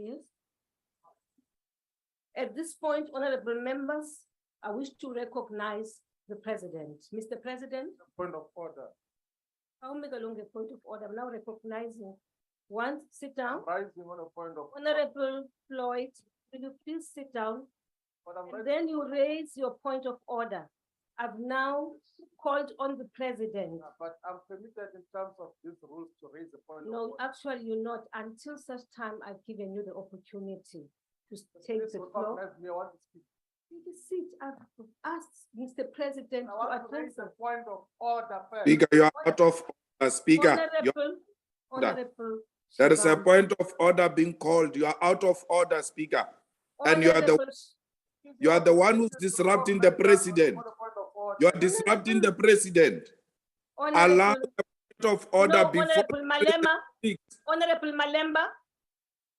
Yes. At this point, honorable members, I wish to recognize the president. Mr. President. Point of order. I'll make a longer point of order. I'm now recognizing. One, sit down. Rising on a point of Honorable Floyd, will you please sit down? order. And then you raise your point of order. I've now called on the president. But I'm permitted in terms of these rules to raise a point of No, order. actually, you're not. Until such time, I've given you the opportunity to take Please the floor. recognize me, I want to speak. Take a seat. I've asked Mr. President I to want to address raise a us. point of order first. Speaker, you are out of order. Speaker, Honorable. there is a Shibam. point of order being called. You are out of order, Speaker. And you are the Honorable one who's disrupting the president. You are disrupting the president. Allow Honorable- the point of order No, before Honorable the Malema. president speaks. Honorable Malemba.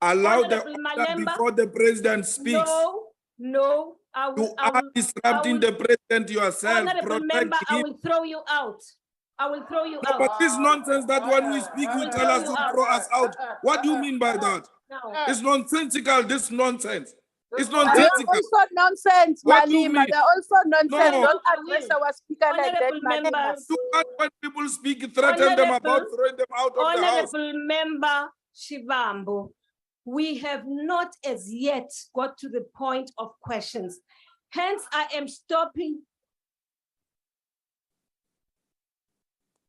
Allow the Honorable order Malemba. before the president speaks. No, I You will, are disrupting the president yourself. honorable Protect member, I him. will throw you out. I will throw you No, out. but this nonsense that when we speak, you tell us to throw us out. What do you mean by that? Now, It's nonsensical, this nonsense. It's They're nonsensical. also nonsense, What do you Malima. mean? They're also nonsense. No. Don't address our speaker like that, Honorable Malima. members, You can't, when people speak, threaten them about Honorable- throwing them out of the house. Honorable member Shivambu, we have not as yet got to the point of questions. Hence, I am stopping.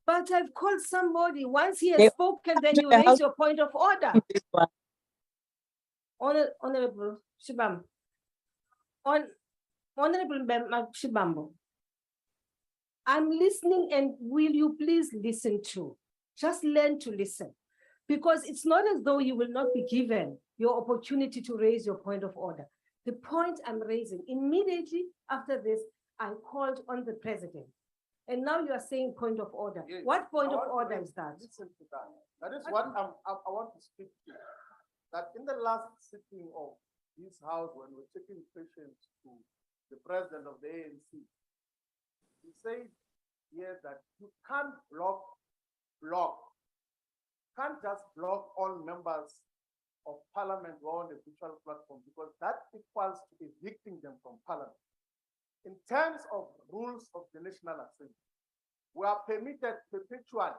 But I've called somebody. Once he has They- spoken, then you raise your point of order. Honorable Shibam. Honorable Shibambo. I'm listening, and will you please listen too? Just learn to listen. Because it's not as though you will not be given your opportunity to raise your point of order. The point I'm raising, immediately after this, I called on the president. And now you are saying point of order. Yes, What point I of want to order raise- is that? Listen to that. That is what I want to speak to. That in the last sitting of this house, when we're taking questions to the president of the ANC, he said here that you can't can't just block all members of parliament who are on the virtual platform, because that equals to evicting them from parliament. In terms of rules of the National Assembly, we are permitted perpetually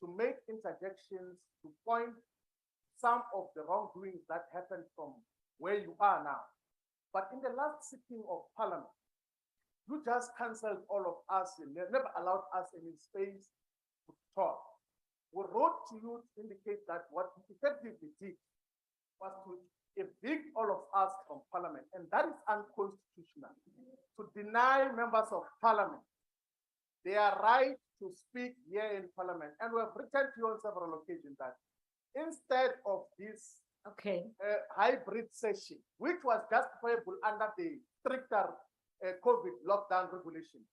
to make interjections to point some of the wrongdoings that happened from where you are now. But in the last sitting of parliament, you just cancelled all of us and never allowed us any space to talk. We wrote to you to indicate that what we effectively did was to evict all of us from parliament, and that is unconstitutional. To deny members of parliament their right to speak here in parliament. And we have written to you on several occasions that instead of this Okay. hybrid session, which was justifiable under the stricter COVID lockdown regulations,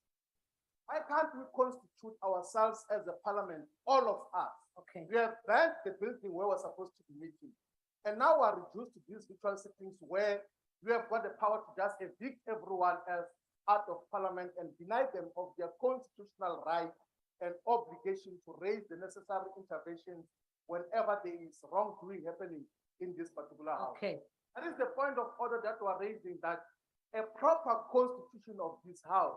why can't we constitute ourselves as a parliament, all of us? Okay. We have burnt the building where we're supposed to be meeting. And now we're reduced to these virtual sittings where we have got the power to just evict everyone else out of parliament and deny them of their constitutional right and obligation to raise the necessary interventions whenever there is wrongdoing happening in this particular house. Okay. That is the point of order that we're raising, that a proper constitution of this house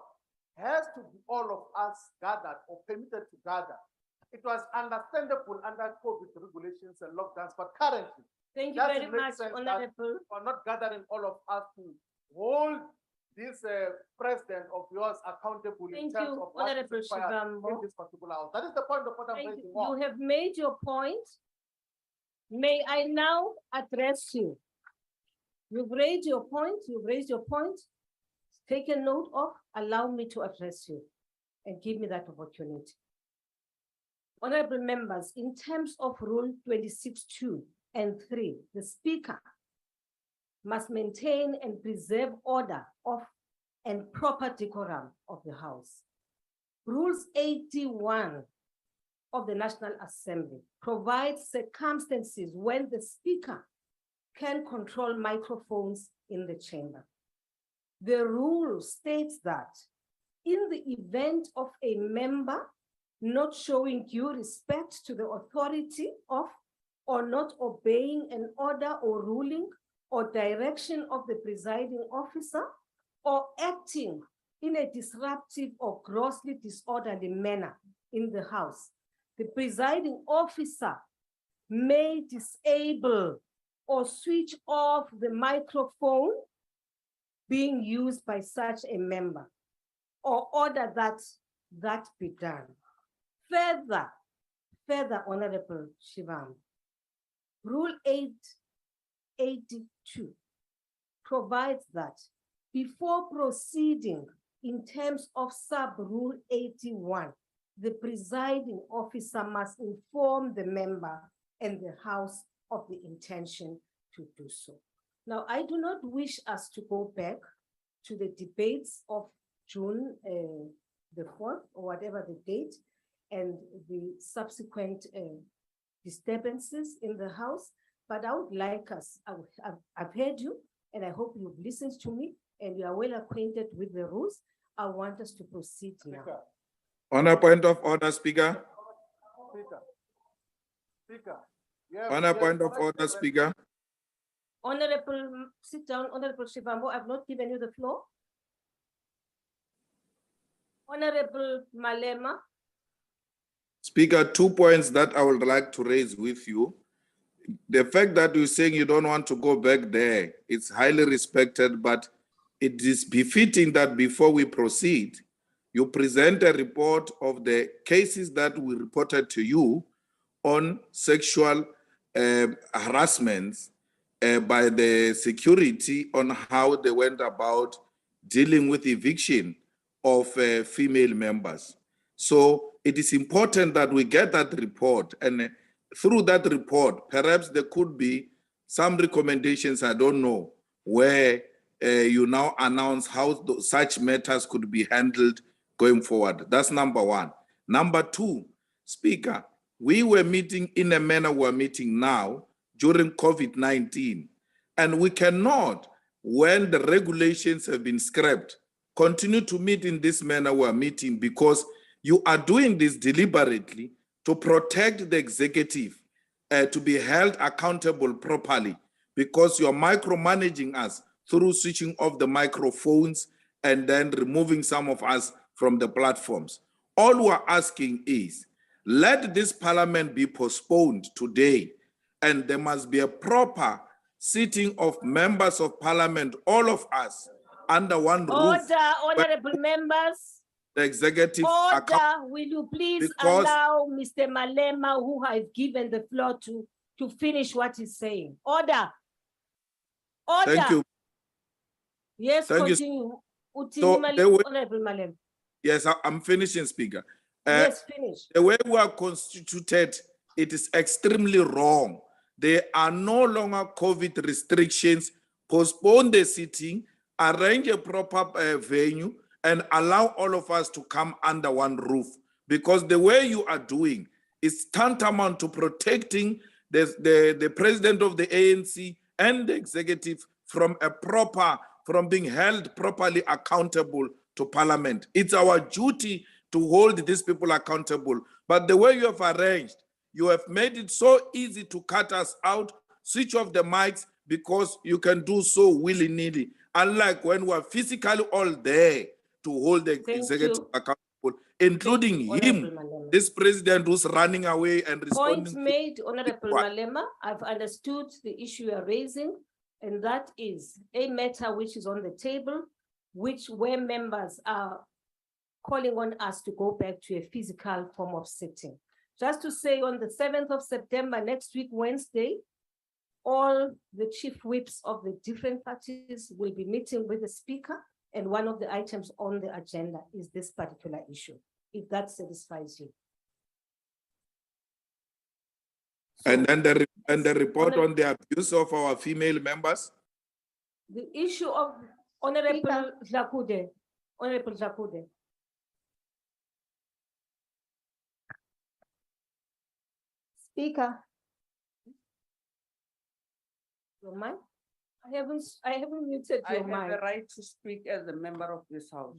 has to be all of us gathered or permitted to gather. It was understandable under COVID regulations and lockdowns, but currently, Thank you does very it make much, sense that Honorable. we're not gathering all of us to hold this president of yours accountable in Thank terms you, of what is Honorable required Shivambo. in this particular house. That is the point of what I'm Thank raising. you. You have made your point. May I now address you? You've raised your point. You've raised your point. Take a note of, allow me to address you and give me that opportunity. Honorable members, in terms of Rule 26(2) and 3, the Speaker must maintain and preserve order of and proper decorum of the House. Rules 81 of the National Assembly provides circumstances when the Speaker can control microphones in the chamber. The rule states that in the event of a member not showing due respect to the authority of or not obeying an order or ruling or direction of the presiding officer, or acting in a disruptive or grossly disorderly manner in the House, the presiding officer may disable or switch off the microphone being used by such a member, or order that that be done. Further, Honorable Shivam, Rule 882 provides that before proceeding in terms of sub-rule 81, the presiding officer must inform the member and the House of the intention to do so. Now, I do not wish us to go back to the debates of June the 4th, or whatever the date, and the subsequent disturbances in the House, but I would like us, I've heard you, and I hope you've listened to me, and you are well acquainted with the rules. I want us to proceed now. Speaker, On a point of order, Speaker. Speaker. On a point of order, Speaker. Honorable, sit down, Honorable Shivambo, I've not given you the floor. Honorable Malema. Speaker, 2 points that I would like to raise with you. The fact that you're saying you don't want to go back there, it's highly respected, but it is befitting that before we proceed, you present a report of the cases that we reported to you on sexual harassments by the security on how they went about dealing with eviction of female members. So it is important that we get that report, and through that report, perhaps there could be some recommendations, I don't know, where you now announce how such matters could be handled going forward. That's number one. Number two, Speaker, we were meeting in a manner we're meeting now during COVID-19, and we cannot, when the regulations have been scrapped, continue to meet in this manner we're meeting, because you are doing this deliberately to protect the executive, to be held accountable properly, because you're micromanaging us through switching off the microphones and then removing some of us from the platforms. All we're asking is, let this parliament be postponed today, and there must be a proper sitting of members of parliament, all of us, under one roof. Order, honorable members. The executive Order, will you please because- allow Mr. Malema, who I've given the floor to finish what he's saying. Order. Order. Thank you. Yes, Thank you. continue. So they will- Honorable Malema. Yes, I'm finishing, Speaker. Yes, finish. The way we are constituted, it is extremely wrong. There are no longer COVID restrictions. Postpone the sitting, arrange a proper venue, and allow all of us to come under one roof. Because the way you are doing is tantamount to protecting the president of the ANC and the executive from being held properly accountable to parliament. It's our duty to hold these people accountable. But the way you have arranged, you have made it so easy to cut us out, switch off the mics, because you can do so willy-nilly. Unlike when we're physically all there to hold the executive accountable, including him, this president who's running away and responding. Point made, Honorable Malema. I've understood the issue you're raising, and that is a matter which is on the table, where members are calling on us to go back to a physical form of sitting. Just to say, on the 7th of September, next week, Wednesday, all the chief whips of the different parties will be meeting with the speaker, and one of the items on the agenda is this particular issue, if that satisfies you. And then the report on the abuse of our female members. The issue of Honorable Zakude, Honorable Zakude. Speaker. Your mic? I haven't muted I your have the mic. right to speak as a member of this house.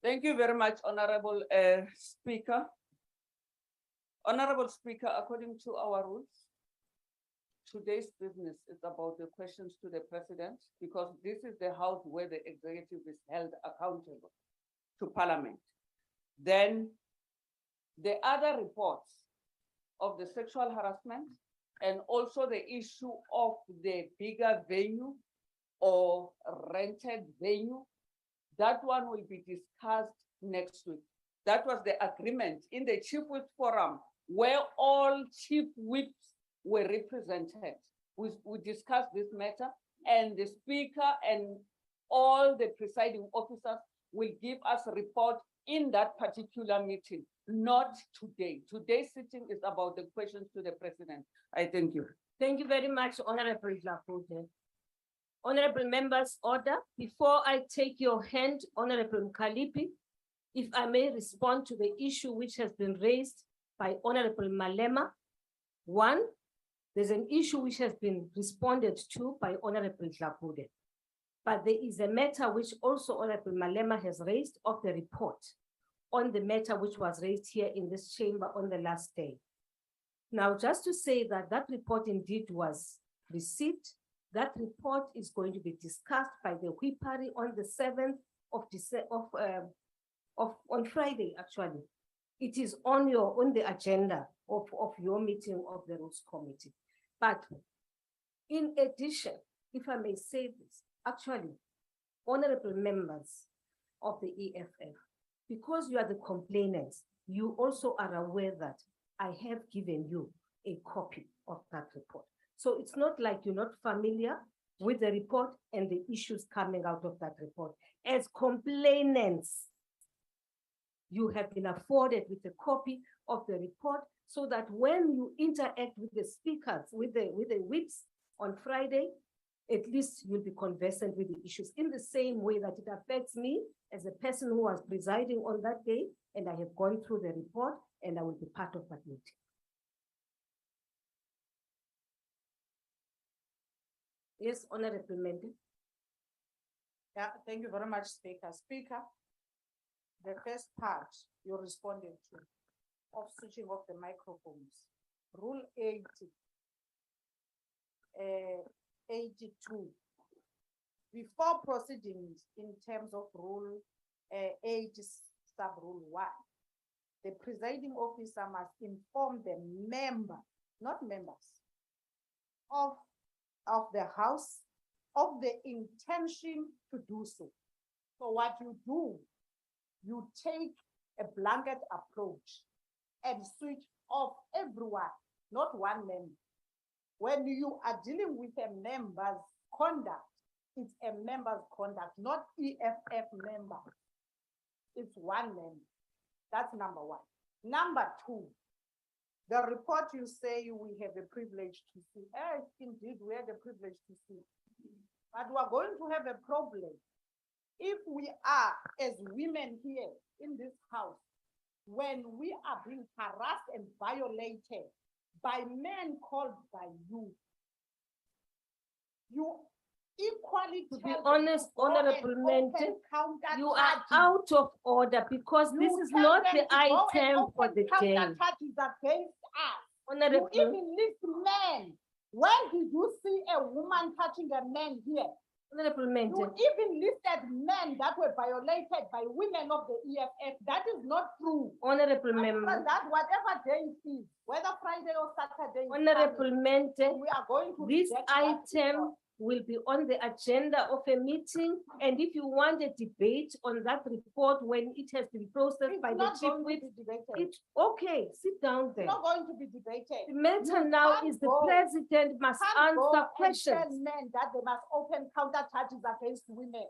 Thank you very much, Honorable Speaker. Honorable Speaker, according to our rules, today's business is about the questions to the president, because this is the house where the executive is held accountable to parliament. Then the other reports of the sexual harassment and also the issue of the bigger venue or rented venue, that one will be discussed next week. That was the agreement in the Chief Whip Forum where all chief whips were represented. We discussed this matter, and the speaker and all the presiding officers will give us a report in that particular meeting, not today. Today's sitting is about the questions to the president. I thank you. Thank you very much, Honorable Dlakutse. Honorable members, order. Before I take your hand, Honorable Mkalipi, if I may respond to the issue which has been raised by Honorable Malema. One, there's an issue which has been responded to by Honorable Dlakutse. But there is a matter which also Honorable Malema has raised of the report on the matter which was raised here in this chamber on the last day. Now, just to say that that report indeed was received, that report is going to be discussed by the Whipari on the 7th of December, on Friday, actually. It is on the agenda of your meeting of the Rules Committee. But in addition, if I may say this, actually, honorable members of the EFF, because you are the complainants, you also are aware that I have given you a copy of that report. So it's not like you're not familiar with the report and the issues coming out of that report. As complainants, you have been afforded with a copy of the report so that when you interact with the speakers, with the whips on Friday, at least you'll be conversant with the issues in the same way that it affects me as a person who was presiding on that day, and I have gone through the report and I will be part of that meeting. Yes, Honorable Mendy. Yeah, thank you very much, Speaker. Speaker, the first part you responded to of switching off the microphones, Rule 82. Before proceedings in terms of Rule 8 sub-rule 1, the presiding officer must inform the member, not members, of the House of the intention to do so. So what you do, you take a blanket approach and switch off everyone, not one member. When you are dealing with a member's conduct, it's a member's conduct, not EFF member. It's one member. That's number one. Number two, the report you say we have the privilege to see. Yes, indeed, we have the privilege to see. But we are going to have a problem if we are, as women here in this house, when we are being harassed and violated by men called by you. You equally to be honest, Honorable Mendy, you are out of order because this is not the item for the day. Honorable, you even list men. When did you see a woman touching a man here? Honorable Mendy, You even listed men that were violated by women of the EFF. That is not true. Honorable Member, That whatever day it is, whether Friday or Saturday, Honorable Mendy, we are going to this reject that item report. will be on the agenda of a meeting, and if you want a debate on that report when it has been processed It's by the not chief going whip, to be debated. it's okay, sit down It's there. not going to be debated. The matter You now can't is the go- president must Can't go answer and tell questions. men that they must open counter charges against women.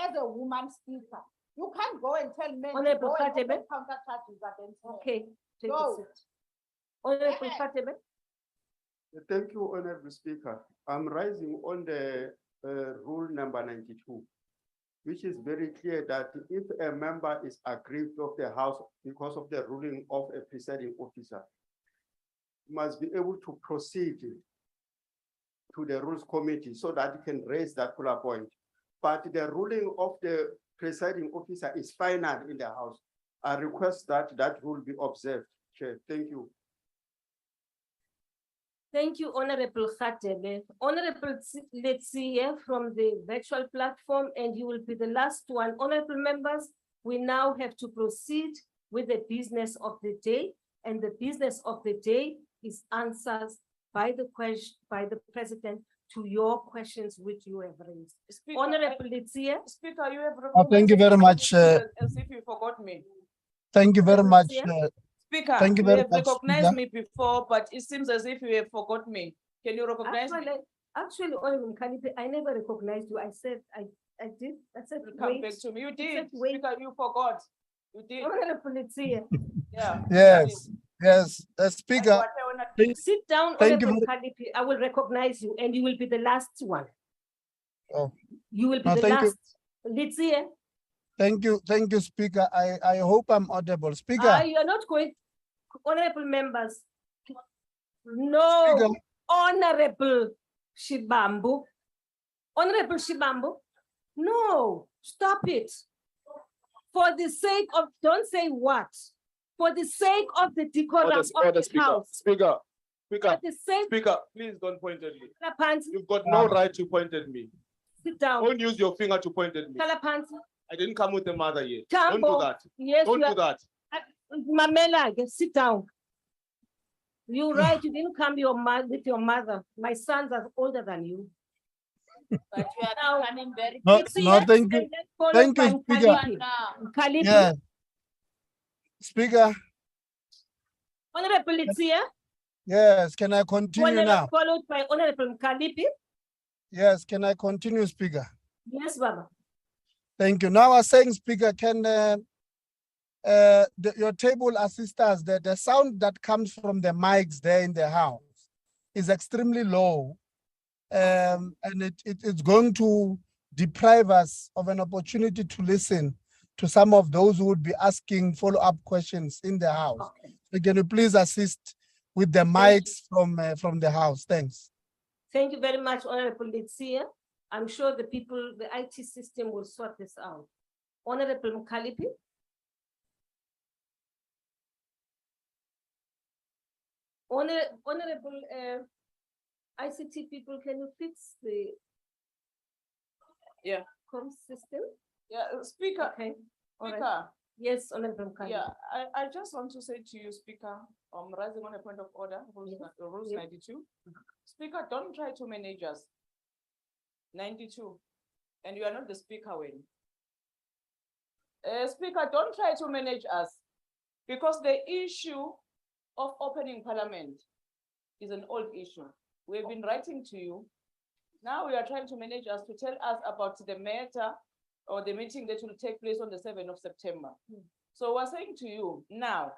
As a woman speaker, you can't go and tell men to Honorable go and Khatebe. open counter charges against men. Okay, take a Go. seat. Honorable Ahead. Khatebe. Thank you, Honorable Speaker. I'm rising on the rule number 92, which is very clear that if a member is aggrieved of the House because of the ruling of a presiding officer, must be able to proceed to the Rules Committee so that you can raise that particular point. But the ruling of the presiding officer is final in the House. I request that that rule be observed, Chair. Thank you. Thank you, Honorable Khatebe. Honorable Letsie from the virtual platform, and you will be the last one. Honorable members, we now have to proceed with the business of the day, and the business of the day is answers by the President to your questions which you have raised. Speaker, Honorable Letsie. Speaker, you have thank you very much. As if you forgot me. Thank you very much. Speaker, Thank you you very have much, recognized Speaker. me before, but it seems as if you have forgot me. Can you recognize me? Actually, Honorable Khalifah, I never recognized you. I said, I did. I said, Come wait. back to me. You said, did. wait. Speaker, you forgot. You did. Honorable Letsie. Yeah. Yes, yes, Speaker. Sit down, Thank you Honorable Khalifah. I will recognize you, and you will be the last one. Oh, You will be no, the thank you. last. Letsie. Thank you, Speaker. I hope I'm audible. Speaker, You are not going, honorable members. No, Speaker. Honorable Shibambu. Honorable Shibambu. No, stop it. For the sake of, don't say what. For the sake of the decorum of the House. Speaker, For the sake, Speaker, please don't point at me. Kalapansi, You've got no right to point at me. sit down. Don't use your finger to point at me. Kalapansi. I didn't come with a mother yet. Don't do Tambo. that. Yes, Don't you do are. that. Mamela, sit down. You're right, you didn't come with your mother. My sons are older than you. But you are becoming very. No, Let's see, no, yes, thank you. and then followed Thank you, by Speaker. Kalipi. Kalipi. Yeah. Speaker, Honorable Letsie, yes, can I continue now? followed by Honorable Kalipi. Yes, can I continue, Speaker? Yes, Baba. Thank you. Now I was saying, Speaker, can your table assist us that the sound that comes from the mics there in the house is extremely low, and it's going to deprive us of an opportunity to listen to some of those who would be asking follow-up questions in the house. Okay. So can you please assist with the mics from the house? Thanks. Thank you very much, Honorable Letsie. I'm sure the people, the IT system will sort this out. Honorable Kalipi. Honorable ICT people, can you fix the com system? Yeah, Speaker. Okay. All right. Speaker. Yes, Honorable Kalipi. Yeah, I just want to say to you, Speaker, I'm rising on a point of order, rules Yes. 92. Speaker, don't try to manage us. 92. And you are not the speaker when. Speaker, don't try to manage us because the issue of opening parliament is an old issue. We've been writing to you. Now we are trying to manage us to tell us about the matter or the meeting that will take place on the 7th of September. So we're saying to you now,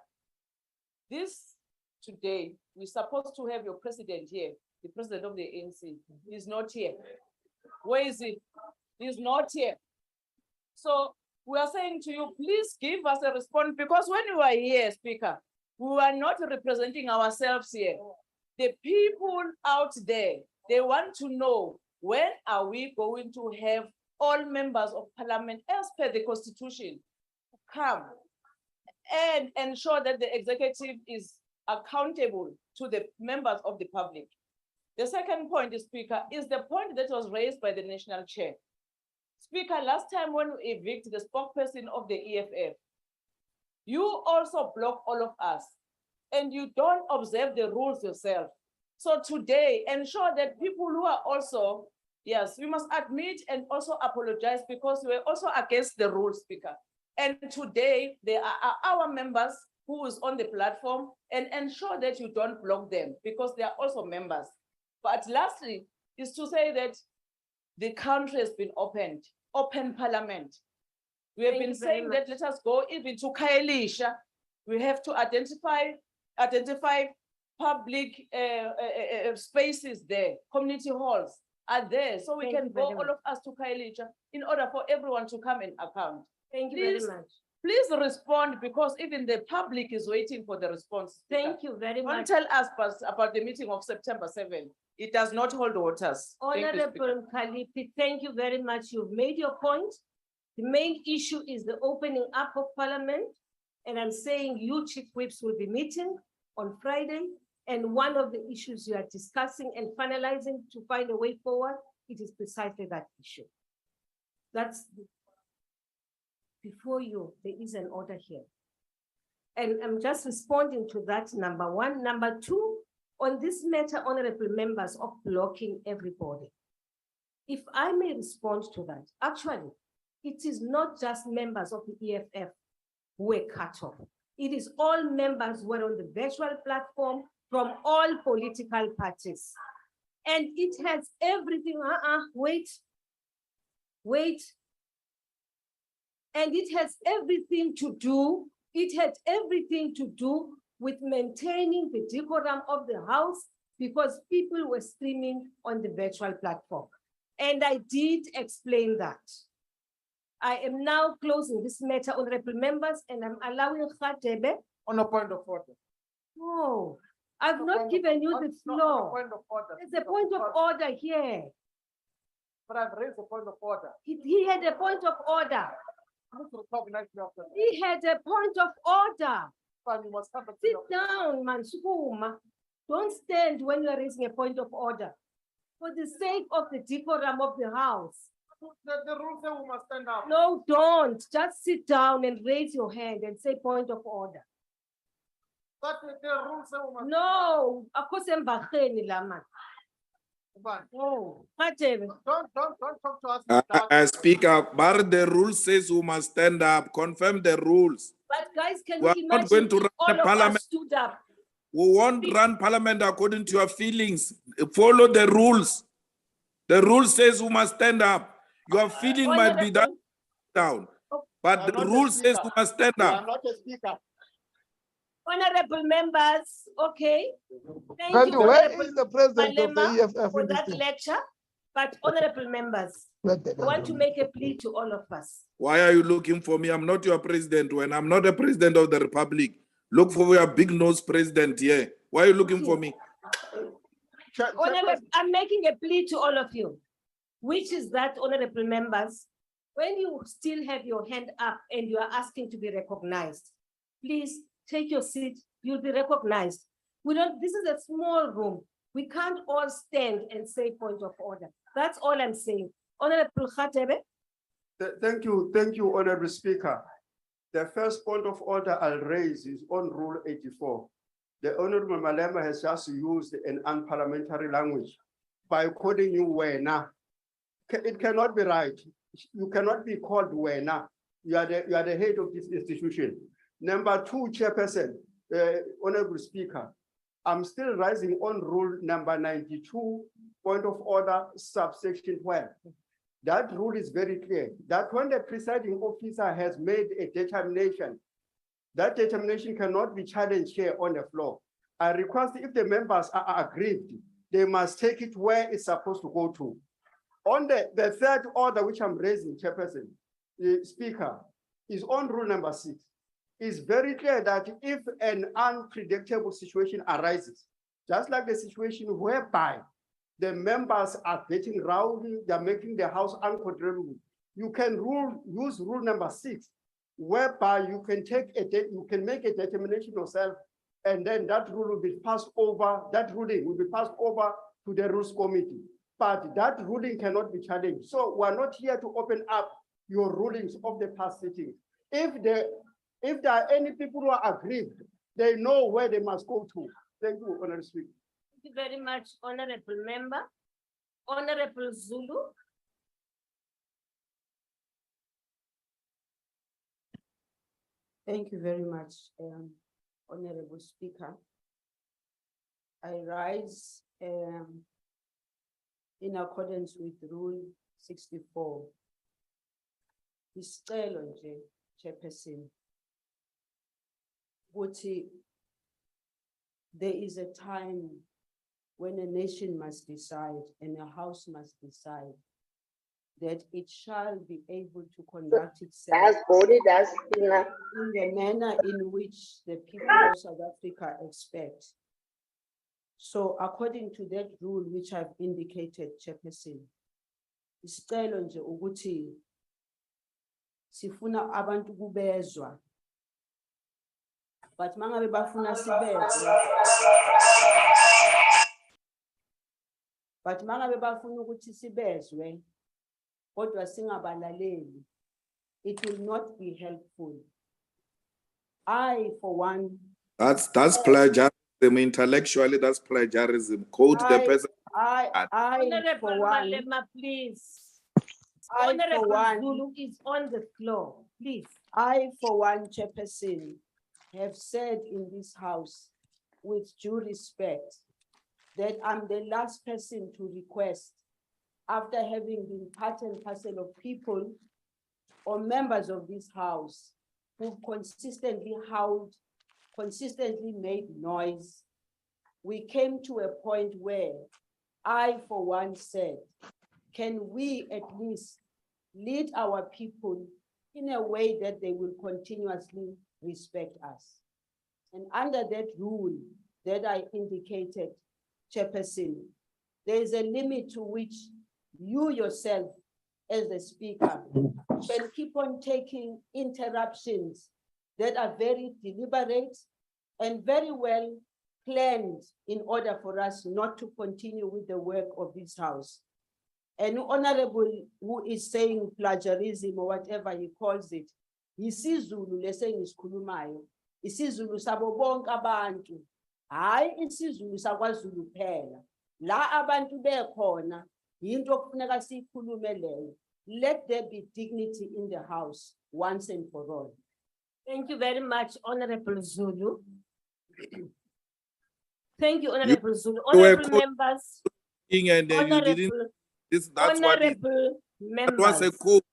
today, we're supposed to have your president here, the president of the ANC. He's not here. Where is he? He's not here. So we are saying to you, please give us a response because when you are here, Speaker, we are not representing ourselves here. The people out there, they want to know when are we going to have all members of parliament as per the constitution come and ensure that the executive is accountable to the members of the public. The second point, Speaker, is the point that was raised by the national chair. Speaker, last time when we evicted the spokesperson of the EFF, you also block all of us and you don't observe the rules yourself. So today, ensure that people who are also, yes, we must admit and also apologize because we're also against the rules, Speaker. And today, they are our members who is on the platform and ensure that you don't block them because they are also members. But lastly, is to say that the country has been open parliament. We have been saying that let us go even to Khayelitsha. We have to identify public spaces there, community halls are there. So we can go all of us to Khayelitsha in order for everyone to come and account. Thank you very much. Please respond because even the public is waiting for the response. Thank you very much. Don't tell us about the meeting of September 7th. It does not hold waters. Honorable Kalipi, thank you very much. You've made your point. The main issue is the opening up of parliament. And I'm saying you chief whips will be meeting on Friday And one of the issues you are discussing and finalizing to find a way forward, it is precisely that issue. Before you, there is an order here. And I'm just responding to that, number one. Number two, on this matter, honorable members, of blocking everybody. If I may respond to that, actually, it is not just members of the EFF who were cut off. It is all members who are on the virtual platform from all political parties. And it has everything, wait. And it has everything to do, with maintaining the decorum of the House because people were streaming on the virtual platform. And I did explain that. I am now closing this matter, honorable members, and I'm allowing Khatebe. On a point of order. No, I've not given you the floor. Point of order. There's a point of order here. But I've raised a point of order. He had a point of order. He had a point of order. You must have a Sit down, man. Sukuma. Don't stand when you are raising a point of order. For the sake of the decorum of the House. The rules say we must stand up. No, don't. Just sit down and raise your hand and say point of order. But the rules say we must. No, of course, I'm Laman. Oh, Don't talk to us. Speaker, but the rule says we must stand up. Confirm the rules. But guys, can We you are not imagine going to if run all the of us parliament. stood up? We won't run parliament according to your feelings. Follow the rules. The rule says we must stand up. Your feeling might be down, but the rule says we must stand You up. are not a speaker. Honorable members, okay. Thank Randy, you, where Honorable is the president of the Malema, EFF for in this that thing? lecture. But honorable members, I want to make a plea to all of us. Why are you looking for me? I'm not your president. When I'm not a president of the republic, look for your big nose president here. Why are you looking for me? I'm making a plea to all of you, which is that, honorable members, when you still have your hand up and you are asking to be recognized, please take your seat, you'll be recognized. This is a small room. We can't all stand and say point of order. That's all I'm saying. Honorable Khatebe. Thank you, Honorable Speaker. The first point of order I'll raise is on Rule 84. The Honorable Malema has just used an unparliamentary language by calling you Wena. It cannot be right. You cannot be called Wena. You are the head of this institution. Number two, Chairperson, Honorable Speaker, I'm still rising on Rule number 92, point of order, subsection 12. That rule is very clear that when the presiding officer has made a determination, that determination cannot be challenged here on the floor. I request if the members are aggrieved, they must take it where it's supposed to go to. On the third order, which I'm raising, Chairperson, the Speaker, is on Rule number 6. It's very clear that if an unpredictable situation arises, just like the situation whereby the members are getting rowdy, they're making the House uncontrollable, you can use Rule number 6, whereby you can make a determination yourself, and then that rule will be passed over, that ruling will be passed over to the Rules Committee. But that ruling cannot be challenged. So we're not here to open up your rulings of the past sittings. If there are any people who are aggrieved, they know where they must go to. Thank you, Honorable Speaker. Thank you very much, Honorable Member. Honorable Zulu. Thank you very much, Honorable Speaker. I rise in accordance with Rule 64. Isicelo nje, Chairperson, ukuthi there is a time when a nation must decide and a House must decide that it shall be able to conduct itself in the manner in which the people of South Africa expect. So according to that rule, which I've indicated, Chairperson, isicelo nje ukuthi sifuna abantu kubezwa But mangabe bafuna sibezwe. But mangabe bafuna ukuthi sibezwe, kodwa singabalaleli, it will not be helpful. I, for one, That's plagiarism. Intellectually, that's plagiarism. Quote the person. I, Honorable for one, Malema, please. I, for Honorable one, Zulu is on the floor, please. I, for one, Chairperson, have said in this house, with due respect, that I'm the last person to request, after having been part and parcel of people or members of this house who've consistently howled, consistently made noise. We came to a point where I, for one, said, can we at least lead our people in a way that they will continuously respect us? And under that rule that I indicated, Chairperson, there is a limit to which you yourself, as the speaker, can keep on taking interruptions that are very deliberate and very well planned in order for us not to continue with the work of this house. And honorable who is saying plagiarism or whatever he calls it, isizulu lesengisikhulumayo, isizulu sabo bonke abantu, hayi isizulu sakwaZulu kuphela. La abantu bekhona, yinto okufuneka siyikhulume leyo. Let there be dignity in the house once and for all. Thank you very much, Honorable Zulu. Thank you, Honorable Zulu. Honorable members. And then you didn't. That's what it, members. that was a quote.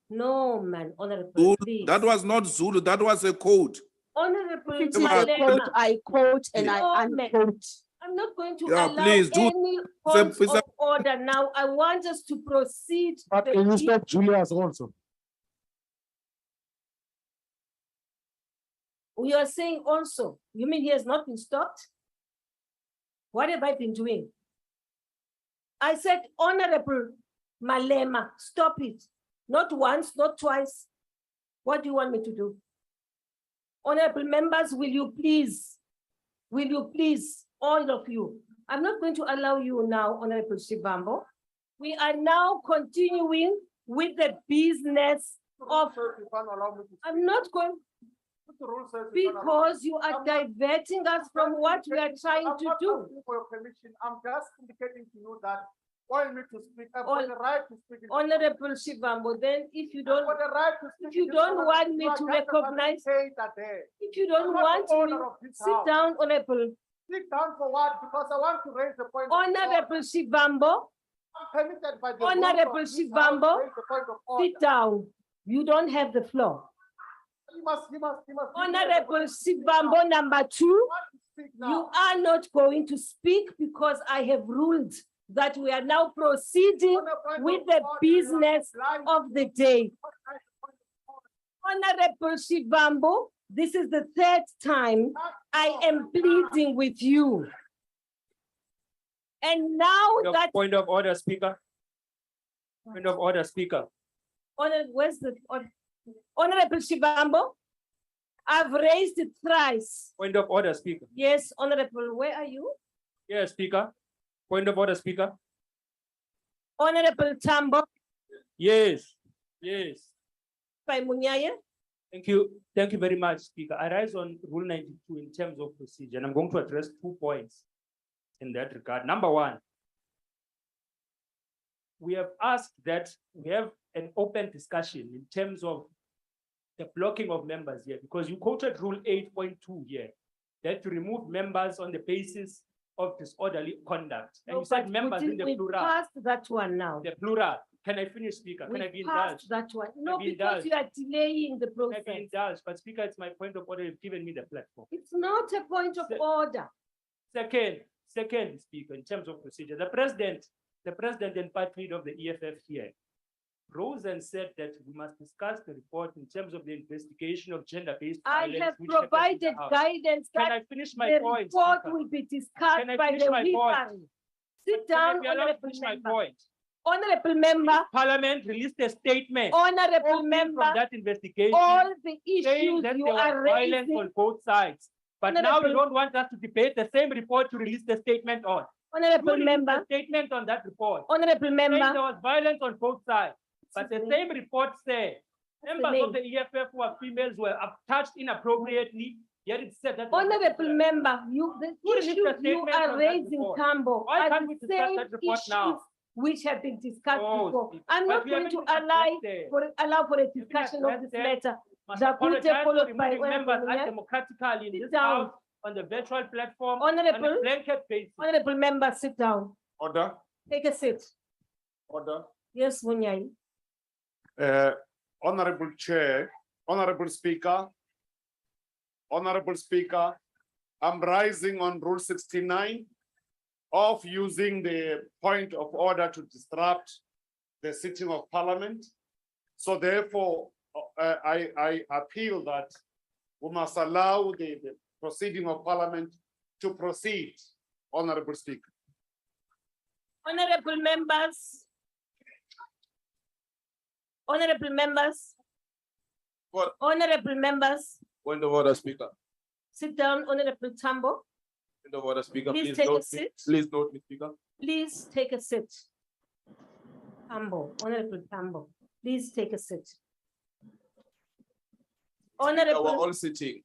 No, man, Honorable, Zulu, please. that was not Zulu. That was a quote. Honorable, If it is a quote, I quote and I unquote. I'm not going to Yeah, allow please do. any points of order now. I want us to proceed. But can you stop Julius also? We are saying also, you mean he has not been stopped? What have I been doing? I said, Honorable Malema, stop it. Not once, not twice. What do you want me to do? Honorable members, will you please, all of you, I'm not going to allow you now, Honorable Shivambo. We are now continuing with the business of, I'm not going, because you are diverting us from what we are trying to do. For your permission, I'm just indicating to you that all need to speak. I've got the right to speak. Honorable Shivambo, then if you don't, I've got the right to speak. if you don't want me to recognize, if you don't want me, sit down, Honorable. Sit down for what? Because I want to raise the point. Honorable Shivambo, I'm permitted by the Honorable Shivambo, sit down. You don't have the floor. You must. Honorable Shivambo number 2, you are not going to speak because I have ruled that we are now proceeding with the business of the day. Honorable Shivambo, this is the 3rd time I am pleading with you. And now that— Point of order, Speaker. Point of order, Speaker. Where's the— Honorable Shivambo, I've raised it thrice. Point of order, Speaker. Yes, Honorable, where are you? Yes, Speaker. Point of order, Speaker. Honorable Tambo. Yes, yes. By Munyaye. Thank you. Thank you very much, Speaker. I rise on Rule 92 in terms of procedure, and I'm going to address 2 points in that regard. Number 1, we have asked that we have an open discussion in terms of the blocking of members here, because you quoted Rule 8.2 here, that to remove members on the basis of disorderly conduct. And No, you said but members in the we plural. passed that one now. The plural. Can I finish, Speaker? Can We I be passed indulged? that one. No, be because indulged? you are delaying the Can I process. be indulged? But Speaker, it's my point of order. You've given me the platform. It's not a point of order. Second, Speaker, in terms of procedure, the president and party leader of the EFF here rose and said that we must discuss the report in terms of the investigation of gender-based I violence. have which happened in the provided House. guidance Can that I finish my the point? report Speaker? will be discussed Can I by finish the my point? weekend. Sit Can I down, be allowed to Honorable finish my member. point? Honorable member, Parliament released a statement honorable from member, that investigation all the saying issues that you there was are violence raising, on both sides. But now you Honorable- don't want us to debate the same report to release the statement on. honorable You released a member, statement on that report. honorable Saying there member, was violence on both sides. But the Excuse same report said members of name? the EFF who are females were touched inappropriately. Yet it said that. honorable member, the Who released issues the you statement are on that raising, report? Tambo, Why are can't we the discuss same that report now? issues which have been discussed Oh, before. Speaker. I'm But not we going haven't to even allow for a If we discussion of address this them, matter. Must Zakute apologize for followed by removing members Honorable Munyaka. undemocratically in Sit this down. house on the virtual platform on Honorable, a blanket basis. honorable member, sit down. Order, Take a seat. order. Yes, Munyai. Honorable Chair, Honorable Speaker, I'm rising on Rule 69 of using the point of order to disrupt the sitting of Parliament. So therefore, I appeal that we must allow the proceeding of Parliament to proceed, Honorable Speaker. Honorable members. Honorable members. What? Honorable members, Point of order, Speaker. sit down, Honorable Tambo. Point of order, Speaker. Please take a seat. Please note me, Speaker. Please take a seat. Tambo, Honorable Tambo, please take a seat. We're Honorable, all sitting.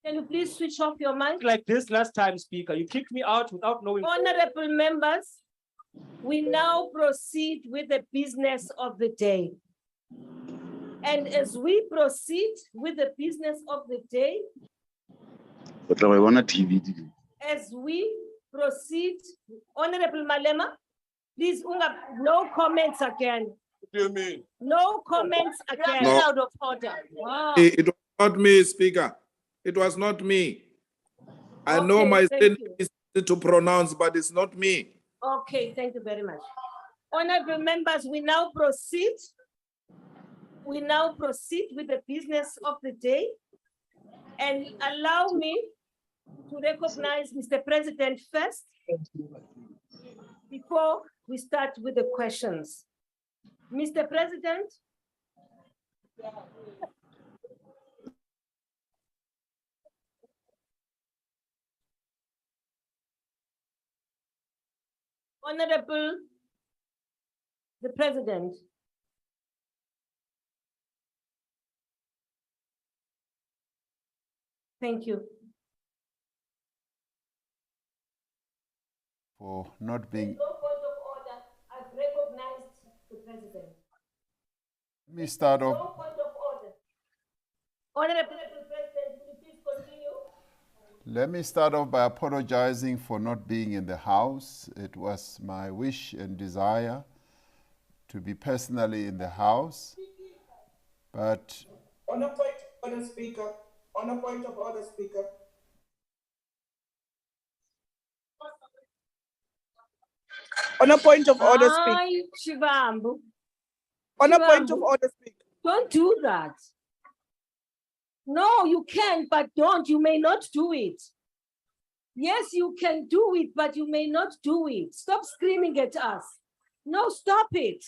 can you please switch off your mic? Like this last time, Speaker, you kicked me out without knowing. Honorable members, we now proceed with the business of the day. And as we proceed with the business of the day, as we proceed, Honorable Malema, please, no comments again. What do you mean? No comments again. No. Out of order. Wow. It was not me, Speaker. It was not me. I know Okay, my thank statement you. is easy to pronounce, but it's not me. Okay, thank you very much. Honorable members, we now proceed. We now proceed with the business of the day. And allow me to recognize Mr. President first before we start with the questions. Mr. President. Honorable the President. Thank you. For not being, No point of order. I've recognized the President. let me start off. No point of order. Honorable President, will you please continue? Let me start off by apologizing for not being in the House. It was my wish and desire to be personally in the House, but On a point of order, Speaker. On a point of order, Speaker. On a point of order, Speaker. Ay, Shivambu, On a point of Shivambu. order, Speaker. Don't do that. No, you can, but don't. You may not do it. Yes, you can do it, but you may not do it. Stop screaming at us. No, stop it.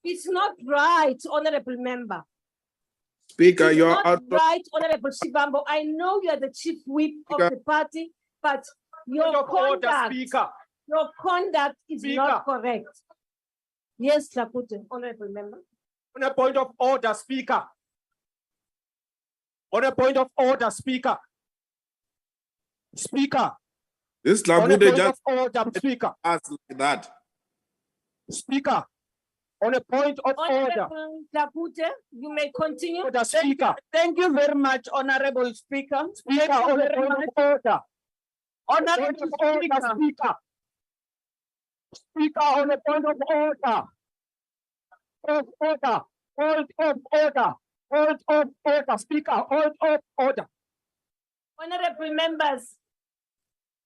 It's not right, honorable member. Speaker, It's you're not out of right, honorable Shivambo. I know you are the chief whip of Speaker. the party, but Point your of order, conduct, Speaker. your conduct is not Speaker. correct. Yes, Lakute, honorable member. On a point of order, Speaker. On a point of order, Speaker. Speaker. this On a Labude point just of order, Speaker. asked like that. Speaker. On a point of order. Honorable Lakute, you may continue. Order, Speaker. Thank you very much, Honorable Speaker. Speaker, on a point of order. Honorable Point of order, Speaker. Speaker. Speaker, on a point of order. Of order. Point of order. Point of order, Speaker. Point of order. Honorable members,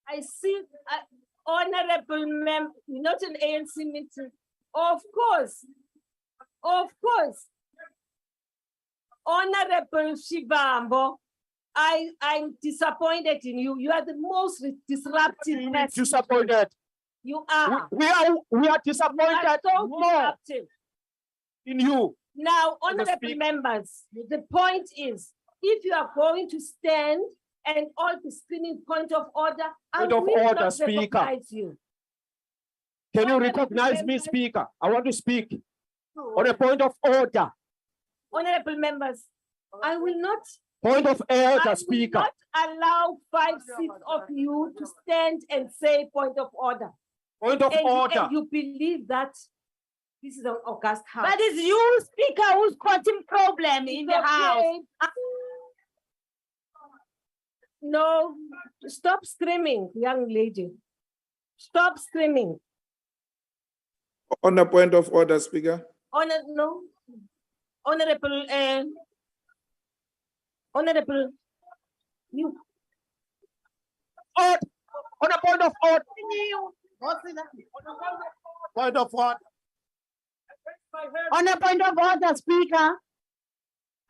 I see, honorable not an ANC meeting. Of course. Honorable Shivambo, I'm disappointed in you. You are the most disruptive person. Disappointed. You are. We are disappointed so more disruptive. in you. Now, Mr. honorable Speaker. members, the point is, if you are going to stand and all the screening point of order, I Point of will order, not Speaker. recognize you. Can you Honorable recognize me, members. Speaker? I want to speak on a point of order. Honorable members, I will not, Point of I order, will Speaker. not allow 5, 6 of you to stand and say point of order. Point of order. And you believe that this is an august house. But it's you, Speaker, who's causing problem in the Okay. house. No, stop screaming, young lady. Stop screaming. On a point of order, Speaker. No. Honorable, Honorable, you. On a point of order. Point of order. On a point of order, Speaker.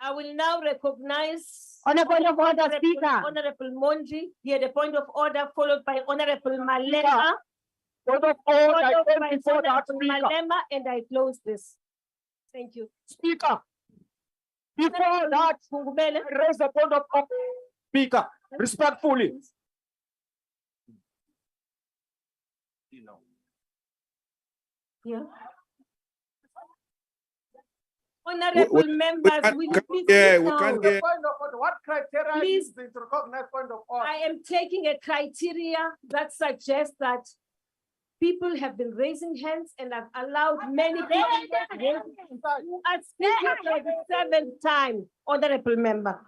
I will now recognize. On a point of order, Honorable- Speaker. Honorable Monji, here the point of order followed by Honorable Malema. Point of order. I Followed came by before that, Honorable Speaker. Malema, and I close this. Thank you. Speaker. Before that, Kungubele. raise the point of order. Speaker, respectfully. Yeah. Honorable members, will you please Yeah, sit we down? can't The hear. point of order, what criteria Please. is the to recognize point of order? I am taking a criteria that suggests that people have been raising hands and I've allowed many people who are speaking for the 7th time, honorable member.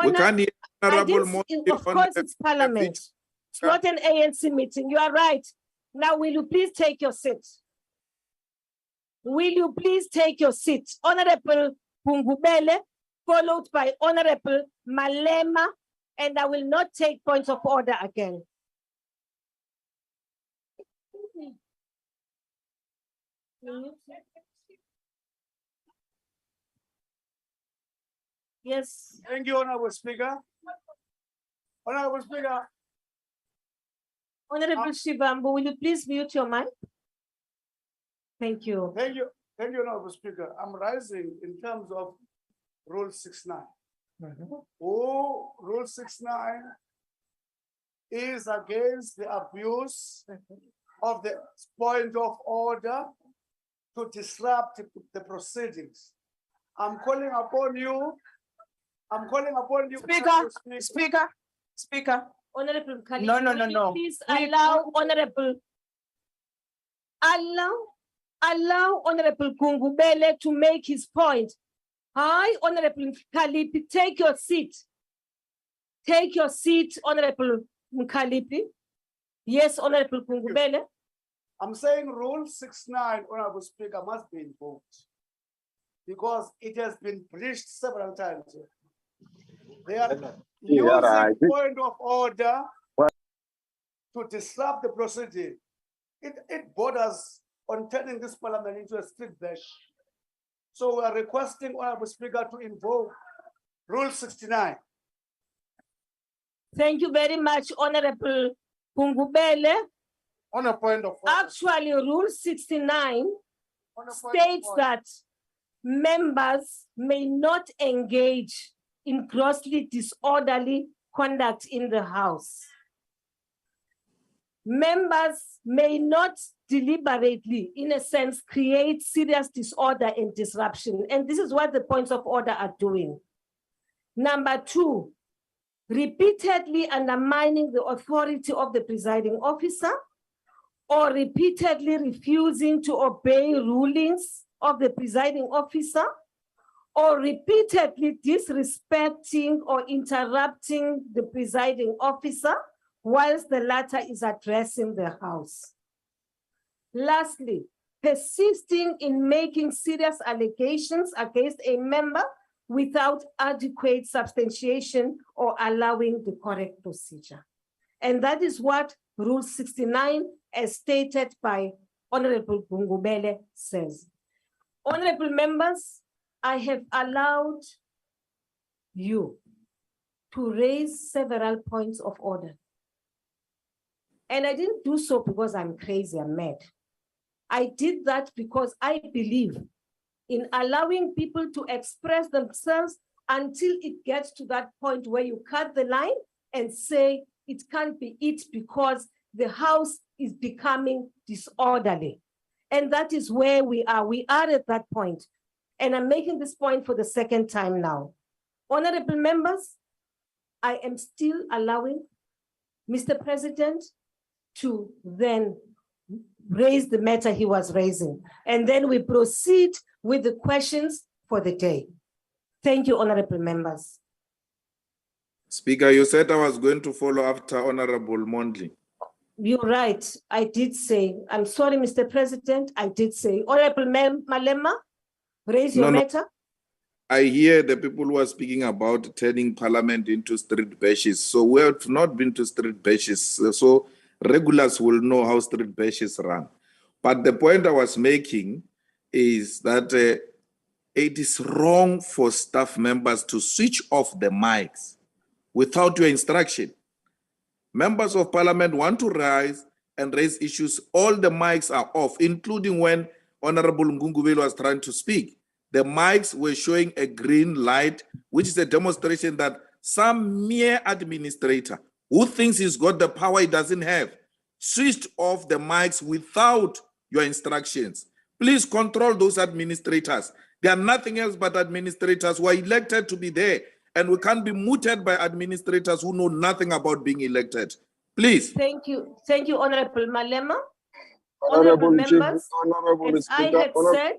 We can't hear I Honorable didn't- Monti of on course, the- it's parliament. It's not an ANC meeting. You are right. Now, will you please take your seat? Will you please take your seat? Honorable Pungubele, followed by Honorable Malema, and I will not take points of order again. Yes. Thank you, Honorable Speaker. Honorable Speaker, Honorable Shivambu, will you please mute your mic? Thank you. thank you, Honorable Speaker. I'm rising in terms of Rule 69. Oh, Rule 69 is against the abuse of the point of order to disrupt the proceedings. I'm calling upon you. Speaker. Honorable Khalid, No, no, will no, you no. please allow Honorable Kungubele to make his point. Hi, Honorable Mkhalipi, take your seat. Take your seat, Honorable Mkhalipi. Yes, Honorable Kungubele. I'm saying Rule 69, Honorable Speaker, must be invoked because it has been breached several times. They are using point of order to disrupt the proceeding. It borders on turning this parliament into a street bash. So we are requesting Honorable Speaker to invoke Rule 69. Thank you very much, Honorable Kungubele. On a point of order. Actually, Rule 69 On a point of states order. that members may not engage in grossly disorderly conduct in the House. Members may not deliberately, in a sense, create serious disorder and disruption. And this is what the points of order are doing. Number 2, repeatedly undermining the authority of the presiding officer or repeatedly refusing to obey rulings of the presiding officer or repeatedly disrespecting or interrupting the presiding officer whilst the latter is addressing the House. Lastly, persisting in making serious allegations against a member without adequate substantiation or allowing the correct procedure. And that is what Rule 69, as stated by Honorable Kungubele, says. Honorable members, I have allowed you to raise several points of order. And I didn't do so because I'm crazy, I'm mad. I did that because I believe in allowing people to express themselves until it gets to that point where you cut the line and say it can't be it because the house is becoming disorderly. And that is where we are. We are at that point. And I'm making this point for the second time now. Honorable members, I am still allowing Mr. President to then raise the matter he was raising. And then we proceed with the questions for the day. Thank you, honorable members. Speaker, you said I was going to follow after Honorable Mondli. You're right, I did say, I'm sorry, Mr. President, I did say. Honorable Malema, raise your matter. I hear the people who are speaking about turning parliament into street bashes. So we have not been to street bashes. So regulars will know how street bashes run. But the point I was making is that it is wrong for staff members to switch off the mics without your instruction. Members of parliament want to rise and raise issues. All the mics are off, including when Honorable Ngungubelo was trying to speak. The mics were showing a green light, which is a demonstration that some mere administrator who thinks he's got the power he doesn't have, switched off the mics without your instructions. Please control those administrators. They are nothing else but administrators who are elected to be there, and we can't be mooted by administrators who know nothing about being elected. Please. Thank you, Honorable Malema. Honorable members, Honorable as I Speaker, had said,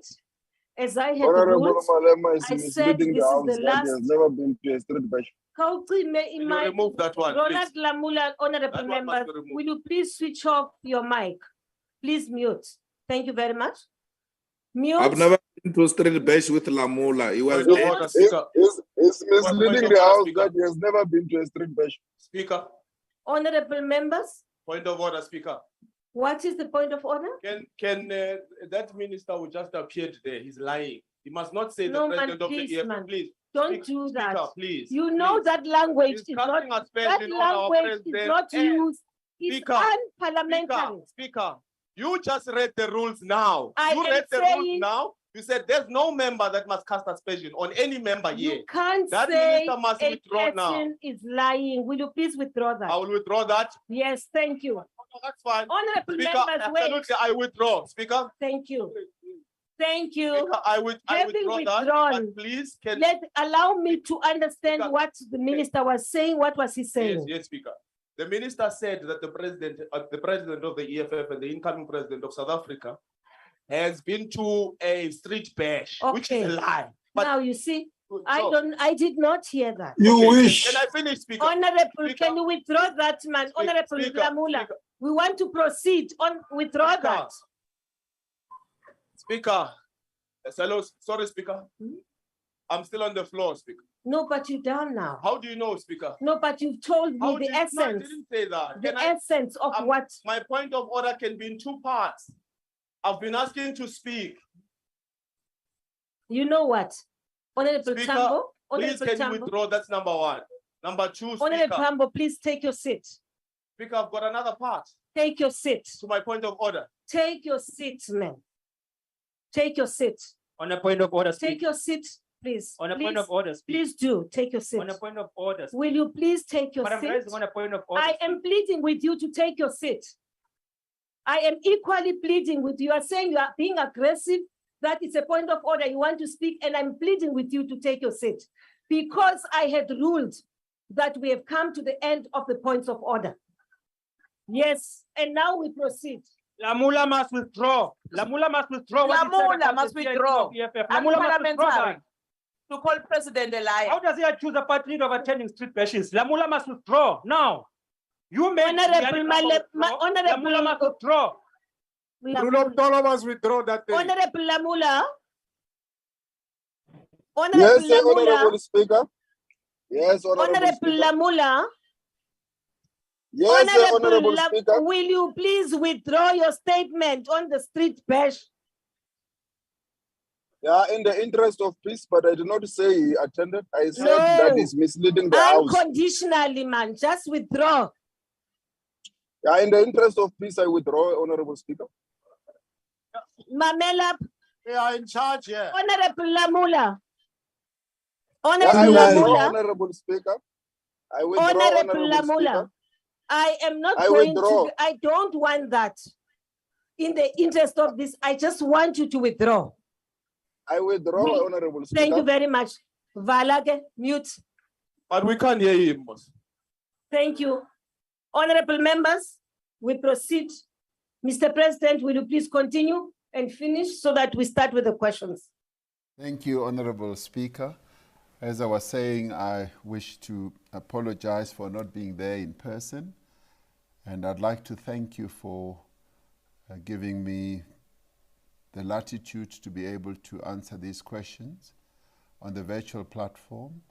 as I had Honorable ruled, Malema is I said misleading this the is House the that last. he has never been to a street bash. Can you remove that one, Ronald please? Lamula, honorable That one members, must be removed. will you please switch off your mic? Please mute. Thank you very much. Mute. I've never been to a street bash with Lamula. He was Point of there. order, Speaker. Is misleading of the order, House Speaker. that he has never been to a street bash. Speaker, Honorable members, point of order, Speaker. what is the point of order? Can that minister who just appeared there, he's lying. He must not say No, the man, president of please, the EFF, man. please. Don't do that. Speaker, please. You know please. that language He's is not, casting that aspersion on our language is president not and used. It's Speaker, unparliamentary. Speaker, you just read the rules now. I You am read the rules saying- now. You said there's no member that must cast aspersion on any member here. You can't That say minister must a withdraw now. person is lying. Will you please withdraw that? I will withdraw that. Yes, thank you. Oh, that's fine. Honorable Speaker, members, wait. absolutely, I withdraw. Speaker, Thank you. Thank you. Speaker, I Having withdraw that. withdrawn, But please, can allow me to understand Speaker, what the minister was saying. What was he yes, saying? yes, Speaker. The minister said that the president of the EFF and the incoming president of South Africa has been to a street bash, which is a Okay. lie. But Now you see, so- I did not hear that. You okay, wish. Can I finish, Speaker? Honorable, Speaker. can you withdraw that, man? Honorable Speaker, Lamula, Speaker. we want to proceed on withdraw Speaker. that. Speaker. Hello, sorry, Speaker. Hmm? I'm still on the floor, Speaker. No, but you're down now. How do you know, Speaker? No, but you've told me How the did- no, I essence, didn't say that. the Can I- essence of Um, what. My point of order can be in two parts. I've been asking to speak. You know what? Honorable Speaker, Tambo, Please, Honorable can you Tambo, withdraw? That's number one. Number two, Honorable Speaker. Tambo, please take your seat. Speaker, I've got another part Take your seat. to my point of order. Take your seat, man. Take your seat. On a point of order, Take Speaker. your seat, please. On a point Please, of order, Speaker. please do. Take your seat. On a point of order. Speaker. Will you please take your But I'm seat? raising on a point of order. I am pleading with you to take your seat. I am equally pleading with you. You are saying you are being aggressive. That is a point of order. You want to speak, and I'm pleading with you to take your seat. Because I had ruled that we have come to the end of the points of order. Yes, and now we proceed. Lamula must withdraw. Lamula must withdraw. what he said Lamula about must the CID withdraw. of EFF. Lamula must withdraw Unparliamentary. that. To call president a liar. How does he accuse a party leader of attending street bashes? Lamula must withdraw now. You made Honorable Honorable Lamula must withdraw. Bruno must withdraw that thing. Honorable Lamula. Yes, Honorable sir, Lamula. Honorable Speaker. Yes, Honorable Honorable Speaker. Lamula. Yes, sir, Honorable Speaker. Will you please withdraw your statement on the street bash? Yeah, in the interest of peace, but I did not say he attended. I said No. that is misleading the House. Unconditionally, man. Just withdraw. Yeah, in the interest of peace, I withdraw, Honorable Speaker. Mamela, They are in charge here. Honorable Lamula. Yeah, Honorable I withdraw, Lamula. Honorable Speaker. I withdraw, Honorable Honorable Speaker. Lamula. I am not I going withdraw. to, I don't want that. In the interest of this, I just want you to withdraw. I withdraw, Honorable Speaker. Thank you very much. Valage, mute. But we can't hear him. boss. Thank you. Honorable members, we proceed. Mr. President, will you please continue and finish so that we start with the questions? Thank you, Honorable Speaker. As I was saying, I wish to apologize for not being there in person. And I'd like to thank you for giving me the latitude to be able to answer these questions on the virtual platform.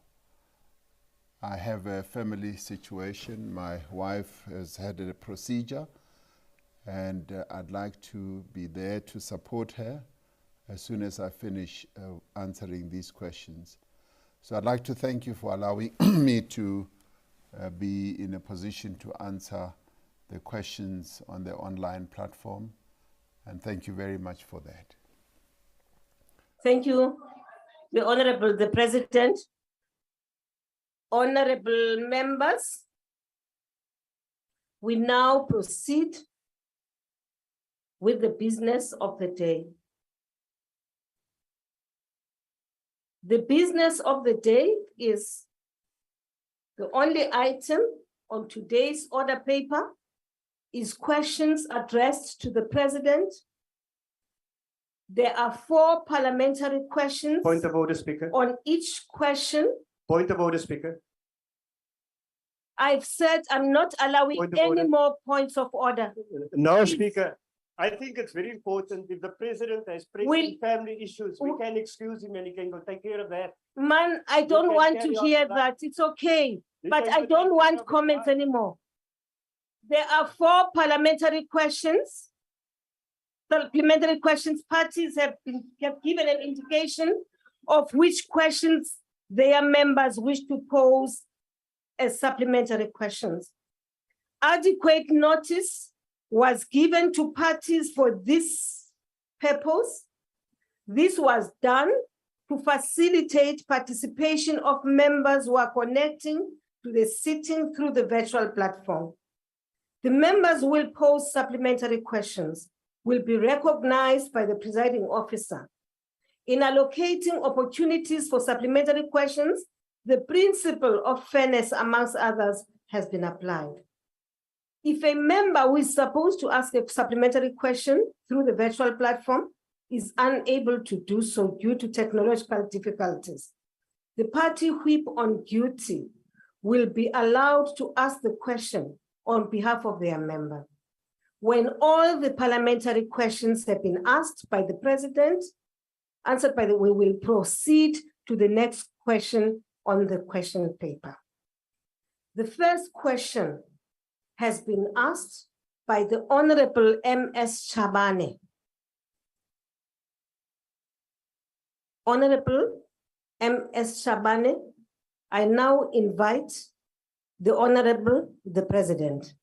I have a family situation. My wife has had a procedure, and I'd like to be there to support her as soon as I finish answering these questions. So I'd like to thank you for allowing me to be in a position to answer the questions on the online platform, and thank you very much for that. Thank you, the President. Honorable members, we now proceed with the business of the day. The business of the day is the only item on today's order paper is questions addressed to the President. There are 4 parliamentary questions. Point of order, Speaker. On each question. Point of order, Speaker. I've said I'm not allowing any more points of order. No, Speaker. I think it's very important if the president has pressing family issues, we can excuse him and he can go take care of that. Man, I don't want to hear that. It's okay, but I don't want comments anymore. There are 4 parliamentary questions. Supplementary questions. Parties have given an indication of which questions their members wish to pose as supplementary questions. Adequate notice was given to parties for this purpose. This was done to facilitate participation of members who are connecting to the sitting through the virtual platform. The members who will pose supplementary questions will be recognized by the presiding officer. In allocating opportunities for supplementary questions, the principle of fairness, amongst others, has been applied. If a member who is supposed to ask a supplementary question through the virtual platform is unable to do so due to technological difficulties, the party whip on duty will be allowed to ask the question on behalf of their member. When all the parliamentary questions have been asked by the president, answered by we will proceed to the next question on the question paper. The first question has been asked by the Honorable M.S. Chabane. Honorable M.S. Chabane, I now invite the Honorable the President.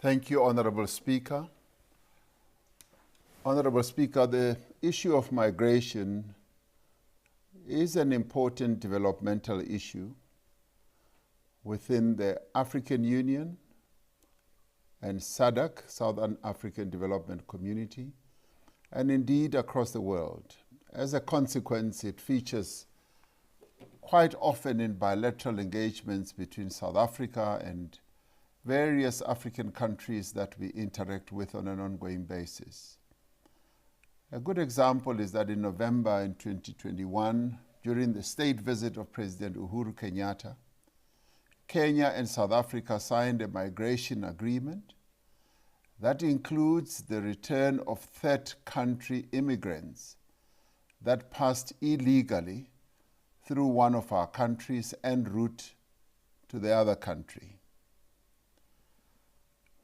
Thank you, Honorable Speaker. Honorable Speaker, the issue of migration is an important developmental issue within the African Union and SADC, Southern African Development Community, and indeed across the world. As a consequence, it features quite often in bilateral engagements between South Africa and various African countries that we interact with on an ongoing basis. A good example is that in November in 2021, during the state visit of President Uhuru Kenyatta, Kenya and South Africa signed a migration agreement that includes the return of third country immigrants that passed illegally through one of our countries en route to the other country.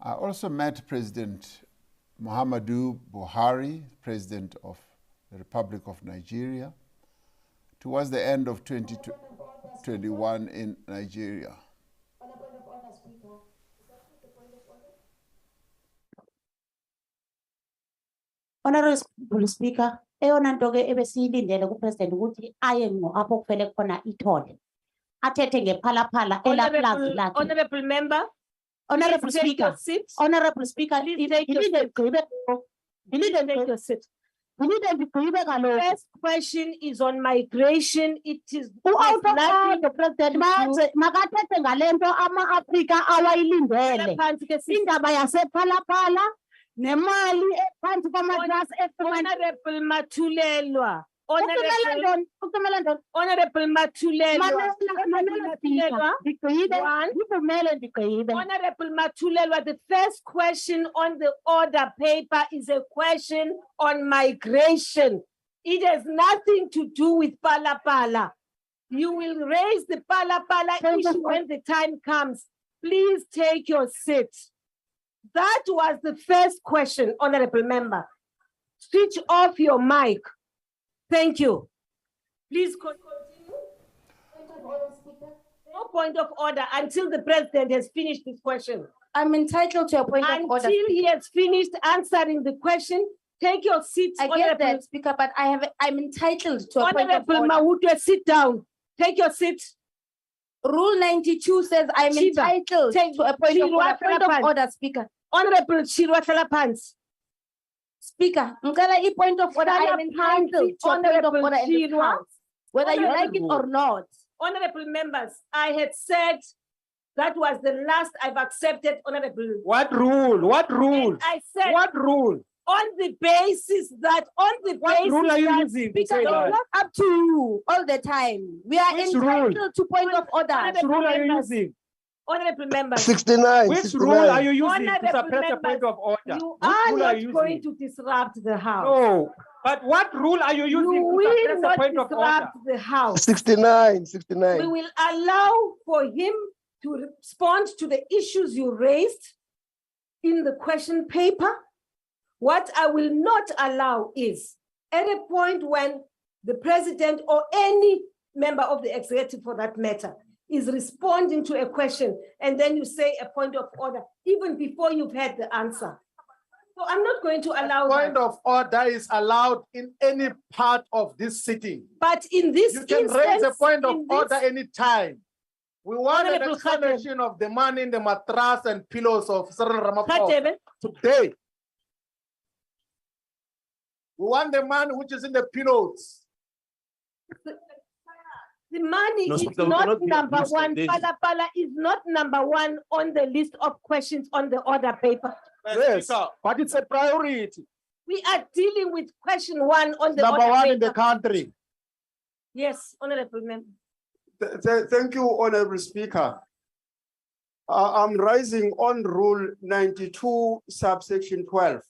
I also met President Muhammadu Buhari, President of the Republic of Nigeria, towards the end of 2021 in Nigeria. Honorable Speaker, eyona nto ke ebesiyilindele kupresident ukuthi aye ngo apho kufele khona ithole. Athethe ngephalaphala elaplazi lakhe. Honorable member. Honorable please take Speaker, your seat. Honorable Speaker, Please take your seat. Please take your seat. First question is on migration. It is nothing. The president makathethe ngalento ama-Afrika awayilindele. Indaba yasephalaphala nemali ephansi kwamatrasi Honorable Matulelwa. Honorable Matulelwa. Honorable Matulelwa, the first question on the order paper is a question on migration. It has nothing to do with Palapala. You will raise the Palapala issue when the time comes. Please take your seat. That was the first question, Honorable Member. Switch off your mic. Thank you. Please continue. No point of order until the president has finished this question. I'm entitled to a point of order. Until he has finished answering the question, take your seat. I get that, Speaker, but I'm entitled to a point of Honorable order. Mahutwe, sit down. Take your seat. Rule 92 says I'm entitled to a point of order, Speaker. Honorable Shirwa Thalapans. Speaker, ngicela point of order. I'm entitled to a point of order in the House, whether you like it or not. Honorable members, I had said that was the last I've accepted, Honorable. What rule? What rule? And I said, What rule? on the basis that, What rule are you using? to say Speaker, that? it's not up to you all the time. We are Which entitled to point of order. Which rule are you using? Honorable members, 69. Which 69. rule are you using to Honorable suppress the point members, of order? you Which are rule are not you going using? to disrupt the House. No, but what rule are you You using to will suppress the not point of order? disrupt the House. 69. We 69. will allow for him to respond to the issues you raised in the question paper. What I will not allow is at a point when the president or any member of the executive for that matter is responding to a question and then you say a point of order even before you've had the answer. So I'm not going to allow Point that. of order is allowed in any part of this sitting. But in this You can raise a instance, point of in this- order anytime. We want an Honorable Khatib. explanation of the man in the mattress and pillows of Cyril Ramaphosa Khatib, today. We want the man which is in the pillows. the money No, is Speaker, we not cannot be number abused like one. this. Pala is not number one on the list of questions on the order paper. Yes, Speaker, but it's a priority. We are dealing with question one on the Number order one in the paper. country. Yes, Honorable Member. Thank you, Honorable Speaker. I'm rising on Rule 92, subsection 12.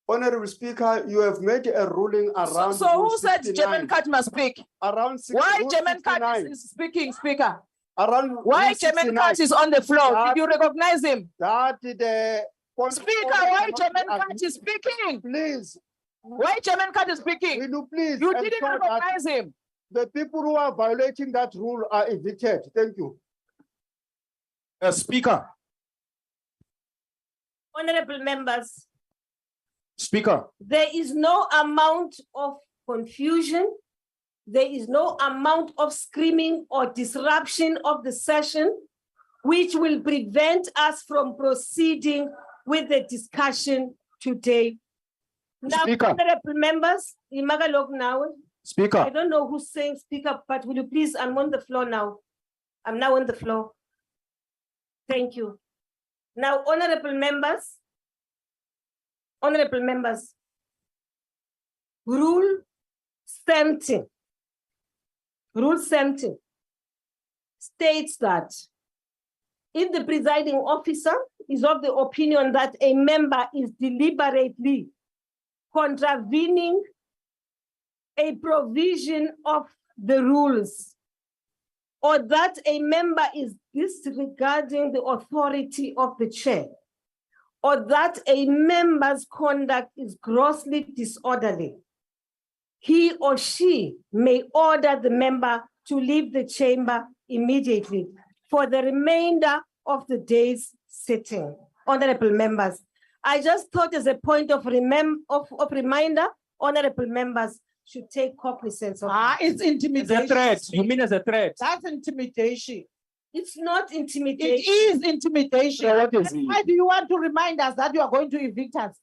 Honorable Speaker, you have made a ruling around. So Rule who said 69, German Cat must speak? Around Why Rule German Cat 69, is speaking, Speaker? Around Why Rule German 69, Cat is on the floor? Did you recognize him? That the. Speaker, why German Cat is speaking? Please, Why German Cat is speaking? will you please? You didn't ensure that recognize him. the people who are violating that rule are evicted. Thank you. Speaker, Honorable members, Speaker, there is no amount of confusion. There is no amount of screaming or disruption of the session which will prevent us from proceeding with the discussion today. Now, Speaker. honorable members, Imagalog now. I Speaker, don't know who's saying speaker, but will you please, I'm on the floor now. I'm now on the floor. Thank you. Now, honorable members, Rule 17 states that if the presiding officer is of the opinion that a member is deliberately contravening a provision of the rules, or that a member is disregarding the authority of the chair, or that a member's conduct is grossly disorderly, he or she may order the member to leave the chamber immediately for the remainder of the day's sitting. Honorable members, I just thought as a point of reminder, honorable members should take cognizance of. It's As a intimidation. threat, you mean as a threat? That's intimidation. It's not It intimidation. is intimidation. What is Why do you want to remind us that you are going to evict us?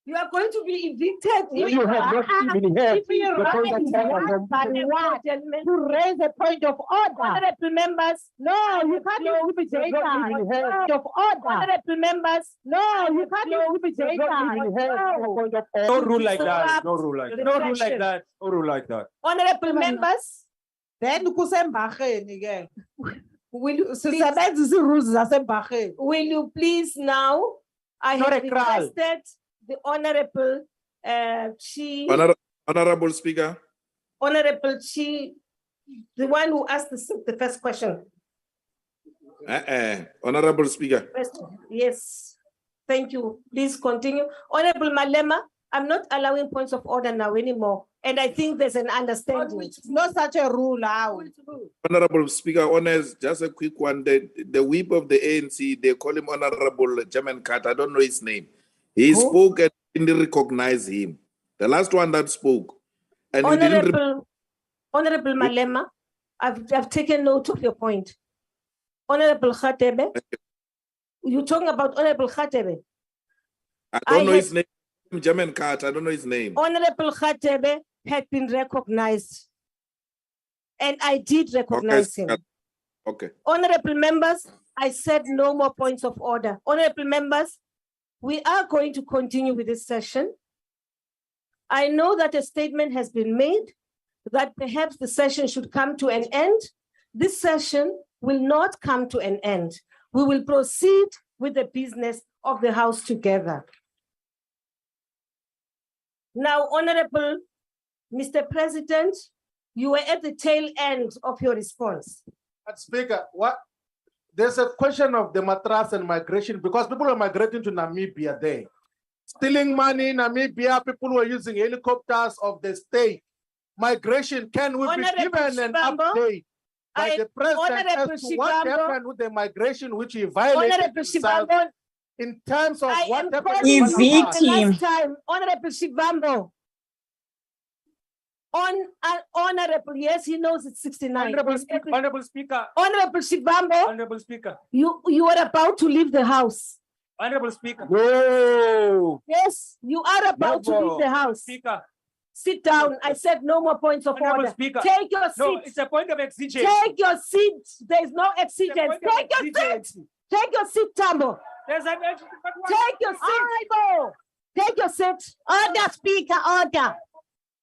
You are going to be evicted. You have not even heard If you the point rise that one by one Gentlemen, to raise a point of order. honorable members, No, you can't intimidate us. Point of order. honorable members, No, you can't intimidate us. No rule like that. Interrupt No rule like the that. No rule like session. that. No rule like that. honorable members, Then kusembacheni ke. will you please, Sisebenzisa rules zasembacheni. will you please now? I Not have a crowd. requested the honorable Honorable Speaker. Honorable Chi, the one who asked the first question. Honorable Speaker. Yes, thank you. Please continue. Honorable Malema, I'm not allowing points of order now anymore. And I think there's an understanding. No such a rule now. Honorable Speaker, honors, just a quick one. The whip of the ANC, they call him Honorable German Cat. I don't know his name. He spoke and didn't recognize him. The last one that spoke. And he didn't. Honorable Malema, I've taken note of your point. Honorable Khatebe, you're talking about Honorable Khatebe. I don't know his name. German Cat. I don't know his name. Honorable Khatebe had been recognized. And I did recognize him. Okay. Honorable members, I said no more points of order. Honorable members, we are going to continue with this session. I know that a statement has been made that perhaps the session should come to an end. This session will not come to an end. We will proceed with the business of the House together. Now, Honorable Mr. President, you were at the tail end of your response. But Speaker, there's a question of the matras and migration because people are migrating to Namibia there. Stealing money in Namibia, people were using helicopters of the state. Migration, can we be given an update by the president as to what happened with the migration which he violated himself in terms of what happened? Evict him. Honorable Shivambo. Honorable, yes, he knows it's 69. Honorable Speaker. Honorable Shivambo. Honorable Speaker. You are about to leave the House. Honorable Speaker. No. Yes, you are about to leave the House. Speaker. Sit down. I said no more points of Honorable order. Speaker. Take your seat. No, it's a point of exigence. Take your seat. There is no exigence. Take your seat. Take your seat, Tambo. There's an Take your seat. Take your seat. Order, Speaker, order.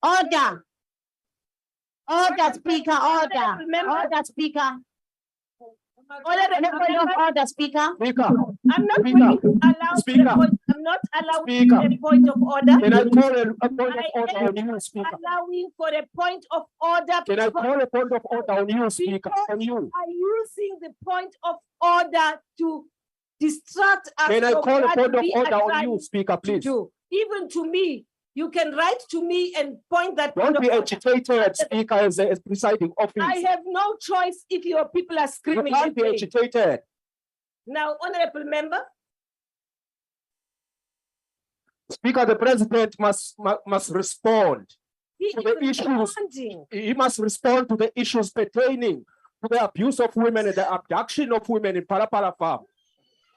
Order. Order, Speaker, order. Order, Speaker. Order, Speaker. I'm not going to allow I'm not allowing a point of order. Can I call a point of order on you, Speaker? Allowing for a point of order. Can I call a point of order on you, Speaker? On you. Are using the point of order to distract us? Can I from call a what point of we order are on trying you, Speaker, to please? do? Even to me, you can write to me and point that. Don't be agitated, Speaker, as presiding officer. I have no choice if your people are You screaming. can't at be me. agitated. Now, honorable member. Speaker, the president must respond He to the is issues. responding. He must respond to the issues pertaining to the abuse of women and the abduction of women in Parapara Farm.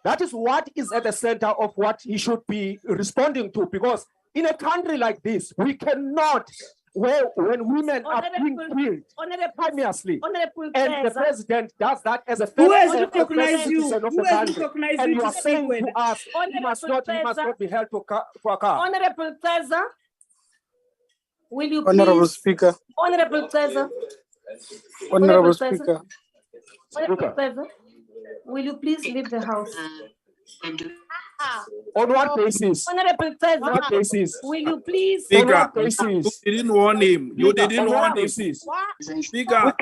That is what is at the center of what he should be responding to, because in a country like this, we cannot, when women are being killed timelessly, and the president does that as a Who has first recognized you? citizen of Who the has country, recognized and you you are to saying speak to with? us, he must not be held to account. Honorable Teza, will you please? Honorable Speaker. Honorable Teza. Honorable Speaker. Honorable Teza, will you please leave the House? On what basis? Honorable Teza, What basis? will you please? On Speaker, what basis? you didn't warn him. You Speaker, didn't on what warn him. basis? Speaker. Speaker.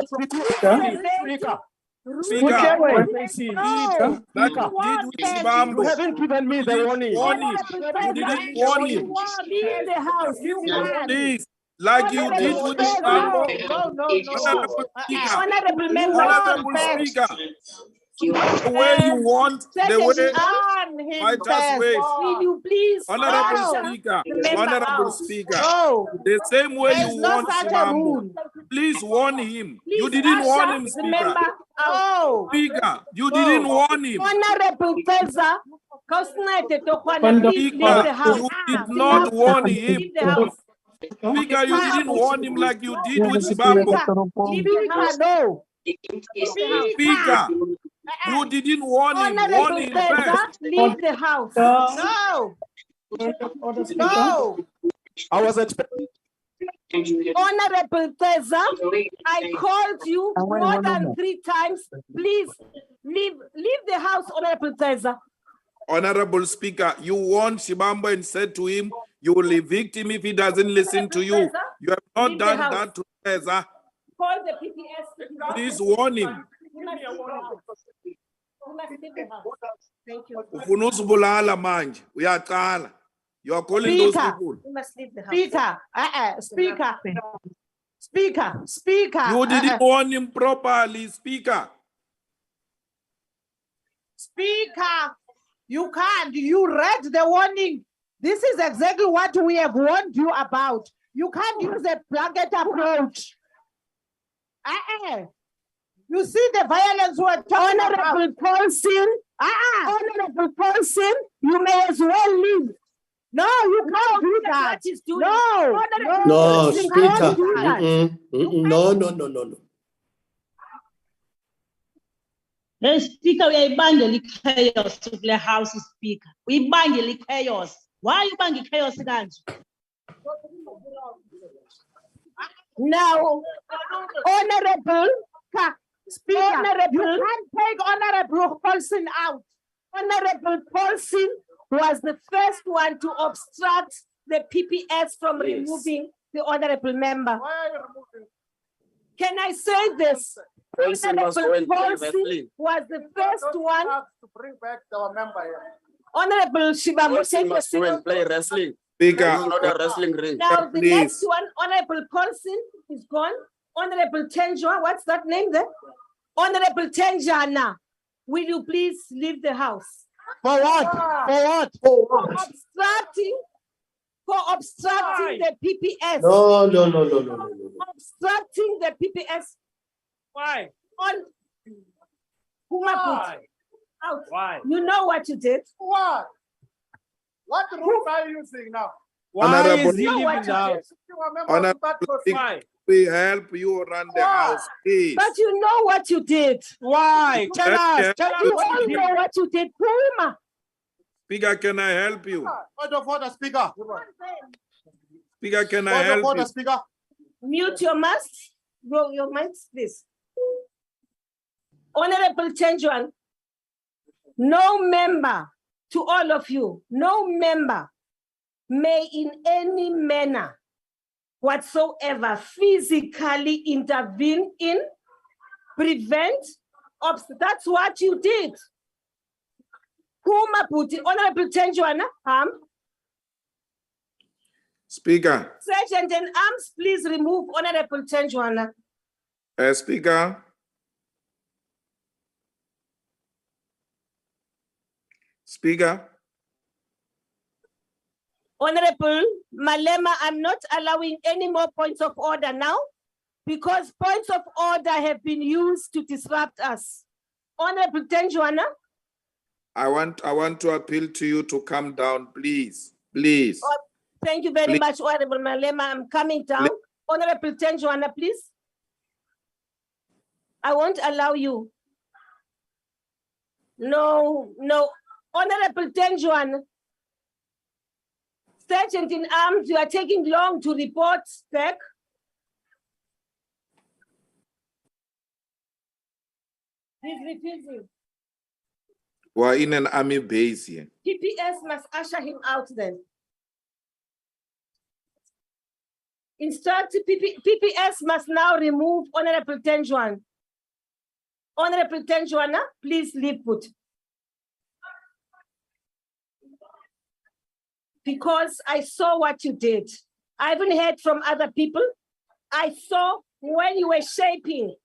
Speaker. What basis? That you did with Shivambo. You haven't given me the warning. Warn him. You didn't warn him. Leave the House. Please, like you did with Shivambo. No. Honorable Speaker. Honorable member. Honorable Speaker. The way you want, the way fight us ways. Will you please? Honorable answer Speaker, the member Honorable out? Speaker, No, the same way there's you no want such a Shivambu, rule. please warn him. You Please didn't warn usher him, the Speaker. member out. No, Speaker, you didn't warn him. Honorable Teza, Kosnete Tokwana, please leave Speaker, the house. you did not warn him. Leave the house. Speaker, you didn't warn him like you did with Shivambu. Leave the house. no. Speaker, you didn't warn him. Warn Honorable him Teza, first. leave the house. No, no. I was expecting. Honorable Teza, I called you more than 3 times. Please leave the house, Honorable Teza. Honorable Speaker, you warned Shivambu and said to him, you will evict him if he doesn't listen to you. You have not Leave the done house. that to Teza. Call the PPS. Please warn him. You must leave the house. You must leave the house. Thank you. Ufuna usibulala manje, uyaqala. You are calling those Speaker. people. You must leave the house. Speaker. You didn't warn him properly, Speaker. Speaker, you can't. You read the warning. This is exactly what we have warned you about. You can't use a blanket approach. You see the violence we're talking about. Honorable Paulson, Honorable Paulson, you may as well leave. No, you can't do that. What is doing? No, No, You Speaker. can't do that. No. Hey, Speaker, uyayibangela i-chaos kule house, Speaker. Uyibangela i-chaos. Why you bang chaos kanje? Now, Honorable Speaker, Honorable, you can't take Honorable Paulson out. Honorable Paulson was the first one to obstruct the PPS from removing the honorable member. Why are you removing? Can I say this? Paulson must go and play Paulson wrestling. was the first one. To bring back our member here. Honorable Shivambu, Paulson take your must go and play wrestling. Speaker, This is not a wrestling ring. Now, the please. next one, Honorable Paulson is gone. Honorable Tenjwa, what's that name there? Honorable Tenjana, will you please leave the house? For what? For obstructing the PPS. No. Obstructing the PPS. Why? On Why? out. Why? You know what you did. What? What rules are you using now? Why Honorable- is he You know leaving what the you house? You are member Honorable of that person. Why? we help you run the house, please. But you know what you did. Why? Tell us. Tell You us. all know what you did. Puma. Speaker, can I help you? Point of order, Speaker. Speaker, can I Point of help order, you? Speaker. Mute your mics. Your mics, please. Honorable Chenjuan, no member, to all of you, no member may in any manner whatsoever physically intervene in, prevent, that's what you did. Kuma Puti, Honorable Chenjuana, Speaker, Sergeant in arms, please remove Honorable Chenjuana. Speaker. Speaker. Honorable Malema, I'm not allowing any more points of order now because points of order have been used to disrupt us. Honorable Tenjuana. I want to appeal to you to come down, please. Please. Oh, thank you very Please. much, Honorable Malema. I'm coming down. Please. Honorable Tenjuana, please. I won't allow you. No. Honorable Tenjuana. Sergeant in arms, you are taking long to report back. He's refusing. We're in an army base here. PPS must usher him out then. Instruct PPS must now remove Honorable Tenjuan. Honorable Tenjuana, please leave put. Because I saw what you did. I haven't heard from other people. I saw when you were shaping.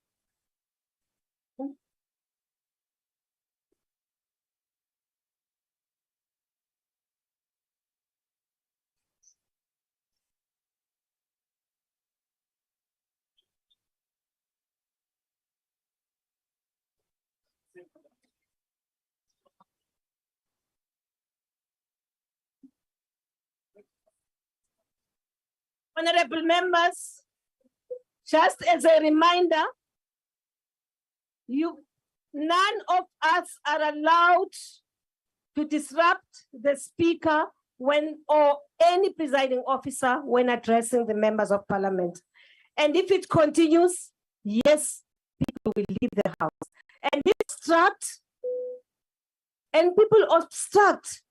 Honorable members, just as a reminder, none of us are allowed to disrupt the speaker or any presiding officer when addressing the members of parliament. And if it continues, yes, people will leave the house. And people obstruct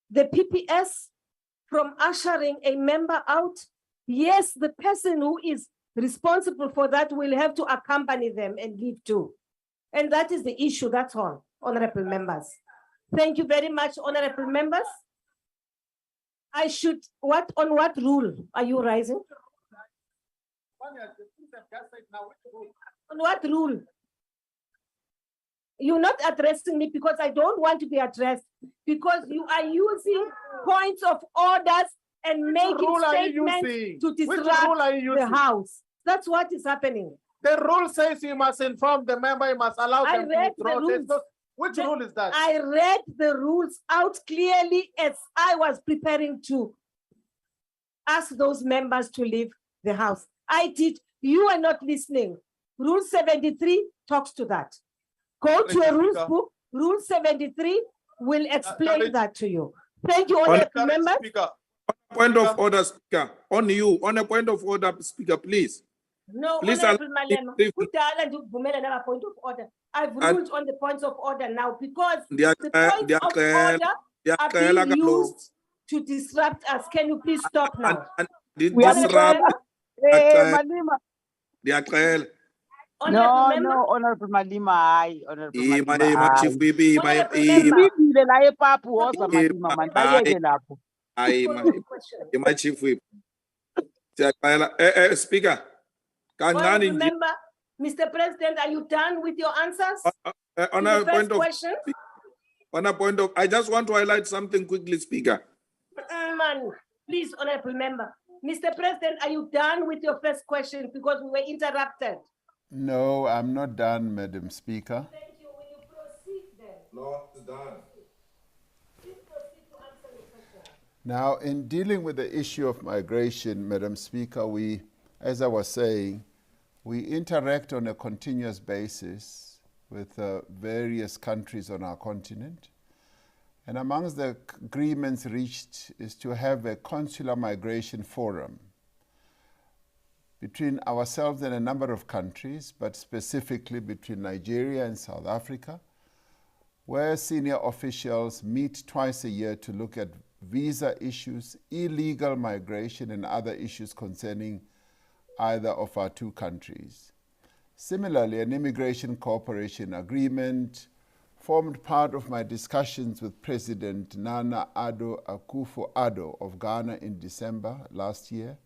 the PPS from ushering a member out. Yes, the person who is responsible for that will have to accompany them and leave too. And that is the issue, that's all, honorable members. Thank you very much, honorable members. On what rule are you rising? On what rule? You're not addressing me because I don't want to be addressed, because you are using points of orders and making statements to disrupt the house. That's what is happening. The rule says you must inform the member, you must allow them to withdraw. Which rule is that? I read the rules out clearly as I was preparing to ask those members to leave the house. I did. You are not listening. Rule 73 talks to that. Go to a rules book. Rule 73 will explain that to you. Thank you, honorable members. Point of order, Speaker. On you, on a point of order, Speaker, please. No, Please, Honorable Malema, kudala ndivumela na point of order. I've ruled on the points of order now because the points of order are being used to disrupt us. Can you please stop now? No, Honorable Malima, Honorable my chief whip. Speaker. Remember, Mr. President, are you done with your answers? On a point of, I just want to highlight something quickly, Speaker. Man, please, honorable member. Mr. President, are you done with your first question because we were interrupted? No, I'm not done, Madam Speaker. Thank you. Will you proceed then? Not done. Please proceed to answer the question. Now, in dealing with the issue of migration, Madam Speaker, we, as I was saying, we interact on a continuous basis with various countries on our continent. And amongst the agreements reached is to have a consular migration forum between ourselves and a number of countries, but specifically between Nigeria and South Africa, where senior officials meet twice a year to look at visa issues, illegal migration, and other issues concerning either of our two countries. Similarly, an immigration cooperation agreement formed part of my discussions with President Nana Addo Akufo-Addo of Ghana in December last year.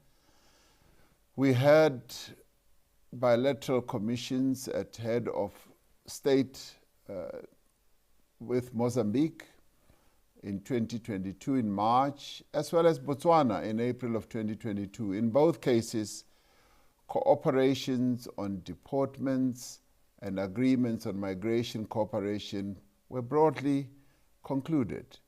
We had bilateral commissions at head of state with Mozambique in 2022 in March, as well as Botswana in April of 2022. In both cases, cooperations on deportments and agreements on migration cooperation were broadly concluded.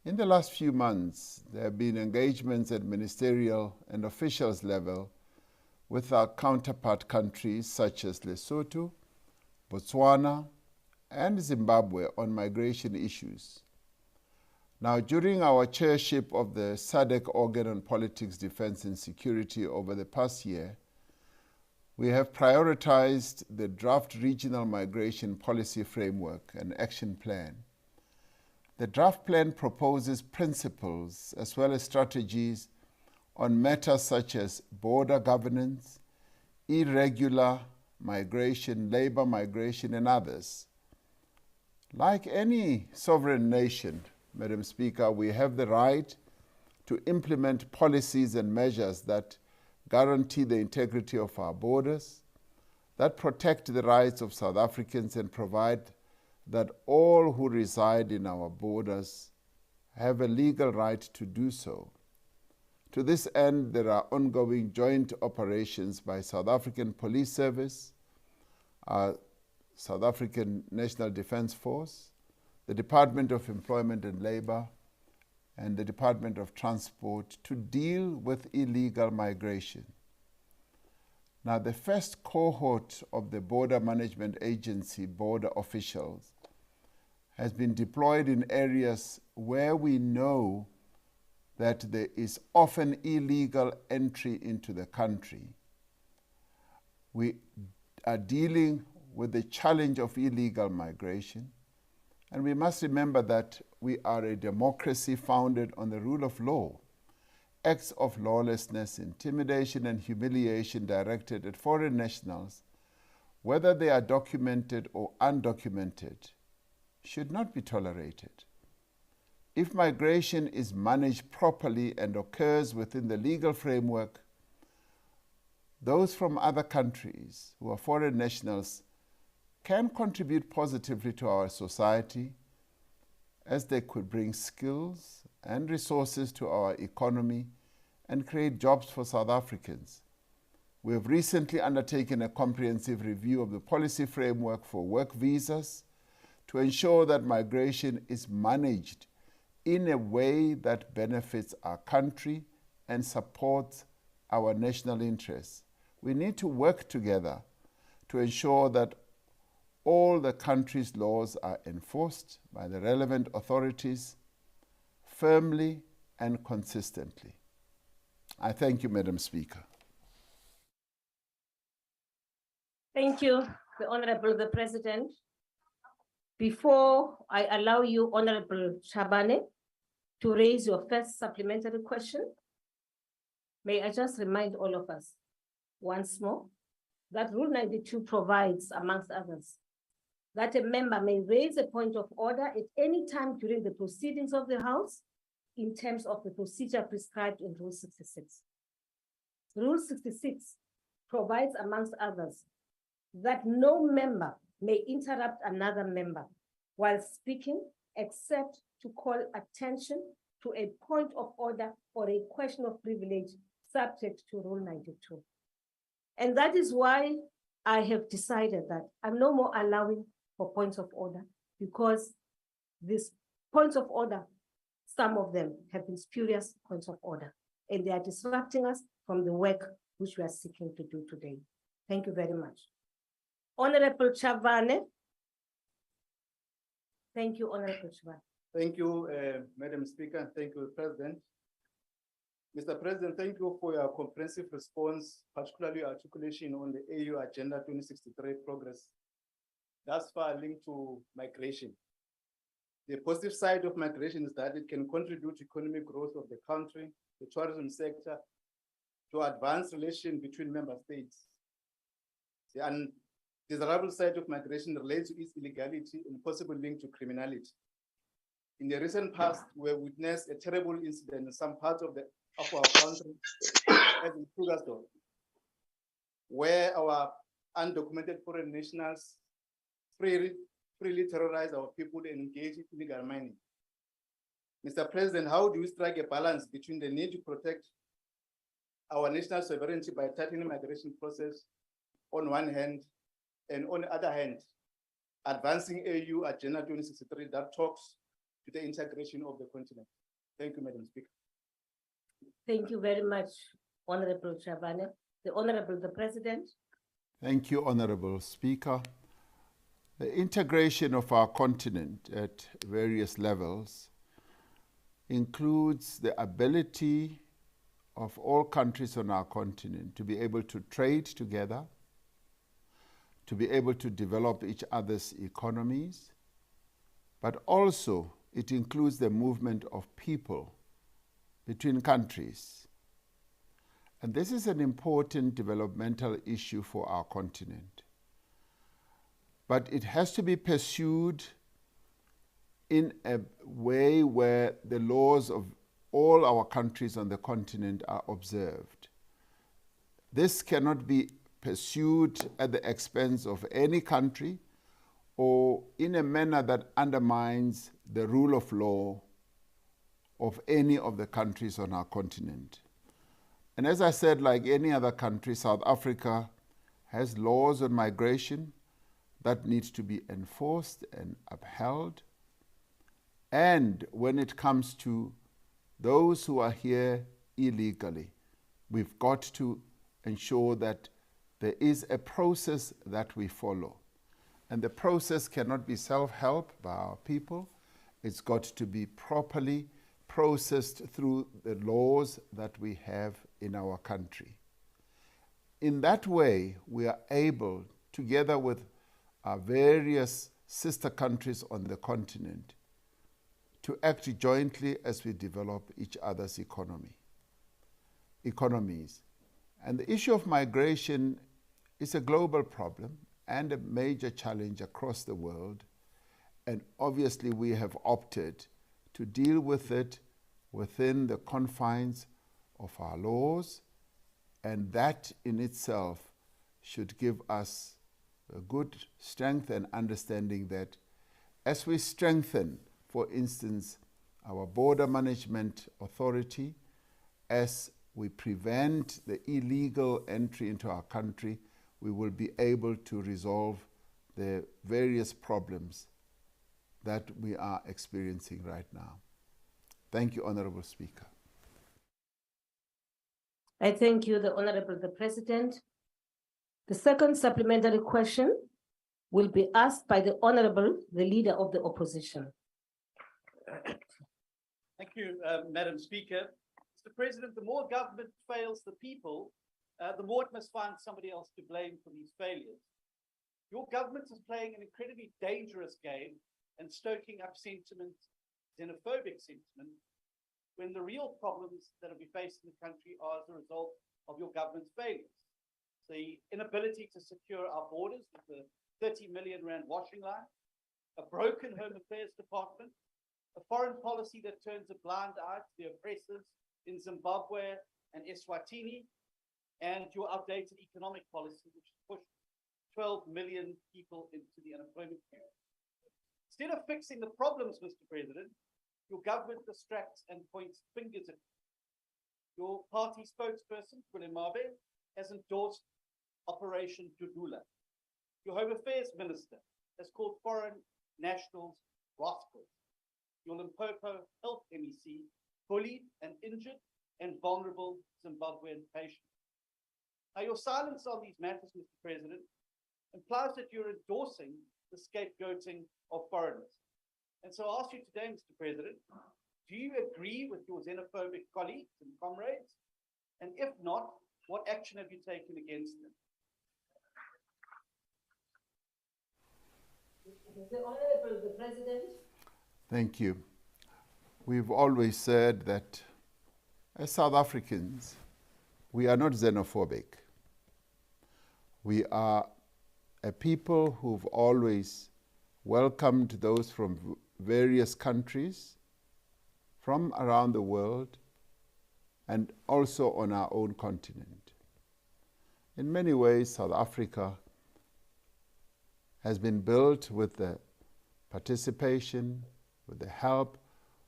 In the last few months, there have been engagements at ministerial and officials level with our counterpart countries such as Lesotho, Botswana, and Zimbabwe on migration issues. Now, during our chairship of the SADC Organ on Politics, Defense and Security over the past year, we have prioritized the draft regional migration policy framework and action plan. The draft plan proposes principles as well as strategies on matters such as border governance, irregular migration, labor migration, and others. Like any sovereign nation, Madam Speaker, we have the right to implement policies and measures that guarantee the integrity of our borders, that protect the rights of South Africans and provide that all who reside in our borders have a legal right to do so. To this end, there are ongoing joint operations by South African Police Service, our South African National Defence Force, the Department of Employment and Labour, and the Department of Transport to deal with illegal migration. Now, the first cohort of the Border Management Agency border officials has been deployed in areas where we know that there is often illegal entry into the country. We are dealing with the challenge of illegal migration, and we must remember that we are a democracy founded on the rule of law. Acts of lawlessness, intimidation, and humiliation directed at foreign nationals, whether they are documented or undocumented, should not be tolerated. If migration is managed properly and occurs within the legal framework, those from other countries who are foreign nationals can contribute positively to our society, as they could bring skills and resources to our economy and create jobs for South Africans. We have recently undertaken a comprehensive review of the policy framework for work visas to ensure that migration is managed in a way that benefits our country and supports our national interests. We need to work together to ensure that all the country's laws are enforced by the relevant authorities firmly and consistently. I thank you, Madam Speaker. Thank you, the Honorable the President. Before I allow you, Honorable Shabane, to raise your first supplementary question, may I just remind all of us once more that Rule 92 provides, amongst others, that a member may raise a point of order at any time during the proceedings of the House in terms of the procedure prescribed in Rule 66. Rule 66 provides, amongst others, that no member may interrupt another member while speaking except to call attention to a point of order or a question of privilege subject to Rule 92. And that is why I have decided that I'm no more allowing for points of order, because these points of order, some of them have been spurious points of order, and they are disrupting us from the work which we are seeking to do today. Thank you very much. Honorable Chavane. Thank you, Honorable Chavane. Thank you, Madam Speaker. Thank you, President. Mr. President, thank you for your comprehensive response, particularly your articulation on the AU Agenda 2063 progress, thus far linked to migration. The positive side of migration is that it can contribute to economic growth of the country, the tourism sector, to advance relations between member states. The undesirable side of migration relates to its illegality and possible link to criminality. In the recent past, we have witnessed a terrible incident in some parts of our country, as in Krugersdorp, where our undocumented foreign nationals freely terrorize our people and engage in illegal mining. Mr. President, how do we strike a balance between the need to protect our national sovereignty by tightening migration process on one hand, and on the other hand, advancing AU Agenda 2063 that talks to the integration of the continent? Thank you, Madam Speaker. Thank you very much, Honorable Chavane. The Honorable the President. Thank you, Honorable Speaker. The integration of our continent at various levels includes the ability of all countries on our continent to be able to trade together, to be able to develop each other's economies, but also it includes the movement of people between countries. And this is an important developmental issue for our continent. But it has to be pursued in a way where the laws of all our countries on the continent are observed. This cannot be pursued at the expense of any country or in a manner that undermines the rule of law of any of the countries on our continent. And as I said, like any other country, South Africa has laws on migration, that needs to be enforced and upheld. And when it comes to those who are here illegally, we've got to ensure that there is a process that we follow. And the process cannot be self-help by our people. It's got to be properly processed through the laws that we have in our country. In that way, we are able, together with our various sister countries on the continent, to act jointly as we develop each other's economies. And the issue of migration is a global problem and a major challenge across the world. And obviously we have opted to deal with it within the confines of our laws, and that in itself should give us a good strength and understanding that as we strengthen, for instance, our border management authority, as we prevent the illegal entry into our country, we will be able to resolve the various problems that we are experiencing right now. Thank you, Honorable Speaker. I thank you, the Honorable the President. The second supplementary question will be asked by the Honorable, the Leader of the Opposition. Thank you, Madam Speaker. Mr. President, the more government fails the people, the more it must find somebody else to blame for these failures. Your government is playing an incredibly dangerous game and stoking up sentiment, xenophobic sentiment, when the real problems that we face in the country are as a result of your government's failures. The inability to secure our borders with the 30 million rand washing line, a broken Home Affairs Department, a foreign policy that turns a blind eye to the oppressors in Zimbabwe and Eswatini, and your outdated economic policy, which pushed 12 million people into the unemployment queue. Instead of fixing the problems, Mr. President, your government distracts and points fingers at you. Your party spokesperson, Criminality, has endorsed Operation Dudula. Your Home Affairs Minister has called foreign nationals rascals. Your Limpopo Health MEC bullied and injured and vulnerable Zimbabwean patients. Now, your silence on these matters, Mr. President, implies that you're endorsing the scapegoating of foreigners. And so I ask you today, Mr. President, do you agree with your xenophobic colleagues and comrades? And if not, what action have you taken against them? The Honorable the President. Thank you. We've always said that as South Africans, we are not xenophobic. We are a people who've always welcomed those from various countries from around the world and also on our own continent. In many ways, South Africa has been built with the participation, with the help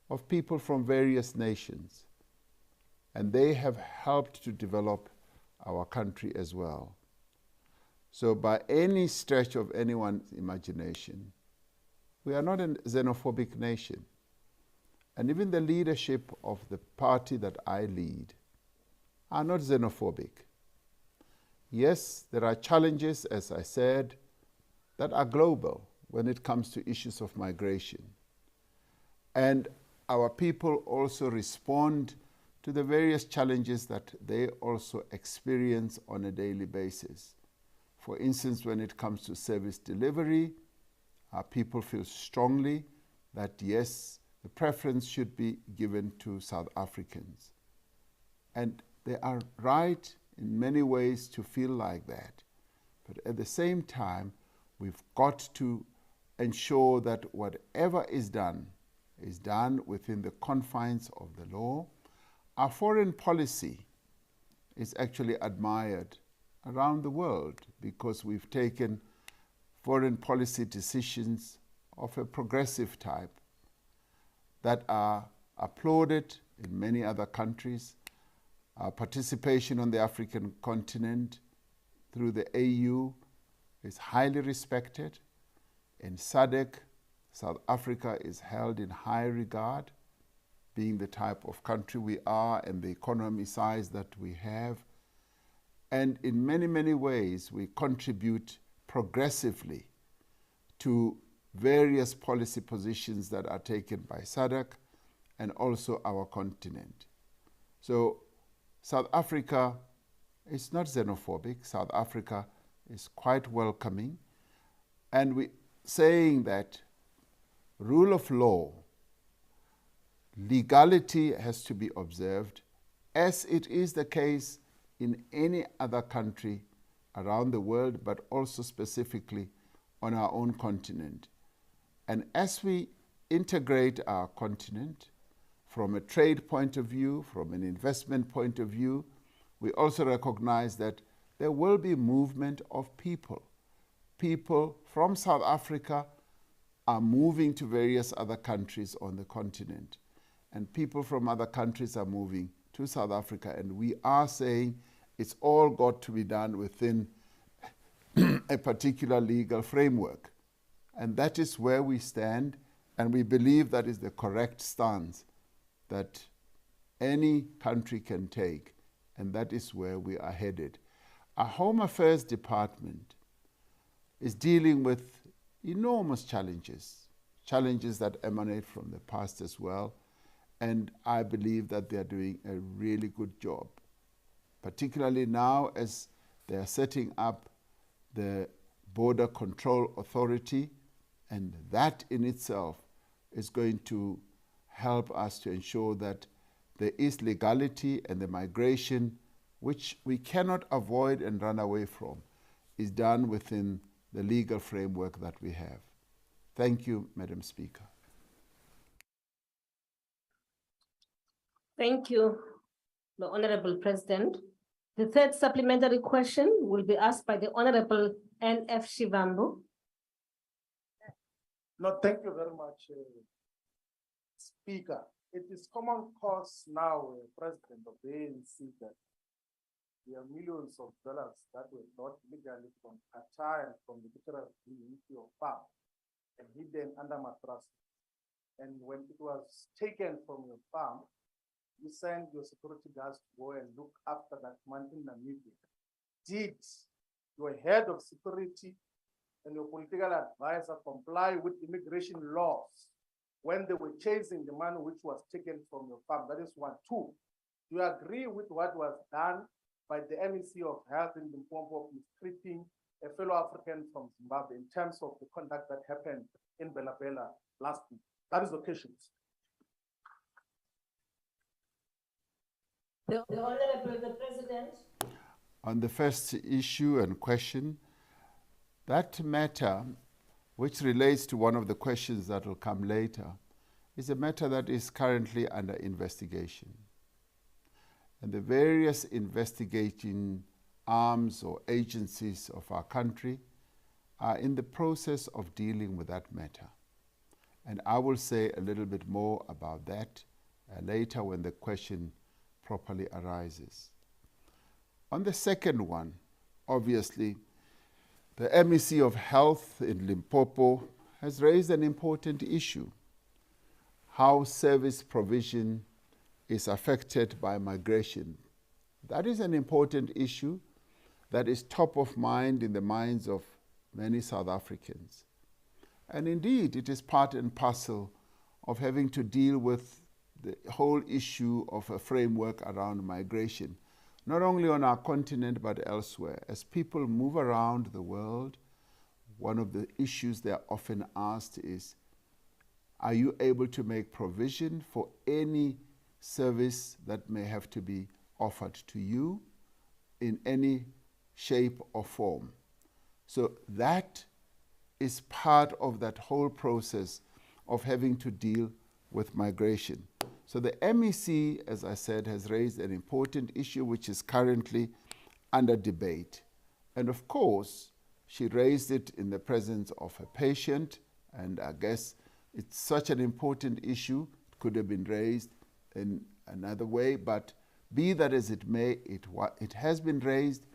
of people from various nations, and they have helped to develop our country as well. So by any stretch of anyone's imagination, we are not a xenophobic nation. And even the leadership of the party that I lead are not xenophobic. Yes, there are challenges, as I said, that are global when it comes to issues of migration. And our people also respond to the various challenges that they also experience on a daily basis. For instance, when it comes to service delivery, our people feel strongly that yes, the preference should be given to South Africans. And they are right in many ways to feel like that. But at the same time, we've got to ensure that whatever is done within the confines of the law. Our foreign policy is actually admired around the world because we've taken foreign policy decisions of a progressive type that are applauded in many other countries. Our participation on the African continent through the AU is highly respected. In SADC, South Africa is held in high regard, being the type of country we are and the economy size that we have. And in many, many ways, we contribute progressively to various policy positions that are taken by SADC and also our continent. So South Africa is not xenophobic. South Africa is quite welcoming. And we saying that rule of law, legality has to be observed, as it is the case in any other country around the world, but also specifically on our own continent. And as we integrate our continent from a trade point of view, from an investment point of view, we also recognize that there will be movement of people. People from South Africa are moving to various other countries on the continent, and people from other countries are moving to South Africa, and we are saying it's all got to be done within a particular legal framework. And that is where we stand, and we believe that is the correct stance that any country can take, and that is where we are headed. Our Home Affairs Department is dealing with enormous challenges that emanate from the past as well, and I believe that they are doing a really good job, particularly now as they are setting up the Border Control Authority, and that in itself is going to help us to ensure that there is legality, and the migration, which we cannot avoid and run away from, is done within the legal framework that we have. Thank you, Madam Speaker. Thank you, the Honorable President. The third supplementary question will be asked by the Honorable N.F. Shivambu. No, thank you very much, Speaker. It is common cause now, President of the ANC, that there are millions of dollars that were brought legally from Qatar and from the literal community of farm and hidden under mattresses. And when it was taken from your farm, you sent your security guards to go and look after that money in Namibia. Did your head of security and your political advisor comply with immigration laws when they were chasing the money which was taken from your farm? That is one. Two, do you agree with what was done by the MEC of Health in Limpopo of mistreating a fellow African from Zimbabwe in terms of the conduct that happened in Bela Bela last week? That is the question. The Honorable the President. On the first issue and question, that matter, which relates to one of the questions that will come later, is a matter that is currently under investigation. And the various investigating arms or agencies of our country are in the process of dealing with that matter. And I will say a little bit more about that later when the question properly arises. On the second one, obviously, the MEC of Health in Limpopo has raised an important issue: how service provision is affected by migration. That is an important issue that is top of mind in the minds of many South Africans. And indeed, it is part and parcel of having to deal with the whole issue of a framework around migration, not only on our continent but elsewhere. As people move around the world, one of the issues they are often asked is, are you able to make provision for any service that may have to be offered to you in any shape or form? So that is part of that whole process of having to deal with migration. So the MEC, as I said, has raised an important issue which is currently under debate. And of course, she raised it in the presence of a patient, and I guess it's such an important issue, it could have been raised in another way, but be that as it may, it has been raised,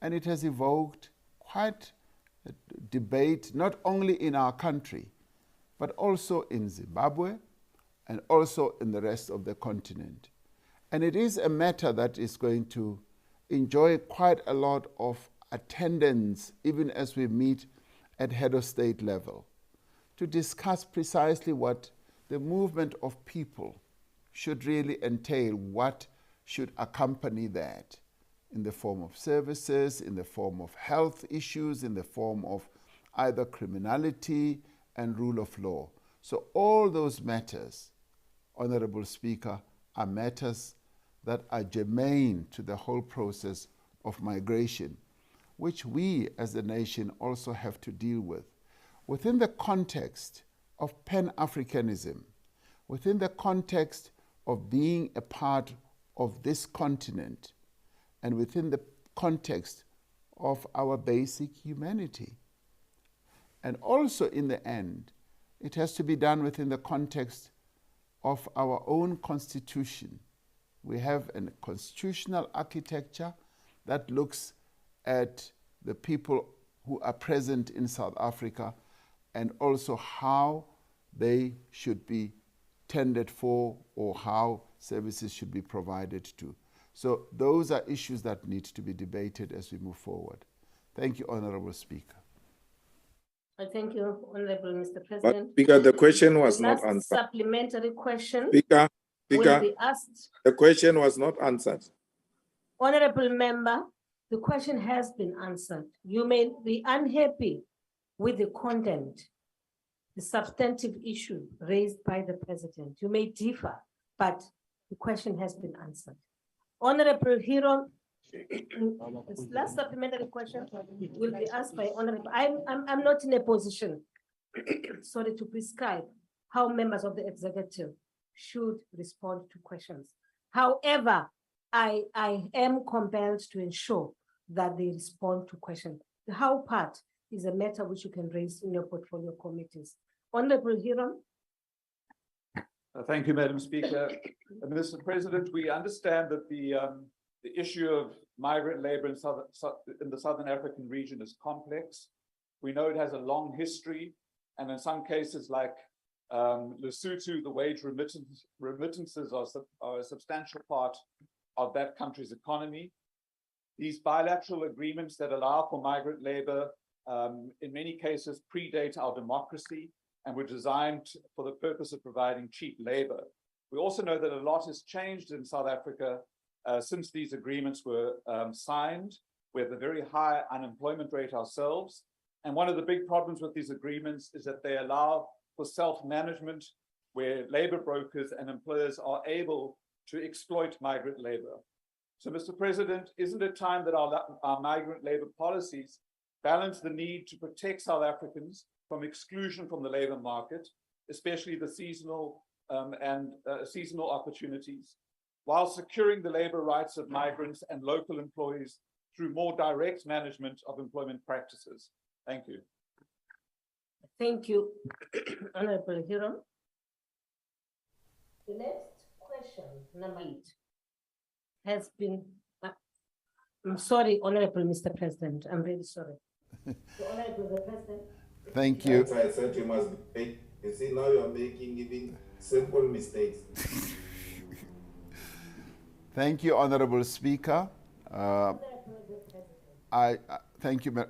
and it has evoked quite debate not only in our country, but also in Zimbabwe and also in the rest of the continent. And it is a matter that is going to enjoy quite a lot of attendance, even as we meet at head of state level, to discuss precisely what the movement of people should really entail, what should accompany that in the form of services, in the form of health issues, in the form of either criminality and rule of law. So all those matters, Honorable Speaker, are matters that are germane to the whole process of migration, which we as a nation also have to deal with within the context of Pan-Africanism, within the context of being a part of this continent, and within the context of our basic humanity. And also in the end, it has to be done within the context of our own constitution. We have a constitutional architecture that looks at the people who are present in South Africa and also how they should be tended for or how services should be provided to. So those are issues that need to be debated as we move forward. Thank you, Honorable Speaker. I thank you, Honorable Mr. But President. Speaker, the question was The not last answered. supplementary question Speaker, will Speaker, be asked. the question was not answered. Honorable member, the question has been answered. You may be unhappy with the content, the substantive issue raised by the president. You may differ, but the question has been answered. Honorable Hero, this last supplementary question will be asked by Honorable. I'm not in a position, sorry, to prescribe how members of the executive should respond to questions. However, I am compelled to ensure that they respond to questions. The how part is a matter which you can raise in your portfolio committees. Honorable Hiram. Thank you, Madam Speaker. Mr. President, we understand that the issue of migrant labor in the Southern African region is complex. We know it has a long history, and in some cases like Lesotho, the wage remittances are a substantial part of that country's economy. These bilateral agreements that allow for migrant labor in many cases predate our democracy and were designed for the purpose of providing cheap labor. We also know that a lot has changed in South Africa since these agreements were signed. We have a very high unemployment rate ourselves. And one of the big problems with these agreements is that they allow for self-management where labor brokers and employers are able to exploit migrant labor. So, Mr. President, isn't it time that our migrant labor policies balance the need to protect South Africans from exclusion from the labor market, especially the seasonal seasonal opportunities, while securing the labor rights of migrants and local employees through more direct management of employment practices? Thank you. Thank you, Honorable Hiram. The next question, number 8, has been, I'm sorry, Honorable Mr. President, I'm really sorry. So, Honorable the President. Thank you. That's why I said you must be. You see, now you're making even simple mistakes. Thank you, Honorable Speaker. Thank you,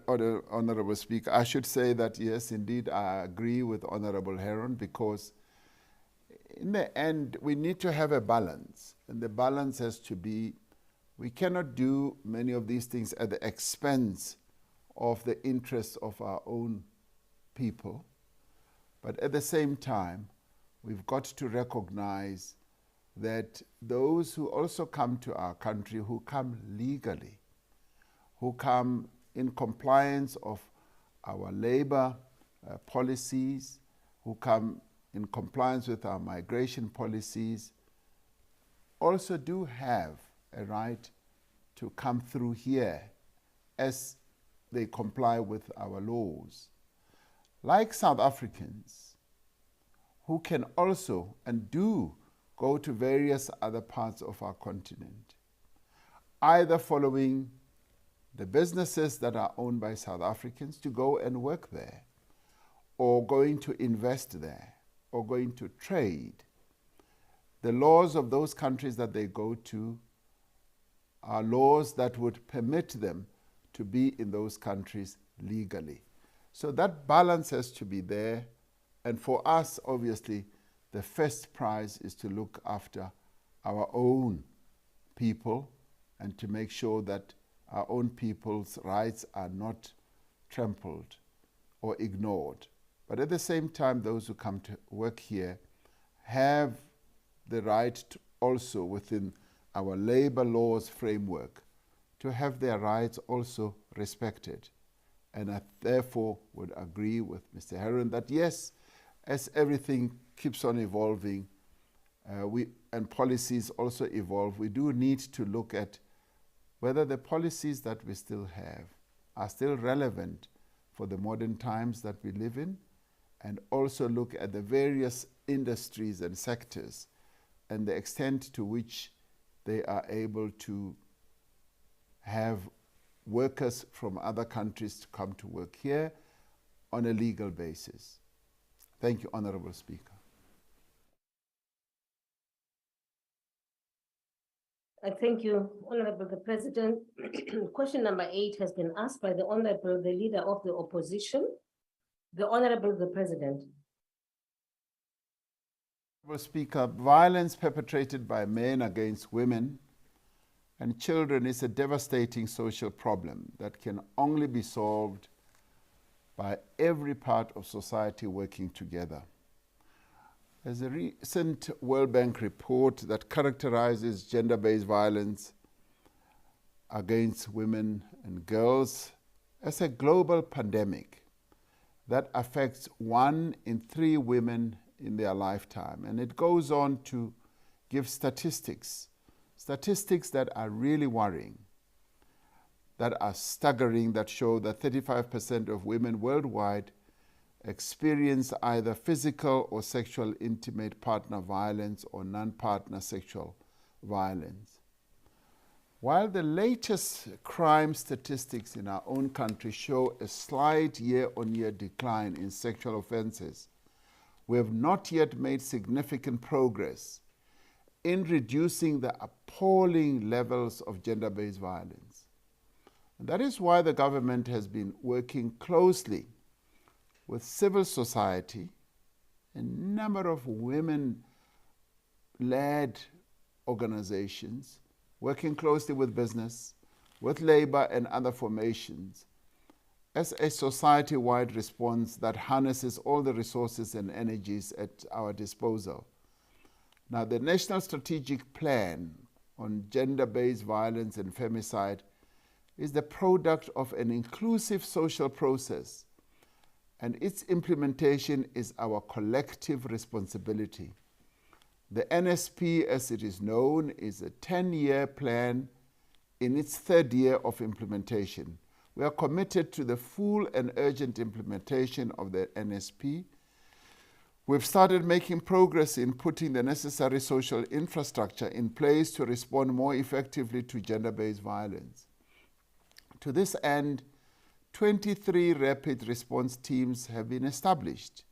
Honorable Speaker. I should say that, yes, indeed, I agree with Honorable Heron, because in the end, we need to have a balance. And the balance has to be, we cannot do many of these things at the expense of the interests of our own people. But at the same time, we've got to recognize that those who also come to our country, who come legally, who come in compliance of our labor policies, who come in compliance with our migration policies, also do have a right to come through here as they comply with our laws. Like South Africans, who can also and do go to various other parts of our continent, either following the businesses that are owned by South Africans to go and work there, or going to invest there, or going to trade. The laws of those countries that they go to are laws that would permit them to be in those countries legally. So that balance has to be there. And for us, obviously, the first prize is to look after our own people and to make sure that our own people's rights are not trampled or ignored. But at the same time, those who come to work here have the right to also within our labor laws framework to have their rights also respected. And I therefore would agree with Mr. Heron that yes, as everything keeps on evolving, and policies also evolve, we do need to look at whether the policies that we still have are still relevant for the modern times that we live in, and also look at the various industries and sectors and the extent to which they are able to have workers from other countries to come to work here on a legal basis. Thank you, Honorable Speaker. I thank you, Honorable the President. Question number 8 has been asked by the Honorable, the Leader of the Opposition, the Honorable the President. Honorable Speaker, violence perpetrated by men against women and children is a devastating social problem that can only be solved by every part of society working together. There's a recent World Bank report that characterizes gender-based violence against women and girls as a global pandemic that affects 1 in 3 women in their lifetime. And it goes on to give statistics that are really worrying, that are staggering, that show that 35% of women worldwide experience either physical or sexual intimate partner violence or non-partner sexual violence. While the latest crime statistics in our own country show a slight year-on-year decline in sexual offenses, we have not yet made significant progress in reducing the appalling levels of gender-based violence. And that is why the government has been working closely with civil society, a number of women-led organizations, working closely with business, with labor and other formations, as a society-wide response that harnesses all the resources and energies at our disposal. Now, the National Strategic Plan on Gender-Based Violence and Femicide is the product of an inclusive social process, and its implementation is our collective responsibility. The NSP, as it is known, is a 10-year plan in its 3rd year of implementation. We are committed to the full and urgent implementation of the NSP. We've started making progress in putting the necessary social infrastructure in place to respond more effectively to gender-based violence. To this end, 23 rapid response teams have been established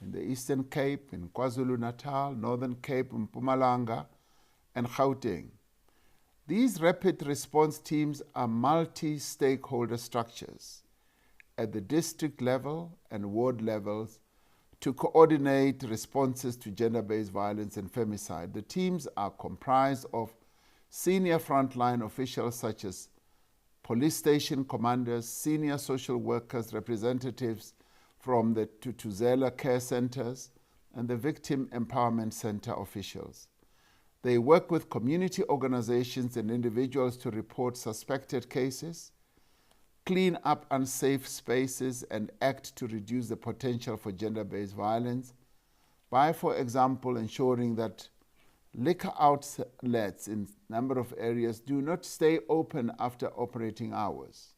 in the Eastern Cape, in KwaZulu-Natal, Northern Cape, Mpumalanga, and Gauteng. These rapid response teams are multi-stakeholder structures at the district level and ward levels to coordinate responses to gender-based violence and femicide. The teams are comprised of senior frontline officials such as police station commanders, senior social workers, representatives from the Tutuzela care centers, and the Victim Empowerment Center officials. They work with community organizations and individuals to report suspected cases, clean up unsafe spaces, and act to reduce the potential for gender-based violence by, for example, ensuring that liquor outlets in a number of areas do not stay open after operating hours.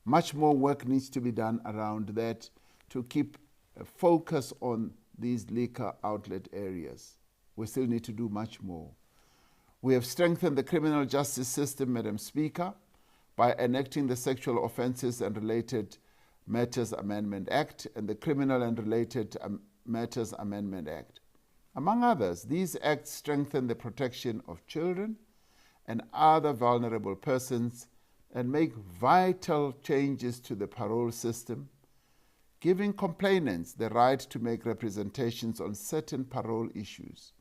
Much more work needs to be done around that to keep a focus on these liquor outlet areas. We still need to do much more. We have strengthened the criminal justice system, Madam Speaker, by enacting the Sexual Offences and Related Matters Amendment Act and the Criminal and Related Matters Amendment Act. Among others, these acts strengthen the protection of children and other vulnerable persons and make vital changes to the parole system, giving complainants the right to make representations on certain parole issues.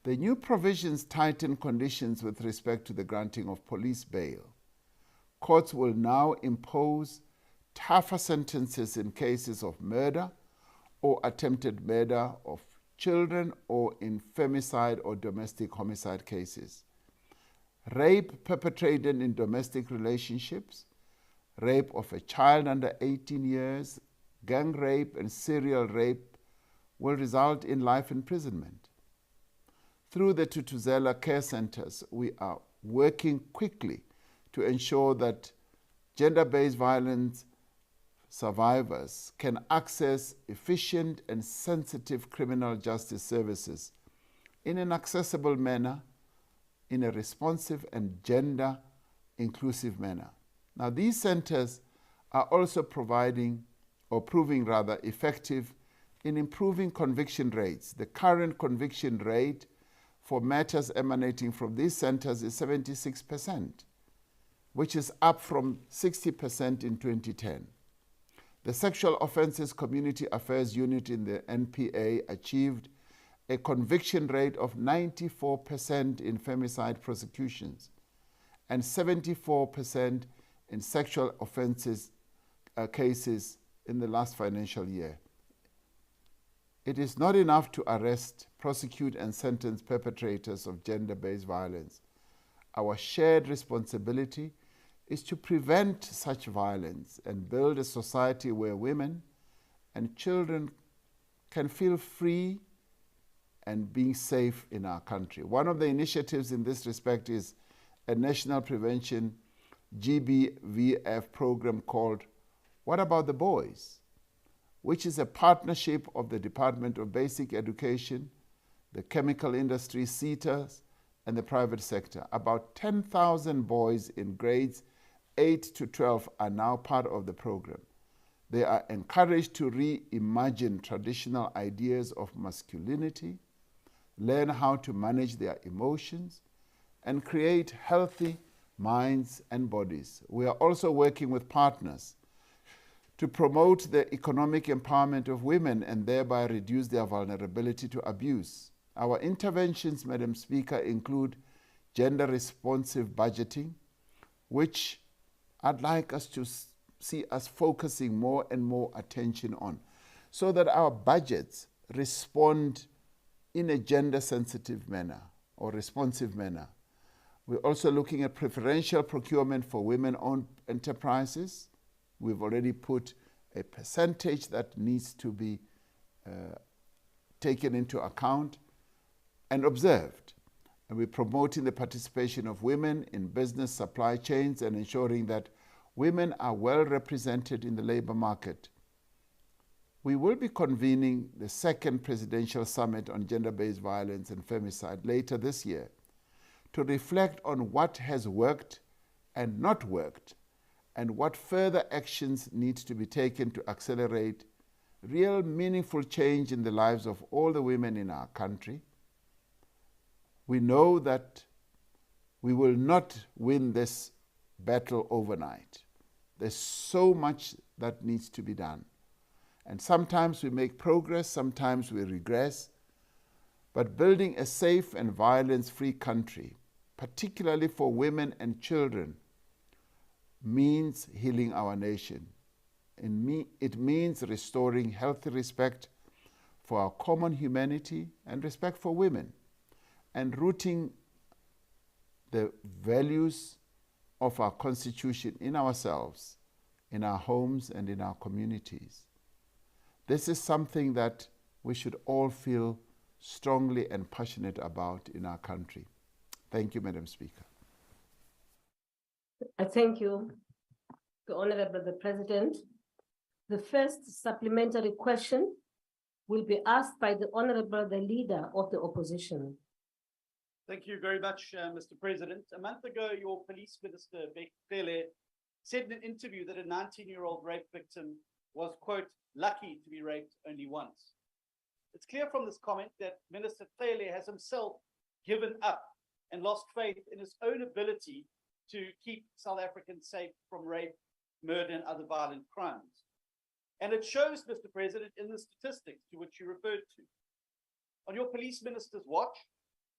The new provisions tighten conditions with respect to the granting of police bail. Courts will now impose tougher sentences in cases of murder or attempted murder of children or in femicide or domestic homicide cases. Rape perpetrated in domestic relationships, rape of a child under 18 years, gang rape and serial rape will result in life imprisonment. Through the Tutuzela care centers, we are working quickly to ensure that gender-based violence survivors can access efficient and sensitive criminal justice services in an accessible manner, in a responsive and gender-inclusive manner. Now, these centers are also proving effective in improving conviction rates. The current conviction rate for matters emanating from these centers is 76%, which is up from 60% in 2010. The Sexual Offences Community Affairs Unit in the NPA achieved a conviction rate of 94% in femicide prosecutions and 74% in sexual offences cases in the last financial year. It is not enough to arrest, prosecute, and sentence perpetrators of gender-based violence. Our shared responsibility is to prevent such violence and build a society where women and children can feel free and being safe in our country. One of the initiatives in this respect is a national prevention GBVF program called What About the Boys?, which is a partnership of the Department of Basic Education, the chemical industry, CETAs, and the private sector. About 10,000 boys in grades 8 to 12 are now part of the program. They are encouraged to reimagine traditional ideas of masculinity, learn how to manage their emotions, and create healthy minds and bodies. We are also working with partners to promote the economic empowerment of women and thereby reduce their vulnerability to abuse. Our interventions, Madam Speaker, include gender-responsive budgeting, which I'd like us to see us focusing more and more attention on, so that our budgets respond in a gender-sensitive manner or responsive manner. We're also looking at preferential procurement for women-owned enterprises. We've already put a percentage that needs to be taken into account and observed. And we're promoting the participation of women in business supply chains and ensuring that women are well represented in the labor market. We will be convening the second Presidential Summit on Gender-Based Violence and Femicide later this year to reflect on what has worked and not worked and what further actions need to be taken to accelerate real meaningful change in the lives of all the women in our country. We know that we will not win this battle overnight. There's so much that needs to be done. And sometimes we make progress, sometimes we regress. But building a safe and violence-free country, particularly for women and children, means healing our nation. It means restoring healthy respect for our common humanity and respect for women, and rooting the values of our Constitution in ourselves, in our homes, and in our communities. This is something that we should all feel strongly and passionate about in our country. Thank you, Madam Speaker. I thank you, the Honorable the President. The first supplementary question will be asked by the Honorable the Leader of the Opposition. Thank you very much, Mr. President. A month ago, your police minister, Beck said in an interview that a 19-year-old rape victim was, quote, lucky to be raped only once. It's clear from this comment that Minister Cele has himself given up and lost faith in his own ability to keep South Africans safe from rape, murder, and other violent crimes. And it shows, Mr. President, in the statistics to which you referred to. On your police minister's watch,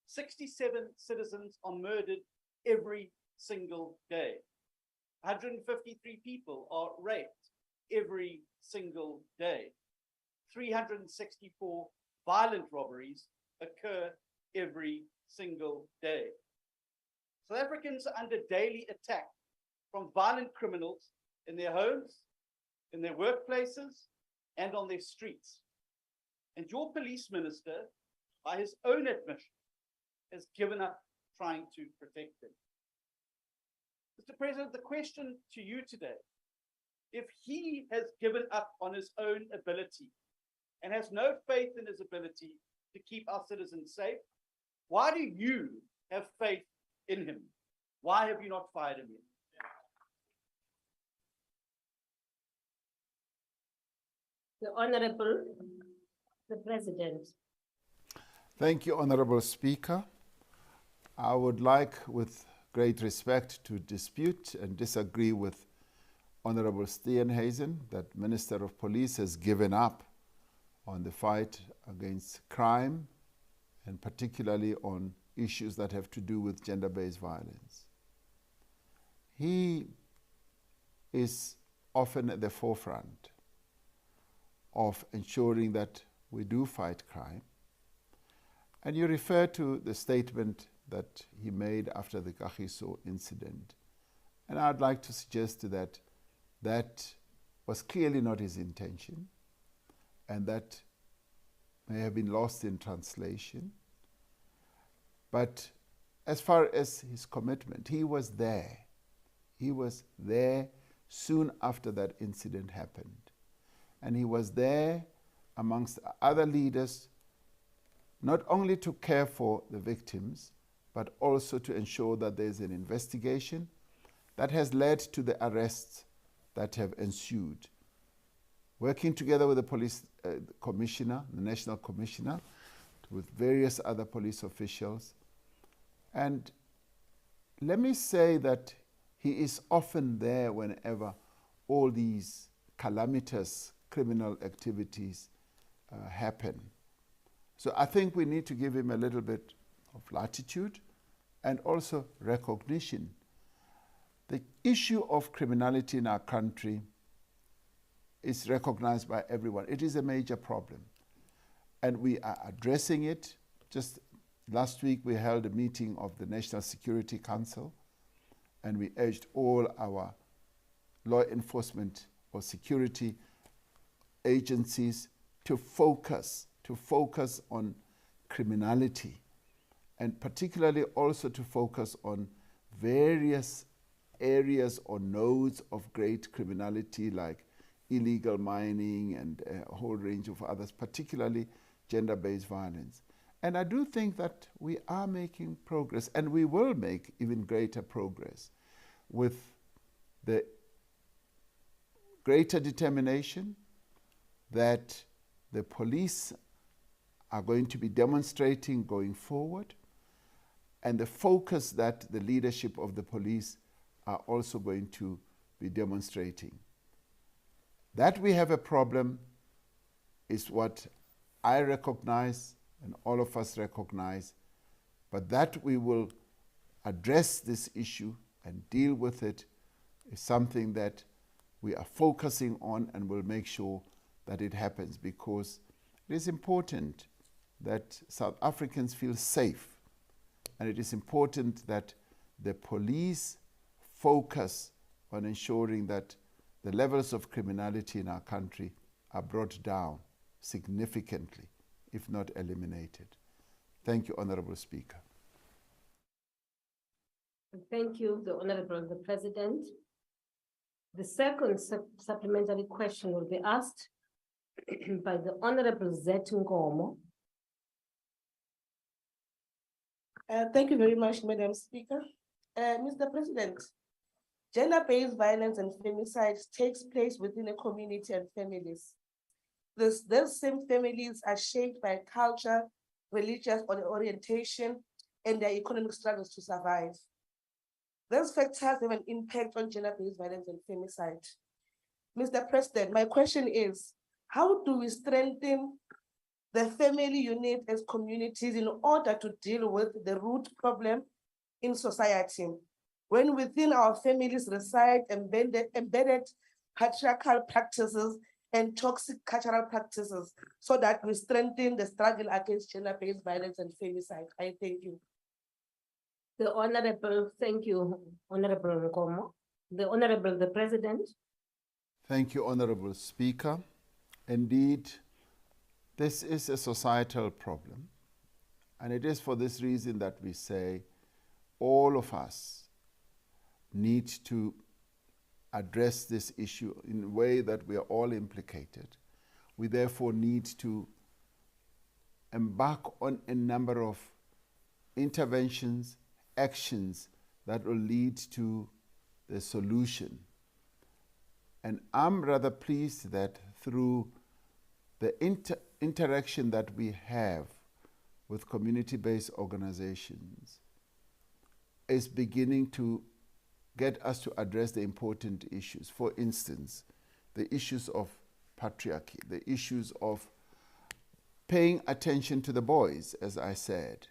67 citizens are murdered every single day. 153 people are raped every single day. 364 violent robberies occur every single day. South Africans are under daily attack from violent criminals in their homes, in their workplaces, and on their streets. And your police minister, by his own admission, has given up trying to protect them. Mr. President, the question to you today, if he has given up on his own ability and has no faith in his ability to keep our citizens safe, why do you have faith in him? Why have you not fired him yet? The Honorable, the President. Thank you, Honorable Speaker. I would like, with great respect, to dispute and disagree with Honorable Steenhuisen that Minister of Police has given up on the fight against crime, and particularly on issues that have to do with gender-based violence. He is often at the forefront of ensuring that we do fight crime. And you refer to the statement that he made after the Kagiso incident. And I'd like to suggest that that was clearly not his intention, and that may have been lost in translation. But as far as his commitment, he was there. He was there soon after that incident happened. And he was there amongst other leaders, not only to care for the victims, but also to ensure that there's an investigation that has led to the arrests that have ensued. Working together with the police commissioner, the national commissioner, with various other police officials. And let me say that he is often there whenever all these calamitous criminal activities happen. So I think we need to give him a little bit of latitude and also recognition. The issue of criminality in our country is recognized by everyone. It is a major problem, and we are addressing it. Just last week, we held a meeting of the National Security Council, and we urged all our law enforcement or security agencies to focus on criminality, and particularly also to focus on various areas or nodes of great criminality like illegal mining and a whole range of others, particularly gender-based violence. And I do think that we are making progress, and we will make even greater progress with the greater determination that the police are going to be demonstrating going forward, and the focus that the leadership of the police are also going to be demonstrating. That we have a problem is what I recognize and all of us recognize, but that we will address this issue and deal with it is something that we are focusing on, and will make sure that it happens, because it is important that South Africans feel safe, and it is important that the police focus on ensuring that the levels of criminality in our country are brought down significantly, if not eliminated. Thank you, Honorable Speaker. Thank you, the Honorable the President. The second supplementary question will be asked by the Honorable Zet Ngomo. Thank you very much, Madam Speaker. Mr. President, gender-based violence and femicide takes place within a community and families. Those same families are shaped by culture, religious orientation, and their economic struggles to survive. Those factors have an impact on gender-based violence and femicide. Mr. President, my question is, how do we strengthen the family unit as communities in order to deal with the root problem in society, when within our families reside embedded patriarchal practices and toxic cultural practices, so that we strengthen the struggle against gender-based violence and femicide? I thank you. The Honorable, thank you, Honorable Nkomo. The Honorable, the President. Thank you, Honorable Speaker. Indeed, this is a societal problem. And it is for this reason that we say all of us need to address this issue in a way that we are all implicated. We therefore need to embark on a number of interventions, actions that will lead to the solution. And I'm rather pleased that through the interaction that we have with community-based organizations is beginning to get us to address the important issues. For instance, the issues of patriarchy, the issues of paying attention to the boys, as I said,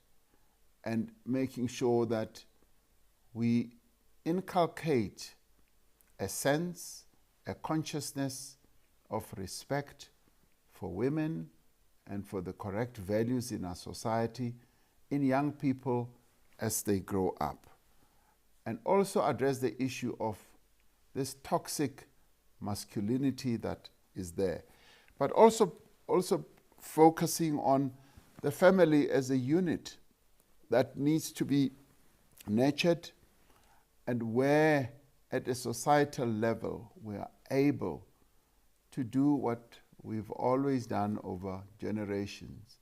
and making sure that we inculcate a sense, a consciousness of respect for women and for the correct values in our society in young people as they grow up. And also address the issue of this toxic masculinity that is there. But also focusing on the family as a unit that needs to be nurtured, and where at a societal level we are able to do what we've always done over generations,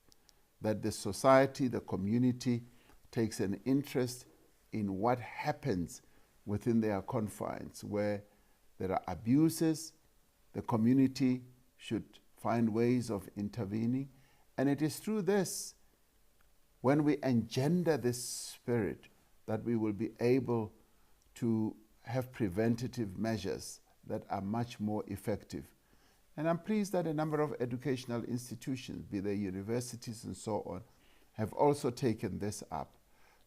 that the society, the community takes an interest in what happens within their confines. Where there are abuses, the community should find ways of intervening. And it is through this, when we engender this spirit, that we will be able to have preventative measures that are much more effective. And I'm pleased that a number of educational institutions, be they universities and so on, have also taken this up.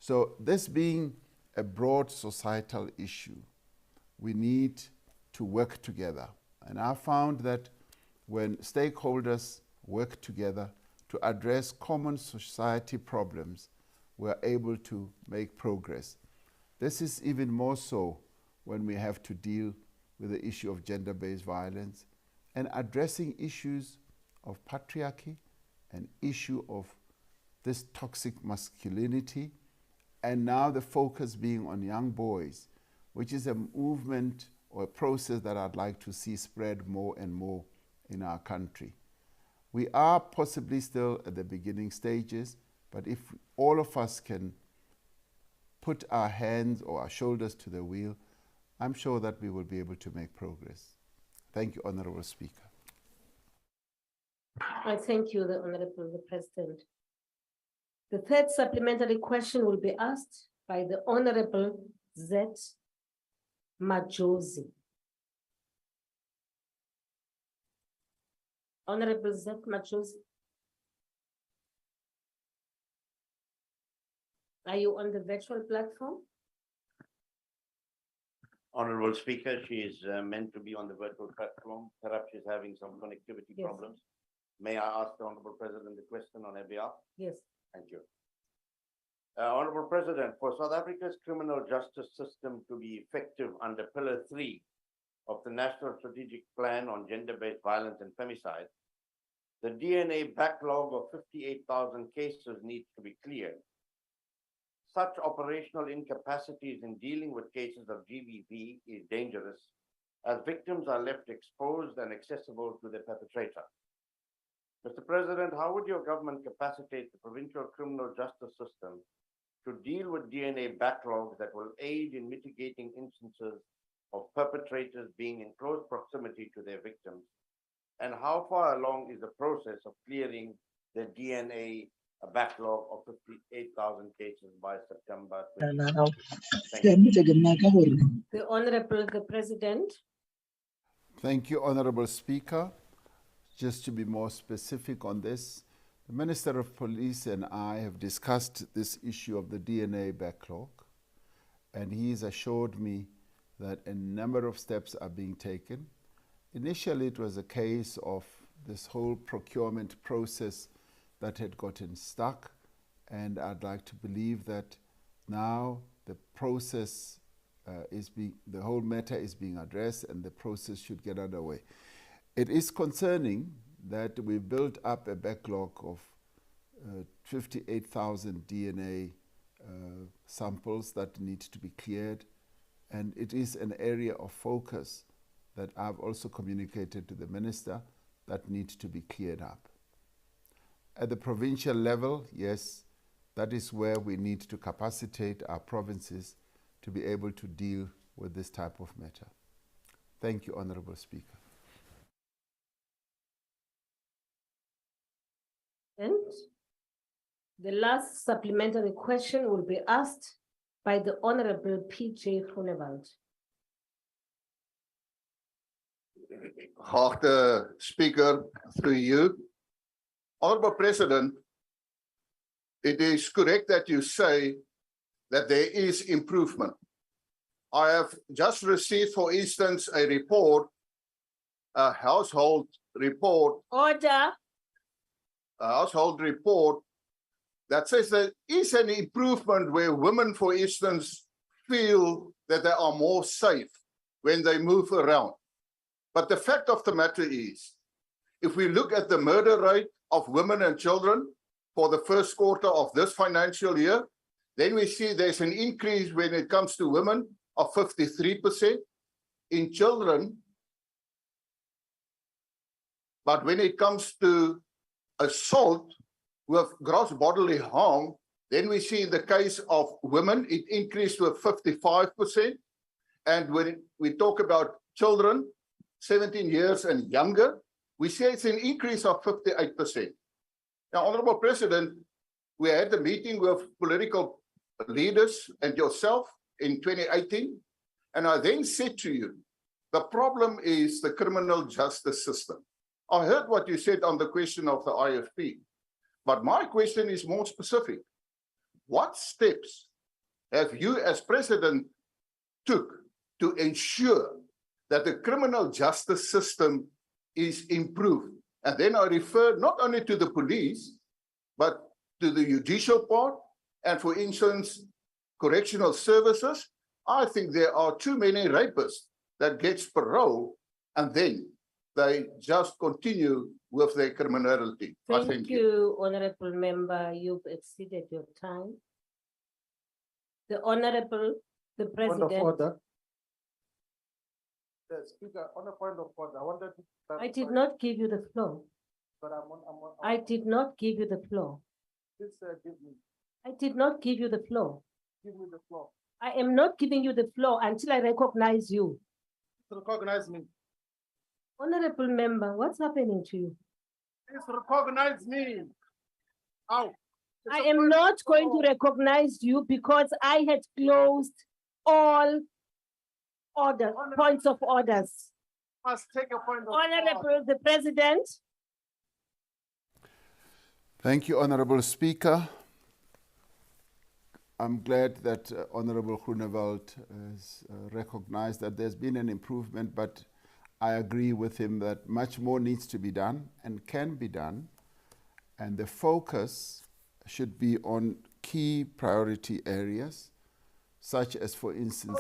So this being a broad societal issue, we need to work together. And I found that when stakeholders work together to address common society problems, we're able to make progress. This is even more so when we have to deal with the issue of gender-based violence and addressing issues of patriarchy, an issue of this toxic masculinity, and now the focus being on young boys, which is a movement or a process that I'd like to see spread more and more in our country. We are possibly still at the beginning stages, but if all of us can put our hands or our shoulders to the wheel, I'm sure that we will be able to make progress. Thank you, Honorable Speaker. I thank you, the Honorable President. The third supplementary question will be asked by the Honorable Z. Majosi. Honorable Z. Majosi. Are you on the virtual platform? Honorable Speaker, she is meant to be on the virtual platform. Perhaps she's having some connectivity problems. May I ask the Honorable President the question on her behalf? Yes. Thank you. Honorable President, for South Africa's criminal justice system to be effective under Pillar 3 of the National Strategic Plan on Gender-Based Violence and Femicide, the DNA backlog of 58,000 cases needs to be cleared. Such operational incapacities in dealing with cases of GBV is dangerous, as victims are left exposed and accessible to the perpetrator. Mr. President, how would your government capacitate the provincial criminal justice system to deal with DNA backlogs that will aid in mitigating instances of perpetrators being in close proximity to their victims? And how far along is the process of clearing the DNA backlog of 58,000 cases by September 2020? Thank you. The Honorable the President. Thank you, Honorable Speaker. Just to be more specific on this, the Minister of Police and I have discussed this issue of the DNA backlog, and he's assured me that a number of steps are being taken. Initially, it was a case of this whole procurement process that had gotten stuck, and I'd like to believe that now the process the whole matter is being addressed and the process should get underway. It is concerning that we built up a backlog of 58,000 DNA samples that need to be cleared, and it is an area of focus that I've also communicated to the Minister that needs to be cleared up. At the provincial level, yes, that is where we need to capacitate our provinces to be able to deal with this type of matter. Thank you, Honorable Speaker. And the last supplementary question will be asked by the Honorable P.J. Groenewald. Geachte Speaker, through you. Honorable President, it is correct that you say that there is improvement. I have just received, for instance, a report, a household report. Order. A household report that says there is an improvement where women, for instance, feel that they are more safe when they move around. But the fact of the matter is, if we look at the murder rate of women and children for the first quarter of this financial year, then we see there's an increase when it comes to women of 53%, in children. But when it comes to assault with gross bodily harm, then we see in the case of women, it increased with 55%. And when we talk about children, 17 years and younger, we say it's an increase of 58%. Now, Honorable President, we had a meeting with political leaders and yourself in 2018, and I then said to you, the problem is the criminal justice system. I heard what you said on the question of the IFP, but my question is more specific. What steps have you as President took to ensure that the criminal justice system is improved? And then I refer not only to the police, but to the judicial part, and for instance, correctional services. I think there are too many rapists that get parole and then they just continue with their criminality. Thank you, Honorable Member. You've exceeded your time. The Honorable, the President. Point of order. Speaker, on a point of order, I wanted to... I did not give you the floor. But I did not give you the floor. Please give me. I did not give you the floor. Give me the floor. I am not giving you the floor until I recognize you. Recognize me. Honorable Member, what's happening to you? Please recognize me. Ow. I am not going to recognize you because I had closed all points of orders. Must take a point of Honorable the President. Thank you, Honorable Speaker. I'm glad that Honorable Groenewald has recognized that there's been an improvement, but I agree with him that much more needs to be done and can be done. And the focus should be on key priority areas, such as, for instance,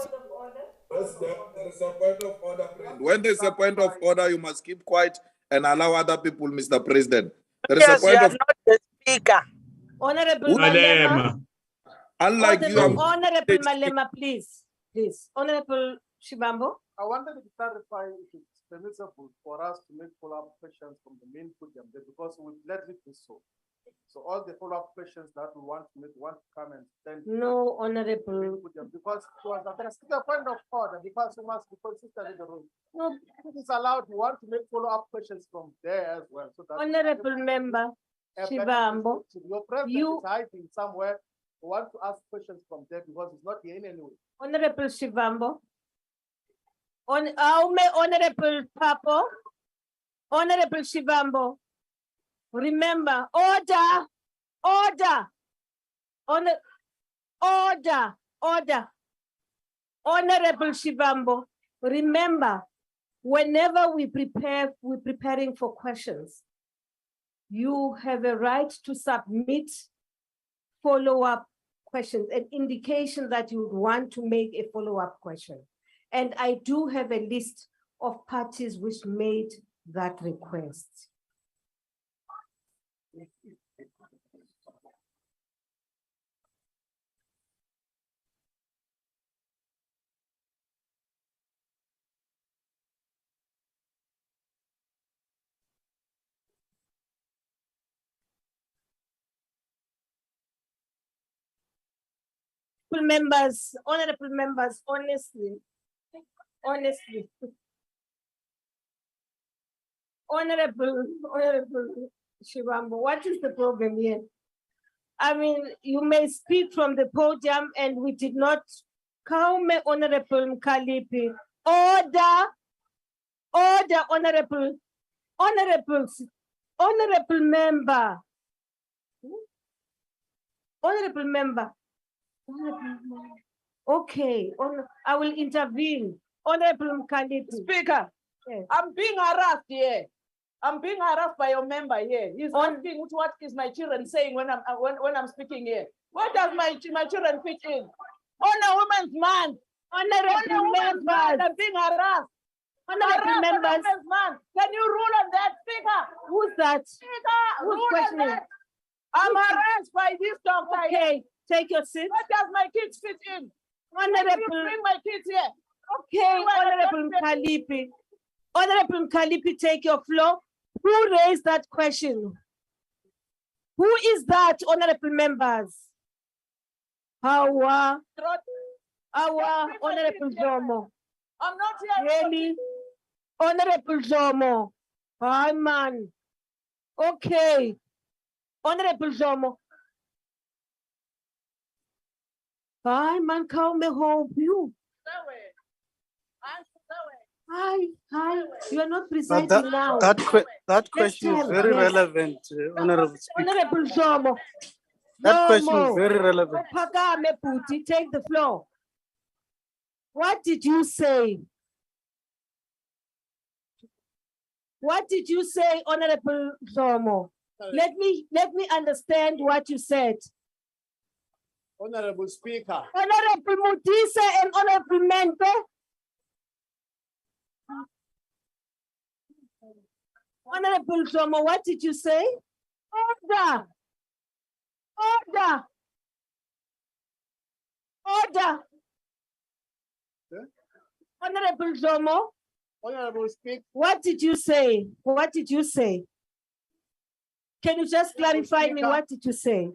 when there's a point of order, you must keep quiet and allow other people, Mr. President. There is a point of not the speaker. Honorable Malema. Unlike you, Honorable Malema, please. Honorable Shibambo. I wanted to clarify if it's permissible for us to make follow-up questions from the main podium because we've gladly do so. So all the follow-up questions that we want to make, want to come and stand. No, Honorable. Because it was a point of order, because we must be consistent in the room. No. If it's allowed, we want to make follow-up questions from there as well. So that Honorable Member Shivambo, your president you- is hiding somewhere. We want to ask questions from there because it's not here in any way. Honorable Shivambo. Honorable Papo, Honorable Shivambo, remember, order, order. Honorable Shivambo, remember, whenever we're preparing for questions, you have a right to submit follow-up questions, an indication that you would want to make a follow-up question. And I do have a list of parties which made that request. Honorable members, honestly, Honorable Shivambo, what is the problem here? I mean, you may speak from the podium and we did not come, Honorable Mkalipi. Order, honorable member. Honorable member. Okay, I will intervene. Honorable Mkalipi. Speaker, yes. I'm being harassed here. I'm being harassed by your member here. He's asking what is my children saying when I'm speaking here. What does my children fit in? Honor Women's Month. Honorable members. I'm being harassed. Honorable members. Man. Can you rule on that, Speaker? Who's that? Speaker, Who's rule on questioning? that. I'm harassed by this doctor. Okay, take your seat. What does my kids fit in? Honorable. Bring my kids here. Okay, Honorable Mkalipi. Honorable Mkalipi, take your floor. Who raised that question? Who is that, honorable members? Our Honorable Zomo. I'm not here. Really? Honorable Zomo. Hi, man. Okay. Honorable Zomo. Hi, man, come help you. Hi, you are not presiding now. That question is very relevant, Honorable Speaker. Honorable Zomo. That question is very relevant. Phakame Puti, take the floor. What did you say? What did you say, Honorable Zomo? Let me understand what you said. Honorable Speaker. Honorable Mutise and Honorable Mente. Honorable Zomo, what did you say? Order. Honorable Zomo. Honorable Speaker. What did you say? What did you say? Can you just clarify me? What did you say?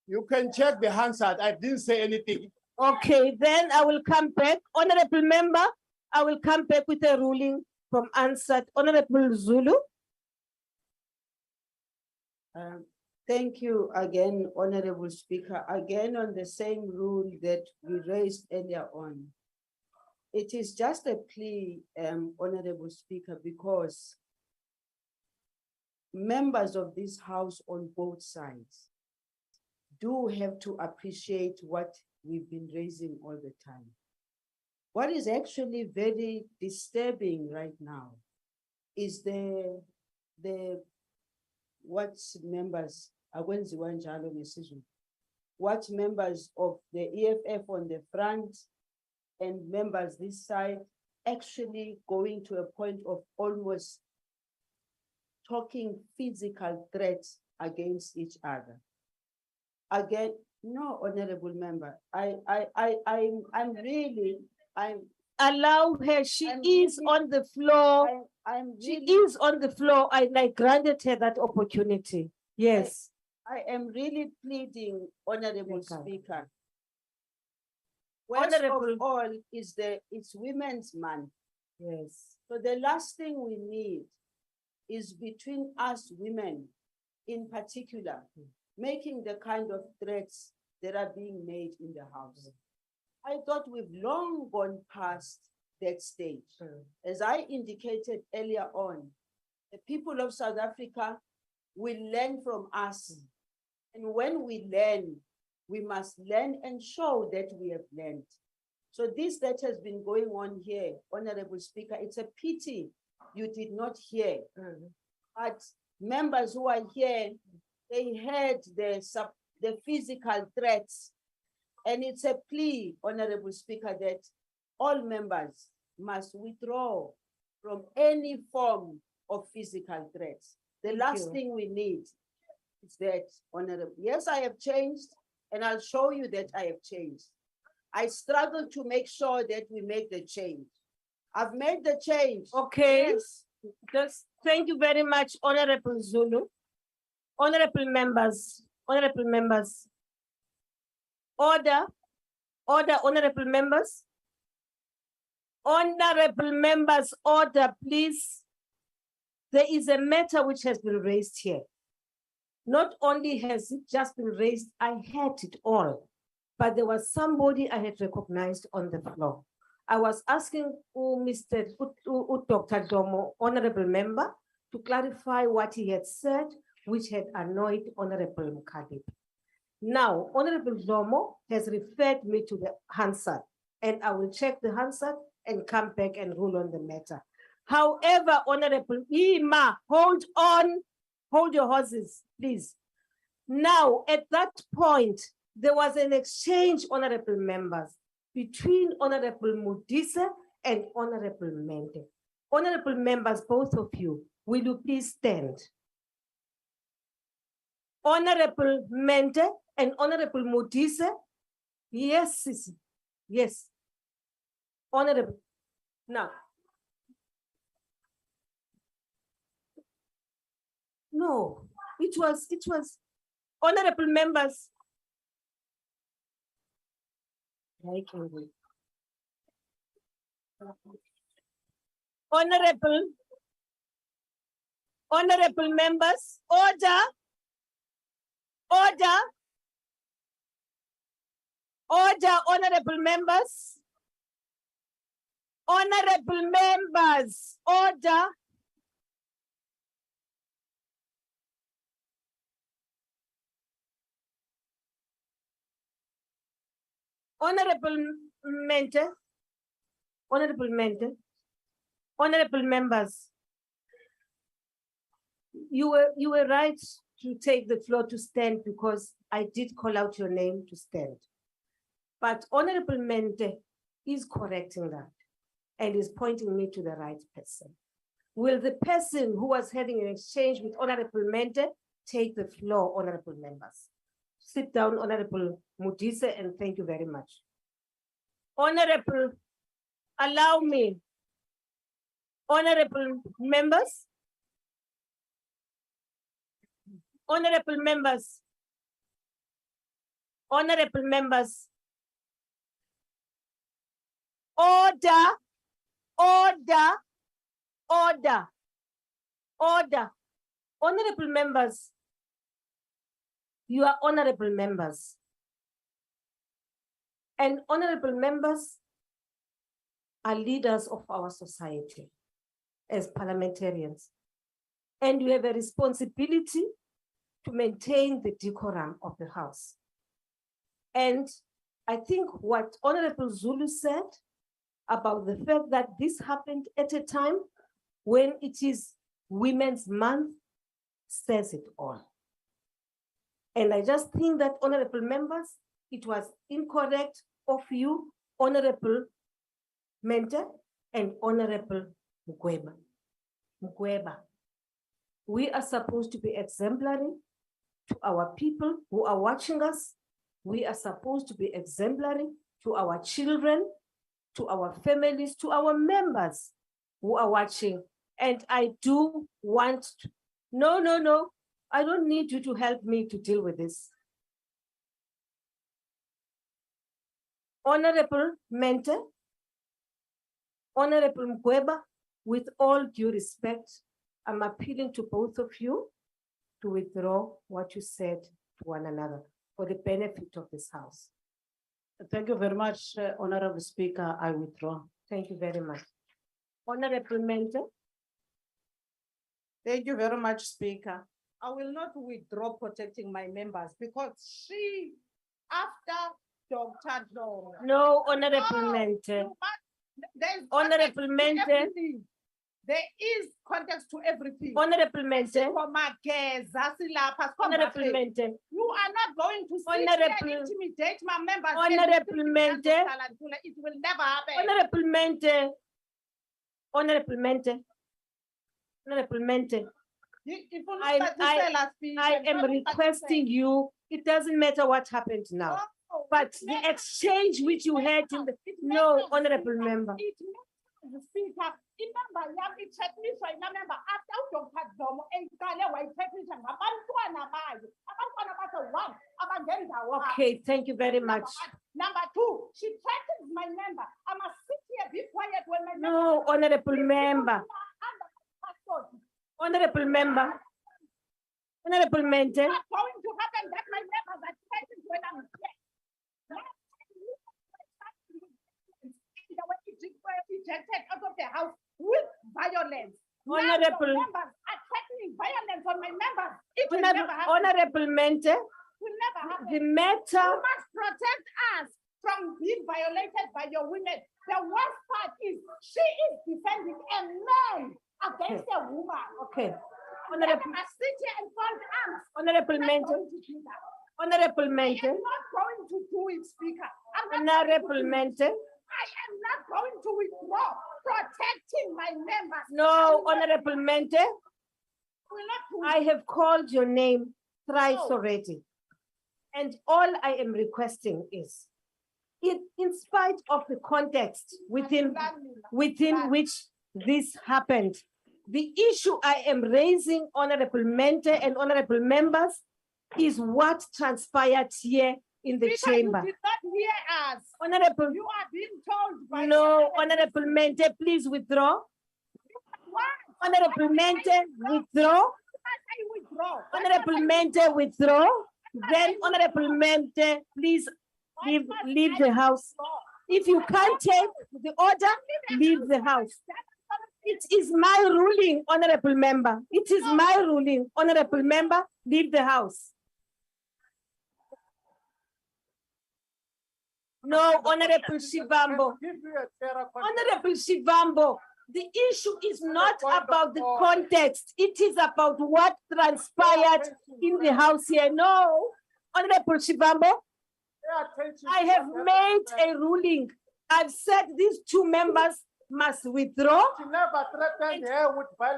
You can check the Hansard. I didn't say anything. Okay, then I will come back. Honorable member, I will come back with a ruling from answered. Honorable Zulu. Thank you again, Honorable Speaker. Again, on the same rule that we raised earlier on. It is just a plea, Honorable Speaker, because members of this House on both sides do have to appreciate what we've been raising all the time. What is actually very disturbing right now is what members of the EFF on the front and members this side actually going to a point of almost talking physical threats against each other. Again, no, honorable member, I'm allow her. She is on the floor. She is on the floor, and I granted her that opportunity. Yes. I am really pleading, Honorable Yes, ma'am. Speaker. Worst of Honorable- all is it's Women's Month. Yes. So the last thing we need is between us women in particular, making the kind of threats that are being made in the house. I thought we've long gone past that stage. As I indicated earlier on, the people of South Africa will learn from us. And when we learn, we must learn and show that we have learned. So this that has been going on here, Honorable Speaker, it's a pity you did not hear. But members who are here, they heard the physical threats. And it's a plea, Honorable Speaker, that all members must withdraw from any form of physical threats. The Thank last you. thing we need is that, Honorable. Yes, I have changed, and I'll show you that I have changed. I struggle to make sure that we make the change. I've made the change. Okay. Yes. Just thank you very much, Honorable Zulu. Honorable members, Order, honorable members. Honorable members, order, please. There is a matter which has been raised here. Not only has it just been raised, I had it all, but there was somebody I had recognized on the floor. I was asking Dr. Domo, honorable member, to clarify what he had said, which had annoyed Honorable Mukadi. Now, Honorable Domo has referred me to the Hansard, and I will check the Hansard and come back and rule on the matter. However, Honorable Ima, hold on, hold your horses, please. Now, at that point, there was an exchange, honorable members, between Honorable Mudisa and Honorable Mende. Honorable members, both of you, will you please stand? Honorable Mende and Honorable Mudisa, yes, Sisi. Yes. Honorable, now. No, it was, honorable members. Honorable members, order, honorable members, order. Honorable members, you were right to take the floor to stand because I did call out your name to stand. But Honorable Mente is correcting that and is pointing me to the right person. Will the person who was having an exchange with Honorable Mente take the floor, honorable members? Sit down, Honorable Mudisa, and thank you very much. Honorable, allow me. Honorable members, order, honorable members, you are honorable members. And honorable members are leaders of our society as parliamentarians. And you have a responsibility to maintain the decorum of the House. And I think what Honorable Zulu said about the fact that this happened at a time when it is Women's Month says it all. And I just think that, honorable members, it was incorrect of you, Honorable Mente and Honorable Mugweba. We are supposed to be exemplary to our people who are watching us. We are supposed to be exemplary to our children, to our families, to our members who are watching. And I do want to, no. I don't need you to help me to deal with this. Honorable Mente, Honorable Mkweba, with all due respect, I'm appealing to both of you to withdraw what you said to one another for the benefit of this house. Thank you very much, Honorable Speaker. I withdraw. Thank you very much. Honorable Mente. Thank you very much, Speaker. I will not withdraw protecting my members because she, after Dr. Dong. No, Honorable Mente. Honorable Mente. There is context to everything. Honorable Mente. Honorable Mente. You are not going to sit Honorable- here and intimidate my members. Honorable Mente. It will never happen. Honorable Mente. Honorable Mente. Honorable Mente. I am requesting you, it doesn't matter what happened now, but the exchange which you had in the, no, Honorable Member. Speaker, remember, it's technician, remember, after Dr. Domo, technician, Okay, thank you very much. Number two, she threatens my member. I must sit here, be quiet when my member. No, Honorable Member. Honorable Member. Honorable Mente. It's not going to happen that my members are threatened when I'm here. Ejected out of the house with violence. Honorable- Now members are threatening violence on my members. It will never happen. Honorable Mente. It will never happen. The matter. You must protect us from being violated by your women. The worst part is she is defending a man against a woman. Okay. Honorable, I sit here and fold arms. Honorable Mente. Honorable Mente. I am not going to do it, Speaker. I'm not Honorable Mente. I am not going to withdraw protecting my members. No, Honorable Mente. I have called your name thrice already. And all I am requesting is, in spite of the context within which this happened, the issue I am raising, Honorable Mente and Honorable Members, is what transpired here in the Speaker, chamber. You did not hear us. Honorable. You are being told by. No, Honorable Mente, please withdraw. What? Honorable Mente, withdraw. I withdraw. Honorable Mente, withdraw. Then Honorable Mente, please leave the house. If you can't take the order, leave the house. It is my ruling, Honorable Member. It is my ruling, Honorable Member, leave the house. No, Honorable Shivambo. Honorable Shivambo, the issue is not about the context. It is about what transpired in the house here. No, Honorable Shivambo, I have made a ruling. I've said these two members must withdraw.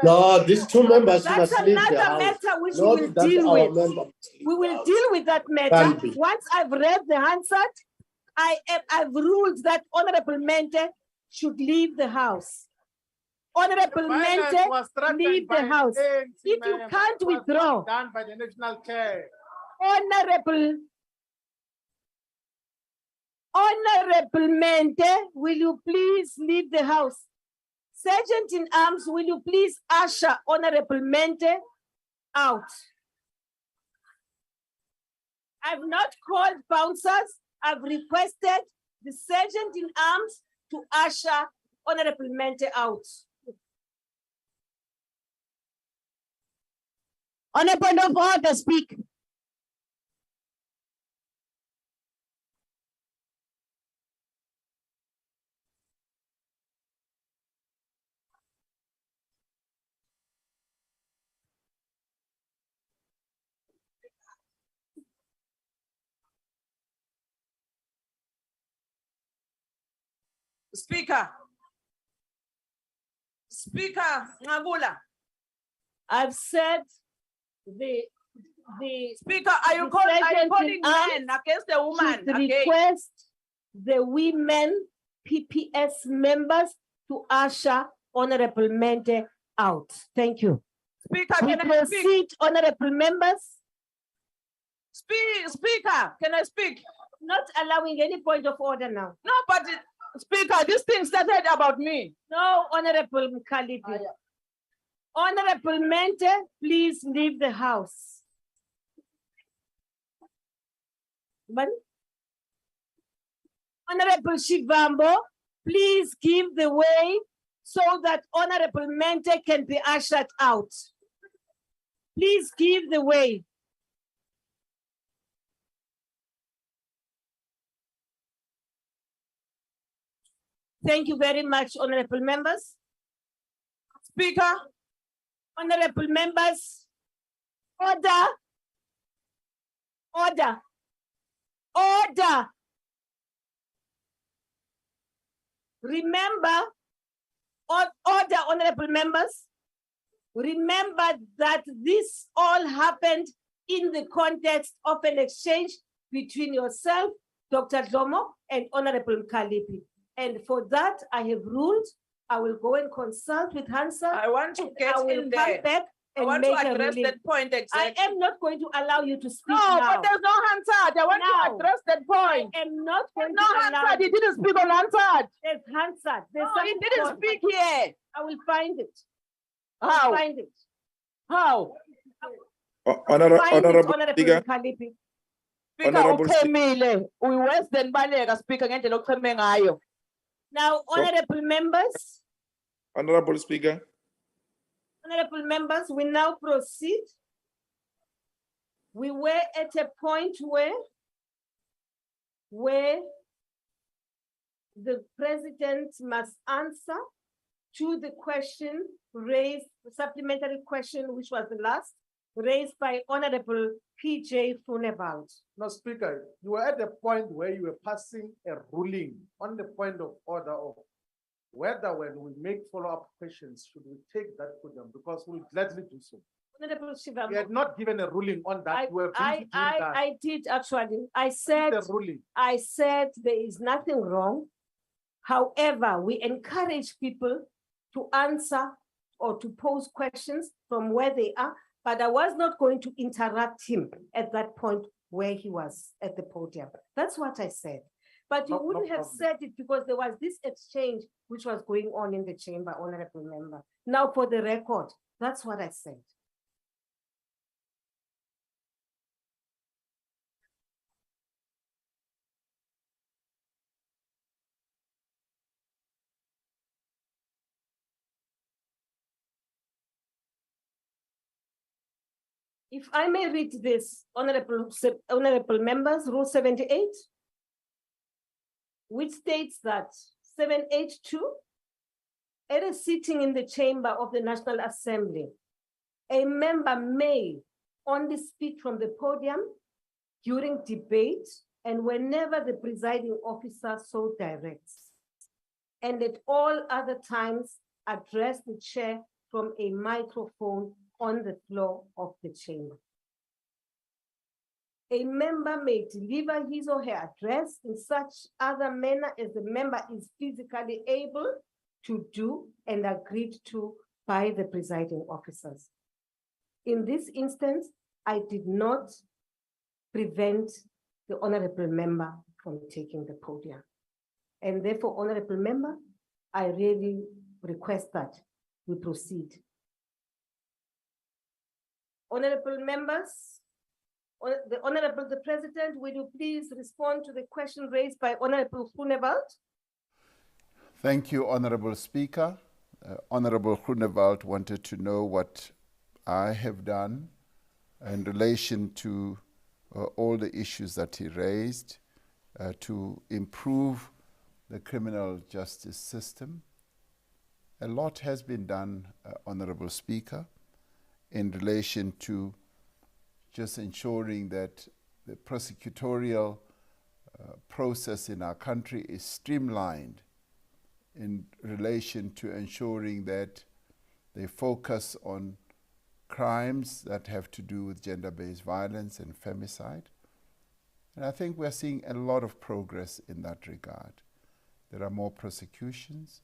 No, these two members That's must leave the another house. matter which Not we will that deal our with. member- We will deal with that matter. Can't be. Once I've read the Hansard, I've ruled that Honorable Mente should leave the house. Honorable Violence Mente, was threatened leave the by house. ANC If you members. can't It was withdraw, not done by the national care. Honorable Mente, will you please leave the house? Sergeant in arms, will you please usher Honorable Mente out? I've not called bouncers. I've requested the sergeant in arms to usher Honorable Mente out. On a point of order, speak. Speaker. Speaker Ngabula. I've said the Speaker, are you calling men against a woman? should again? request the women PPS members to usher Honorable Mente out. Thank you. Speaker, We can I speak? proceed, honorable members, Speaker, can I speak? not allowing any point of order now. No, but Speaker, this thing started about me. No, Honorable Mkhalipi. Honorable Mente, please leave the house. But Honorable Shivambo, please give the way so that Honorable Mente can be ushered out. Please give the way. Thank you very much, honorable members. Speaker. Honorable members, order. Order. Order. Remember, order, honorable members. Remember that this all happened in the context of an exchange between yourself, Dr. Dlomo, and Honorable Mkhalipi. And for that, I have ruled, I will go and consult with Hansa. I want to get I will in come there. back I and want make to a address ruling. that point exactly. I am not going to allow you to speak No, now. but there's no Hansard. I want to address that point. I am not going no to allow. Hansard. He didn't speak on Hansard. There's Hansard. There's No, he something didn't called- speak here. I will find it. How? I'll find it. How? Honorable Find it, Honorable Honorable Speaker. Mkhalipi. Speaker, Honorable uchemile. We worse than Baleka speaker ngendlela ocheme ngayo. Now, honorable members, Honorable Speaker. honorable members, we now proceed. We were at a point where the president must answer to the question raised, the supplementary question, which was the last, raised by Honorable PJ Funebald. No, Speaker, you were at the point where you were passing a ruling on the point of order of whether when we make follow-up questions, should we take that to them, because we'll gladly do so. Honorable Shivambo. We had not given a ruling on that. We were busy doing that. I did actually. I said, The ruling. I said there is nothing wrong. However, we encourage people to answer or to pose questions from where they are, but I was not going to interrupt him at that point where he was at the podium. That's what I said. But you No wouldn't have problem. said it because there was this exchange which was going on in the chamber, honorable member. Now for the record, that's what I said. If I may read this, honorable members, Rule 78, which states that 782, at a sitting in the chamber of the National Assembly, a member may only speak from the podium during debate and whenever the presiding officer so directs, and at all other times address the chair from a microphone on the floor of the chamber. A member may deliver his or her address in such other manner as the member is physically able to do and agreed to by the presiding officers. In this instance, I did not prevent the honorable member from taking the podium. And therefore, honorable member, I really request that we proceed. Honorable members, the President, will you please respond to the question raised by Honorable Funebald? Thank you, Honorable Speaker. Honorable Groenewald wanted to know what I have done in relation to all the issues that he raised to improve the criminal justice system. A lot has been done, Honorable Speaker, in relation to just ensuring that the prosecutorial process in our country is streamlined in relation to ensuring that they focus on crimes that have to do with gender-based violence and femicide. And I think we're seeing a lot of progress in that regard. There are more prosecutions,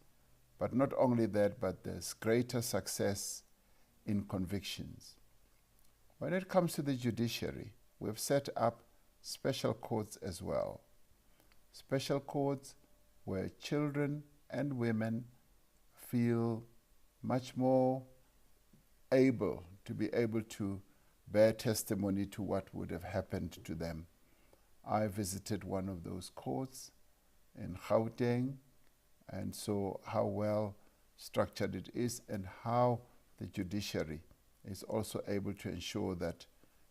but not only that, but there's greater success in convictions. When it comes to the judiciary, we've set up special courts as well. Special courts where children and women feel much more able to bear testimony to what would have happened to them. I visited one of those courts in Gauteng and saw how well structured it is and how the judiciary is also able to ensure that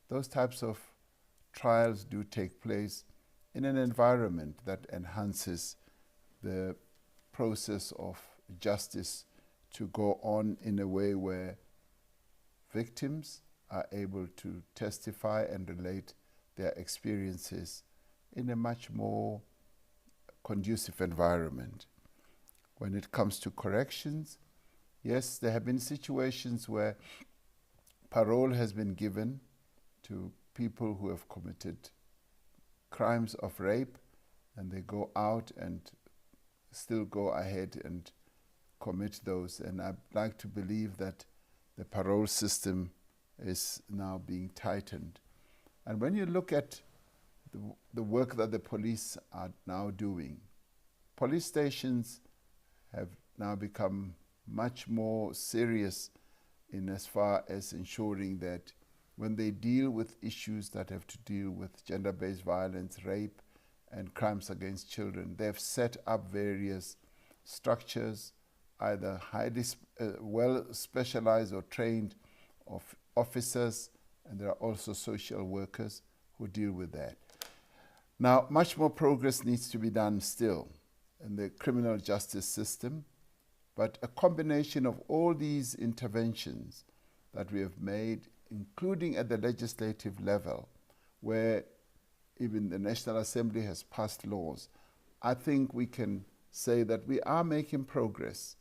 those types of trials do take place in an environment that enhances the process of justice to go on in a way where victims are able to testify and relate their experiences in a much more conducive environment. When it comes to corrections, yes, there have been situations where parole has been given to people who have committed crimes of rape, and they go out and still go ahead and commit those. And I'd like to believe that the parole system is now being tightened. And when you look at the work that the police are now doing, police stations have now become much more serious in as far as ensuring that when they deal with issues that have to deal with gender-based violence, rape, and crimes against children, they've set up various structures, either highly well specialized or trained officers, and there are also social workers who deal with that. Now, much more progress needs to be done still in the criminal justice system, but a combination of all these interventions that we have made, including at the legislative level, where even the National Assembly has passed laws, I think we can say that we are making progress.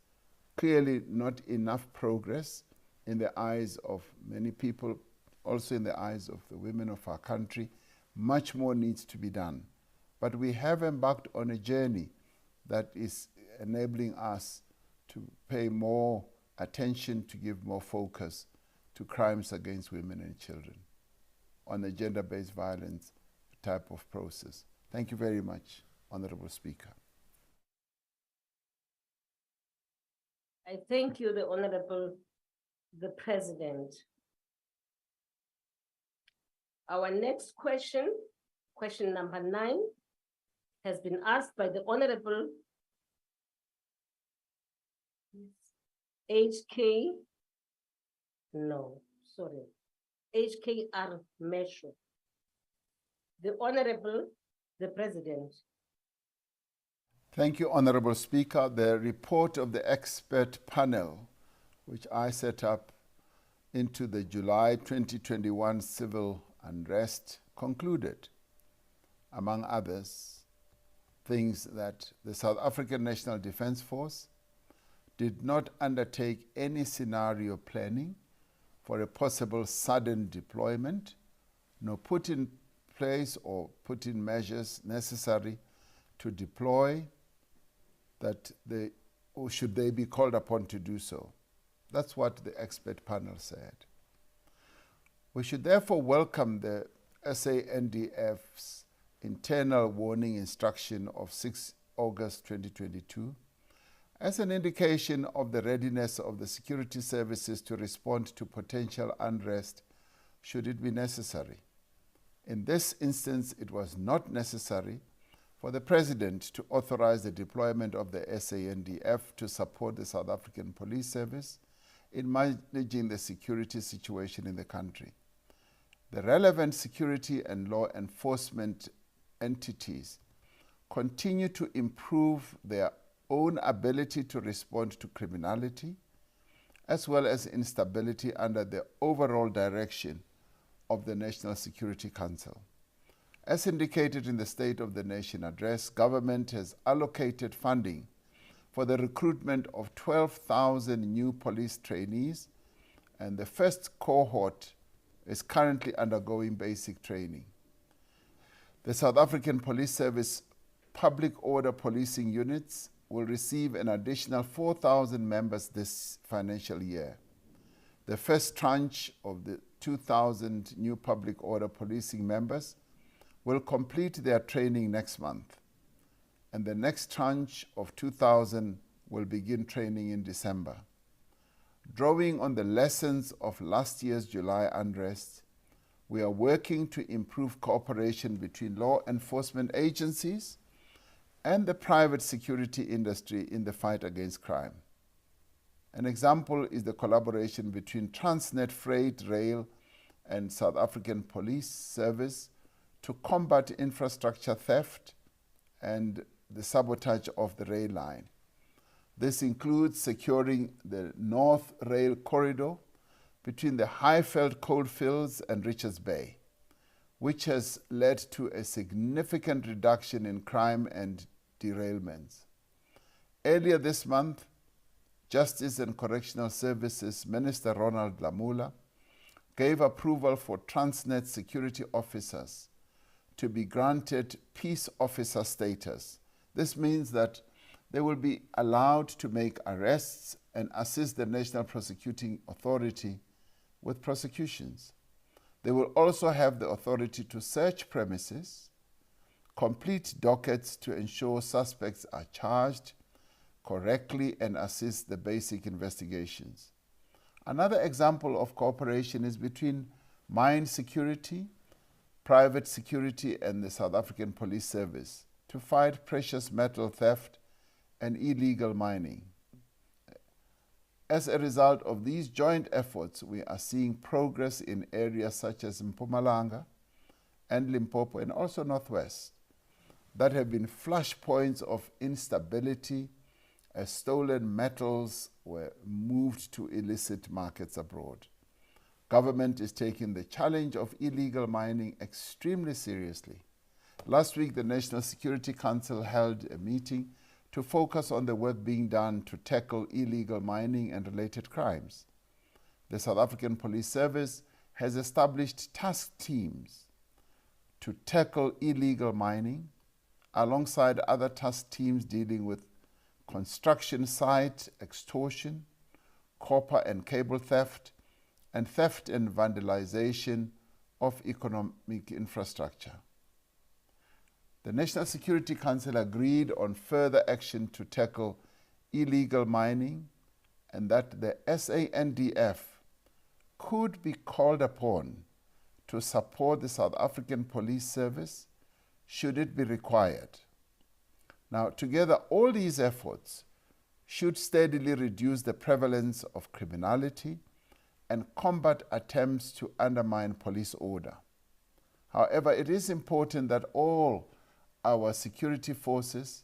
Clearly not enough progress in the eyes of many people, also in the eyes of the women of our country. Much more needs to be done. But we have embarked on a journey that is enabling us to pay more attention, to give more focus to crimes against women and children on a gender-based violence type of process. Thank you very much, Honorable Speaker. I thank you, the Honorable the President. Our next question, question number 9, has been asked by the Honorable HKR Mesho. The Honorable the President. Thank you, Honorable Speaker. The report of the expert panel, which I set up into the July 2021 civil unrest, concluded, among others, things that the South African National Defence Force did not undertake any scenario planning for a possible sudden deployment, nor put in place or put in measures necessary to deploy that they, or should they be called upon to do so. That's what the expert panel said. We should therefore welcome the SANDF's internal warning instruction of 6 August 2022 as an indication of the readiness of the security services to respond to potential unrest should it be necessary. In this instance, it was not necessary for the President to authorize the deployment of the SANDF to support the South African Police Service in managing the security situation in the country. The relevant security and law enforcement entities continue to improve their own ability to respond to criminality, as well as instability under the overall direction of the National Security Council. As indicated in the State of the Nation address, government has allocated funding for the recruitment of 12,000 new police trainees, and the first cohort is currently undergoing basic training. The South African Police Service public order policing units will receive an additional 4,000 members this financial year. The first tranche of the 2,000 new public order policing members will complete their training next month, and the next tranche of 2,000 will begin training in December. Drawing on the lessons of last year's July unrest, we are working to improve cooperation between law enforcement agencies and the private security industry in the fight against crime. An example is the collaboration between Transnet Freight Rail and South African Police Service to combat infrastructure theft and the sabotage of the rail line. This includes securing the North Rail Corridor between the Highveld coalfields and Richards Bay, which has led to a significant reduction in crime and derailments. Earlier this month, Justice and Correctional Services Minister Ronald Lamula gave approval for Transnet security officers to be granted peace officer status. This means that they will be allowed to make arrests and assist the National Prosecuting Authority with prosecutions. They will also have the authority to search premises, complete dockets to ensure suspects are charged correctly, and assist the basic investigations. Another example of cooperation is between mine security, private security, and the South African Police Service to fight precious metal theft and illegal mining. As a result of these joint efforts, we are seeing progress in areas such as Mpumalanga and Limpopo, and also Northwest, that have been flashpoints of instability as stolen metals were moved to illicit markets abroad. Government is taking the challenge of illegal mining extremely seriously. Last week, the National Security Council held a meeting to focus on the work being done to tackle illegal mining and related crimes. The South African Police Service has established task teams to tackle illegal mining, alongside other task teams dealing with construction site extortion, copper and cable theft, and theft and vandalization of economic infrastructure. The National Security Council agreed on further action to tackle illegal mining, and that the SANDF could be called upon to support the South African Police Service should it be required. Now, together, all these efforts should steadily reduce the prevalence of criminality and combat attempts to undermine police order. However, it is important that all our security forces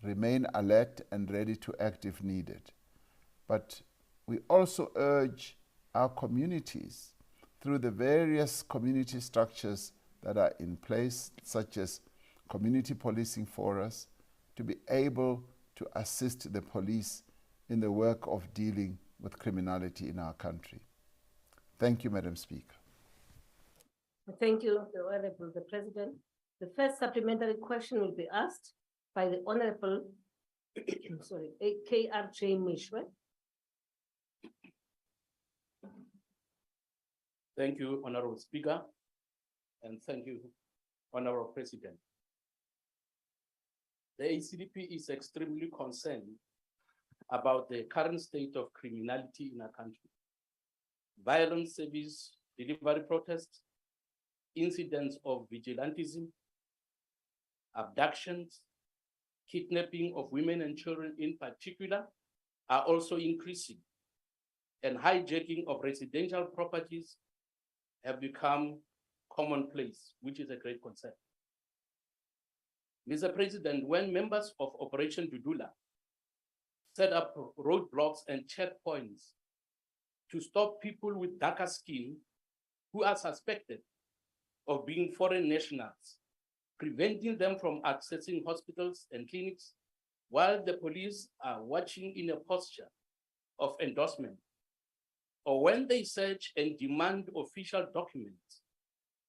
remain alert and ready to act if needed. But we also urge our communities, through the various community structures that are in place, such as community policing forums, to be able to assist the police in the work of dealing with criminality in our country. Thank you, Madam Speaker. Thank you, Honorable the President. The first supplementary question will be asked by the Honorable KRJ Mishwe. Thank you, Honorable Speaker, and thank you, Honorable President. The ACDP is extremely concerned about the current state of criminality in our country. Violent service delivery protests, incidents of vigilantism, abductions, kidnapping of women and children in particular are also increasing, and hijacking of residential properties have become commonplace, which is a great concern. Mr. President, when members of Operation Dudula set up roadblocks and checkpoints to stop people with darker skin who are suspected of being foreign nationals, preventing them from accessing hospitals and clinics, while the police are watching in a posture of endorsement, or when they search and demand official documents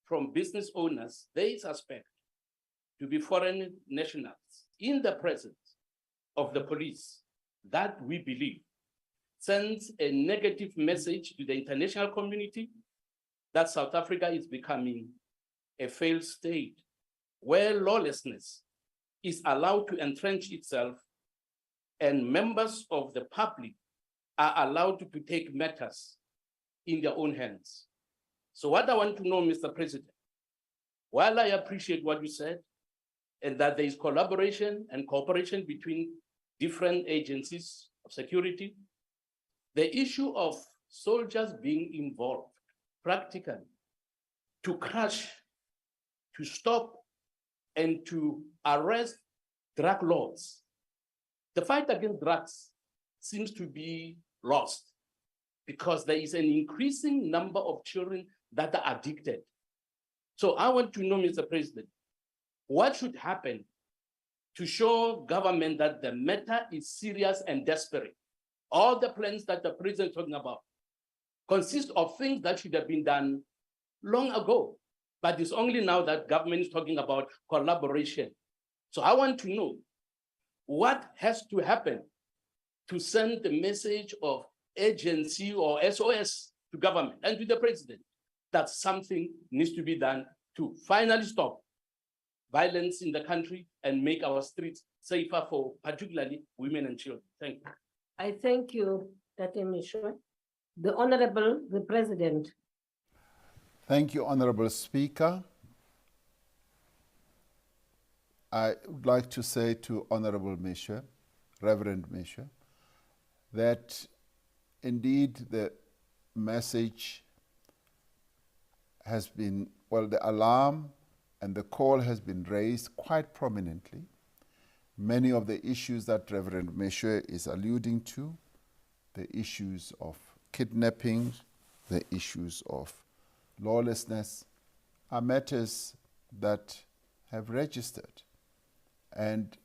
from business owners they suspect to be foreign nationals in the presence of the police, that we believe sends a negative message to the international community that South Africa is becoming a failed state where lawlessness is allowed to entrench itself and members of the public are allowed to take matters in their own hands. So what I want to know, Mr. President, while I appreciate what you said, and that there is collaboration and cooperation between different agencies of security, the issue of soldiers being involved practically to crush, to stop, and to arrest drug lords. The fight against drugs seems to be lost because there is an increasing number of children that are addicted. So I want to know, Mr. President, what should happen to show government that the matter is serious and desperate? All the plans that the president is talking about consist of things that should have been done long ago, but it's only now that government is talking about collaboration. So I want to know what has to happen to send the message of agency or SOS to government and to the president that something needs to be done to finally stop violence in the country and make our streets safer for particularly women and children. Thank you. I thank you, Dr. Mishra. The Honorable, the President. Thank you, Honorable Speaker. I would like to say to Honorable Mishra, Reverend Mishra, that indeed the message has been, well, the alarm and the call has been raised quite prominently. Many of the issues that Reverend Mishra is alluding to, the issues of kidnapping, the issues of lawlessness, are matters that have registered and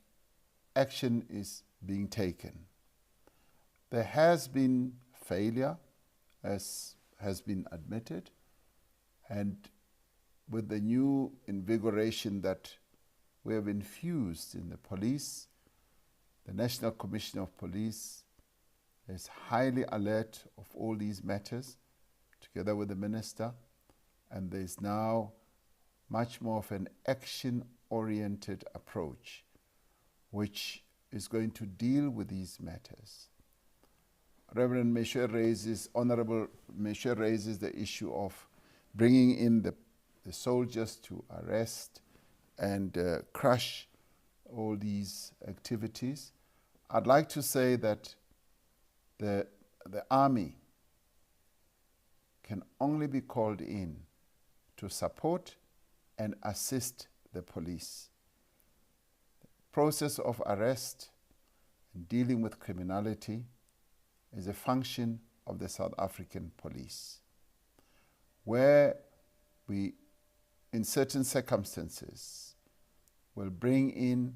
action is being taken. There has been failure, as has been admitted, and with the new invigoration that we have infused in the police, the National Commission of Police is highly alert of all these matters, together with the minister, and there is now much more of an action-oriented approach, which is going to deal with these matters. Reverend Mishra raises, Honorable Mishra raises the issue of bringing in the soldiers to arrest and crush all these activities. I'd like to say that the army can only be called in to support and assist the police. The process of arrest and dealing with criminality is a function of the South African police, where we, in certain circumstances, will bring in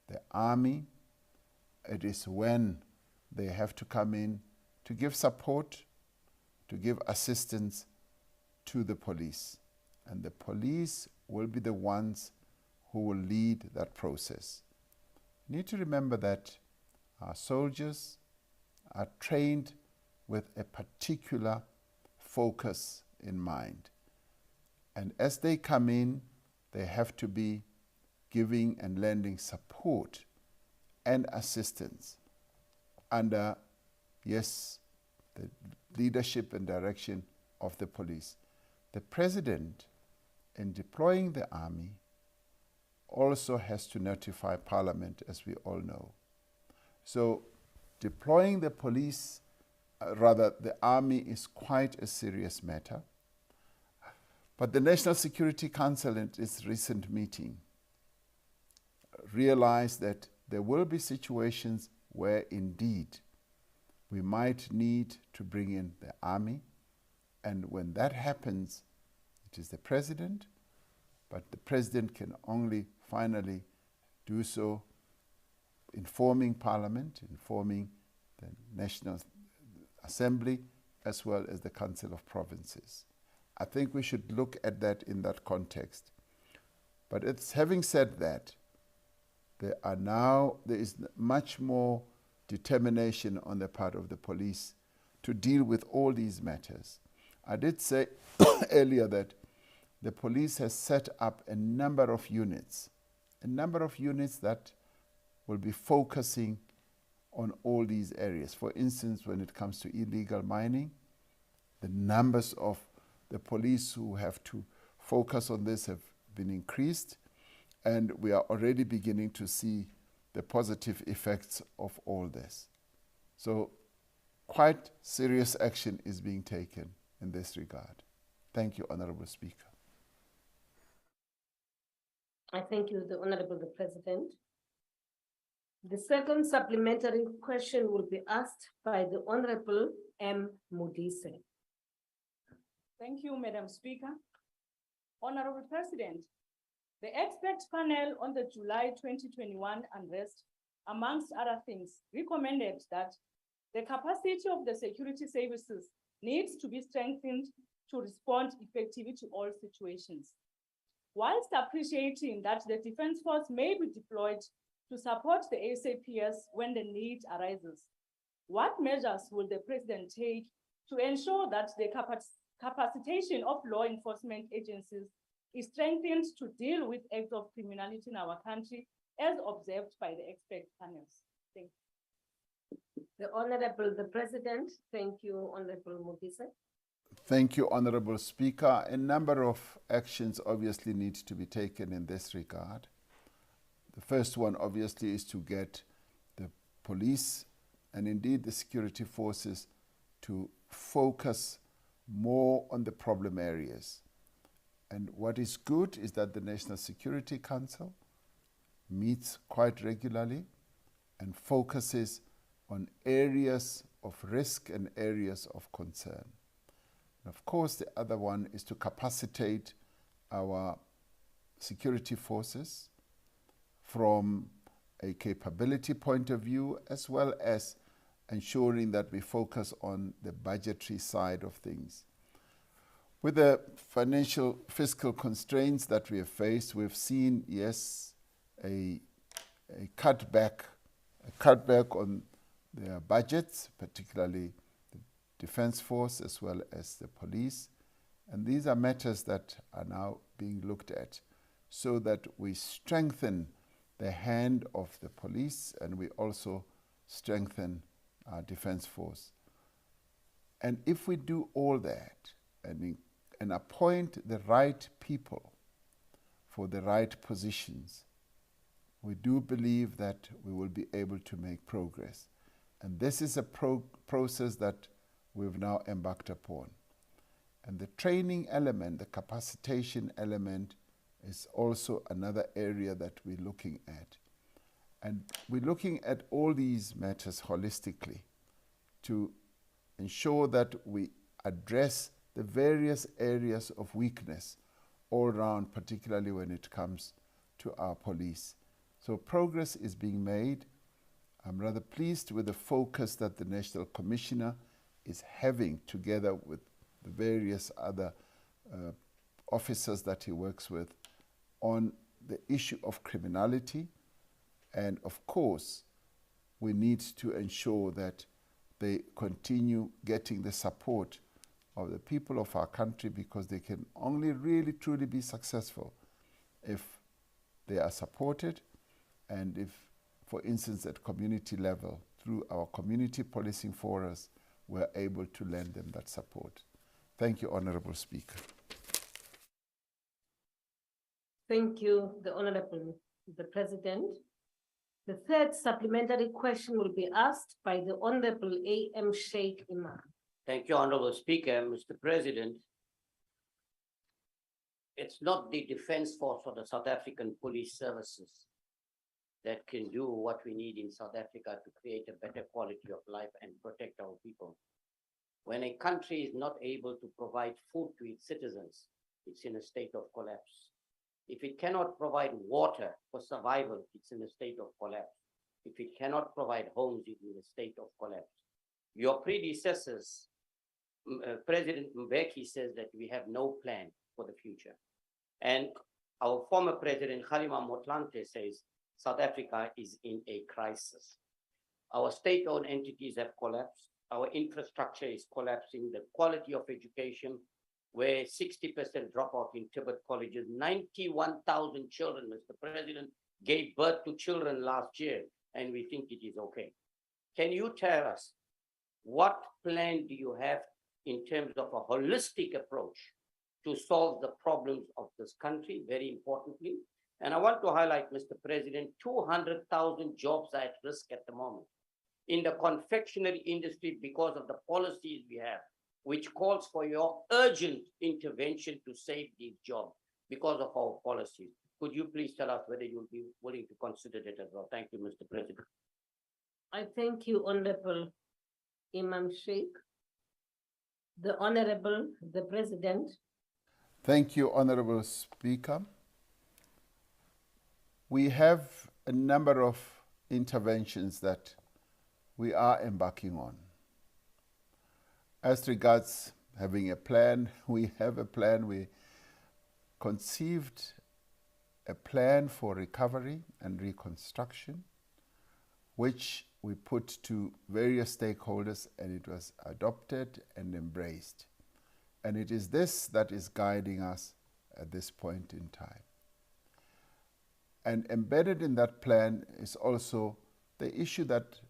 the army. It is when they have to come in to give support, to give assistance to the police. And the police will be the ones who will lead that process. You need to remember that our soldiers are trained with a particular focus in mind. And as they come in, they have to be giving and lending support and assistance under, yes, the leadership and direction of the police. The president, in deploying the army, also has to notify Parliament, as we all know. So deploying the police, rather the army, is quite a serious matter. But the National Security Council in its recent meeting realized that there will be situations where indeed we might need to bring in the army. And when that happens, it is the president, but the president can only finally do so informing Parliament, informing the National Assembly, as well as the Council of Provinces. I think we should look at that in that context. But it's having said that, there is much more determination on the part of the police to deal with all these matters. I did say earlier that the police has set up a number of units that will be focusing on all these areas. For instance, when it comes to illegal mining, the numbers of the police who have to focus on this have been increased, and we are already beginning to see the positive effects of all this. So quite serious action is being taken in this regard. Thank you, Honorable Speaker. I thank you, the Honorable the President. The second supplementary question will be asked by the Honorable M. Modise. Thank you, Madam Speaker. Honorable President, the expert panel on the July 2021 unrest, amongst other things, recommended that the capacity of the security services needs to be strengthened to respond effectively to all situations. Whilst appreciating that the Defence Force may be deployed to support the SAPS when the need arises, what measures will the President take to ensure that the capacitation of law enforcement agencies is strengthened to deal with acts of criminality in our country as observed by the expert panels? Thank you. The Honorable the President. Thank you, Honorable Modise. Thank you, Honorable Speaker. A number of actions obviously need to be taken in this regard. The first one obviously is to get the police and indeed the security forces to focus more on the problem areas. And what is good is that the National Security Council meets quite regularly and focuses on areas of risk and areas of concern. And of course, the other one is to capacitate our security forces from a capability point of view, as well as ensuring that we focus on the budgetary side of things. With the financial fiscal constraints that we have faced, we've seen, yes, a cutback on their budgets, particularly the Defence Force as well as the police. And these are matters that are now being looked at so that we strengthen the hand of the police and we also strengthen our Defence Force. And if we do all that and appoint the right people for the right positions, we do believe that we will be able to make progress. And this is a process that we've now embarked upon. And the training element, the capacitation element, is also another area that we're looking at. And we're looking at all these matters holistically to ensure that we address the various areas of weakness all around, particularly when it comes to our police. So progress is being made. I'm rather pleased with the focus that the National Commissioner is having together with the various other officers that he works with on the issue of criminality. And of course, we need to ensure that they continue getting the support of the people of our country, because they can only really truly be successful if they are supported and if, for instance, at community level, through our community policing forums, we're able to lend them that support. Thank you, Honorable Speaker. Thank you, the Honorable the President. The third supplementary question will be asked by the Honorable A.M. Sheikh Imam. Thank you, Honorable Speaker. Mr. President, it's not the Defence Force or the South African Police Services that can do what we need in South Africa to create a better quality of life and protect our people. When a country is not able to provide food to its citizens, it's in a state of collapse. If it cannot provide water for survival, it's in a state of collapse. If it cannot provide homes, it's in a state of collapse. Your predecessors, President Mbeki, says that we have no plan for the future. And our former President Kgalema Motlanthe says South Africa is in a crisis. Our state-owned entities have collapsed. Our infrastructure is collapsing. The quality of education, where 60% dropout in Tibet colleges, 91,000 children, Mr. President, gave birth to children last year, and we think it is okay. Can you tell us what plan do you have in terms of a holistic approach to solve the problems of this country, very importantly? And I want to highlight, Mr. President, 200,000 jobs are at risk at the moment in the confectionery industry because of the policies we have, which calls for your urgent intervention to save these jobs because of our policies. Could you please tell us whether you'll be willing to consider that as well? Thank you, Mr. President. I thank you, Honorable Imam Sheikh. The Honorable, the President. Thank you, Honorable Speaker. We have a number of interventions that we are embarking on. As regards having a plan, we have a plan. We conceived a plan for recovery and reconstruction, which we put to various stakeholders, and it was adopted and embraced. And it is this that is guiding us at this point in time. And embedded in that plan is also the issue that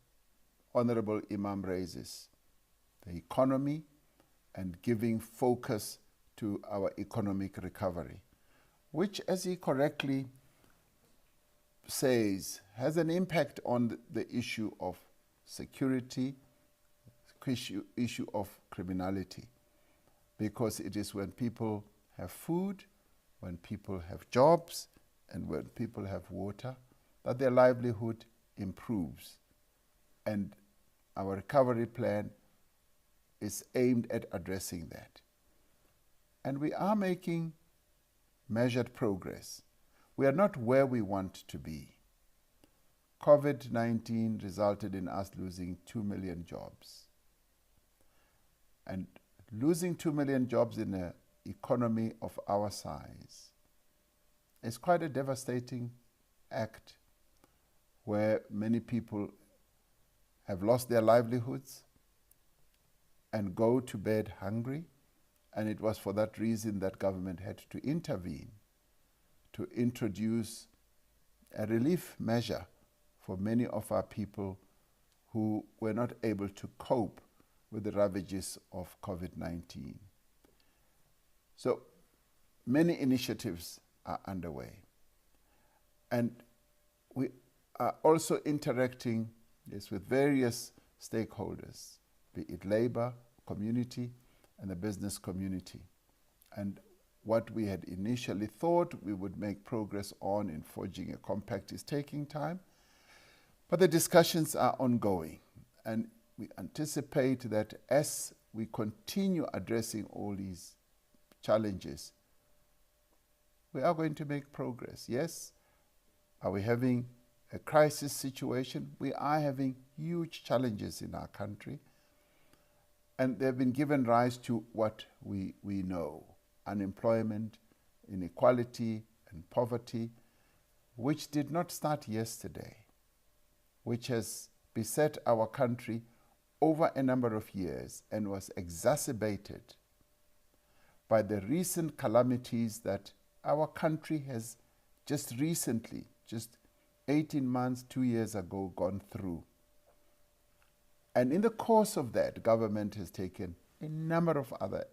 Honorable Imam raises, the economy and giving focus to our economic recovery, which, as he correctly says, has an impact on the issue of security, issue of criminality, because it is when people have food, when people have jobs, and when people have water, that their livelihood improves. And our recovery plan is aimed at addressing that. And we are making measured progress. We are not where we want to be. COVID-19 resulted in us losing 2 million jobs. And losing 2 million jobs in an economy of our size is quite a devastating act, where many people have lost their livelihoods and go to bed hungry. And it was for that reason that government had to intervene, to introduce a relief measure for many of our people who were not able to cope with the ravages of COVID-19. So many initiatives are underway. And we are also interacting with various stakeholders, be it labor, community, and the business community. And what we had initially thought we would make progress on in forging a compact is taking time, but the discussions are ongoing. And we anticipate that as we continue addressing all these challenges, we are going to make progress. Yes, are we having a crisis situation? We are having huge challenges in our country, and they've been given rise to what we know: unemployment, inequality, and poverty, which did not start yesterday, which has beset our country over a number of years and was exacerbated by the recent calamities that our country has just recently, just 18 months, 2 years ago, gone through. And in the course of that, government has taken a number of other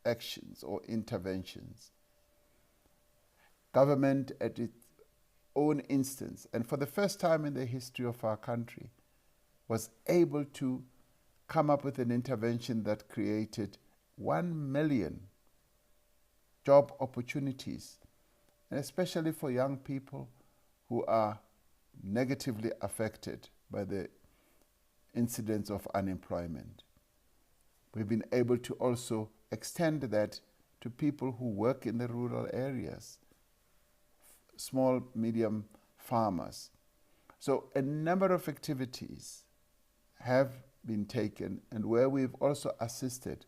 actions or interventions. Government at its own instance, and for the first time in the history of our country, was able to come up with an intervention that created 1 million job opportunities, and especially for young people who are negatively affected by the incidence of unemployment. We've been able to also extend that to people who work in the rural areas, small, medium farmers. So a number of activities have been taken, and where we've also assisted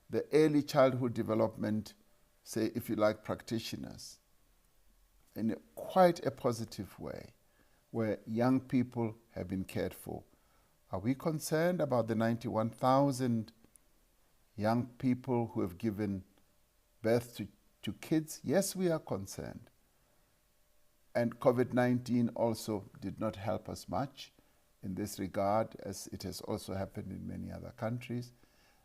the early childhood development, say, if you like, practitioners, in quite a positive way, where young people have been cared for. Are we concerned about the 91,000 young people who have given birth to kids? Yes, we are concerned. And COVID-19 also did not help us much in this regard, as it has also happened in many other countries.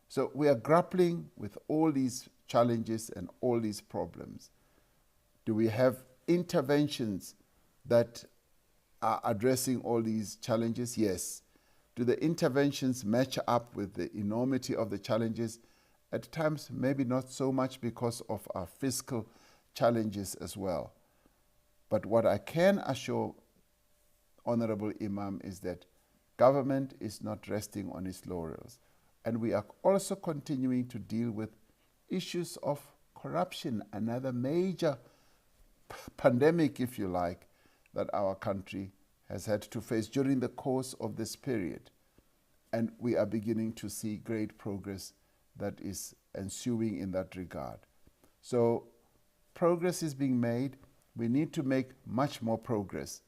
So we are grappling with all these challenges and all these problems. Do we have interventions that are addressing all these challenges? Yes. Do the interventions match up with the enormity of the challenges? At times, maybe not so much because of our fiscal challenges as well. But what I can assure Honorable Imam is that government is not resting on its laurels. And we are also continuing to deal with issues of corruption, another major pandemic, if you like, that our country has had to face during the course of this period. And we are beginning to see great progress that is ensuing in that regard. So progress is being made. We need to make much more progress,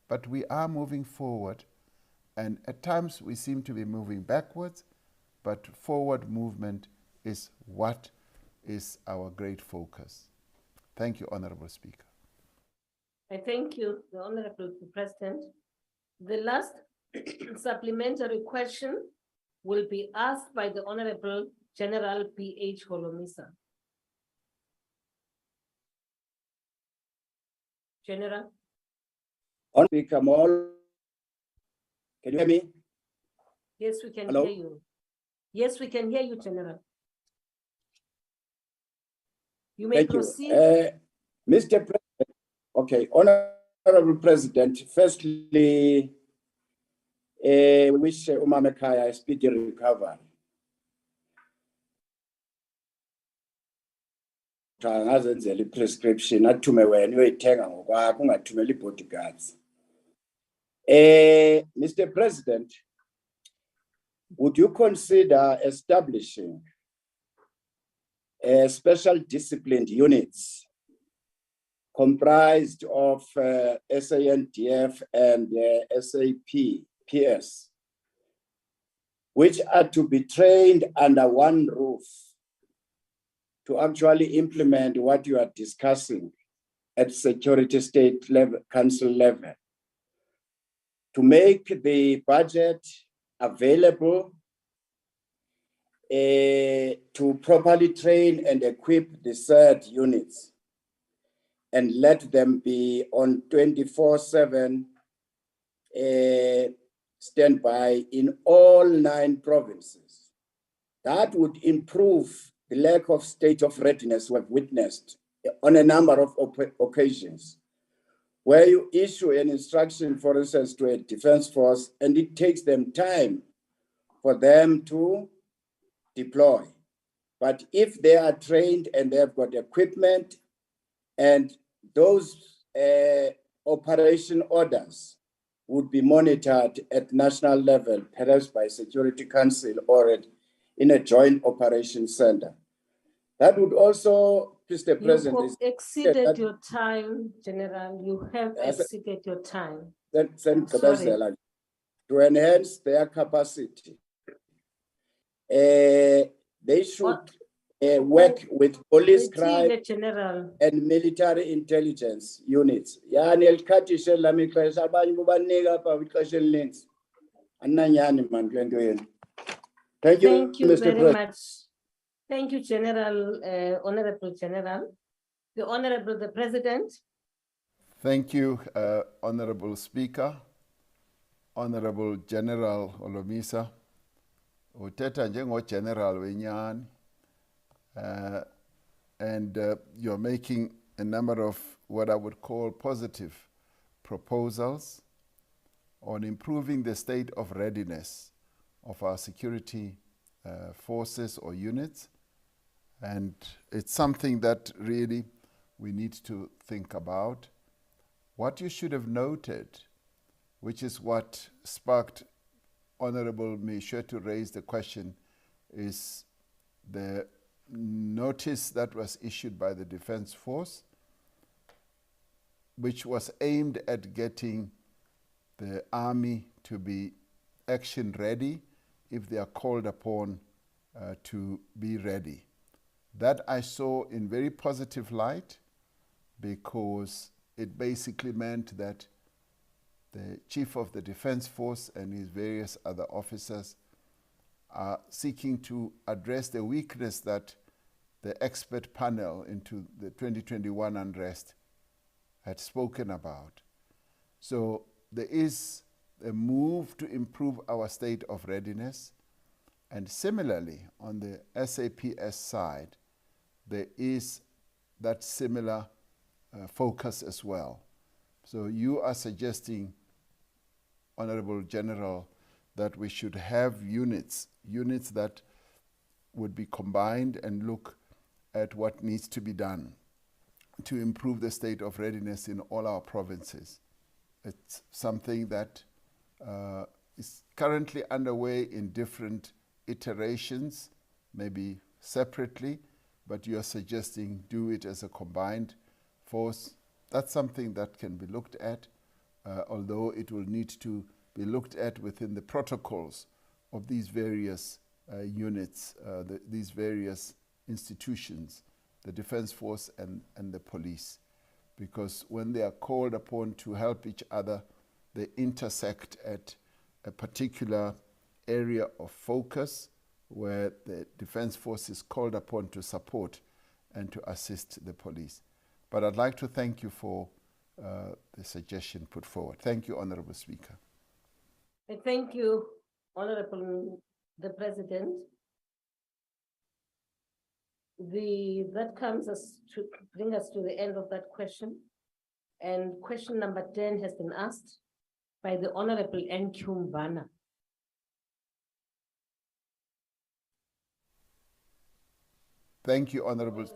but we are moving forward. And at times we seem to be moving backwards, but forward movement is what is our great focus. Thank you, Honorable Speaker. I thank you, the Honorable President. The last supplementary question will be asked by the Honorable General P.H. Holomisa. General. Speaker Mall. Can you hear me? Yes, we can Hello? hear you. Yes, we can hear you, General. You may Thank proceed. you. Mr. President, okay, Honorable President, firstly, we wish Umamekaya a speedy recovery. Angazenzela prescription athume wena uyoyithenga ngokwakho ungathumeli bodyguards. Mr. President, would you consider establishing special disciplined units comprised of SANDF and SAPPS, which are to be trained under one roof to actually implement what you are discussing at Security State level, Council level, to make the budget available to properly train and equip the said units and let them be on 24/7 standby in all 9 provinces. That would improve the lack of state of readiness we've witnessed on a number of occasions, where you issue an instruction, for instance, to a defense force, and it takes them time for them to deploy. But if they are trained and they've got equipment, and those operation orders would be monitored at national level, perhaps by Security Council or in a joint operation center. That would also, Mr. President, You have exceeded your time, General. You have exceeded your time. to enhance their capacity. They should work with police crime General. and military intelligence units. Yani elikhathi lami ixesha abanye kubanika apha ixesha elininzi. Ananyani man kule nto yenu. Thank you, Thank you Mr. very President. much. Thank you, General, Honorable General. The Honorable the President. Thank you, Honorable Speaker, Honorable General Holomisa. Uthetha njengo-General wenyani. And you're making a number of what I would call positive proposals on improving the state of readiness of our security forces or units. And it's something that really we need to think about. What you should have noted, which is what sparked Honorable Misha to raise the question, is the notice that was issued by the Defense Force, which was aimed at getting the Army to be action ready if they are called upon to be ready. That I saw in very positive light, because it basically meant that the Chief of the Defense Force and his various other officers are seeking to address the weakness that the expert panel into the 2021 unrest had spoken about. So there is a move to improve our state of readiness. And similarly, on the SAPS side, there is that similar focus as well. So you are suggesting, Honorable General, that we should have units that would be combined and look at what needs to be done to improve the state of readiness in all our provinces. It's something that is currently underway in different iterations, maybe separately, but you are suggesting do it as a combined force. That's something that can be looked at, although it will need to be looked at within the protocols of these various units, these various institutions, the Defense Force and the police. Because when they are called upon to help each other, they intersect at a particular area of focus where the Defense Force is called upon to support and to assist the police. But I'd like to thank you for the suggestion put forward. Thank you, Honorable Speaker. Thank you, Honorable the President. That comes us to bring us to the end of that question. And question number 10 has been asked by the Honorable N.Q. Mbana. Thank you, Honorable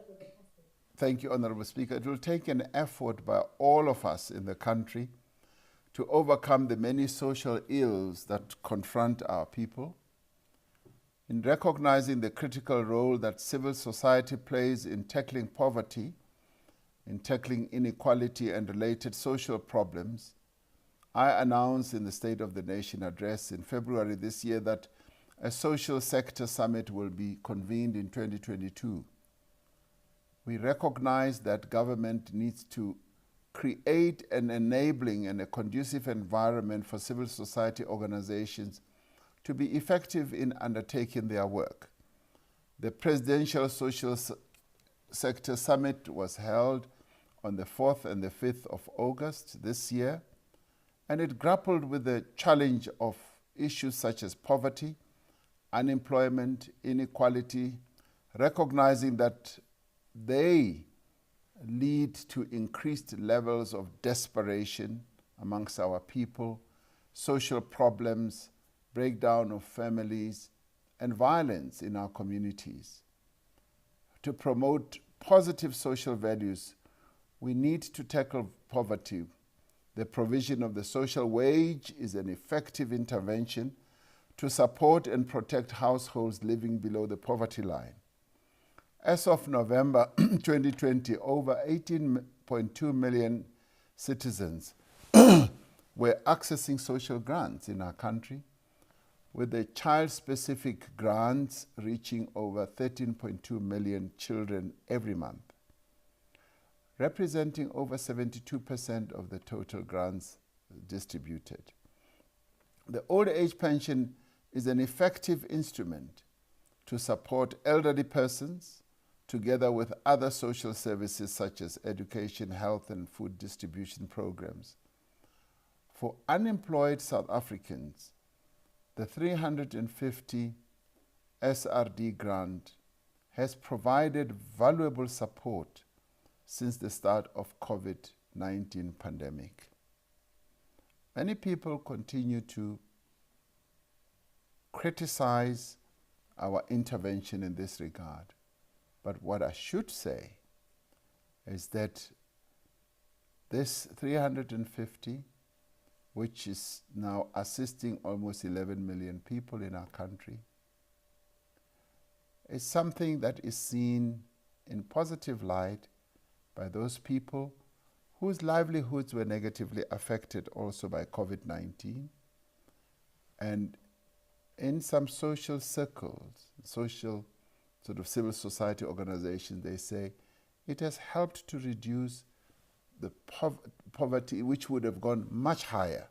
Speaker. It will take an effort by all of us in the country to overcome the many social ills that confront our people. In recognizing the critical role that civil society plays in tackling poverty, in tackling inequality and related social problems, I announced in the State of the Nation address in February this year that a social sector summit will be convened in 2022. We recognize that government needs to create an enabling and a conducive environment for civil society organizations to be effective in undertaking their work. The Presidential Social Sector Summit was held on the 4th and the 5th of August this year, and it grappled with the challenge of issues such as poverty, unemployment, inequality, recognizing that they lead to increased levels of desperation amongst our people, social problems, breakdown of families, and violence in our communities. To promote positive social values, we need to tackle poverty. The provision of the social wage is an effective intervention to support and protect households living below the poverty line. As of November 2020, over 18.2 million citizens were accessing social grants in our country, with the child-specific grants reaching over 13.2 million children every month, representing over 72% of the total grants distributed. The old age pension is an effective instrument to support elderly persons, together with other social services such as education, health, and food distribution programs. For unemployed South Africans, the 350 SRD grant has provided valuable support since the start of COVID-19 pandemic. Many people continue to criticize our intervention in this regard. But what I should say is that this 350, which is now assisting almost 11 million people in our country, is something that is seen in positive light by those people whose livelihoods were negatively affected also by COVID-19, And in some social circles, social sort of civil society organizations, they say it has helped to reduce the poverty, which would have gone much higher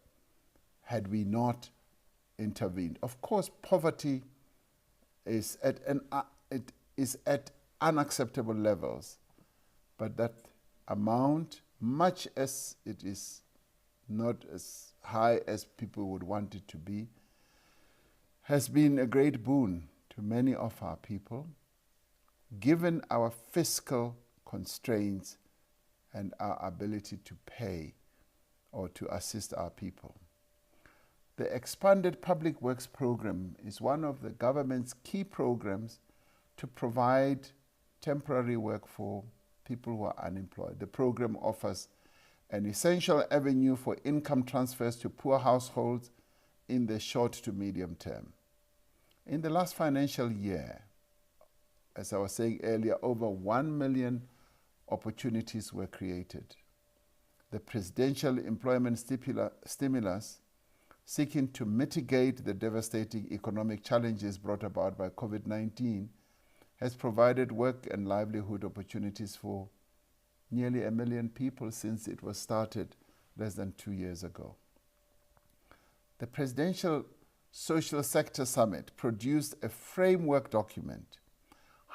had we not intervened. Of course, poverty is at it is at unacceptable levels, but that amount, much as it is not as high as people would want it to be, has been a great boon to many of our people, given our fiscal constraints and our ability to pay or to assist our people. The expanded public works program is one of the government's key programs to provide temporary work for people who are unemployed. The program offers an essential avenue for income transfers to poor households in the short to medium term. In the last financial year, as I was saying earlier, over 1 million opportunities were created. The presidential employment stimulus, seeking to mitigate the devastating economic challenges brought about by COVID-19, has provided work and livelihood opportunities for nearly 1 million people since it was started less than 2 years ago. The Presidential Social Sector Summit produced a framework document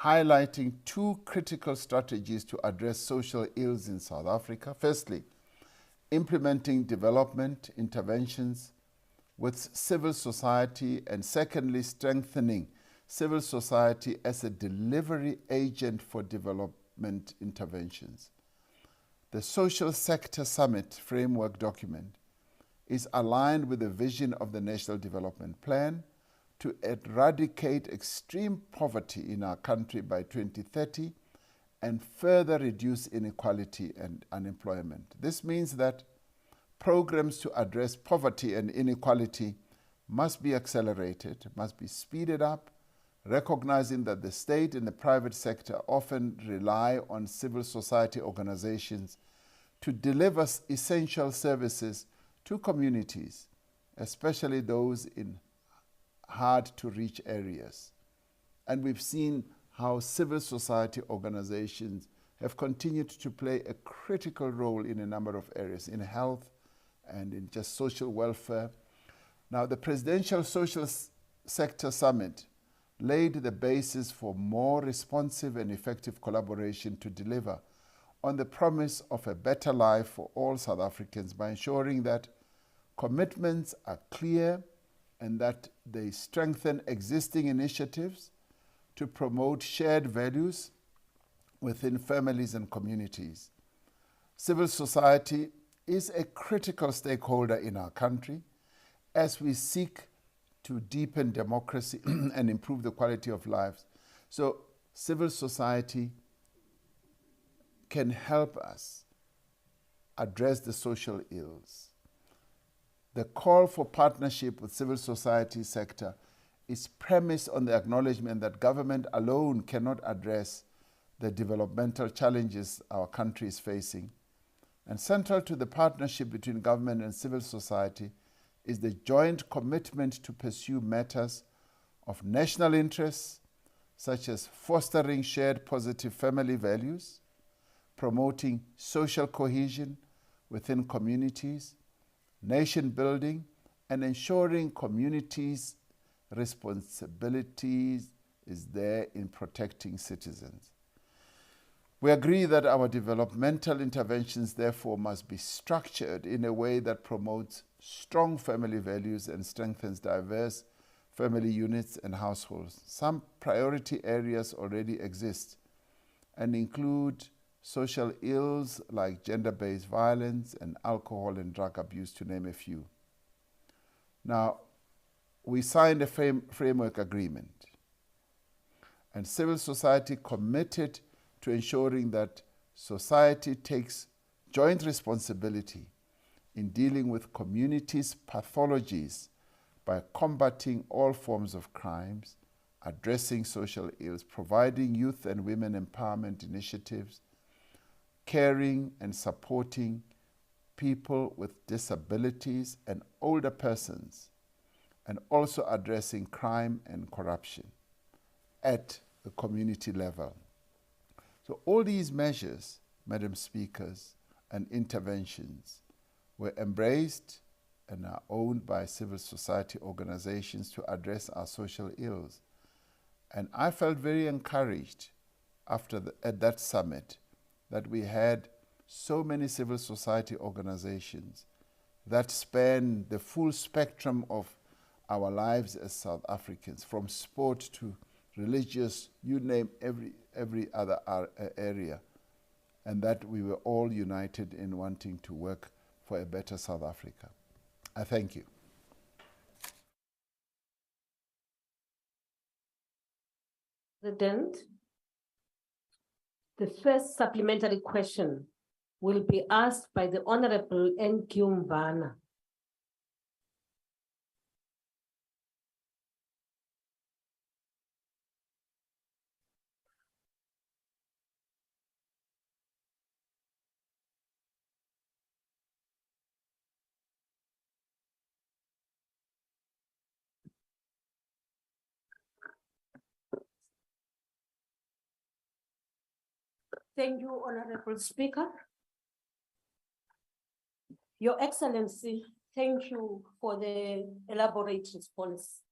highlighting 2 critical strategies to address social ills in South Africa. Firstly, implementing development interventions with civil society, and secondly, strengthening civil society as a delivery agent for development interventions. The Social Sector Summit framework document is aligned with the vision of the National Development Plan to eradicate extreme poverty in our country by 2030 and further reduce inequality and unemployment. This means that programs to address poverty and inequality must be accelerated, must be speeded up, recognizing that the state and the private sector often rely on civil society organizations to deliver essential services to communities, especially those in hard-to-reach areas. And we've seen how civil society organizations have continued to play a critical role in a number of areas, in health and in just social welfare. Now, the Presidential Social Sector Summit laid the basis for more responsive and effective collaboration to deliver on the promise of a better life for all South Africans by ensuring that commitments are clear and that they strengthen existing initiatives to promote shared values within families and communities. Civil society is a critical stakeholder in our country as we seek to deepen democracy and improve the quality of lives. So civil society can help us address the social ills. The call for partnership with civil society sector is premised on the acknowledgement that government alone cannot address the developmental challenges our country is facing. And central to the partnership between government and civil society is the joint commitment to pursue matters of national interest, such as fostering shared positive family values, promoting social cohesion within communities, nation building, and ensuring communities' responsibilities is there in protecting citizens. We agree that our developmental interventions, therefore, must be structured in a way that promotes strong family values and strengthens diverse family units and households. Some priority areas already exist and include social ills like gender-based violence and alcohol and drug abuse, to name a few. Now, we signed a framework agreement, and civil society committed to ensuring that society takes joint responsibility in dealing with communities' pathologies by combating all forms of crimes, addressing social ills, providing youth and women empowerment initiatives, caring and supporting people with disabilities and older persons, and also addressing crime and corruption at the community level. So all these measures, Madam Speakers, and interventions were embraced and are owned by civil society organizations to address our social ills. And I felt very encouraged at that summit that we had so many civil society organizations that span the full spectrum of our lives as South Africans, from sport to religious, you name every other area, and that we were all united in wanting to work for a better South Africa. I thank you. President, the first supplementary question will be asked by the Honorable N.Q. Mvana. Thank you, Honorable Speaker. Your Excellency, thank you for the elaborate response.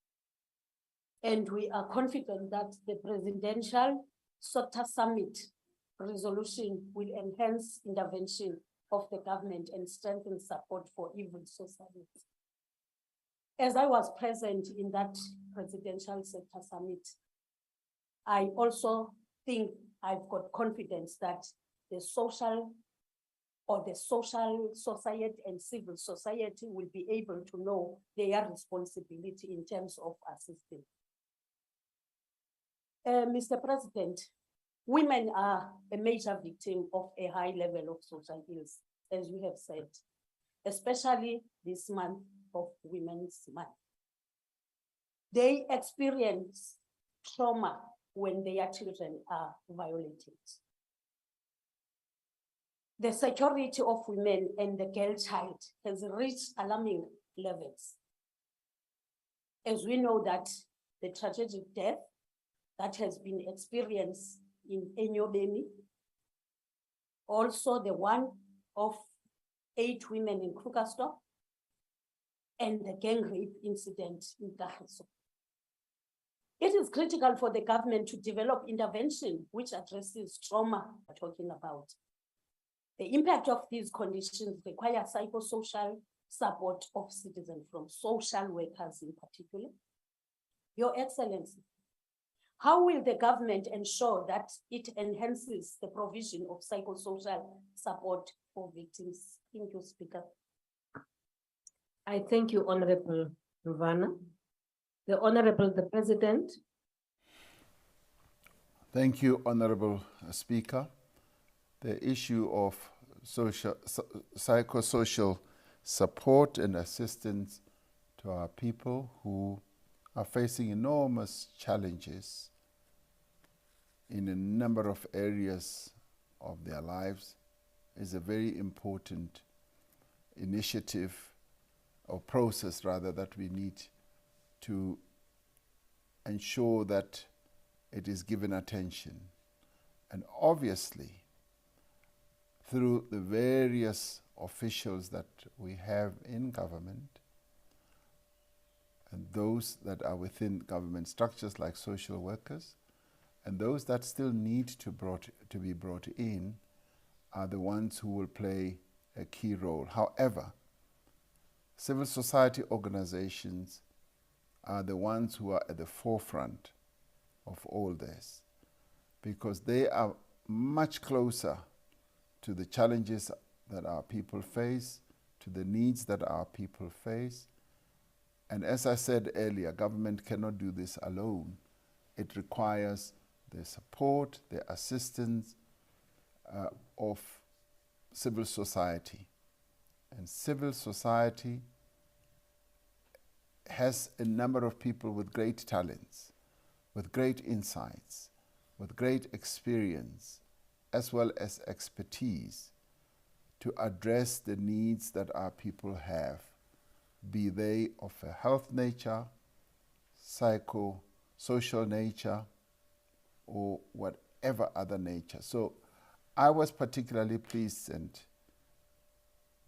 And we are confident that the Presidential SOTA Summit resolution will enhance intervention of the government and strengthen support for evil society. As I was present in that Presidential SOTA Summit, I also think I've got confidence that the social society and civil society will be able to know their responsibility in terms of assistance. Mr. President, women are a major victim of a high level of social ills, as you have said, especially this month of Women's Month. They experience trauma when their children are violated. The security of women and the girl child has reached alarming levels. As we know that the tragic death that has been experienced in Enyobeni, also the one of 8 women in Krugersdorp, and the gang rape incident in Kagiso. It is critical for the government to develop intervention which addresses trauma we're talking about. The impact of these conditions require psychosocial support of citizens from social workers in particular. Your Excellency, how will the government ensure that it enhances the provision of psychosocial support for victims? Thank you, Speaker. I thank you, Honorable Mvana. The Honorable the President. Thank you, Honorable Speaker. The issue of psychosocial support and assistance to our people who are facing enormous challenges in a number of areas of their lives is a very important initiative or process rather that we need to ensure that it is given attention. And obviously, through the various officials that we have in government and those that are within government structures like social workers, and those that still need to be brought in are the ones who will play a key role. However, civil society organizations are the ones who are at the forefront of all this because they are much closer to the challenges that our people face, to the needs that our people face. And as I said earlier, government cannot do this alone. It requires the support, the assistance of civil society. And civil society has a number of people with great talents, with great insights, with great experience, as well as expertise to address the needs that our people have. be they of a health nature, psycho-social nature, or whatever other nature. So I was particularly pleased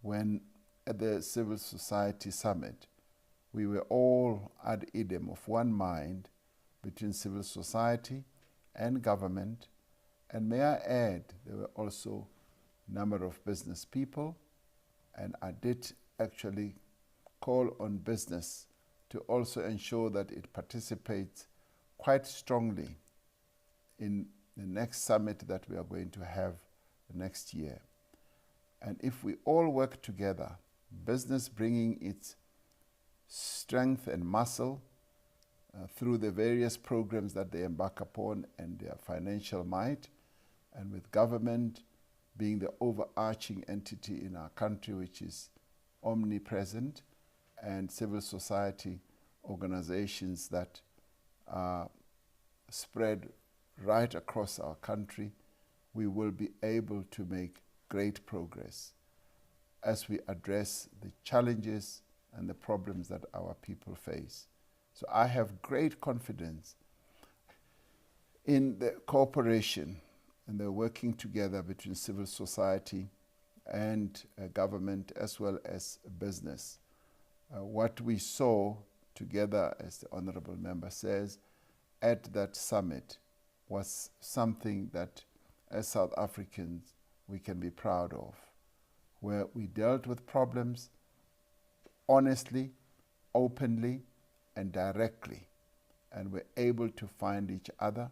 when at the Civil Society Summit, we were all ad idem of one mind between civil society and government. And may I add, there were also a number of business people, and I did actually call on business to also ensure that it participates quite strongly in the next summit that we are going to have next year. And if we all work together, business bringing its strength and muscle through the various programs that they embark upon and their financial might, and with government being the overarching entity in our country, which is omnipresent, and civil society organizations that are spread right across our country, we will be able to make great progress as we address the challenges and the problems that our people face. So I have great confidence in the cooperation and the working together between civil society and government as well as business. What we saw together, as the Honorable Member says, at that summit was something that as South Africans we can be proud of, where we dealt with problems honestly, openly, and directly, and were able to find each other,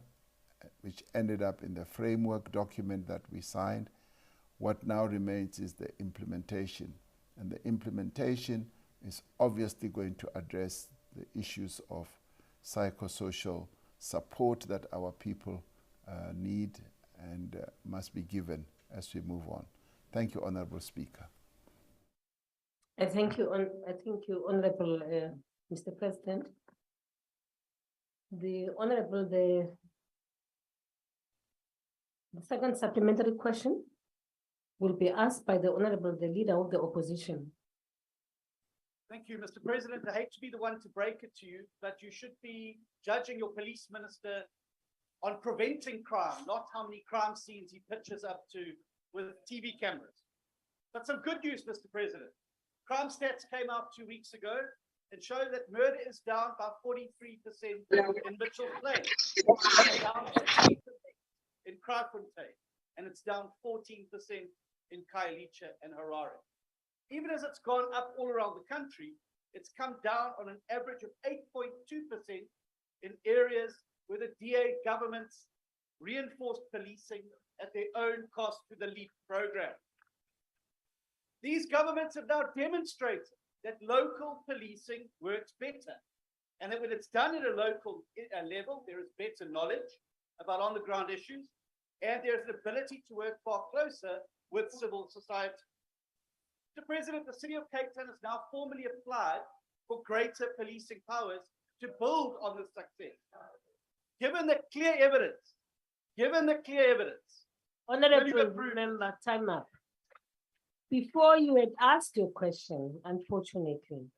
which ended up in the framework document that we signed. What now remains is the implementation, and the implementation is obviously going to address the issues of psychosocial support that our people need and must be given as we move on. Thank you, Honorable Speaker. I thank you, Honorable Mr. President. The second supplementary question will be asked by the Leader of the Opposition. Thank you, Mr. President. I hate to be the one to break it to you, but you should be judging your police minister on preventing crime, not how many crime scenes he pitches up to with TV cameras. But some good news, Mr. President. Crime stats came out 2 weeks ago and show that murder is down by 43% in Mitchell Plain, down 8% in Kraaifontein, and it's down 14% in Khayelitsha and Harare. Even as it's gone up all around the country, it's come down on an average of 8.2% in areas where the DA governments reinforced policing at their own cost through the LEAP program. These governments have now demonstrated that local policing works better, and that when it's done at a local level, there is better knowledge about on-the-ground issues, and there's an ability to work far closer with civil society. Mr. President, the City of Cape Town has now formally applied for greater policing powers to build on this success. Given the clear evidence, Honorable Member, time up. Before you had asked your question, unfortunately.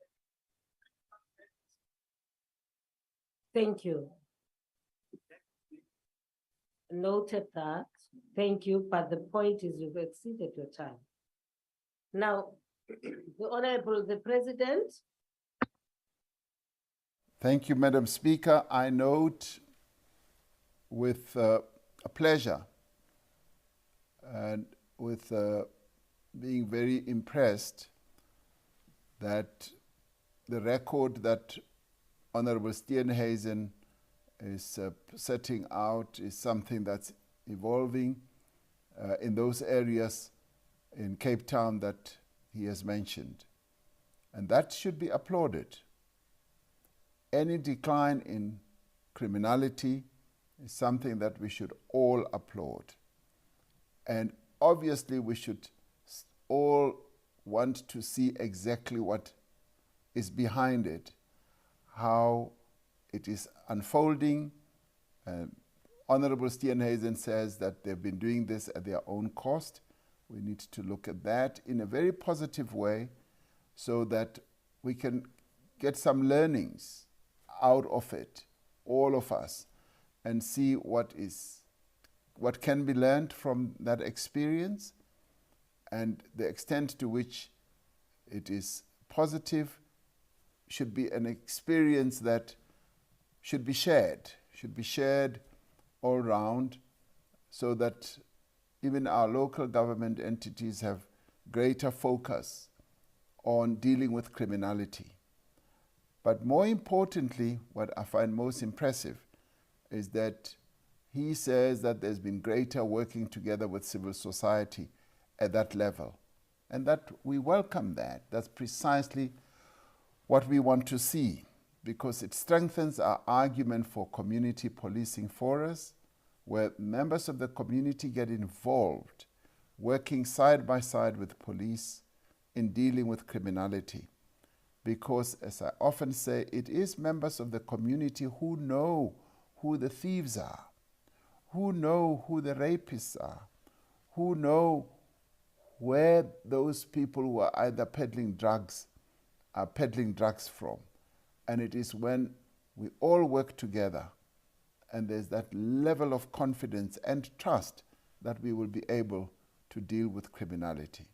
Thank you. Noted that. Thank you, but the point is you've exceeded your time. Now, the President. Thank you, Madam Speaker. I note with a pleasure and with being very impressed that the record that Honorable Steenhuisen is setting out is something that's evolving in those areas in Cape Town that he has mentioned. And that should be applauded. Any decline in criminality is something that we should all applaud. And obviously we should all want to see exactly what is behind it, how it is unfolding. Honorable Steenhuisen says that they've been doing this at their own cost. We need to look at that in a very positive way so that we can get some learnings out of it, all of us, and see what can be learned from that experience and the extent to which it is positive should be an experience that should be shared all round, so that even our local government entities have greater focus on dealing with criminality. But more importantly, what I find most impressive is that he says that there's been greater working together with civil society at that level, and that we welcome that. That's precisely what we want to see, because it strengthens our argument for community policing for us, where members of the community get involved, working side by side with police in dealing with criminality. Because, as I often say, it is members of the community who know who the thieves are, who know who the rapists are, who know where those people who are either peddling drugs are peddling drugs from. And it is when we all work together and there's that level of confidence and trust that we will be able to deal with criminality.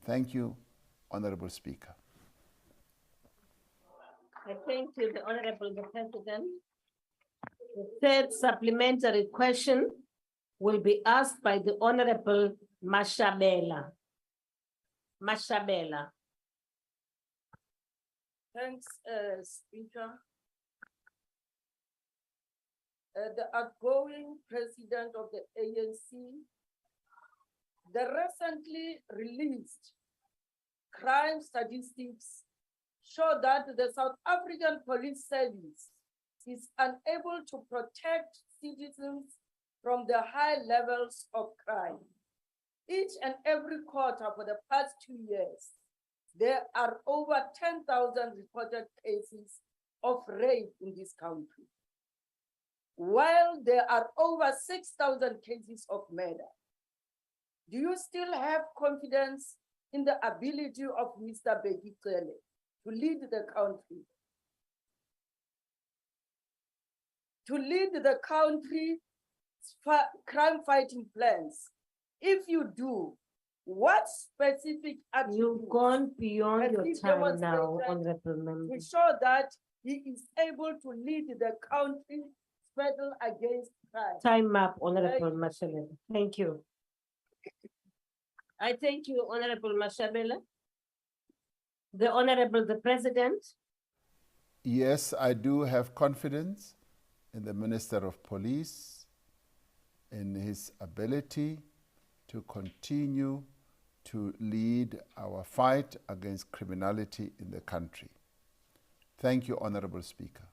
Thank you, Honorable Speaker. I thank you, the Honorable President. The third supplementary question will be asked by the Honorable Mashabela. Mashabela. Thanks, Speaker. The outgoing president of the ANC, the recently released crime statistics show that the South African Police Service is unable to protect citizens from the high levels of crime. Each and every quarter for the past 2 years, there are over 10,000 reported cases of rape in this country, while there are over 6,000 cases of murder. Do you still have confidence in the ability of Mr. Backlog to lead the country? To lead the country's crime-fighting plans? If you do, what specific actions? You've gone beyond your time now, Honorable Member. To show that he is able to lead the country's battle against crime. Time up, Honorable Mashabela. Thank you. I thank you, Honorable Mashabela. The Honorable the President. Yes, I do have confidence in the Minister of Police, in his ability to continue to lead our fight against criminality in the country. Thank you, Honorable Speaker.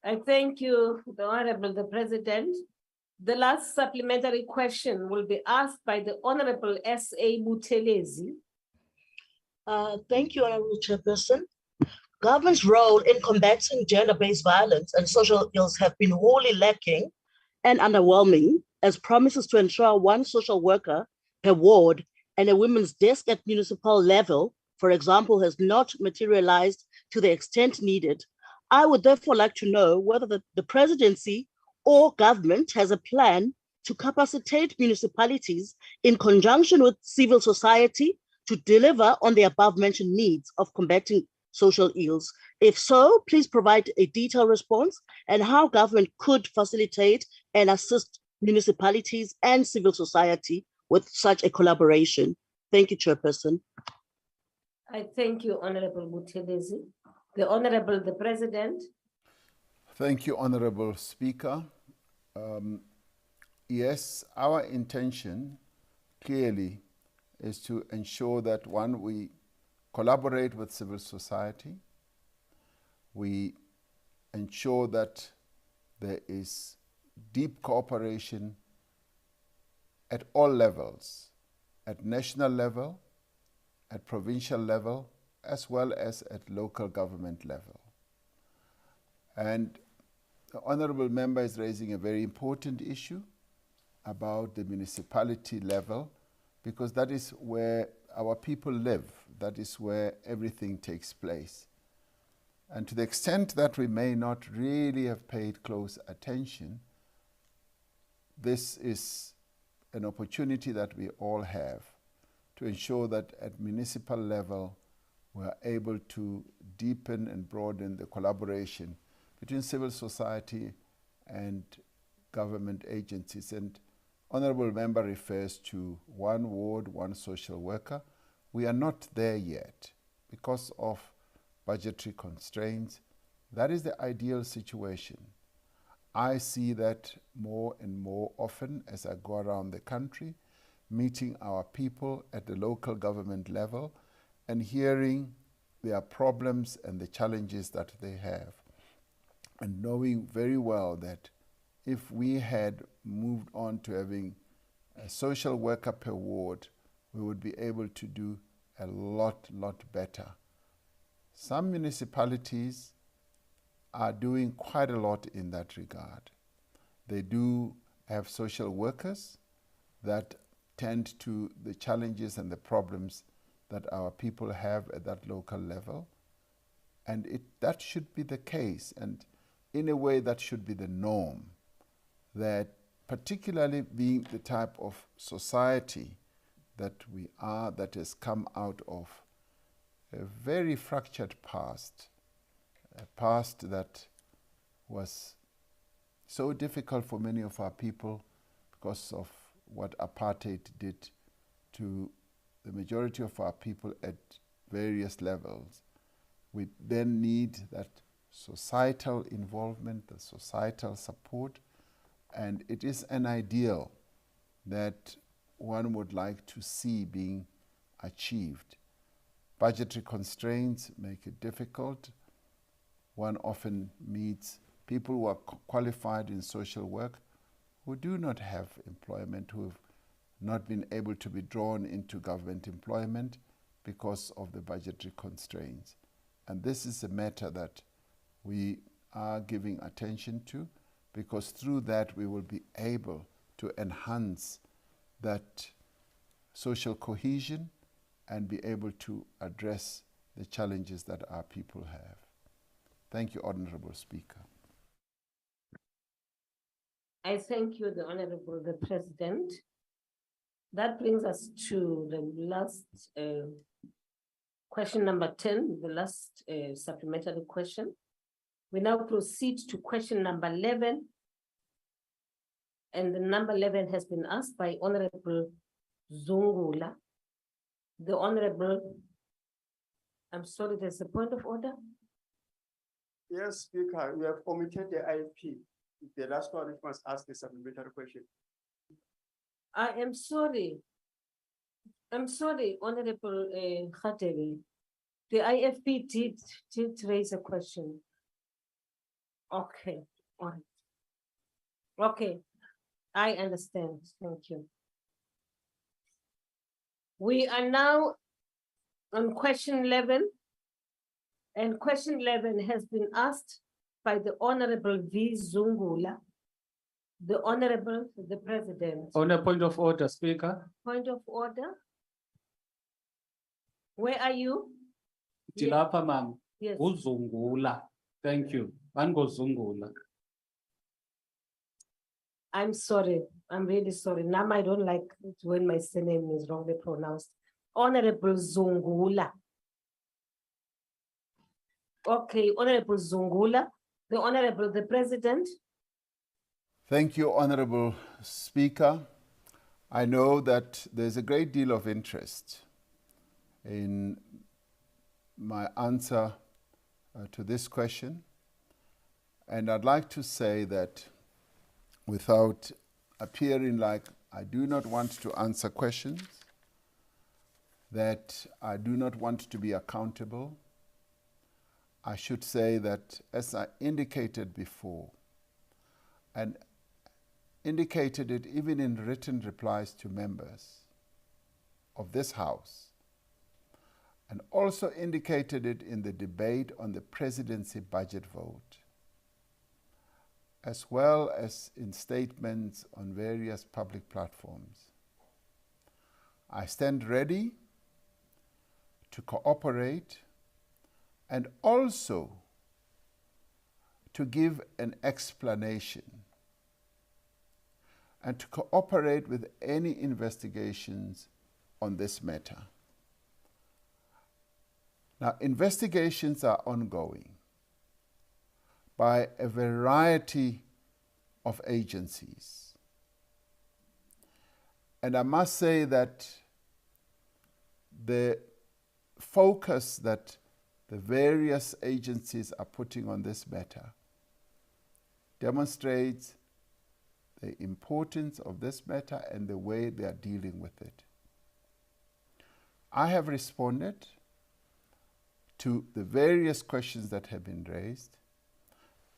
I thank you, the Honorable the President. The last supplementary question will be asked by the Honorable S.A. Buthelezi. Thank you, Honorable Chairperson. Government's role in combating gender-based violence and social ills have been wholly lacking and underwhelming, as promises to ensure one social worker per ward and a women's desk at municipal level, for example, has not materialized to the extent needed. I would therefore like to know whether the Presidency or government has a plan to capacitate municipalities in conjunction with civil society to deliver on the above-mentioned needs of combating social ills. If so, please provide a detailed response and how government could facilitate and assist municipalities and civil society with such a collaboration. Thank you, Chairperson. I thank you, Honorable Buthelezi. The Honorable the President. Thank you, Honorable Speaker. Yes, our intention clearly is to ensure that, one, we collaborate with civil society, we ensure that there is deep cooperation at all levels, at national level, at provincial level, as well as at local government level. And the Honorable Member is raising a very important issue about the municipality level, because that is where our people live. that is where everything takes place. And to the extent that we may not really have paid close attention, this is an opportunity that we all have to ensure that at municipal level we are able to deepen and broaden the collaboration between civil society and government agencies. And Honorable Member refers to one ward, one social worker. We are not there yet because of budgetary constraints. That is the ideal situation. I see that more and more often as I go around the country, meeting our people at the local government level and hearing their problems and the challenges that they have, and knowing very well that if we had moved on to having a social worker per ward, we would be able to do a lot better. Some municipalities are doing quite a lot in that regard. They do have social workers that tend to the challenges and the problems that our people have at that local level. And that should be the case. And in a way, that should be the norm. That particularly being the type of society that we are, that has come out of a very fractured past, a past that was so difficult for many of our people because of what apartheid did to the majority of our people at various levels. We then need that societal involvement, the societal support, and it is an ideal that one would like to see being achieved. Budgetary constraints make it difficult. One often meets people who are qualified in social work who do not have employment, who have not been able to be drawn into government employment because of the budgetary constraints. And this is a matter that we are giving attention to, because through that we will be able to enhance that social cohesion and be able to address the challenges that our people have. Thank you, Honorable Speaker. I thank you, the Honorable the President. That brings us to the last question number 10, the last supplementary question. We now proceed to question number 11. And the number 11 has been asked by Honorable Zungula. The Honorable, I'm sorry, there's a point of order. Yes, Speaker, we have omitted the IFP. The last one must ask the supplementary question. I am sorry. I'm sorry, Honorable Khateri. The IFP did raise a question. Okay, all right. Okay, I understand. Thank you. We are now on question 11. And question 11 has been asked by the Honorable V. Zungula, the Honorable the President. On a point of order, Speaker. Point of order. Where are you? Tilapa, ma'am. Yes. Uzungula. Thank you. Zungula. I'm sorry. I'm really sorry. Now I don't like it when my surname is wrongly pronounced. Honorable Zungula. Okay, Honorable Zungula, the Honorable the President. Thank you, Honorable Speaker. I know that there's a great deal of interest in my answer to this question. And I'd like to say that without appearing like I do not want to answer questions, that I do not want to be accountable, I should say that, as I indicated before, and indicated it even in written replies to members of this House, and also indicated it in the debate on the Presidency budget vote, as well as in statements on various public platforms. I stand ready to cooperate, and also to give an explanation and to cooperate with any investigations on this matter. Now, investigations are ongoing by a variety of agencies. And I must say that the focus that the various agencies are putting on this matter demonstrates the importance of this matter and the way they are dealing with it. I have responded to the various questions that have been raised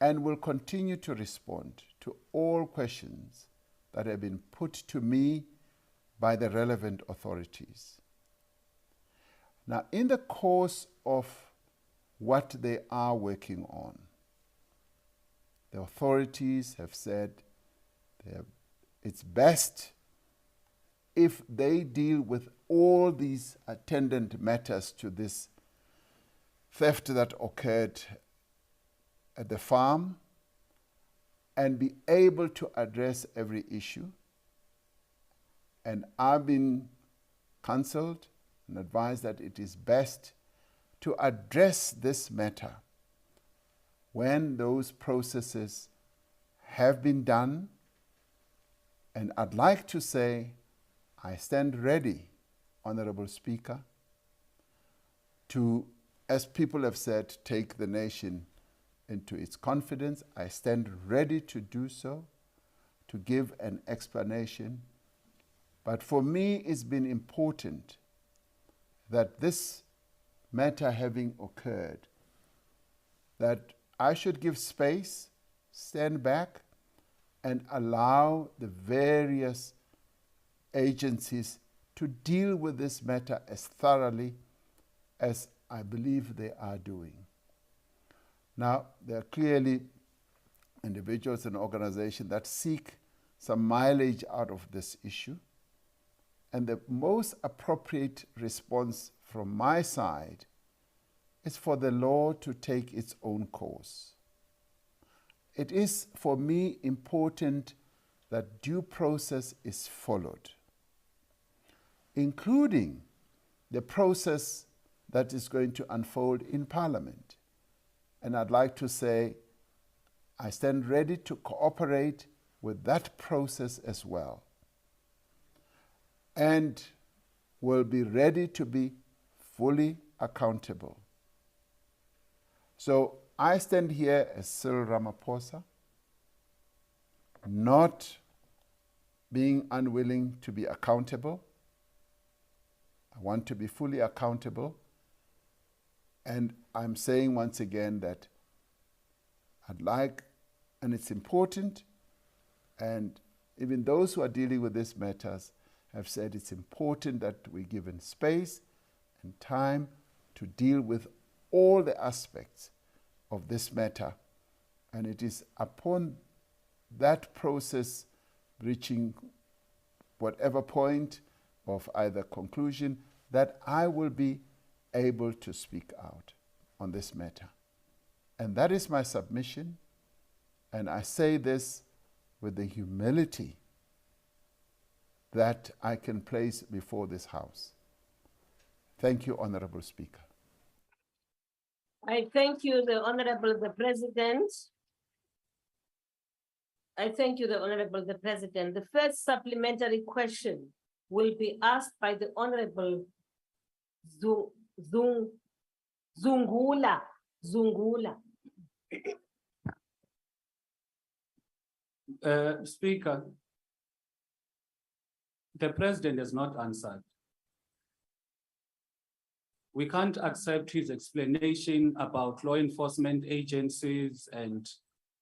and will continue to respond to all questions that have been put to me by the relevant authorities. Now, in the course of what they are working on, the authorities have said it's best if they deal with all these attendant matters to this theft that occurred at the farm and be able to address every issue. And I've been counseled and advised that it is best to address this matter when those processes have been done. And I'd like to say, I stand ready, Honorable Speaker, to, as people have said, take the nation into its confidence. I stand ready to do so, to give an explanation. But for me, it's been important that this matter having occurred, that I should give space, stand back, and allow the various agencies to deal with this matter as thoroughly as I believe they are doing. Now, there are clearly individuals and organizations that seek some mileage out of this issue. And the most appropriate response from my side is for the law to take its own course. It is, for me, important that due process is followed, including the process that is going to unfold in Parliament. And I'd like to say, I stand ready to cooperate with that process as well, and will be ready to be fully accountable. So I stand here as Cyril Ramaphosa, not being unwilling to be accountable. I want to be fully accountable. And I'm saying once again that I'd like, and it's important, and even those who are dealing with these matters have said it's important that we're given space and time to deal with all the aspects of this matter. And it is upon that process reaching whatever point of either conclusion that I will be able to speak out on this matter. And that is my submission. And I say this with the humility that I can place before this House. Thank you, Honorable Speaker. I thank you, the Honorable the President. I thank you, the Honorable the President. The first supplementary question will be asked by the Honorable Zungula. Speaker, the President has not answered. We can't accept his explanation about law enforcement agencies and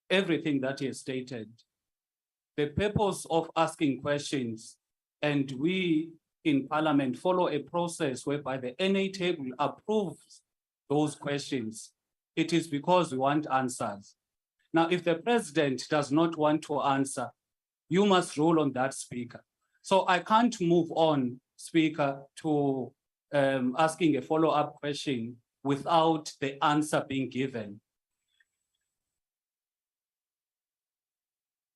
everything that he has stated. The purpose of asking questions, and we in Parliament follow a process whereby the NA table approves those questions. It is because we want answers. Now, if the President does not want to answer, you must rule on that, Speaker. So I can't move on, Speaker, to asking a follow-up question without the answer being given.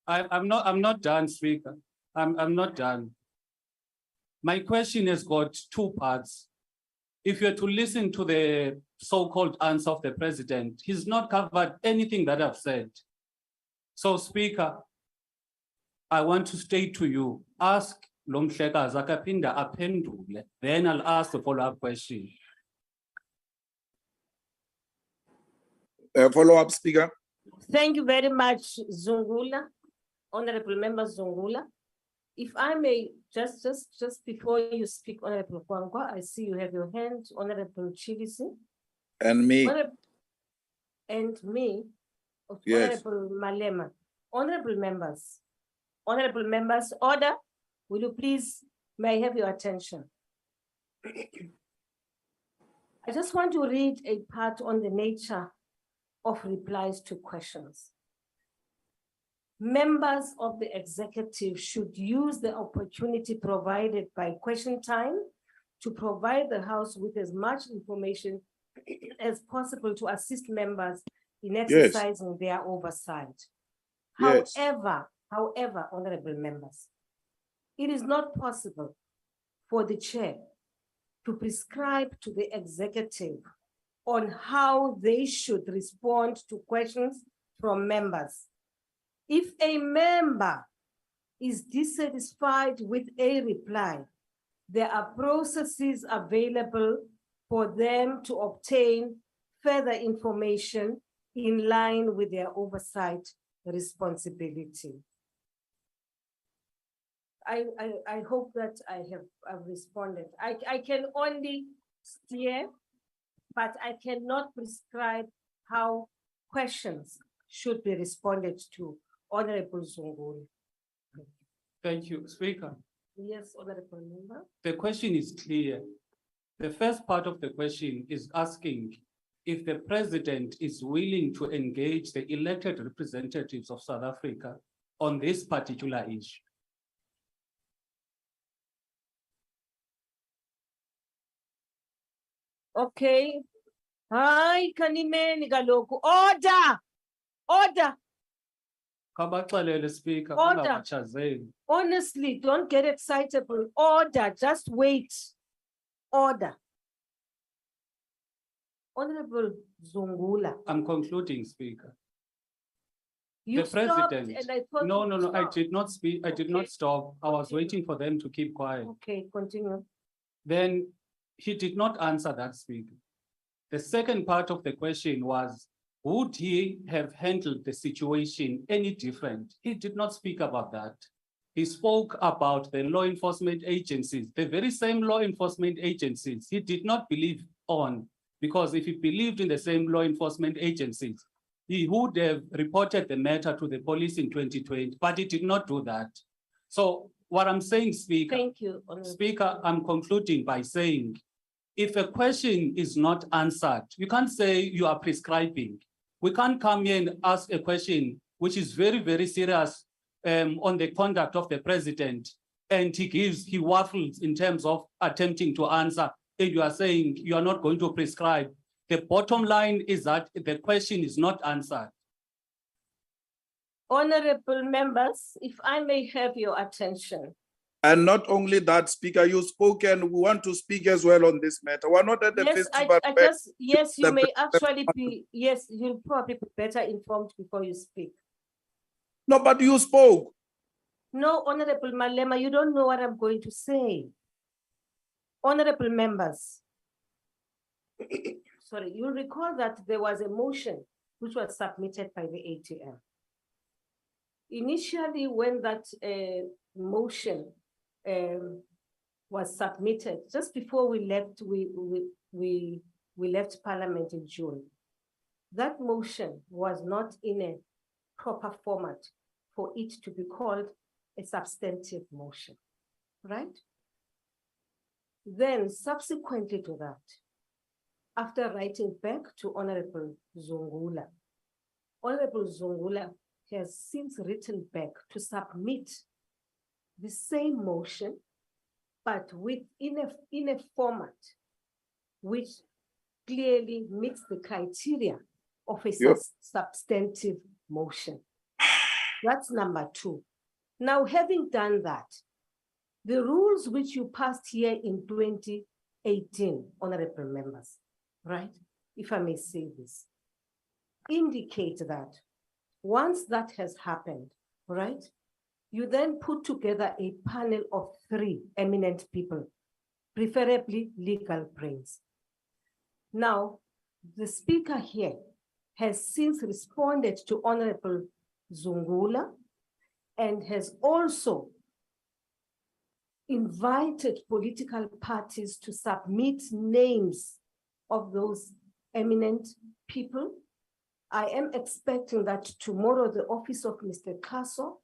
I'm not done, Speaker. I'm not done. My question has got two parts. If you're to listen to the so-called answer of the president, he's not covered anything that I've said. So, Speaker, I want to state to you, ask Lomhlekazi akaphinda aphendule, then I'll ask the follow-up question. Follow-up, Speaker. Thank you very much, Zungula, Honorable Member Zungula. If I may, just before you speak, Honorable Kwangwa, I see you have your hand, Honorable Chivisi. And me. And me, Yes. Honorable Malema. Honorable members, order, will you please, may I have your attention? I just want to read a part on the nature of replies to questions. Members of the executive should use the opportunity provided by question time to provide the House with as much information as possible to assist members in exercising their oversight. Yes. However, honorable members, it is not possible for the chair to prescribe to the executive on how they should respond to questions from members. If a member is dissatisfied with a reply, there are processes available for them to obtain further information in line with their oversight responsibility. I hope that I've responded. I can only steer, but I cannot prescribe how questions should be responded to. Honorable Zunguli. Thank you, Speaker. Yes, Honorable Member. The question is clear. The first part of the question is asking if the president is willing to engage the elected representatives of South Africa on this particular issue. Okay. Hi, Kanimeni Galoku. Order! Order! Kabaxelele, Speaker, Order. ungabachazeli. Honestly, don't get excitable. Order, just wait. Order. Honorable Zungula. I'm concluding, Speaker. You The stopped president. and I thought No, you no, no, I stopped. did not speak. I did not Okay. stop. I was waiting for them to keep quiet. Okay, continue. Then he did not answer that, Speaker. The second part of the question was, would he have handled the situation any different? He did not speak about that. He spoke about the law enforcement agencies, the very same law enforcement agencies he did not believe on, because if he believed in the same law enforcement agencies, he would have reported the matter to the police in 2020, but he did not do that. So what I'm saying, Speaker, Thank you, Honorable. Speaker, I'm concluding by saying, if a question is not answered, you can't say you are prescribing. We can't come here and ask a question which is very, very serious on the conduct of the president, and he waffles in terms of attempting to answer, and you are saying you are not going to prescribe. The bottom line is that the question is not answered. Honorable members, if I may have your attention. And not only that, Speaker, you spoke and we want to speak as well on this matter. We're not at the Yes, festival. yes, you may actually be, yes, you'll probably be better informed before you speak. No, but you spoke. No, Honorable Malema, you don't know what I'm going to say. Honorable members, sorry, you'll recall that there was a motion which was submitted by the ATM. Initially, when that motion was submitted, just before we left, we left Parliament in June. That motion was not in a proper format for it to be called a substantive motion, right? Then subsequently to that, after writing back to Honorable Zungula, Honorable Zungula has since written back to submit the same motion, but in a format which clearly meets the criteria of a Yep. substantive motion. That's number two. Now, having done that, the rules which you passed here in 2018, honorable members, right? If I may say this, indicate that once that has happened, right? You then put together a panel of 3 eminent people, preferably legal brains. Now, the speaker here has since responded to Honorable Zungula and has also invited political parties to submit names of those eminent people. I am expecting that tomorrow the office of Mr. Kaso,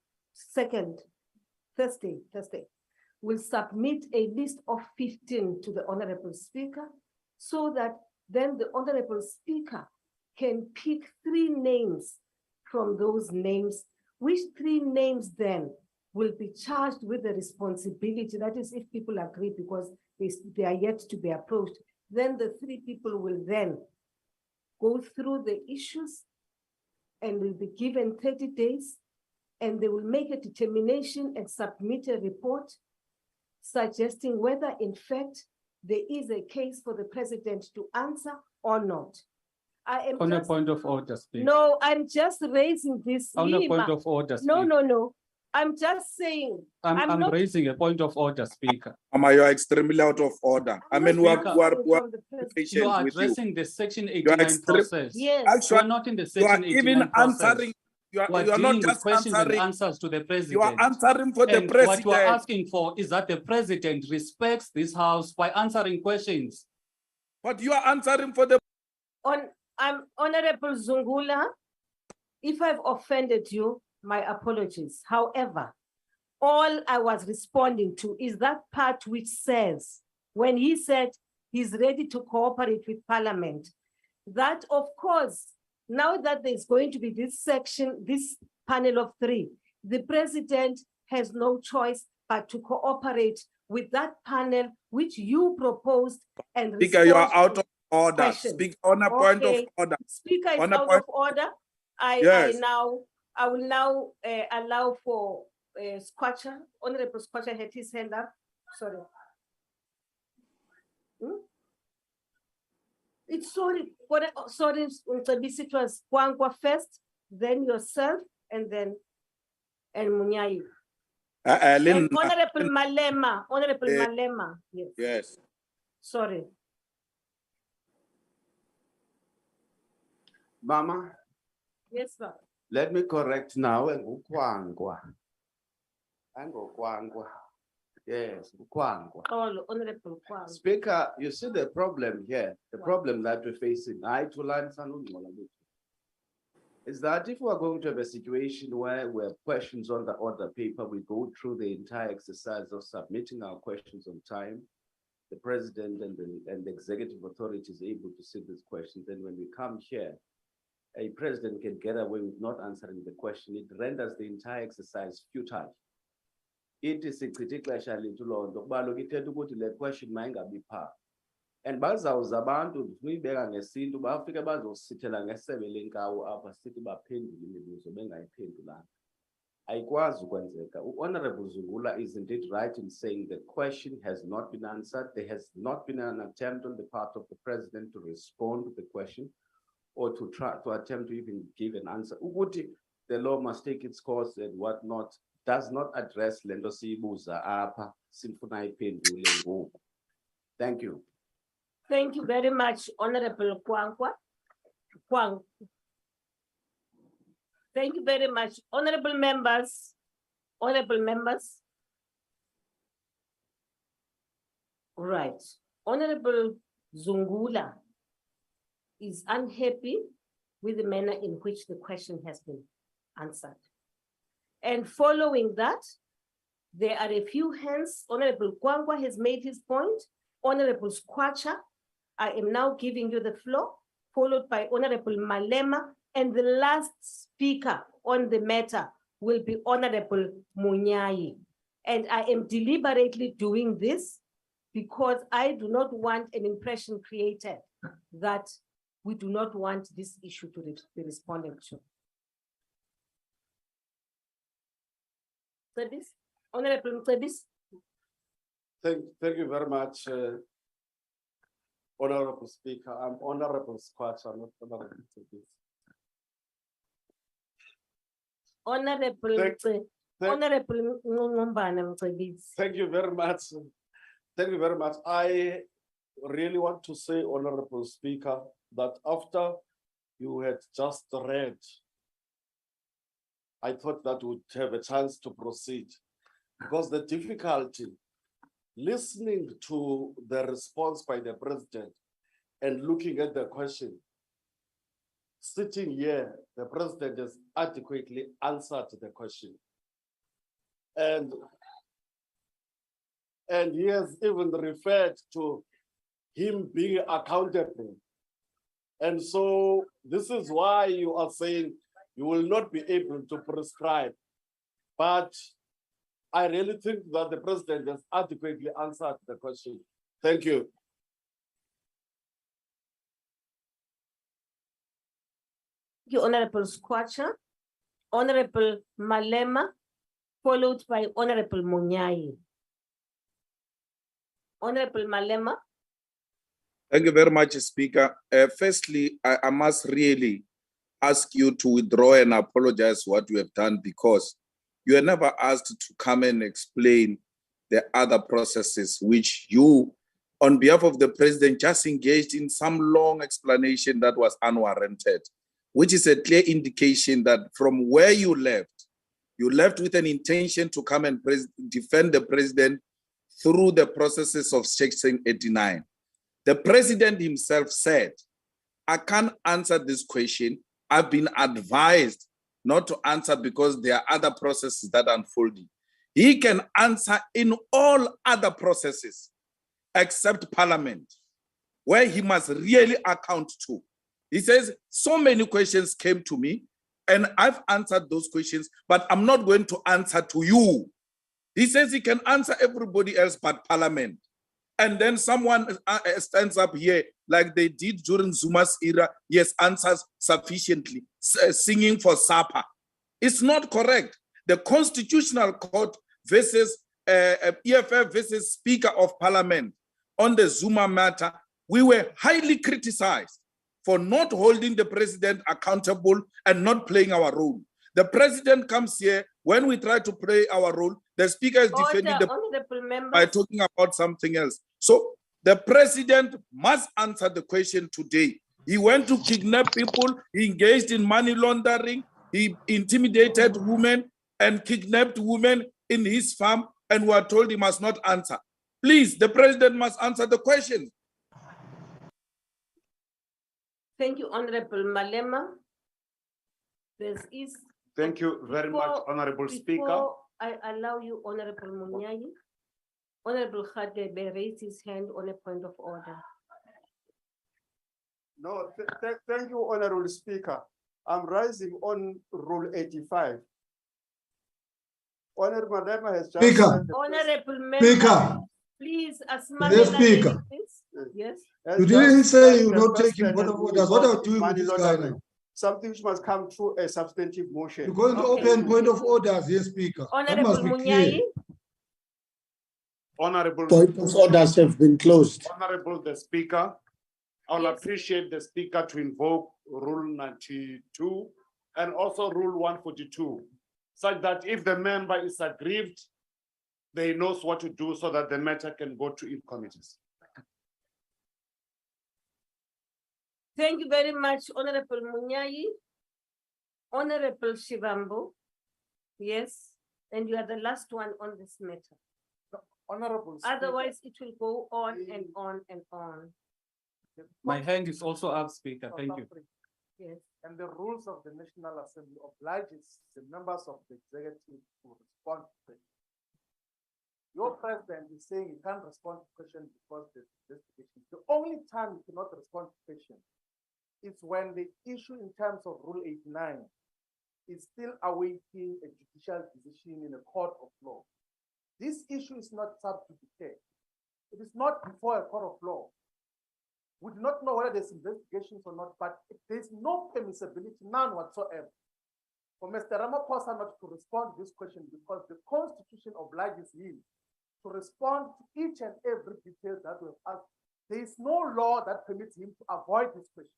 Thursday, will submit a list of 15 to the Honorable Speaker so that then the Honorable Speaker can pick 3 names from those names, which 3 names then will be charged with the responsibility. That is, if people agree, because they are yet to be approached, then the 3 people will then go through the issues and will be given 30 days, and they will make a determination and submit a report suggesting whether in fact there is a case for the president to answer or not. I am On a just- point of order, Speaker. No, I'm just raising this. On a Lima. point of order, No, Speaker. no. I'm just saying. I'm not- raising a point of order, Speaker. Mama, you are extremely out of order. I mean, we are from the president. patient You are with you. addressing the Section You are 89 process. Yes. Actually, You are not in the you Section are 89 even process. answering. You You are are not dealing with just questions and answering. answers to the president. You are answering for the And what you are president. asking for is that the president respects this house by answering questions. But you are answering for the. I'm Honorable Zungula. If I've offended you, my apologies. However, all I was responding to is that part which says, when he said he's ready to cooperate with Parliament, that of course, now that there's going to be this section, this panel of 3, the president has no choice but to cooperate with that panel which you proposed and Speaker, you are respond out to of order. questions. Speak on a point of Okay. order. Speaker is On a out point- of order. Yes. I will now allow for Squatcher, Honorable Squatcher had his hand up. Sorry. It's sorry, sorry, it was Kwangwa first, then yourself, and then Munyai. And Honorable Malema, Malema, yes. Yes. Sorry. Mama, Yes, sir. let me correct now. Ngukwangwa. Angokwangwa. Yes, Ngukwangwa. Oh, Honorable Kwang. Speaker, you see the problem here, the What? problem that we're facing, is that if we're going to have a situation where we have questions on the order paper, we go through the entire exercise of submitting our questions on time, the president and the executive authority is able to see these questions. Then when we come here, a president can get away with not answering the question. It renders the entire exercise futile. It is a critical question and bazawuza abantu uyibeka ngesintu bafike bazosithela ngesebe lenkawu apha sithi baphendule imibuzo bengayiphendulanga. Ayikwazi ukwenzeka. Honorable Zungula, isn't it right in saying the question has not been answered? There has not been an attempt on the part of the president to respond to the question or to attempt to even give an answer. Ukuthi the law must take its course and whatnot does not address lento siyibuza apha simfuna iphendule ngoku. Thank you. Thank you very much, Honorable Kwang. Thank you very much, honorable members. Right, Honorable Zungula is unhappy with the manner in which the question has been answered. And following that, there are a few hands. Honorable Kwangwa has made his point. Honorable Squatcher, I am now giving you the floor, followed by Honorable Malema, and the last speaker on the matter will be Honorable Munyai. And I am deliberately doing this because I do not want an impression created that we do not want this issue to be responded to. Cebis? Honorable Cebis? Thank you very much, Honorable Speaker. I'm Honorable Squatch, I'm not Honorable Speaker. Honorable Ngombana Cebis. Thank you very much. Thank you very much. I really want to say, Honorable Speaker, that after you had just read, I thought that would have a chance to proceed, because the difficulty listening to the response by the president and looking at the question, sitting here, the president has adequately answered the question. And he has even referred to him being accountable. And so this is why you are saying you will not be able to prescribe. But I really think that the president has adequately answered the question. Thank you. Thank you, Honorable Squatcher. Honorable Malema, followed by Honorable Munyai. Honorable Malema. Thank you very much, Speaker. Firstly, I must really ask you to withdraw and apologize what you have done, because you are never asked to come and explain the other processes which you, on behalf of the president, just engaged in some long explanation that was unwarranted, which is a clear indication that from where you left with an intention to come and defend the president through the processes of Section 89. The president himself said, I can't answer this question. I've been advised not to answer because there are other processes that are unfolding. He can answer in all other processes except Parliament, where he must really account to. He says, so many questions came to me and I've answered those questions, but I'm not going to answer to you. He says he can answer everybody else but Parliament. And then someone stands up here like they did during Zuma's era, yes, answers sufficiently, singing for supper. It's not correct. The Constitutional Court versus EFF versus Speaker of Parliament on the Zuma matter, we were highly criticized for not holding the president accountable and not playing our role. The president comes here, when we try to play our role, the speaker is defending by talking about something else. So the president must answer the question today. He went to kidnap people, he engaged in money laundering, he intimidated women and kidnapped women in his farm, and we are told he must not answer. Please, the president must answer the question. Thank you, Honorable Malema. Thank you very much, Honorable Speaker. Before I allow you, Honorable Munyai, Honorable Khadebe raised his hand on a point of order. No, thank you, Honorable Speaker. I'm rising on Rule 85. Honorable Malema has just Speaker. Honorable Member, Speaker. please, as Yes, Speaker. Yes. You didn't say you're not taking point of orders. What are you doing with this guy now? Something which must come through a substantive motion. You're going to open point of orders, yes, Speaker. That must be clear. Honorable Point of orders have been closed. Honorable the Speaker, I'll appreciate the Speaker to invoke Rule 92 and also Rule 142, such that if the member is aggrieved, they knows what to do so that the matter can go to its committees. Thank you very much, Honorable Munyai. Honorable Shivambu. Yes, and you are the last one on this matter. Honorable Speaker. Otherwise, it will go on and on and on. My hand is also up, Speaker. Thank you. Yes. And the rules of the National Assembly obliges the members of the executive to respond to questions. Your president is saying he can't respond to questions because the only time he cannot respond to questions is when the issue in terms of Rule 89 is still awaiting a judicial decision in a court of law. This issue is not sub judice. It is not before a court of law. We do not know whether there's investigations or not, but there's no permissibility, none whatsoever, for Mr. Ramaphosa not to respond to this question because the Constitution obliges him to respond to each and every detail that we have asked. There is no law that permits him to avoid this question.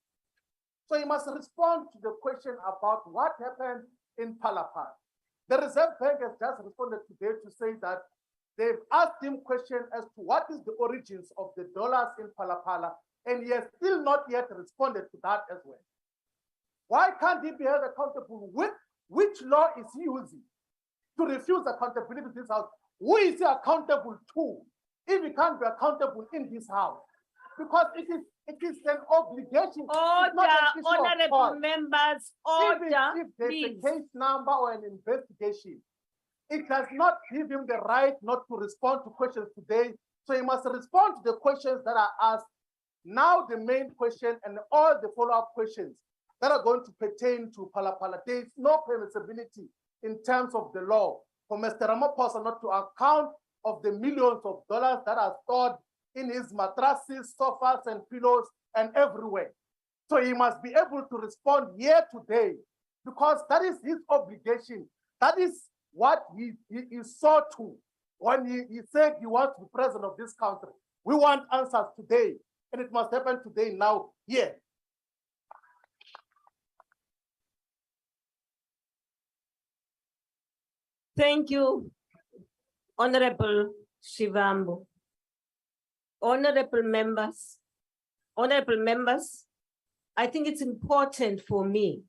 So he must respond to the question about what happened in Palapal. The Reserve Bank has just responded today to say that they've asked him questions as to what is the origins of the dollars in Palapala, and he has still not yet responded to that as well. Why can't he be held accountable? Which law is he using to refuse accountability to this house? Who is he accountable to if he can't be accountable in this house? Because it is an obligation. Order, honorable members, order, If there's please. a case number or an investigation, it does not give him the right not to respond to questions today. So he must respond to the questions that are asked. Now the main question and all the follow-up questions that are going to pertain to Palapala. There is no permissibility in terms of the law for Mr. Ramaphosa not to account of the millions of dollars that are stored in his mattresses, sofas, and pillows, and everywhere. So he must be able to respond here today because that is his obligation. That is what he saw to when he said he wants to be president of this country. We want answers today, and it must happen today, now, here. Thank you, Honorable Shivambu. Honorable members, I think it's important for me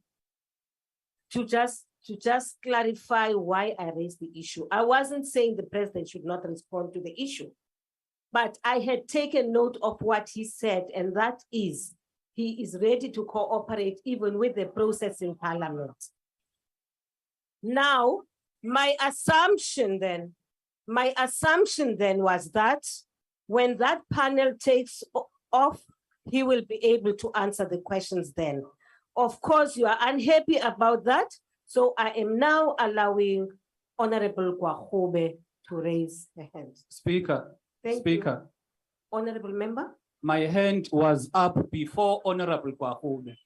to just clarify why I raised the issue. I wasn't saying the president should not respond to the issue, but I had taken note of what he said, and that is, he is ready to cooperate even with the process in Parliament. Now, my assumption then was that when that panel takes off, he will be able to answer the questions then. Of course, you are unhappy about that, so I am now allowing Honorable Kwahobe to raise her hand. Speaker, Thank you. Honorable member? My hand was up before Honorable Kwahobe.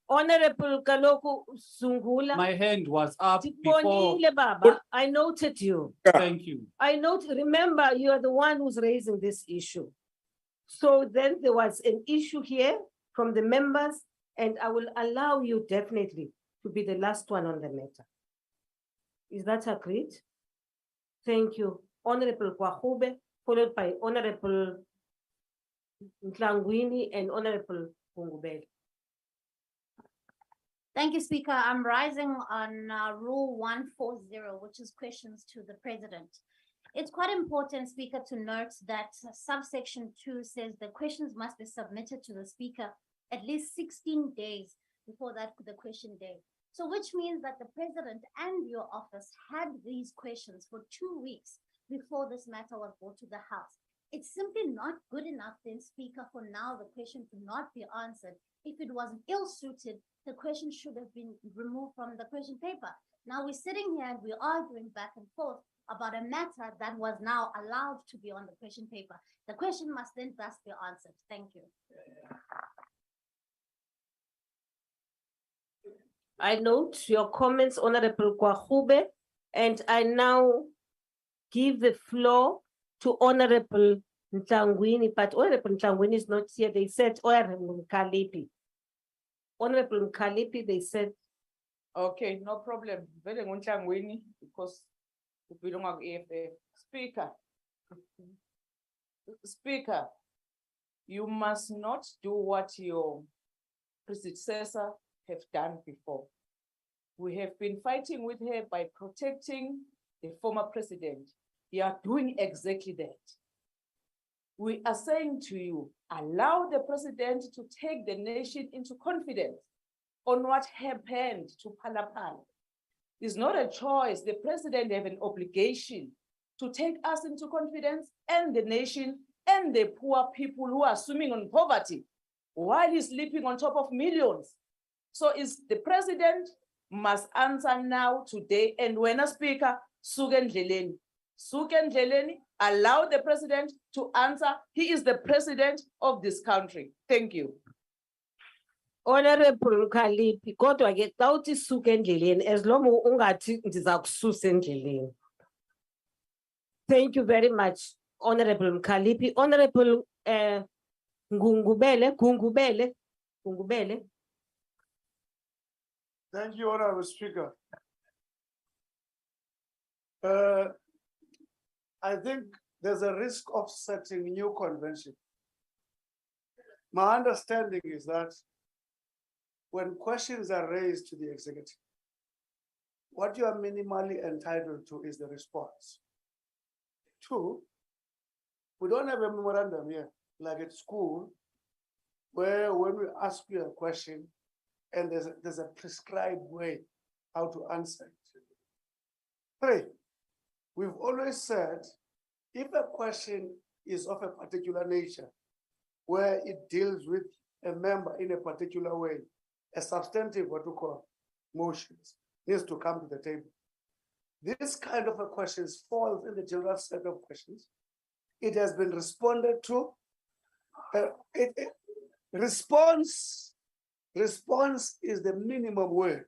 Honorable Kaloku Sungula. My hand was up before. Bonile Baba, I noted you. Thank you. I note, remember, you are the one who's raising this issue. So then there was an issue here from the members, and I will allow you definitely to be the last one on the matter. Is that agreed? Thank you. Honorable Kwahobe, followed by Honorable Ntlangwini and Honorable Pungubele. Thank you, Speaker. I'm rising on Rule 140, which is questions to the President. It's quite important, Speaker, to note that subsection 2 says the questions must be submitted to the Speaker at least 16 days before the question day. So which means that the President and your office had these questions for 2 weeks before this matter was brought to the House. It's simply not good enough then, Speaker, for now the question to not be answered. If it was ill-suited, the question should have been removed from the question paper. Now we're sitting here and we're arguing back and forth about a matter that was now allowed to be on the question paper. The question must then thus be answered. Thank you. I note your comments, Honorable Kwahube, and I now give the floor to Honorable Ntlangwini, but Honorable Ntlangwini is not here. They said Honorable Mkalipi. Honorable Mkalipi, they said. Okay, no problem. Very Ntlangwini, because we belong to EFF. Speaker, you must not do what your predecessor have done before. We have been fighting with her by protecting the former president. You are doing exactly that. We are saying to you, allow the president to take the nation into confidence on what happened to Palapala. It's not a choice. The president have an obligation to take us into confidence and the nation and the poor people who are swimming on poverty while he's sleeping on top of millions. So is the president must answer now today, and when a speaker, Sukendleleni, allow the president to answer. He is the president of this country. Thank you. Honorable Kalipi, kodwa ke xa uthi suka endleleni, as long ungathi ndiza kususa endleleni. Thank you very much, Honorable Kalipi. Honorable Gungubele. Thank you, Honorable Speaker. I think there's a risk of setting new convention. My understanding is that when questions are raised to the executive, what you are minimally entitled to is the response. Two, we don't have a memorandum here, like at school, where when we ask you a question and there's a prescribed way how to answer it. Three, we've always said, if a question is of a particular nature, where it deals with a member in a particular way, a substantive, what we call motions, needs to come to the table. This kind of a question falls in the general set of questions. It has been responded to. Response is the minimum word.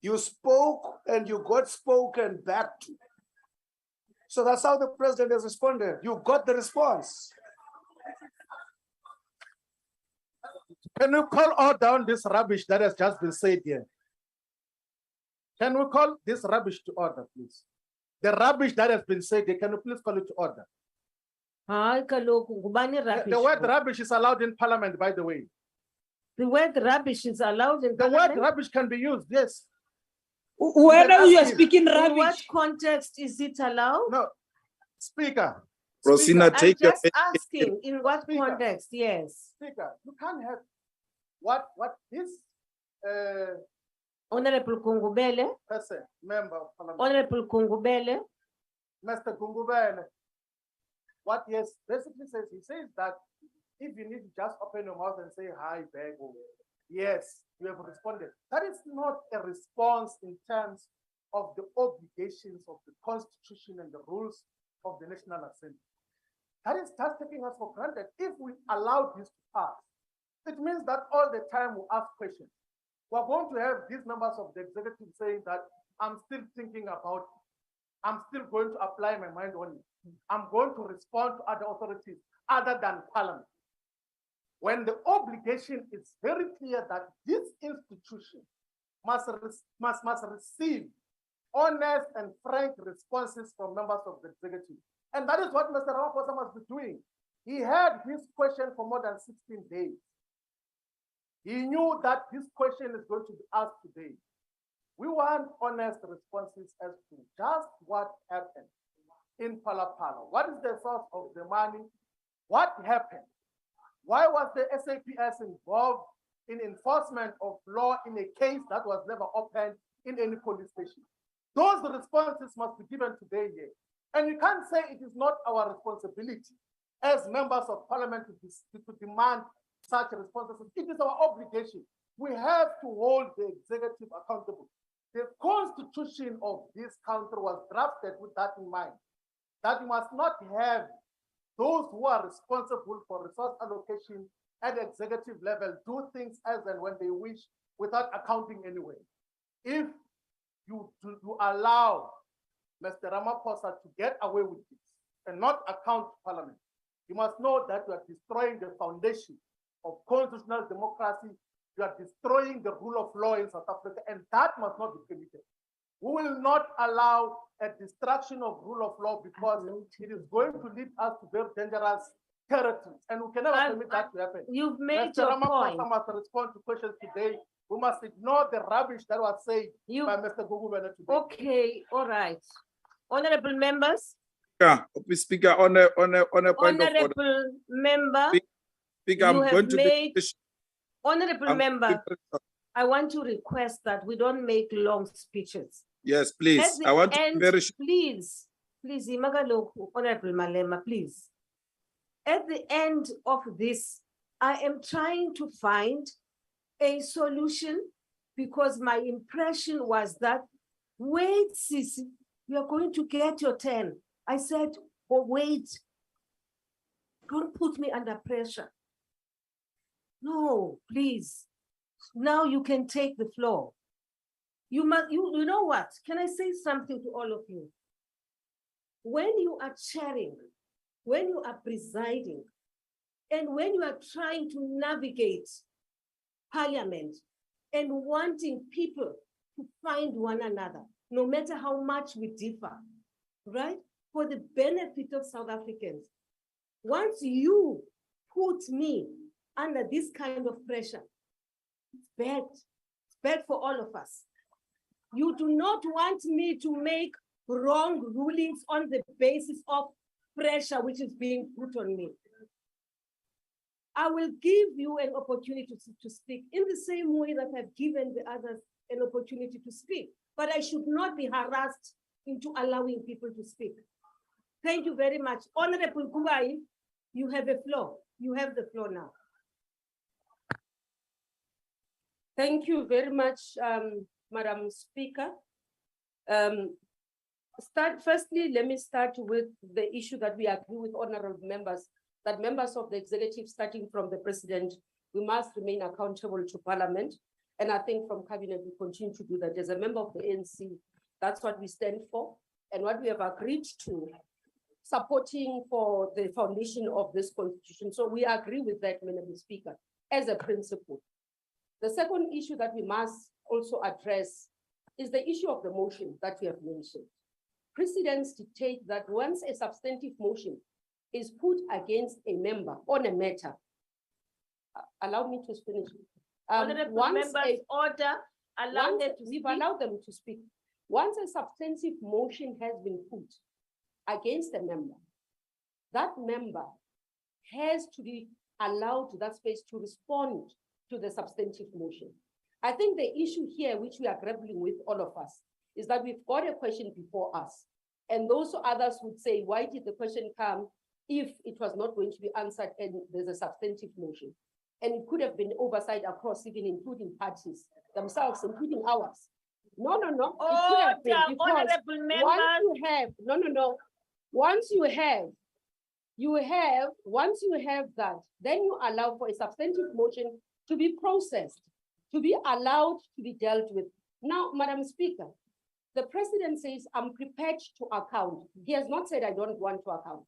You spoke and you got spoken back to. So that's how the president has responded. You got the response. Can you call all down this rubbish that has just been said here? Can we call this rubbish to order, please? The rubbish that has been said here, can you please call it to order? The word rubbish is allowed in parliament, by the way. The word rubbish is allowed in parliament? The word rubbish can be used, yes. Whether you are speaking rubbish. In what context is it allowed? No, Speaker. Rosina, take I'm just asking, in what context, yes. Speaker, you can't have what this Honorable Kungubele. person, member of parliament. Honorable Kungubele. Mr. Kungubele, what he basically says, he says that if you need to just open your mouth and say hi, beg, yes, you have responded. That is not a response in terms of the obligations of the Constitution and the rules of the National Assembly. That is just taking us for granted. If we allow this to pass, it means that all the time we ask questions. We're going to have these members of the executive saying that I'm still thinking about it. I'm still going to apply my mind on it. I'm going to respond to other authorities other than parliament. When the obligation is very clear that this institution must receive honest and frank responses from members of the executive. And that is what Mr. Ramaphosa must be doing. He had his question for more than 16 days. He knew that this question is going to be asked today. We want honest responses as to just what happened in Palapala. What is the source of the money? What happened? Why was the SAPS involved in enforcement of law in a case that was never opened in any police station? Those responses must be given today here. And you can't say it is not our responsibility as members of parliament to demand such responses. It is our obligation. We have to hold the executive accountable. The constitution of this country was drafted with that in mind, that you must not have those who are responsible for resource allocation at the executive level do things as and when they wish without accounting anyway. If you allow Mr. Ramaphosa to get away with this and not account to parliament, you must know that you are destroying the foundation of constitutional democracy. You are destroying the rule of law in South Africa, and that must not be permitted. We will not allow a destruction of rule of law because it is going to lead us to very dangerous territories, and we can never permit that to happen. You've made Mr. your Ramaphosa point. must respond to questions today. We must ignore the rubbish that was said by Mr. Gugubele today. Okay, all right. Honorable members. Speaker, on a point of order. Honorable member. Speaker, I'm going to made, Honorable member, I want to request that we don't make long speeches. Yes, please. I want to very please, Honorable Malema, please. At the end of this, I am trying to find a solution because my impression was that, wait, Sisi, you are going to get your 10. I said, oh, wait, don't put me under pressure. No, please. Now you can take the floor. You know what? Can I say something to all of you? When you are chairing, when you are presiding, and when you are trying to navigate parliament and wanting people to find one another, no matter how much we differ, right? For the benefit of South Africans. Once you put me under this kind of pressure, it's bad. It's bad for all of us. You do not want me to make wrong rulings on the basis of pressure which is being put on me. I will give you an opportunity to speak in the same way that I've given the others an opportunity to speak, but I should not be harassed into allowing people to speak. Thank you very much. Honorable Kubai, you have the floor. You have the floor now. Thank you very much, Madam Speaker. Firstly, let me start with the issue that we agree with honorable members, that members of the executive, starting from the president, we must remain accountable to parliament. And I think from cabinet, we continue to do that. As a member of the ANC, that's what we stand for and what we have agreed to, supporting for the foundation of this constitution. So we agree with that, Madam Speaker, as a principle. The second issue that we must also address is the issue of the motion that we have mentioned. Precedents dictate that once a substantive motion is put against a member on a matter, allow me to finish. We've allowed them to speak. Once a substantive motion has been put against a member, that member has to be allowed to that space to respond to the substantive motion. I think the issue here, which we are grappling with, all of us, is that we've got a question before us. And those others would say, why did the question come if it was not going to be answered and there's a substantive motion? And it could have been oversight across, even including parties themselves, including ours. No. It could have been, because once you have that, then you allow for a substantive motion to be processed, to be allowed to be dealt with. Now, Madam Speaker, the president says, I'm prepared to account. He has not said, I don't want to account.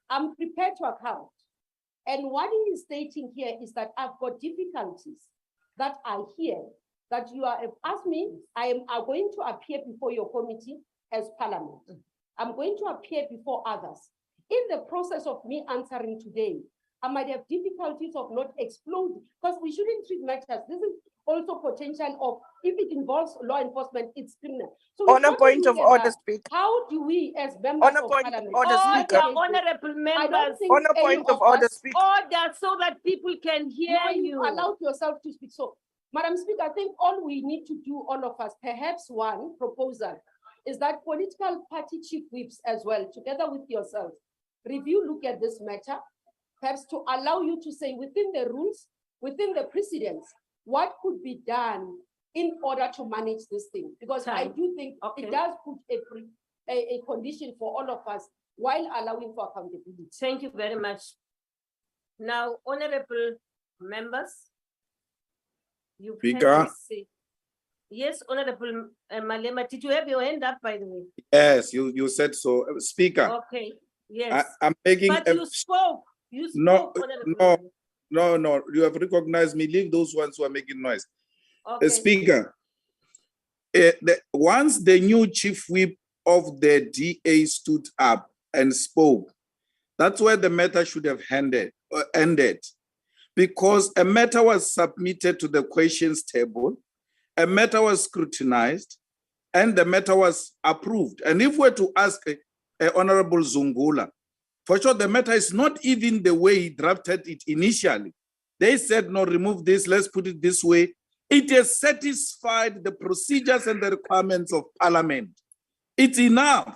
I'm prepared to account. And what he is stating here is that I've got difficulties that I hear, that you have asked me, I am going to appear before your committee as parliament. I'm going to appear before others. In the process of me answering today, I might have difficulties of not exploding, because we shouldn't treat matters. This is also potential of, if it involves law enforcement, it's criminal. So on a point of order, Speaker. How do we, as members of parliament, honorable members, on a point of order, Speaker. Order so that people can hear you. Allow yourself to speak. So, Madam Speaker, I think all we need to do, all of us, perhaps one proposal, is that political party chief whips as well, together with yourself, review, look at this matter, perhaps to allow you to say within the rules, within the precedents, what could be done in order to manage this thing? Because I do think it does put a condition for all of us while allowing for accountability. Thank you very much. Now, honorable members, you've Speaker. Yes, Honorable Malema, did you have your hand up, by the way? Yes, you said so. Speaker. Okay, yes. I'm making but you spoke. You spoke, No, you have recognized me. Leave those ones who are making noise. Okay. Speaker, once the new chief whip of the DA stood up and spoke, that's where the matter should have ended. Because a matter was submitted to the questions table, a matter was scrutinized, and the matter was approved. And if we're to ask Honorable Zungula, for sure, the matter is not even the way he drafted it initially. They said, no, remove this, let's put it this way. It has satisfied the procedures and the requirements of parliament. It's enough.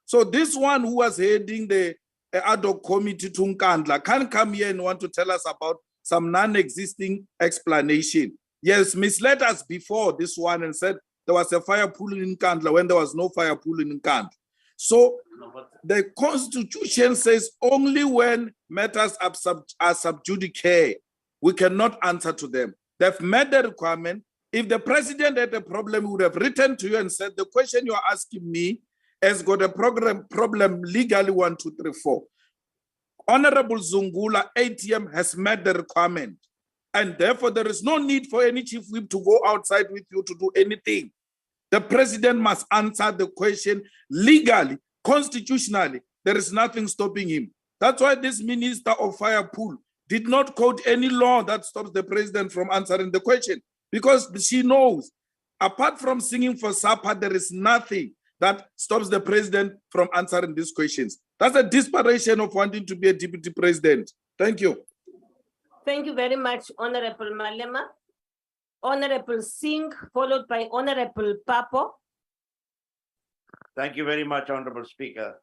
So this one who was heading the ad hoc committee to Nkandla can't come here and want to tell us about some non-existing explanation. Yes, misled us before this one and said there was a fire pool in Nkandla when there was no fire pool in Nkandla. So the Constitution says only when matters are sub judice, we cannot answer to them. They've met the requirement. If the president had a problem, he would have written to you and said, the question you are asking me has got a problem legally 1, 2, 3, 4. Honorable Zungula, ATM has met the requirement. And therefore, there is no need for any chief whip to go outside with you to do anything. The president must answer the question legally, constitutionally. There is nothing stopping him. That's why this minister of fire pool did not quote any law that stops the president from answering the question, because she knows, apart from singing for supper, there is nothing that stops the president from answering these questions. That's a desperation of wanting to be a deputy president. Thank you. Thank you very much, Honorable Malema. Honorable Singh, followed by Honorable Papo. Thank you very much, Honorable Speaker.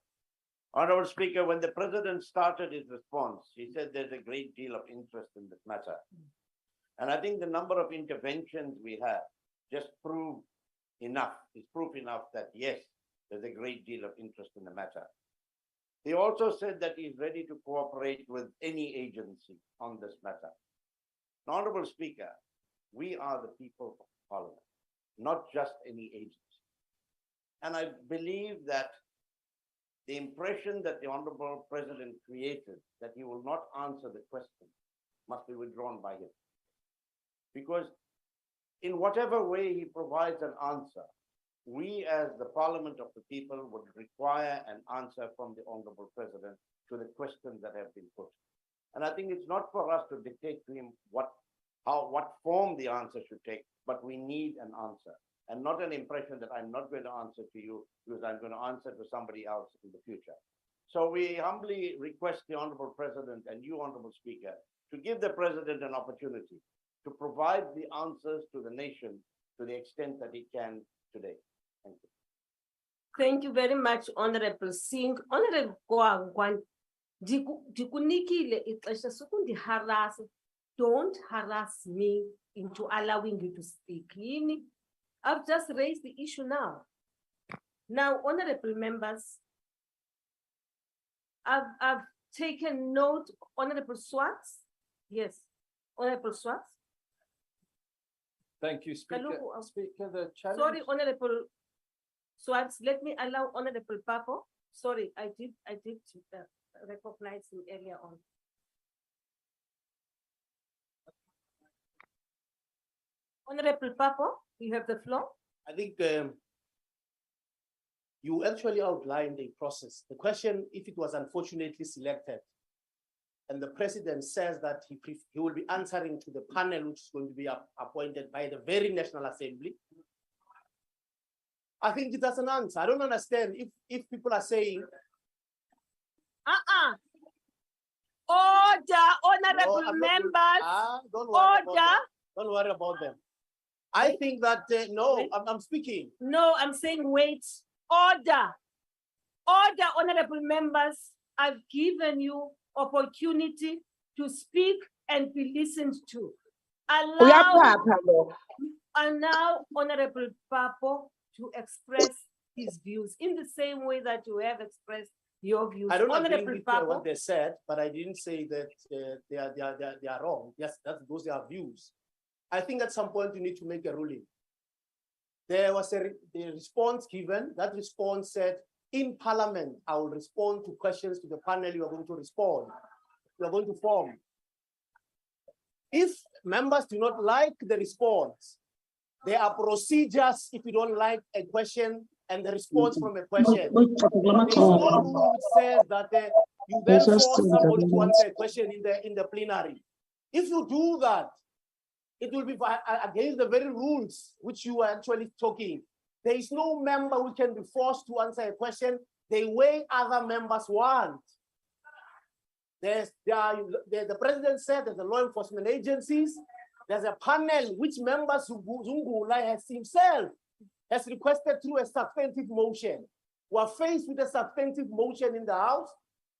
Honorable Speaker, when the president started his response, he said there's a great deal of interest in this matter. And I think the number of interventions we have just is proof enough that yes, there's a great deal of interest in the matter. He also said that he's ready to cooperate with any agency on this matter. Honorable Speaker, we are the people of Parliament, not just any agency. And I believe that the impression that the Honorable President created, that he will not answer the question, must be withdrawn by him. Because in whatever way he provides an answer, we as the Parliament of the people would require an answer from the Honorable President to the questions that have been put. And I think it's not for us to dictate to him what form the answer should take, but we need an answer. And not an impression that I'm not going to answer to you because I'm going to answer to somebody else in the future. So we humbly request the Honorable President and you, Honorable Speaker, to give the President an opportunity to provide the answers to the nation to the extent that he can today. Thank you. Thank you very much, Honorable Singh. Honorable Gwangwan, dikunikile ixesha sukundiharasa. Don't harass me into allowing you to speak. I've just raised the issue now. Now, honorable members, I've taken note, Honorable Swartz. Yes, Honorable Swartz. Thank you, Speaker. Hello, Speaker, the challenge. Sorry, Honorable Swartz, let me allow Honorable Papo. Sorry, I did recognize him earlier on. Honorable Papo, you have the floor. I think you actually outlined a process. The question, if it was unfortunately selected, and the president says that he will be answering to the panel which is going to be appointed by the very National Assembly, I think it doesn't answer. I don't understand if people are saying, Order, honorable members. Don't worry about them. I think that, no, I'm speaking. No, I'm saying wait. Order. Order, honorable members. I've given you opportunity to speak and be listened to. Allow Honorable Papo to express his views in the same way that you have expressed your views. I don't Honorable agree with Papo. what they said, but I didn't say that they are wrong. Yes, those are views. I think at some point you need to make a ruling. There was the response given. That response said, in Parliament, I will respond to questions to the panel you are going to respond. You are going to form. If members do not like the response, there are procedures if you don't like a question and the response from a question. There is no rule which says that you then force somebody to answer a question in the plenary. If you do that, it will be against the very rules which you are actually talking. There is no member who can be forced to answer a question the way other members want. The president said there's the law enforcement agencies. There's a panel which members Zungula has himself has requested through a substantive motion. We are faced with a substantive motion in the House.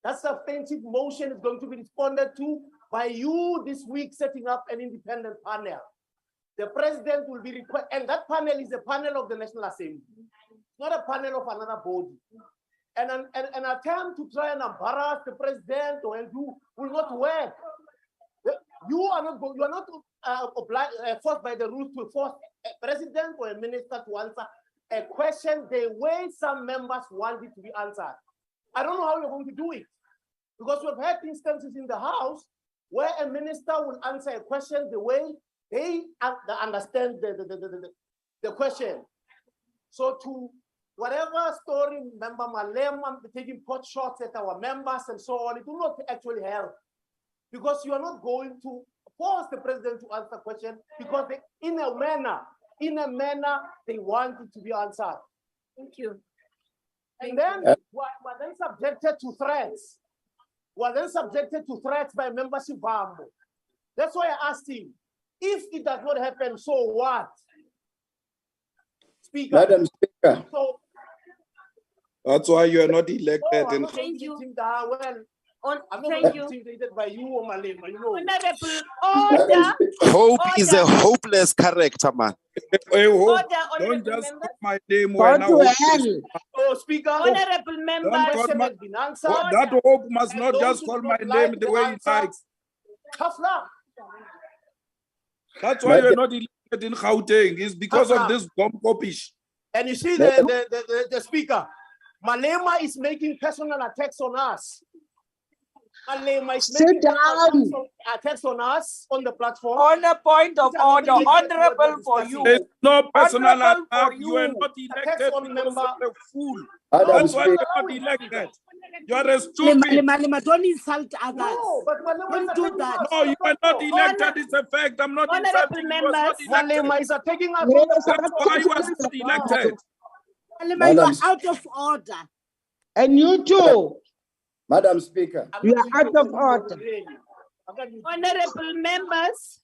That substantive motion is going to be responded to by you this week setting up an independent panel. The president will be and that panel is a panel of the National Assembly. It's not a panel of another body. an attempt to try and embarrass the president or do will not work. You are not forced by the rules to force a president or a minister to answer a question the way some members want it to be answered. I don't know how you're going to do it, because we've had instances in the House where a minister will answer a question the way they understand the question. So to whatever story member Malema taking pot shots at our members and so on, it will not actually help, because you are not going to force the president to answer the question, because in a manner they want it to be answered. Thank you. And then we're then subjected to threats. We're then subjected to threats by membership. That's why I asked him, if it does not happen, so what? Speaker. Madam Speaker. So, that's why you are not elected. I'm in not going to be I'm not thank going you. to be intimidated by you or Malema, you know. Honorable order. Hope is a hopeless character, man. Order, Don't honorable just members. call my name Go when I to hope hell. is- Oh, Speaker. Honorable Don't members. call my, has been answered. that hope must And not those just who call do my not name like the the way he answer, likes. tough luck. That's why you're not elected in Gauteng. It's because of this bomb copish. And you see the speaker, Malema is making personal attacks on us. Malema is making personal attacks on us on the platform. On a point of order, honorable for you. There's no personal Honorable attack. for You are you. not elected on because you're a fool. Madam That's why Speaker. you're not elected. You're a stupid. Malema, don't insult others. No, but Malema is Don't do attacking that. us. No, you are not elected. It's a fact. I'm not Honorable insulting you. You was not members. elected. Malema is attacking us on the That's why you was not elected. Malema, you are out of order. And you too. Madam Speaker. You are out of order. Honorable members.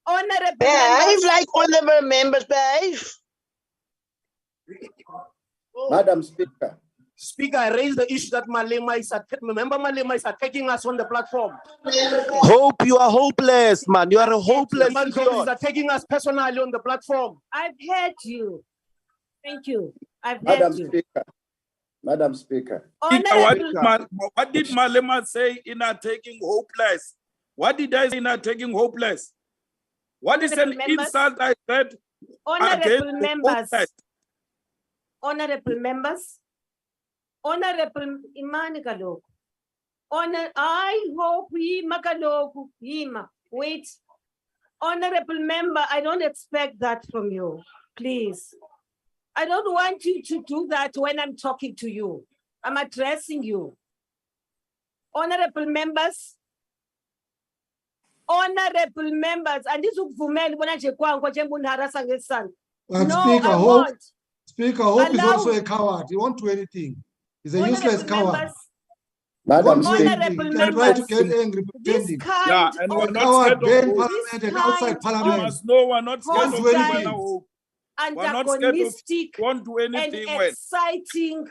Honorable Behave members. like honorable members, behave. Madam Speaker. Speaker, I raised the issue that Malema is attacking us on the platform. Hope you are hopeless, man. You are a hopeless Man, is idiot. attacking us personally on the platform. I've heard you. Thank you. I've Madam heard you. Speaker. Madam Speaker. Honorable. What did Malema say in attacking hopeless? What did I say in attacking hopeless? What is an Honorable members. insult I said Honorable against members. hopeless? Honorable members. Honorable Imani Kaloku. I hope Hima Kaloku. Hima. Wait. Honorable member, I don't expect that from you. Please. I don't want you to do that when I'm talking to you. I'm addressing you. Honorable members. Honorable members. And this will But no, Speaker, I Hope, won't. Speaker, Hope is Allow- also a coward. He won't do anything. He's a useless Honorable coward. members. He won't Madam do Speaker. anything. Honorable He can try to members. get angry This pretending. kind Yeah, and we're of not Coward, scared Ben of hope. Parliament and This outside kind You Parliament. must know we're not scared of Won't do anyone. anything. Hope. We're not scared of antagonistic won't do and anything when. exciting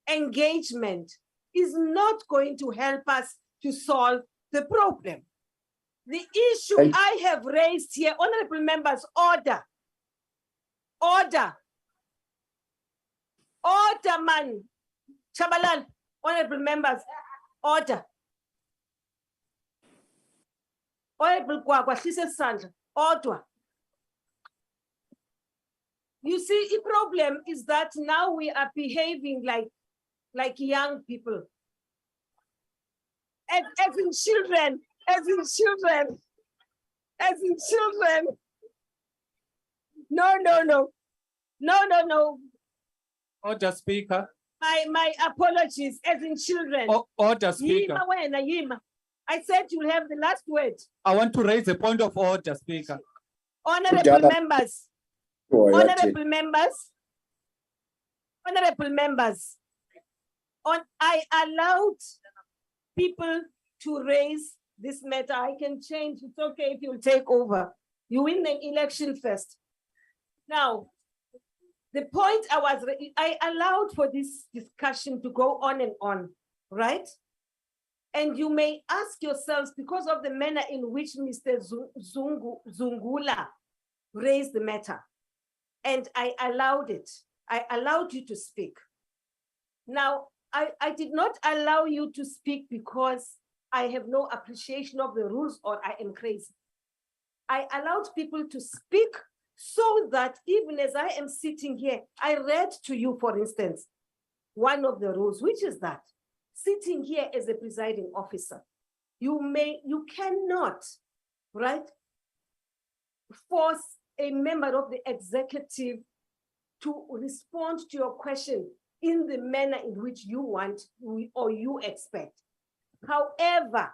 engagement is not going to help us to solve the problem. The issue Thank- I have raised here, honorable members, order. Order. Order, man. Chabalan, honorable members, order. Honorable Kwakwa, Sandra, order. You see, the problem is that now we are behaving like young people. As in children, as in children, as in children. No. Order, Speaker. My apologies, as in children. Order, Speaker. Yima. I said you'll have the last word. I want to raise a point of order, Speaker. Honorable members. Honorable members. Honorable members. I allowed people to raise this matter. I can change. It's okay if you take over. You win the election first. Now, the point I allowed for this discussion to go on and on, right? And you may ask yourselves, because of the manner in which Mr. Zungula raised the matter, and I allowed it. I allowed you to speak. Now, I did not allow you to speak because I have no appreciation of the rules or I am crazy. I allowed people to speak so that even as I am sitting here, I read to you, for instance, one of the rules, which is that sitting here as a presiding officer, you cannot, right, force a member of the executive to respond to your question in the manner in which you want or you expect. However,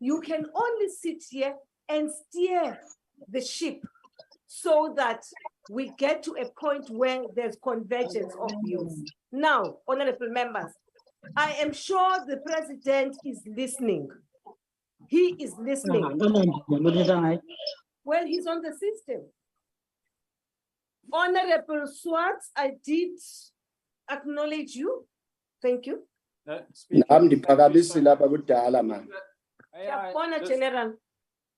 you can only sit here and steer the ship so that we get to a point where there's convergence of views. Now, honorable members, I am sure the president is listening. He is listening. Well, he's on the system. Honorable Swartz, I did acknowledge you. Thank you. Ndiphakamisile abakudala man. Honor General.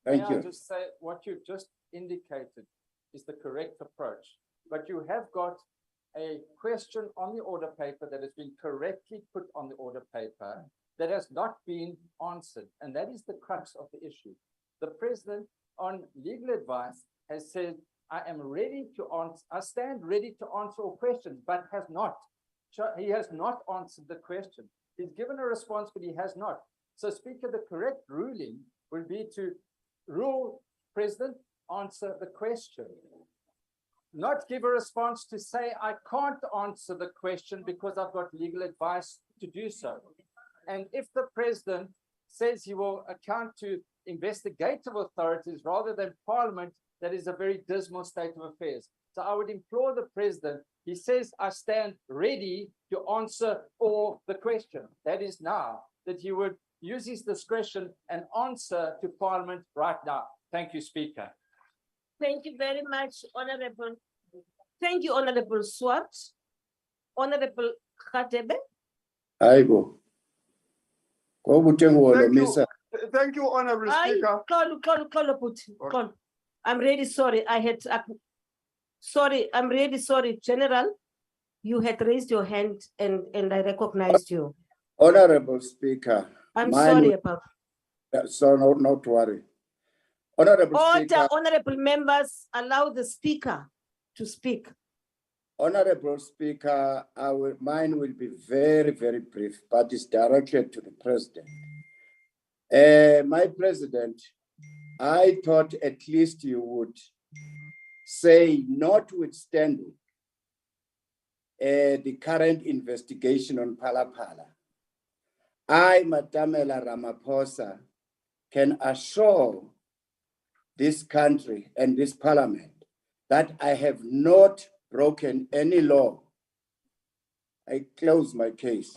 Thank May I you. just say what you just indicated is the correct approach, but you have got a question on the order paper that has been correctly put on the order paper that has not been answered, and that is the crux of the issue. The president, on legal advice, has said, I am ready to answer, I stand ready to answer all questions, but has not. He has not answered the question. He's given a response, but he has not. So, Speaker, the correct ruling would be to rule, President, answer the question. Not give a response to say, I can't answer the question because I've got legal advice to do so. And if the president says he will account to investigative authorities rather than Parliament, that is a very dismal state of affairs. So I would implore the president, he says, I stand ready to answer all the question. That is now, that he would use his discretion and answer to Parliament right now. Thank you, Speaker. Thank you very much, Honorable. Thank you, Honorable Swart. Honorable Khatebe. Aibo. Thank you, Honorable Speaker. Call. I'm really sorry. I'm really sorry. General, you had raised your hand and I recognized you. Honorable Speaker. I'm sorry about that. So not to worry. Honorable Speaker. Honorable members, allow the speaker to speak. Honorable Speaker, mine will be very, very brief, but it's directed to the president. My president, I thought at least you would say, notwithstanding the current investigation on Palapala, I, Madamela Ramaphosa, can assure this country and this parliament that I have not broken any law. I close my case.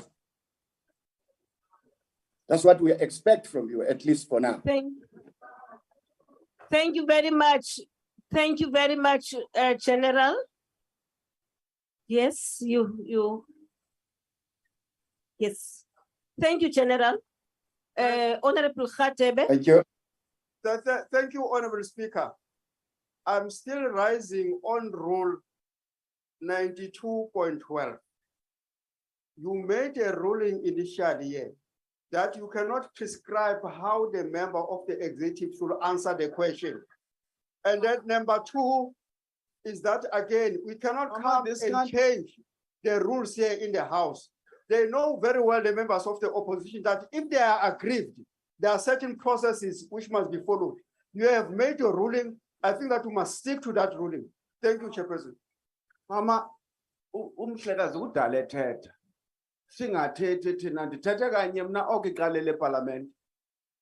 That's what we expect from you, at least for now. Thank you very much. Thank you very much, General. Yes, yes. Thank you, General. Honorable Khatebe. Thank you. Thank you, Honorable Speaker. I'm still rising on Rule 92.12. You made a ruling initially here that you cannot prescribe how the member of the executive should answer the question. And then number two is that, again, we cannot come and change the rules here in the House. They know very well, the members of the opposition, that if they are aggrieved, there are certain processes which must be followed. You have made your ruling. I think that we must stick to that ruling. Thank you, Chairperson. Mama, umhlekazi udala ethetha. Singathethi thina ndithetha kanye mna okuqalele eParliament.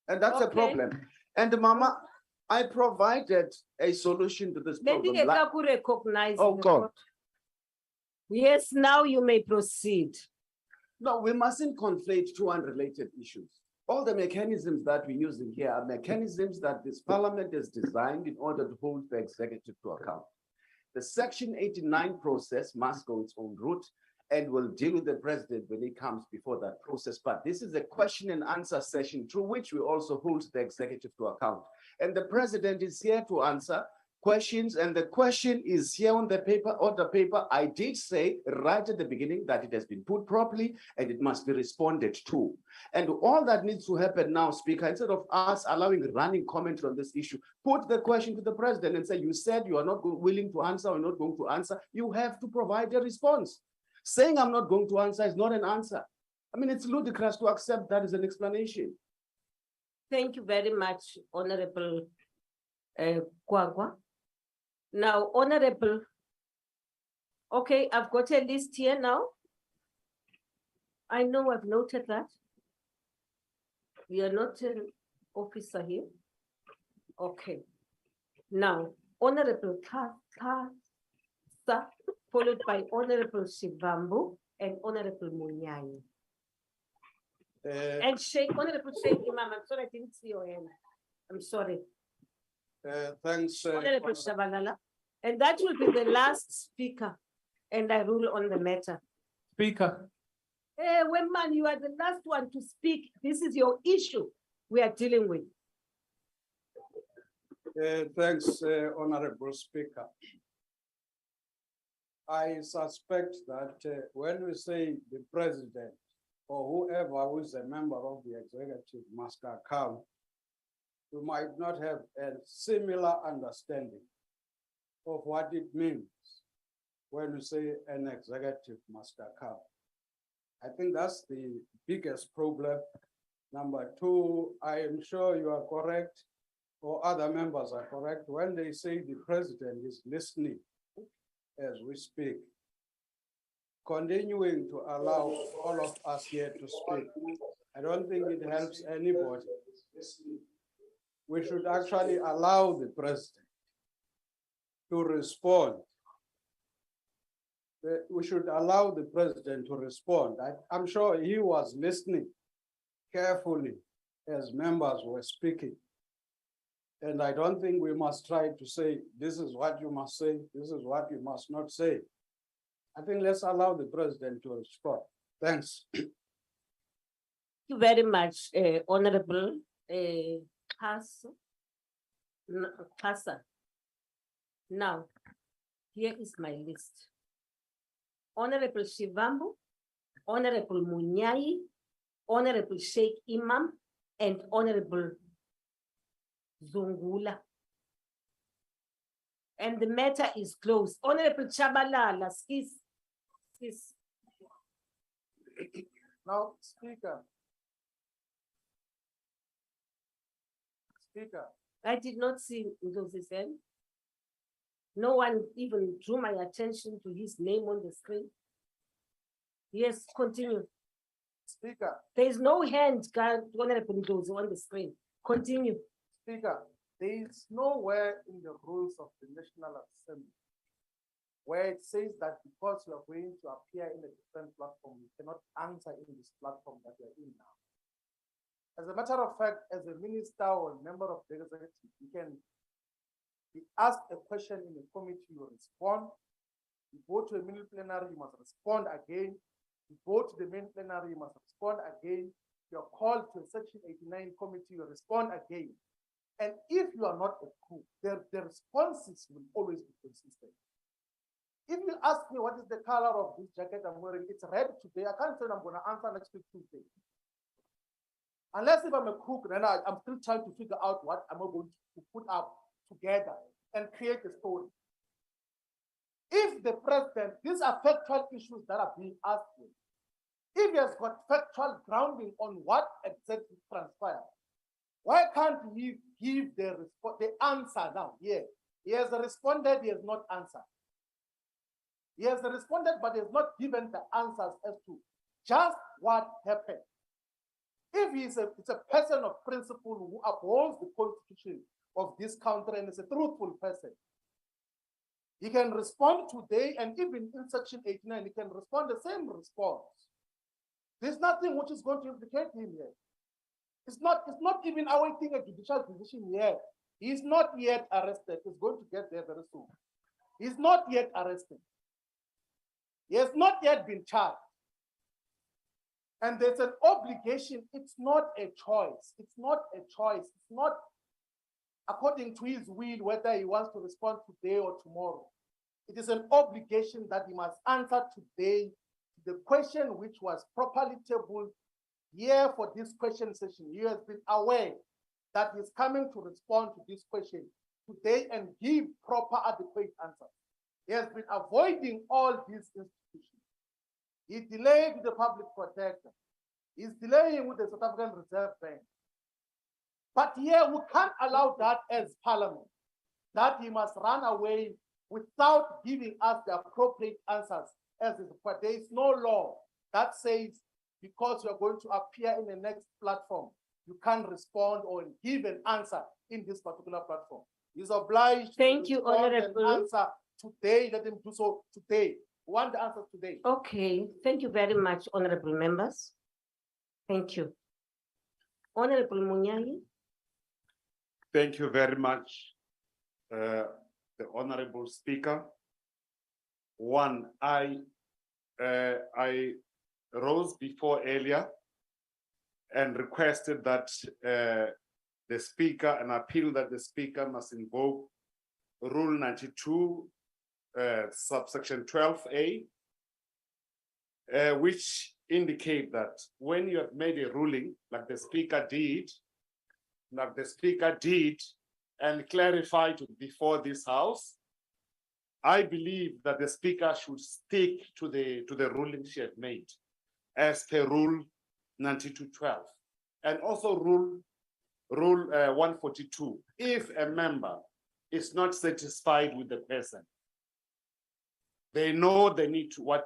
And that's a problem. And Mama, I provided a solution to this problem. Oh God. Yes, now you may proceed. No, we mustn't conflate two unrelated issues. All the mechanisms that we're using here are mechanisms that this parliament has designed in order to hold the executive to account. The Section 89 process must go its own route and will deal with the president when he comes before that process. But this is a question and answer session through which we also hold the executive to account. And the president is here to answer questions, and the question is here on the paper, I did say right at the beginning that it has been put properly and it must be responded to. And all that needs to happen now, Speaker, instead of us allowing running commentary on this issue, put the question to the president and say, you said you are not willing to answer or not going to answer. You have to provide a response. Saying I'm not going to answer is not an answer. I mean, it's ludicrous to accept that as an explanation. Thank you very much, Honorable Kwagwa. Now, Honorable, okay, I've got a list here now. I know I've noted that. We are not an officer here. Okay. Now, Honorable Kasa, followed by Honorable Shivambu and Honorable Munyai. And Sheikh, Honorable Sheikh Imam, I'm sorry I didn't see your hand. I'm sorry. Thanks. Honorable Shabalala. And that will be the last speaker, and I rule on the matter. Speaker. Hey, Wemman, you are the last one to speak. This is your issue we are dealing with. Thanks, Honorable Speaker. I suspect that when we say the president or whoever who is a member of the executive must account, you might not have a similar understanding of what it means when you say an executive must account. I think that's the biggest problem. Number two, I am sure you are correct, or other members are correct, when they say the president is listening as we speak, continuing to allow all of us here to speak. I don't think it helps anybody. We should actually allow the president to respond. We should allow the president to respond. I'm sure he was listening carefully as members were speaking. And I don't think we must try to say, this is what you must say, this is what you must not say. I think let's allow the president to respond. Thanks. Thank you very much, Honorable Kasa. Now, here is my list. Honorable Shivambu, Honorable Munyai, Honorable Sheikh Imam, and Honorable Zungula. And the matter is closed. Honorable Chabalala, skis. Now, Speaker. I did not see Ndosi's hand. No one even drew my attention to his name on the screen. Yes, continue. Speaker. There is no hand, Honorable Ndosi, on the screen. Continue. Speaker, there is nowhere in the rules of the National Assembly where it says that because you are going to appear in a different platform, you cannot answer in this platform that you are in now. As a matter of fact, as a minister or a member of the executive, you can be asked a question in a committee, you respond. You go to a mini plenary, you must respond again. You go to the main plenary, you must respond again. You're called to a Section 89 committee, you respond again. And if you are not a coup, the responses will always be consistent. If you ask me what is the color of this jacket I'm wearing, it's red today. I can't say I'm going to answer next week Tuesday. Unless if I'm a cook, then I'm still trying to figure out what I'm going to put up together and create a story. If the president, these are factual issues that are being asked him. If he has got factual grounding on what exactly transpired, why can't he give the answer now? Yeah, he has responded, he has not answered. He has responded, but he has not given the answers as to just what happened. If it's a person of principle who upholds the constitution of this country and is a truthful person, he can respond today, and even in Section 89, he can respond the same response. There's nothing which is going to implicate him here. It's not even awaiting a judicial decision yet. He's not yet arrested. He's going to get there very soon. He's not yet arrested. He has not yet been charged. And there's an obligation. It's not a choice. It's not a choice. It's not. according to his will, whether he wants to respond today or tomorrow. It is an obligation that he must answer today the question which was properly tabled here for this question session. He has been aware that he's coming to respond to this question today and give proper adequate answers. He has been avoiding all these institutions. He delayed with the public protector. He's delaying with the South African Reserve Bank. But here we can't allow that as parliament, that he must run away without giving us the appropriate answers as is. But there is no law that says because you are going to appear in the next platform, you can't respond or give an answer in this particular platform. He's obliged Thank to you, respond and Honorable. answer today. Let him do so today. We want the answer today. Okay, thank you very much, honorable members. Thank you. Honorable Munyai. Thank you very much, the Honorable Speaker. One, I rose before earlier and requested that the Speaker, an appeal that the Speaker must invoke Rule 92, subsection 12A, which indicate that when you have made a ruling, like the Speaker did, and clarified before this House, I believe that the Speaker should stick to the ruling she had made as per Rule 92.12 and also Rule 142. If a member is not satisfied with the person, they know they need to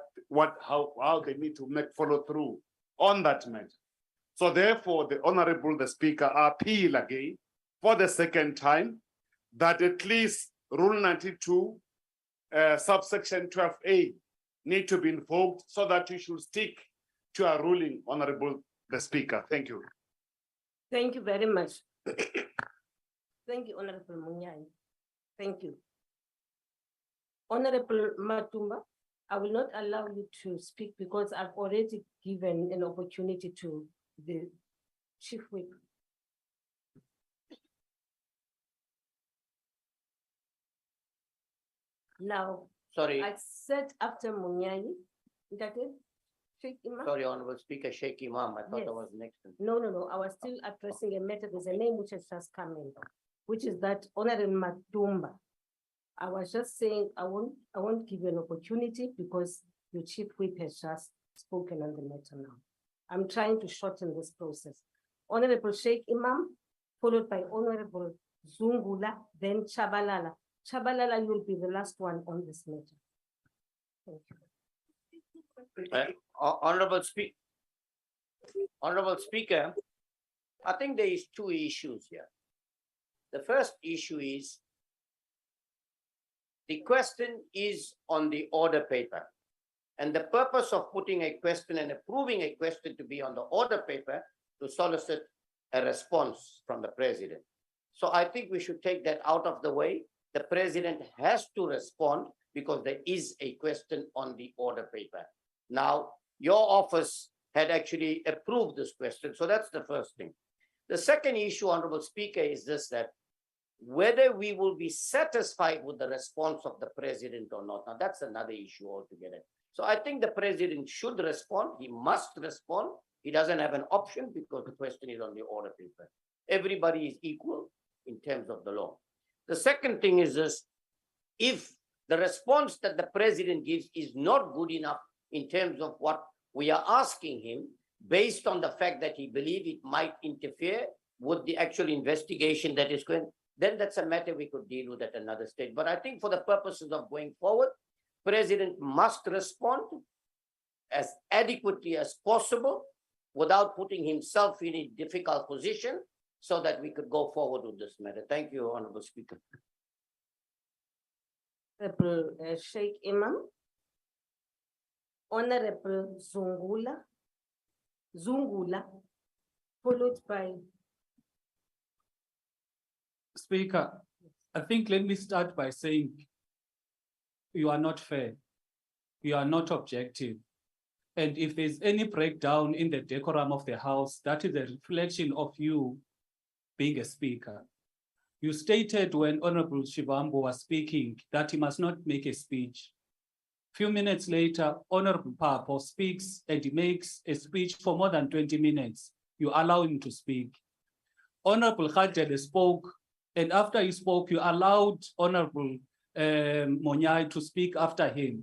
how they need to follow through on that matter. So therefore, the Speaker appeal again for the second time that at least Rule 92, subsection 12A need to be invoked so that you should stick to a ruling, Honorable the Speaker. Thank you. Thank you very much. Thank you, Honorable Munyai. Thank you. Honorable Matumba, I will not allow you to speak because I've already given an opportunity to the Chief Whip. Now, Sorry. I said after Munyai, is that it? Sheikh Imam? Sorry, Honorable Speaker, Sheikh Imam, I thought Yes. I was next. No, I was still addressing a matter. There's a name which has just come in, which is that Honorable Matumba. I was just saying, I won't give you an opportunity because your Chief Whip has just spoken on the matter now. I'm trying to shorten this process. Honorable Sheikh Imam, followed by Honorable Zungula, then Chabalala. Chabalala, you'll be the last one on this matter. Thank you. Honorable Speaker, I think there is two issues here. The first issue is the question is on the order paper. And the purpose of putting a question and approving a question to be on the order paper to solicit a response from the president. So I think we should take that out of the way. The president has to respond because there is a question on the order paper. Now, your office had actually approved this question. So that's the first thing. The second issue, Honorable Speaker, is this, that whether we will be satisfied with the response of the president or not. Now, that's another issue altogether. So I think the president should respond. He must respond. He doesn't have an option because the question is on the order paper. Everybody is equal in terms of the law. The second thing is this, if the response that the president gives is not good enough in terms of what we are asking him, based on the fact that he believes it might interfere with the actual investigation that is going, then that's a matter we could deal with at another stage. But I think for the purposes of going forward, President must respond as adequately as possible without putting himself in a difficult position so that we could go forward with this matter. Thank you, Honorable Speaker. Honorable Sheikh Imam, Honorable Zungula, followed by Speaker, I think let me start by saying you are not fair. You are not objective. And if there's any breakdown in the decorum of the House, that is a reflection of you being a speaker. You stated when Honorable Shivambu was speaking that he must not make a speech. Few minutes later, Honorable Papo speaks and he makes a speech for more than 20 minutes. You allow him to speak. Honorable Khadele spoke, and after he spoke, you allowed Honorable Monyai to speak after him.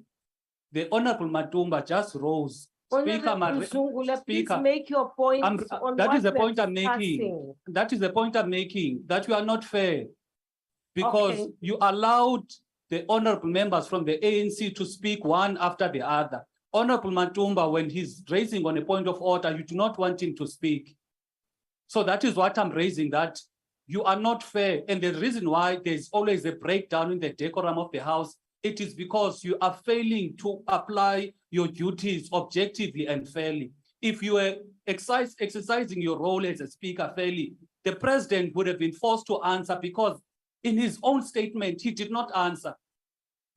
The Honorable Matumba just rose. Honorable Zungula, please make your point on That what is the we are point I'm making. discussing. That is the point I'm making, that you are not fair. Because Okay. you allowed the honorable members from the ANC to speak one after the other. Honorable Matumba, when he's raising on a point of order, you do not want him to speak. So that is what I'm raising, that you are not fair. And the reason why there's always a breakdown in the decorum of the House, it is because you are failing to apply your duties objectively and fairly. If you were exercising your role as a speaker fairly, the president would have been forced to answer, because in his own statement, he did not answer.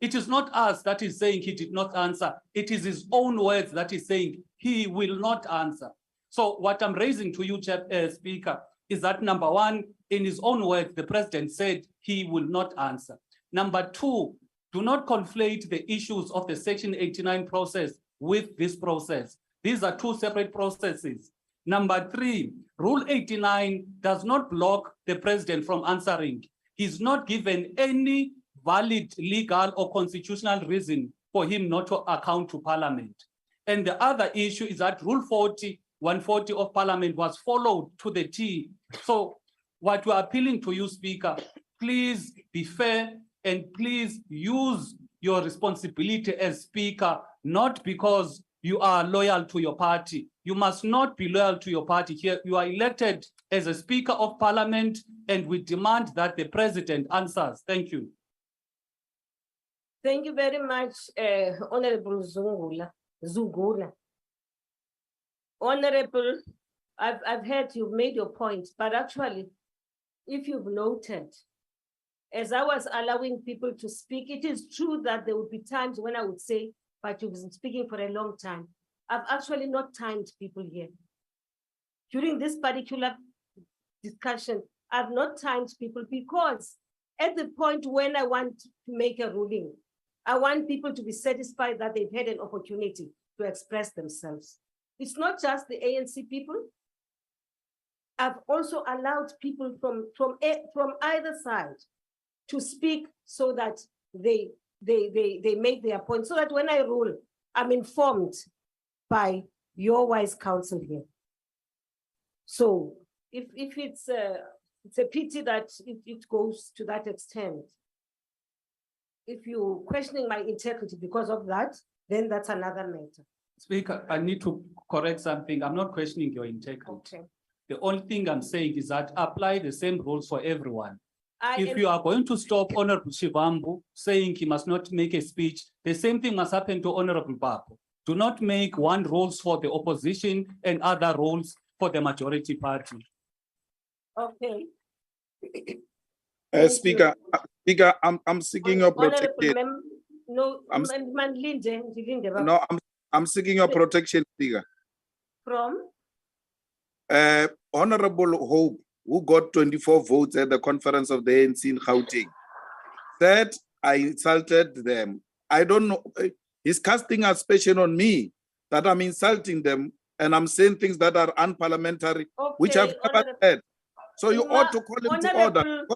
It is not us that is saying he did not answer. It is his own words that is saying he will not answer. So what I'm raising to you, Speaker, is that number one, in his own words, the president said he will not answer. Number two, do not conflate the issues of the Section 89 process with this process. These are two separate processes. Number three, Rule 89 does not block the president from answering. He's not given any valid legal or constitutional reason for him not to account to Parliament. And the other issue is that Rule 140 of Parliament was followed to the T. So what we're appealing to you, Speaker, please be fair and please use your responsibility as Speaker, not because you are loyal to your party. You must not be loyal to your party here. You are elected as a Speaker of Parliament, and we demand that the President answers. Thank you. Thank you very much, Honorable Zugula. Honorable, I've heard you've made your point, but actually, if you've noted, as I was allowing people to speak, it is true that there would be times when I would say, but you've been speaking for a long time. I've actually not timed people here. During this particular discussion, I've not timed people because at the point when I want to make a ruling, I want people to be satisfied that they've had an opportunity to express themselves. It's not just the ANC people. I've also allowed people from either side to speak so that they make their point, so that when I rule, I'm informed by your wise counsel here. So if it's a pity that it goes to that extent. If you're questioning my integrity because of that, then that's another matter. Speaker, I need to correct something. I'm not questioning your integrity. Okay. The only thing I'm saying is that apply the same rules for everyone. If am- you are going to stop Honorable Shivambu saying he must not make a speech, the same thing must happen to Honorable Papo. Do not make one rules for the opposition and other rules for the majority party. Okay. Speaker, I'm seeking your protection. No, I'm seeking your protection, Speaker. From? Honorable Hope, who got 24 votes at the conference of the ANC in Gauteng, said I insulted them. I don't know. He's casting aspersion on me that I'm insulting them and I'm saying things that are unparliamentary, which I've never said. So you ought to call him to order.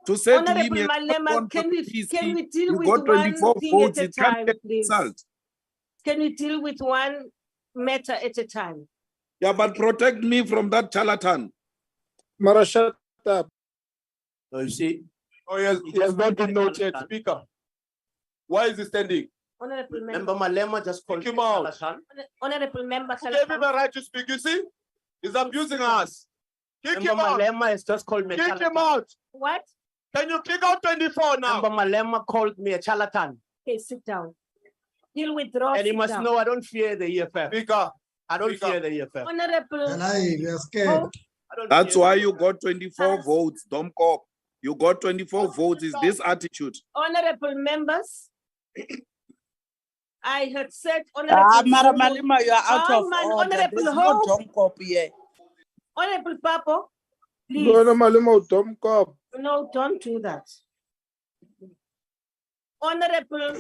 To say to him, Malema, can we deal you with got 24 one thing votes, at a it can't time, be an please? insult. Can we deal with one matter at a time? Yeah, but protect me from that charlatan. Mara, shut up. So you see, yes, he has not been noted, Speaker. Why is he standing? Honorable Member Malema just called him out. Honorable member, Who gave him a right to speak? You see, he's abusing us. Kick him out. Malema has just called me. Kick him out. What? Can you kick out 24 now? Member Malema called me a charlatan. Okay, sit down. Deal with Ross. And he must know I don't fear the EFF. Speaker, I don't fear the EFF. Honorable. And we are scared. That's why you got 24 votes, Domkop. You got 24 votes. Is this attitude? Honorable members, I had said, Honorable Madam Malema, you are out of order. Honorable There's no Hope. John Copy here. Honorable Papo, Please. No, don't do that. Honorable.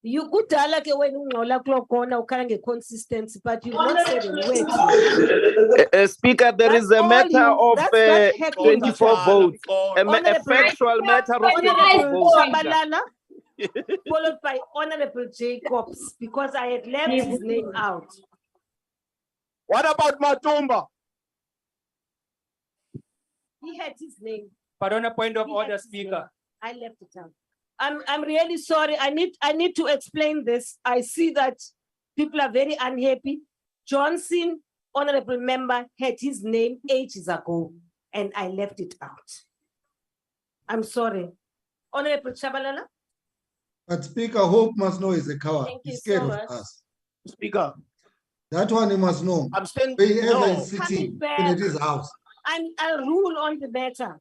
You could tell like when you clock on or can't get consistency, but you not said a word. Speaker, there is a matter of 24 votes, a factual matter of 24 votes. Shabalala, followed by Honorable Jacobs, because I had left his name out. What about Matumba? He had his name. But on a point of order, Speaker. I left it out. I'm really sorry. I need to explain this. I see that people are very unhappy. Johnson, honorable member, had his name ages ago, and I left it out. I'm sorry. Honorable Shabalala? But Speaker, Hope must know he's a coward. Thank He's you scared so of much. us. Speaker. That one he must know. I'm standing. Wherever No. he's sitting Coming in back. his house. I'll rule on the matter.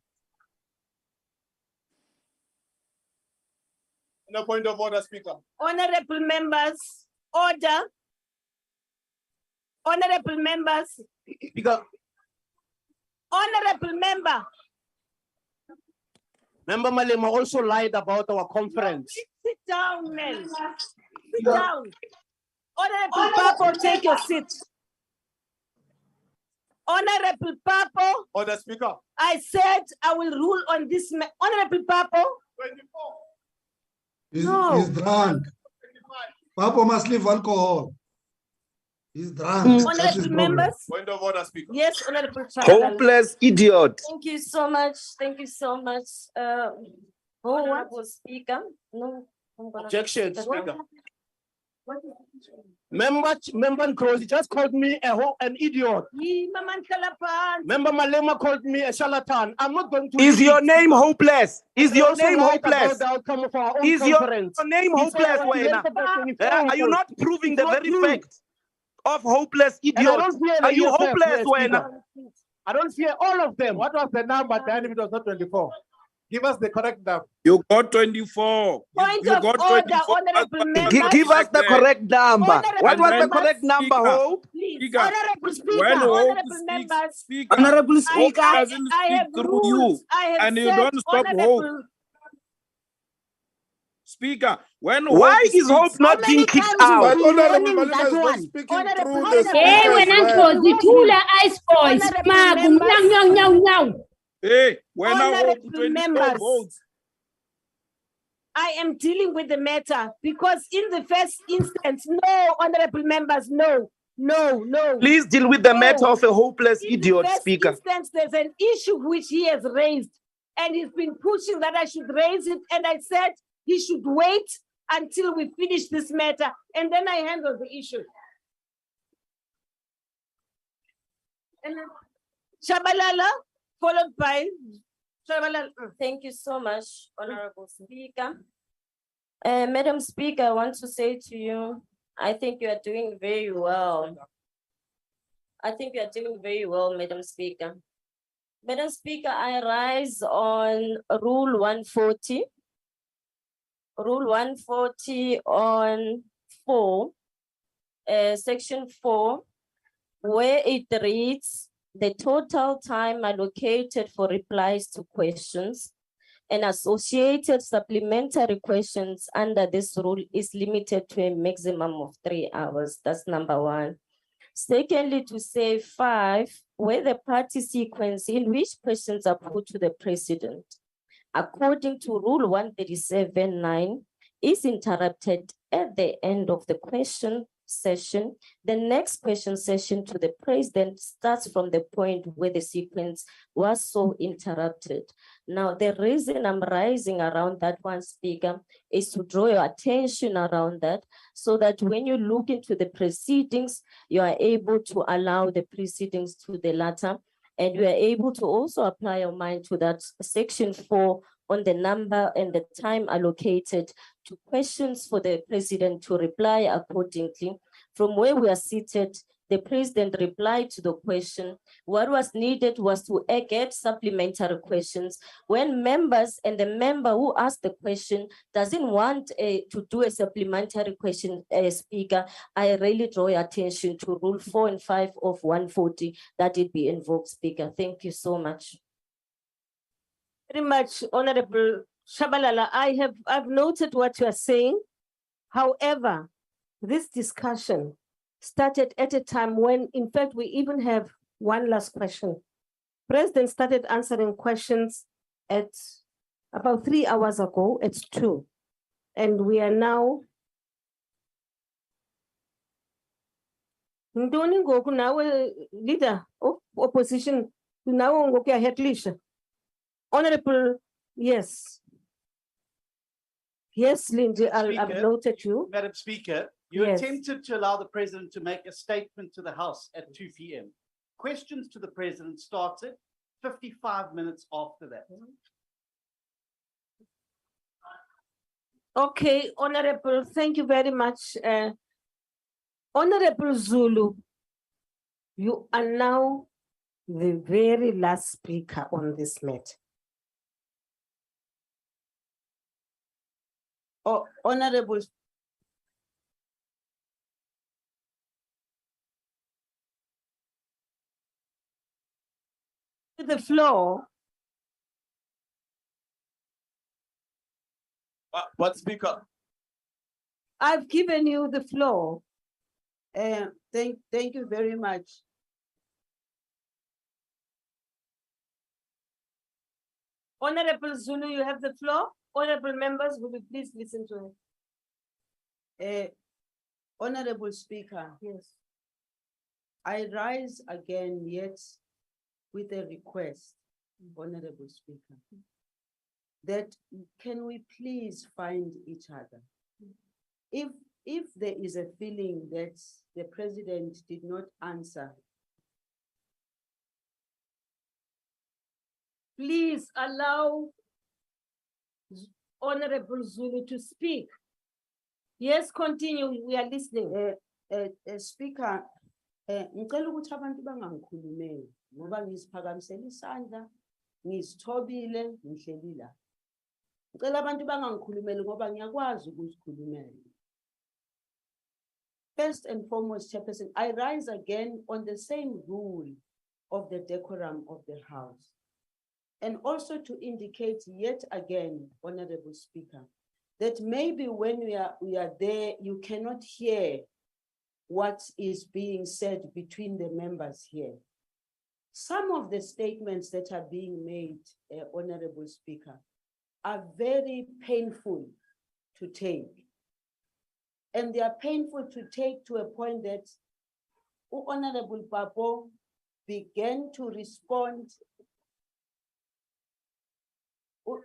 No point of order, Speaker. Honorable members, order. Honorable members. Speaker. Honorable member. Member Malema also lied about our conference. Sit down, man. Sit down. Honorable Papo, take your seat. Honorable Papo. Order, Speaker. I said I will rule on this. Honorable Papo. 24. He's drunk. Papa must leave alcohol. He's drunk. That's his Honorable problem. members. Point of order, Speaker. Yes, Honorable Hopeless idiot. Thank you so much. Thank you so much. Honorable Speaker. No. Objection, Speaker. Member Nkrosi just called me an idiot. Member Malema called me a charlatan. I'm not going to. Is your name hopeless? Is your name hopeless? Is your name hopeless, Wayna? Are you not proving the very fact of hopeless idiot? Are you hopeless, Wayna? I don't fear all of them. What was the number then if it was not 24? Give us the correct number. You got 24. Point You of got order, 24. honorable member. Give us the correct number. What was the correct number, Hope? Please, honorable speaker, When Hope honorable members. Honorable Speaker. I doesn't have speak through rules. you, I have and you said don't stop honorable. Hope. Speaker, when Why Hope is speaks- Hope not being kicked out? But Honorable Malema is not speaking through the speaker Hey, as when well. Hey, when Hope Honorable 24 members. votes. I am dealing with the matter because in the first instance, no, honorable members, no. Please deal with the matter of a hopeless In idiot, the first Speaker. instance, there's an issue which he has raised, and he's been pushing that I should raise it, and I said he should wait until we finish this matter, and then I handle the issue. And then Shabalala, followed by Shabalala. Thank you so much, Honorable Speaker. Madam Speaker, I want to say to you, I think you are doing very well. I think you are doing very well, Madam Speaker. Madam Speaker, I rise on Rule 140. Rule 140 on 4, Section 4, where it reads, the total time allocated for replies to questions and associated supplementary questions under this rule is limited to a maximum of 3 hours. That's number 1. Secondly, to say 5, where the party sequence in which questions are put to the president, according to Rule 137.9, is interrupted at the end of the question session. The next question session to the president starts from the point where the sequence was so interrupted. Now, the reason I'm rising around that one, Speaker, is to draw your attention around that so that when you look into the proceedings, you are able to allow the proceedings to the latter, and you are able to also apply your mind to that Section 4 on the number and the time allocated to questions for the president to reply accordingly. From where we are seated, The president replied to the question. What was needed was to get supplementary questions. When members and the member who asked the question doesn't want to do a supplementary question, Speaker, I really draw your attention to Rule 4 and 5 of 140 that it be invoked, Speaker. Thank you so much. Very much, Honorable Shabalala. I've noted what you are saying. However, this discussion started at a time when, in fact, we even have one last question. President started answering questions at about 3 hours ago at 2. And we are now. Ndoni ngoku nawe leader of opposition now ngoku yahetlisha. Honorable, yes. Yes, Lindsay, I've Speaker, noted you. Madam Speaker, you Yes. attempted to allow the president to make a statement to the House at 2 p.m. Questions to the president started 55 minutes after that. Okay, Honorable, thank you very much. Honorable Zulu, you are now the very last speaker on this matter. Oh, Honorable. The floor. What speaker? I've given you the floor. Thank you very much. Honorable Zulu, you have the floor. Honorable members, will you please listen to it? Honorable Speaker. Yes. I rise again yet with a request, Honorable Speaker, that can we please find each other? If there is a feeling that the president did not answer, please allow Honorable Zulu to speak. Yes, continue, we are listening. Speaker, ngicela ukuthi abantu bangangikhulumeli ngoba ngisiphakamisela isandla, ngisithobile, ngihleli la. Ngicela abantu bangangikhulumeli ngoba ngiyakwazi ukuzikhulumela. First and foremost, Chairperson, I rise again on the same rule of the decorum of the House. And also to indicate yet again, Honorable Speaker, that maybe when we are there, you cannot hear what is being said between the members here. Some of the statements that are being made, Honorable Speaker, are very painful to take. And they are painful to take to a point that Honorable Papo began to respond.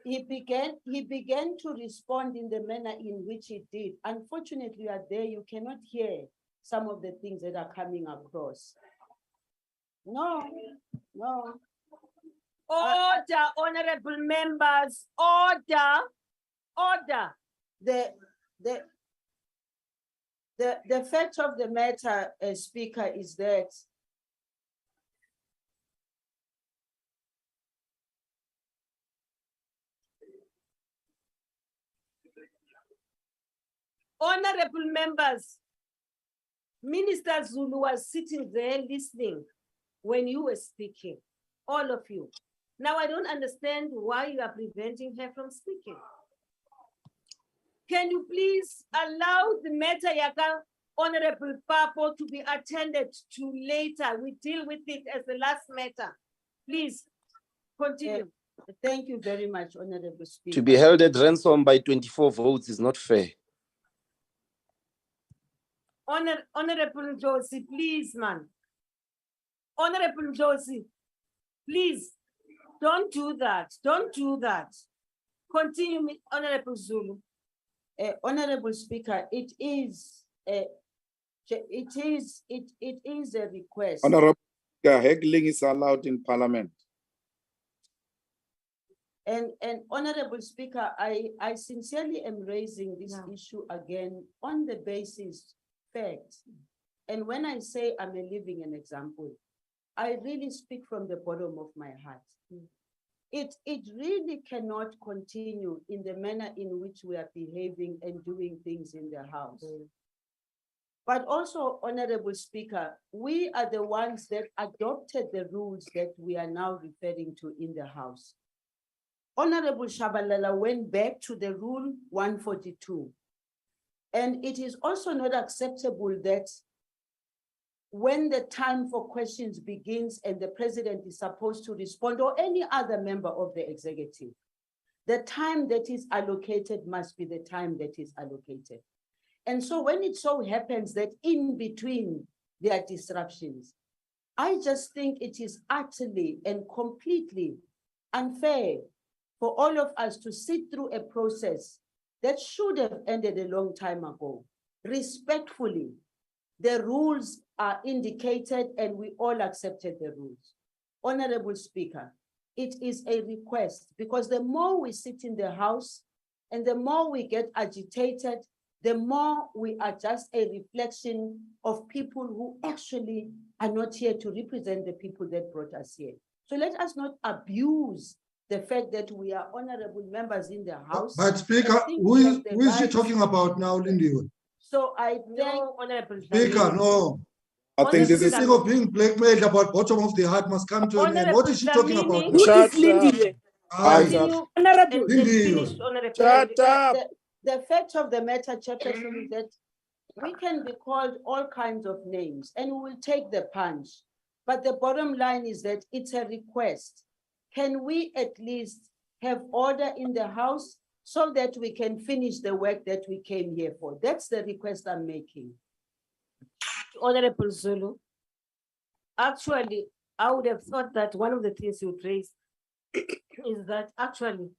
He began to respond in the manner in which he did. Unfortunately, you are there, you cannot hear some of the things that are coming across. No. Order, honorable members, order. The fact of the matter, Speaker, is that honorable members, Minister Zulu was sitting there listening when you were speaking, all of you. Now I don't understand why you are preventing her from speaking. Can you please allow the matter, Yaka, Honorable Papo, to be attended to later? We deal with it as the last matter. Please, continue. Thank you very much, Honorable Speaker. To be held at ransom by 24 votes is not fair. Honorable Josie, please, man. Honorable Josie, please, don't do that. Don't do that. Continue, Honorable Zulu. Honorable Speaker, it is a request. Honorable Speaker, haggling is allowed in Parliament. And Honorable Speaker, I sincerely am raising this issue again on the basis, fact, And when I say I'm a living an example, I really speak from the bottom of my heart. It really cannot continue in the manner in which we are behaving and doing things in the House. But also, Honorable Speaker, we are the ones that adopted the rules that we are now referring to in the House. Honorable Shabalala went back to the rule 142. And it is also not acceptable that when the time for questions begins and the president is supposed to respond, or any other member of the executive, the time that is allocated must be the time that is allocated. And so when it so happens that in between there are disruptions, I just think it is utterly and completely unfair for all of us to sit through a process that should have ended a long time ago. Respectfully, the rules are indicated and we all accepted the rules. Honorable Speaker, it is a request because the more we sit in the House and the more we get agitated, the more we are just a reflection of people who actually are not here to represent the people that brought us here. So let us not abuse the fact that we are honorable members in the House. But Speaker, who is she talking about now, Lindy? So I thank Honorable Speaker, no. I think this is thing of being blackmailed about bottom of the heart must come to an end. What is she talking about? Who is Lindy? Continue Honorable. and finish, Honorable. Shut up. The fact of the matter, Chairperson, is that we can be called all kinds of names and we will take the punch. But the bottom line is that it's a request. Can we at least have order in the House so that we can finish the work that we came here for? That's the request I'm making. Honorable Zulu, actually, I would have thought that one of the things you raised is that actually,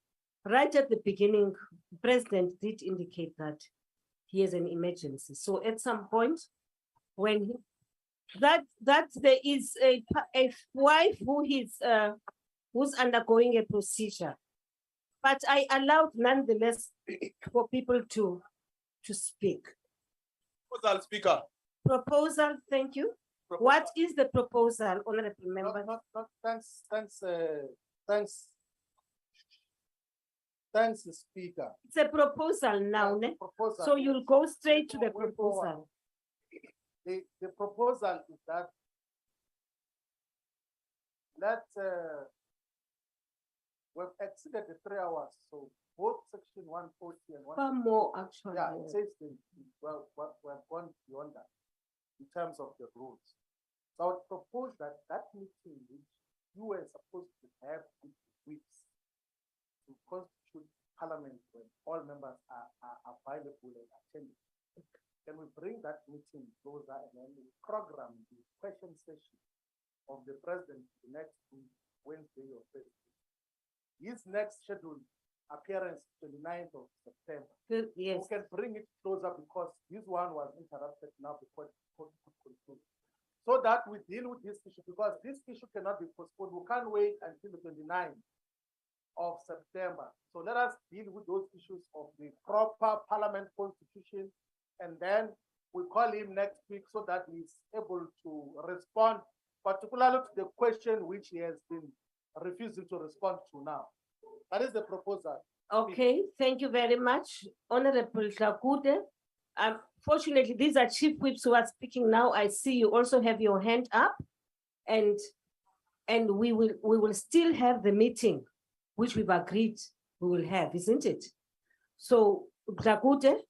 right at the beginning, the president did indicate that he has an emergency. So at some point, when he, that there is a wife who is who's undergoing a procedure, but I allowed nonetheless for people to speak. Proposal, Speaker. Proposal, thank you. Proposal. What is the proposal, honorable member? Thanks, Speaker. It's a proposal now, ne? Proposal. So you'll go straight to the Going forward. proposal. The proposal is that we've exceeded the 3 hours, so both section 140 and 140. Far more, actually. Yeah, it says we've gone beyond that in terms of the rules. So I would propose that meeting which you were supposed to have with weeks to constitute parliament when all members are available and attending. Can we bring that meeting closer and then we program the question session of the president next week, Wednesday or Thursday? His next scheduled appearance 29th of September. Yes. We can bring it closer because this one was interrupted now before it could conclude. So that we deal with this issue because this issue cannot be postponed. We can't wait until the 29th of September. So let us deal with those issues of the proper parliament constitution and then we call him next week so that he's able to respond, particularly to the question which he has been refusing to respond to now. That is the proposal. Okay, thank you very much, Honorable Tlhakude. Fortunately, these are chief whips who are speaking now. I see you also have your hand up, and we will still have the meeting, which we've agreed we will have, isn't it? So Tlhakude,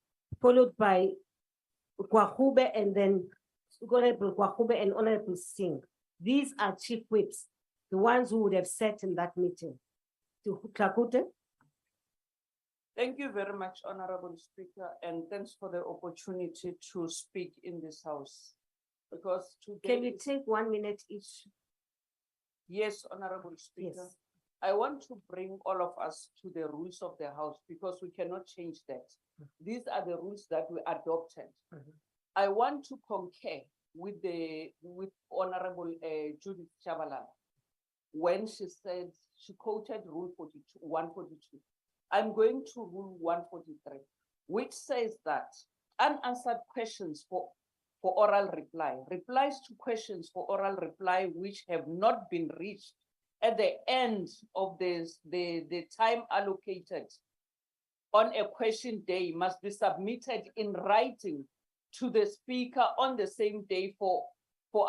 followed by Kwahube, and then Honorable Kwahube and Honorable Singh. These are chief whips, the ones who would have sat in that meeting. To Tlhakude. Thank you very much, Honorable Speaker, and thanks for the opportunity to speak in this House. Because today— Can we take 1 minute each? Yes, Honorable Speaker. Yes. I want to bring all of us to the rules of the House because we cannot change that. These are the rules that we adopted. I want to concur with Honorable Judith Chabalala when she said, she quoted Rule 142. I'm going to Rule 143, which says that unanswered questions for for oral reply. Replies to questions for oral reply which have not been reached at the end of the time allocated on a question day must be submitted in writing to the speaker on the same day for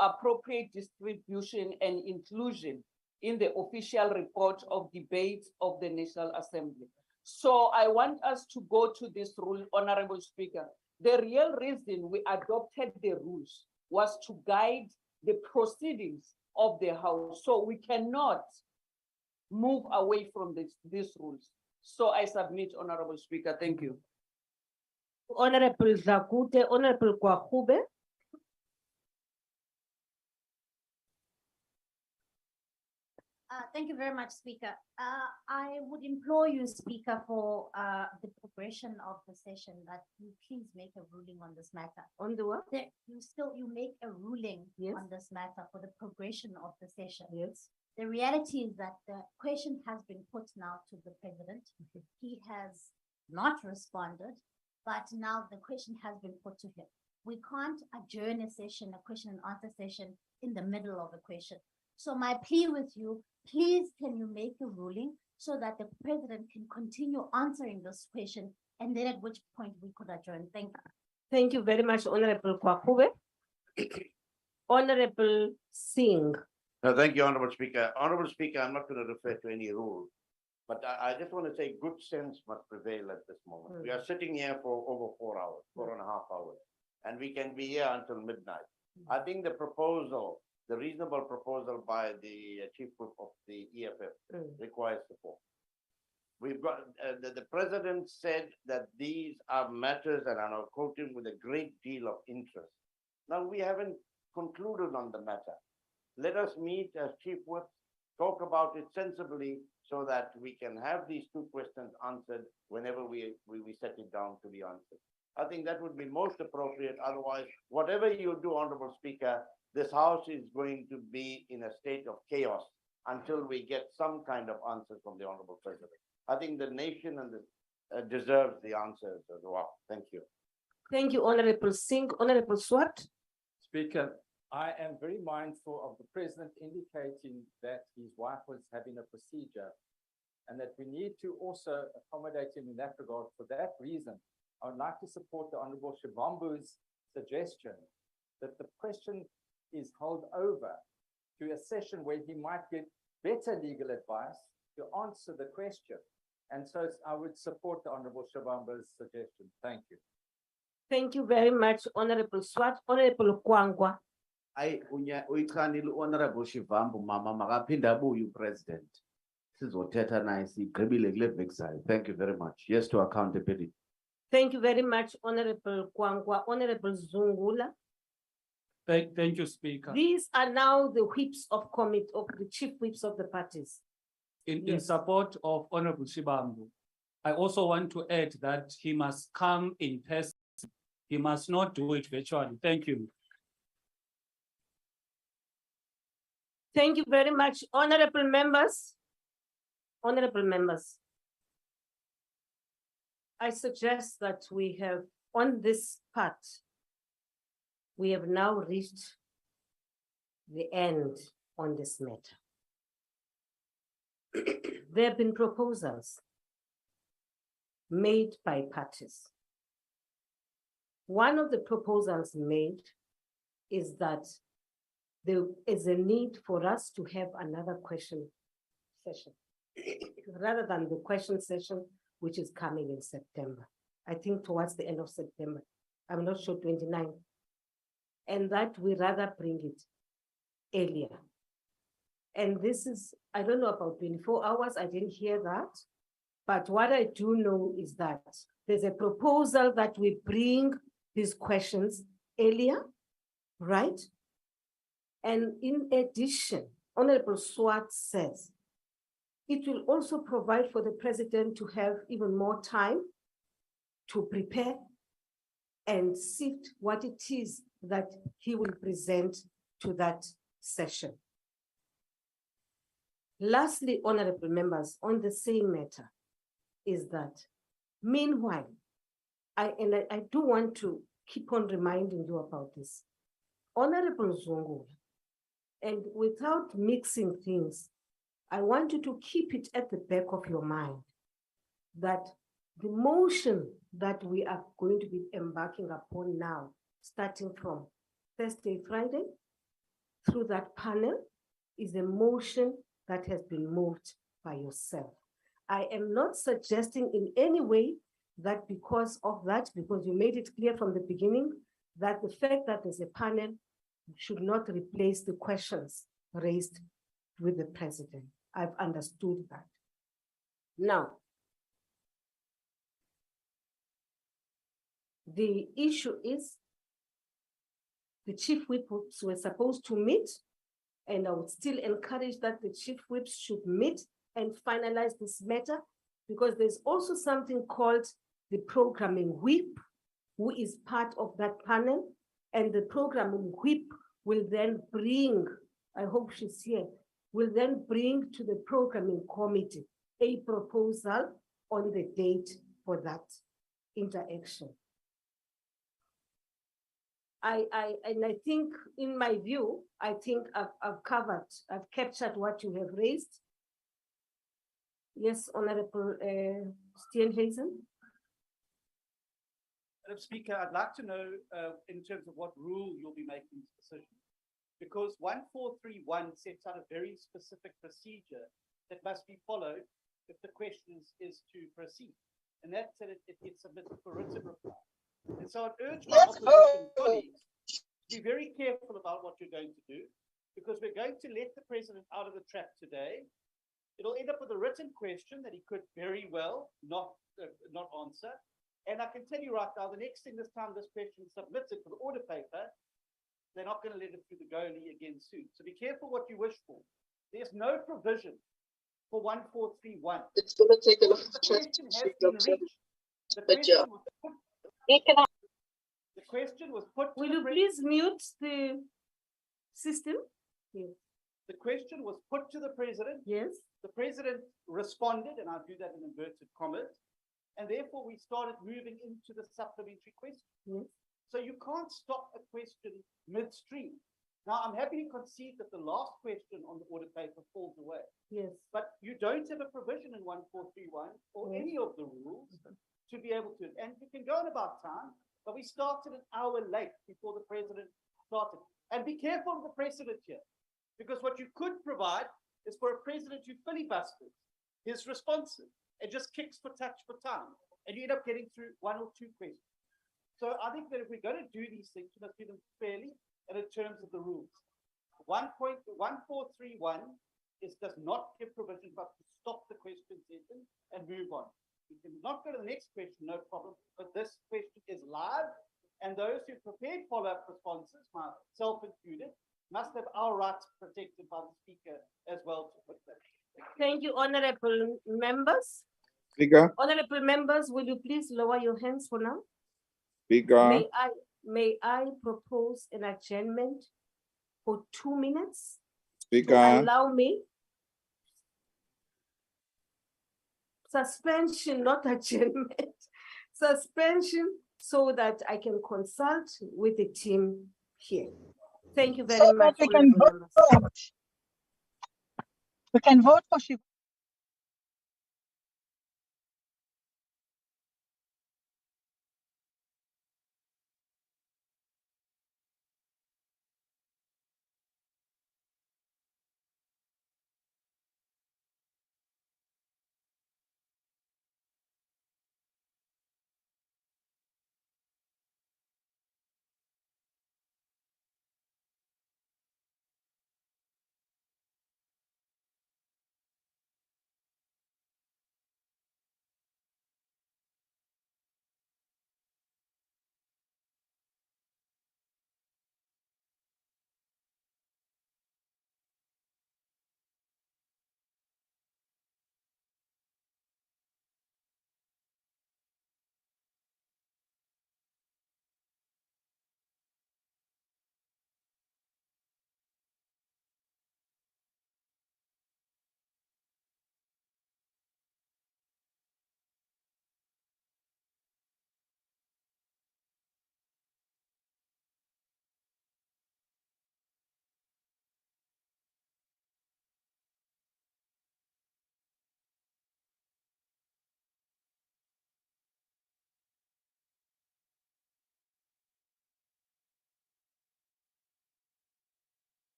appropriate distribution and inclusion in the official report of debates of the National Assembly. So I want us to go to this rule, Honorable Speaker. The real reason we adopted the rules was to guide the proceedings of the House. So we cannot move away from these rules. So I submit, Honorable Speaker. Thank you. Honorable Zakute, Honorable Kwakube. Thank you very much, Speaker. I would implore you, Speaker, for the progression of the session that you please make a ruling on this matter. On the what? You make a ruling Yes. on this matter for the progression of the session. Yes. The reality is that the question has been put now to the president. He has not responded, but now the question has been put to him. We can't adjourn a session, a question and answer session in the middle of a question. So my plea with you, please can you make a ruling so that the president can continue answering this question, and then at which point we could adjourn. Thank you. Thank you very much, Honorable Kwakube. Honorable Singh. No, thank you, Honorable Speaker. Honorable Speaker, I'm not going to refer to any rule, but I just want to say good sense must prevail at this moment. We are sitting here for over 4 hours, 4.5 hours, and we can be here until midnight. I think the proposal, the reasonable proposal by the Chief Whip of the EFF requires support. We've got, the President said that these are matters, and I'm quoting, with a great deal of interest. Now, we haven't concluded on the matter. Let us meet as Chief Whip, talk about it sensibly so that we can have these two questions answered whenever we set it down to be answered. I think that would be most appropriate. Otherwise, whatever you do, Honorable Speaker, this House is going to be in a state of chaos until we get some kind of answers from the Honorable President. I think the nation and deserves the answers as well. Thank you. Thank you, Honorable Singh. Honorable Swart. Speaker, I am very mindful of the President indicating that his wife was having a procedure and that we need to also accommodate him in that regard. For that reason, I would like to support the Honorable Shivambu's suggestion that the question is held over to a session where he might get better legal advice to answer the question. And so I would support the Honorable Shivambu's suggestion. Thank you. Thank you very much, Honorable Swart. Honorable Kwangwa. Uyichanile Honorable Shivambu mama makaphinda abuye uPresident. Sizothetha naye sigqibile kule vexile. Thank you very much. Yes to accountability. Thank you very much, Honorable Kwangwa. Honorable Zungula. Thank you, Speaker. These are now the whips of the chief whips of the parties. In support of Honorable Shivambu, I also want to add that he must come in person. He must not do it virtually. Thank you. Thank you very much, honorable members. Honorable members. I suggest that we have, on this part, we have now reached the end on this matter. There have been proposals made by parties. One of the proposals made is that there is a need for us to have another question session rather than the question session, which is coming in September. I think towards the end of September. I'm not sure, 29. And that we rather bring it earlier. And this is, I don't know about 24 hours, I didn't hear that. But what I do know is that there's a proposal that we bring these questions earlier, right? And in addition, Honorable Swart says, it will also provide for the president to have even more time to prepare and sift what it is that he will present to that session. Lastly, honorable members, on the same matter, is that meanwhile, I do want to keep on reminding you about this. Honorable Zungu, and without mixing things, I want you to keep it at the back of your mind that the motion that we are going to be embarking upon now, starting from Thursday, Friday, through that panel, is a motion that has been moved by yourself. I am not suggesting in any way that because of that, because you made it clear from the beginning, that the fact that there's a panel should not replace the questions raised with the president. I've understood that. Now, the issue is the chief whips were supposed to meet, and I would still encourage that the chief whips should meet and finalize this matter, because there's also something called the programming whip, who is part of that panel, and the programming whip will then bring, I hope she's here, will then bring to the programming committee a proposal on the date for that interaction. And I think, in my view, I think I've captured what you have raised. Yes, Honorable Steenhuisen. Madam Speaker, I'd like to know in terms of what rule you'll be making this decision. Because 1431 sets out a very specific procedure that must be followed if the question is to proceed. And that's that it gets submitted for written reply. And so I'd urge my opposition colleagues to be very careful about what you're going to do, because we're going to let the president out of the trap today. It'll end up with a written question that he could very well not answer. And I can tell you right now, the next thing this time this question is submitted for the order paper, they're not going to let it through the goalie again soon. So be careful what you wish for. There's no provision for 1431. It's going to take a lot of the question has been reached. The question was put. Will you please mute the system? Yes. The question was put to the president. Yes. The president responded, and I'll do that in inverted commas. And therefore, we started moving into the supplementary question. Yes. So you can't stop a question midstream. Now, I'm happy to concede that the last question on the order paper falls away. Yes. But you don't have a provision in 1431 or any of the rules to be able to. And you can go in about time, but we started an hour late before the president started. And be careful of the precedent here, because what you could provide is for a president who filibusters his responses and just kicks for touch for time, and you end up getting through one or two questions. So I think that if we're going to do these things, we must do them fairly and in terms of the rules. 1431 does not give provision but to stop the question session and move on. We can not go to the next question, no problem, but this question is live, and those who prepared follow-up responses, myself included, must have our rights protected by the speaker as well to put that. Thank you, honorable members. Speaker. Honorable members, will you please lower your hands for now? Speaker. May I propose an adjournment for 2 minutes? Speaker. To allow me. Suspension, not adjournment. Suspension, so that I can consult with the team here. Thank you very much. We can vote. We can vote for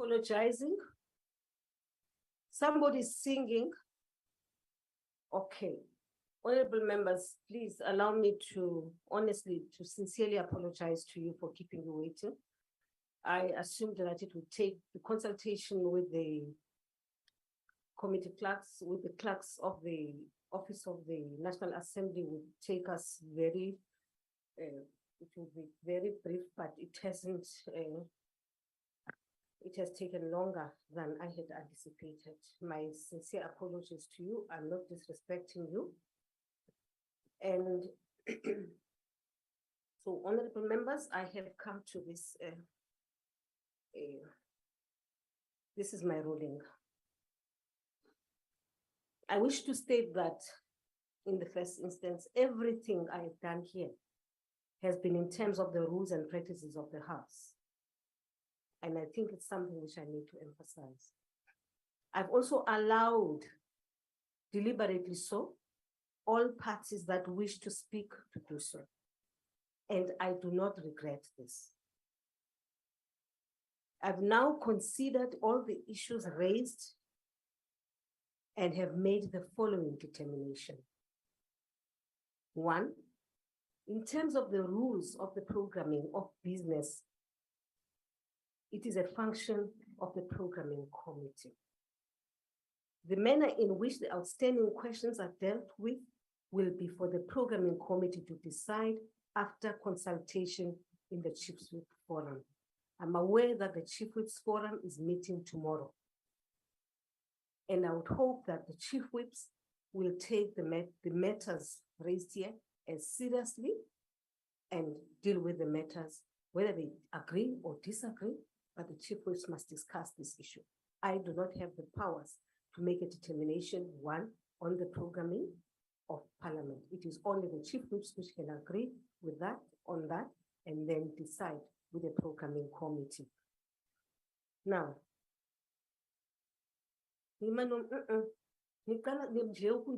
apologizing. Somebody's singing. Okay. Honorable members, please allow me to honestly, to sincerely apologize to you for keeping you waiting. I assumed that it would take the consultation with the committee clerks, with the clerks of the Office of the National Assembly would take us very, it will be very brief, but it hasn't, it has taken longer than I had anticipated. My sincere apologies to you. I'm not disrespecting you. And so, honorable members, I have come to this, this is my ruling. I wish to state that in the first instance, everything I have done here has been in terms of the rules and practices of the House. And I think it's something which I need to emphasize. I've also allowed, deliberately so, all parties that wish to speak to do so. And I do not regret this. I've now considered all the issues raised and have made the following determination. One, in terms of the rules of the programming of business, it is a function of the programming committee. The manner in which the outstanding questions are dealt with will be for the programming committee to decide after consultation in the Chiefs Whip Forum. I'm aware that the Chief Whips Forum is meeting tomorrow. And I would hope that the Chief Whips will take the matters raised here as seriously and deal with the matters, whether they agree or disagree, but the Chief Whips must discuss this issue. I do not have the powers to make a determination, one, on the programming of Parliament. It is only the Chief Whips which can agree with that, on that, and then decide with the programming committee. Now,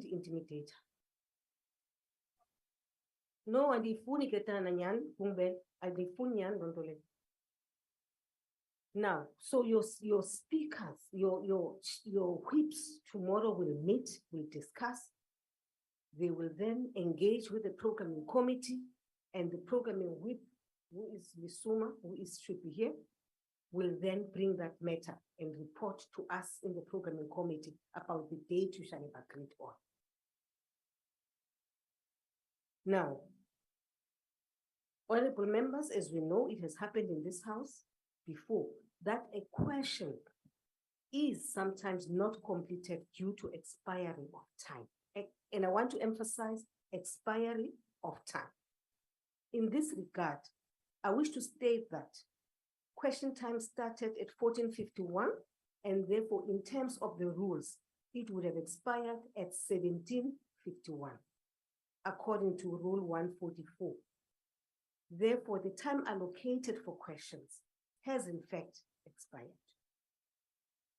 intimidate. No, andifuni ketana nyan, kumbe, andifuni nyan, dontole. Now, so your speakers, your whips tomorrow will meet, will discuss. They will then engage with the programming committee, and the programming whip, who is Lisuma, should be here, will then bring that matter and report to us in the programming committee about the date you shall have agreed on. Now, honorable members, as we know, it has happened in this House before, that a question is sometimes not completed due to expiry of time. And I want to emphasize expiry of time. In this regard, I wish to state that question time started at 14:51, and therefore in terms of the rules, it would have expired at 17:51, according to Rule 144. Therefore, the time allocated for questions has in fact expired.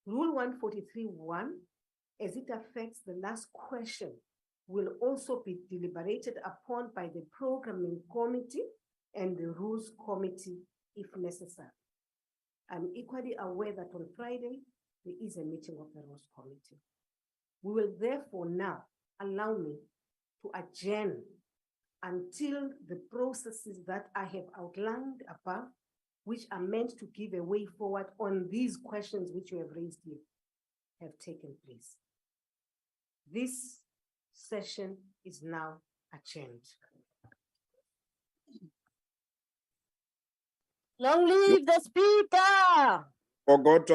Rule 143.1, as it affects the last question, will also be deliberated upon by the programming committee and the rules committee if necessary. I'm equally aware that on Friday, there is a meeting of the rules committee. We will therefore now allow me to adjourn until the processes that I have outlined above, which are meant to give a way forward on these questions which you have raised here, have taken place. This session is now adjourned. Long live the speaker! Forgot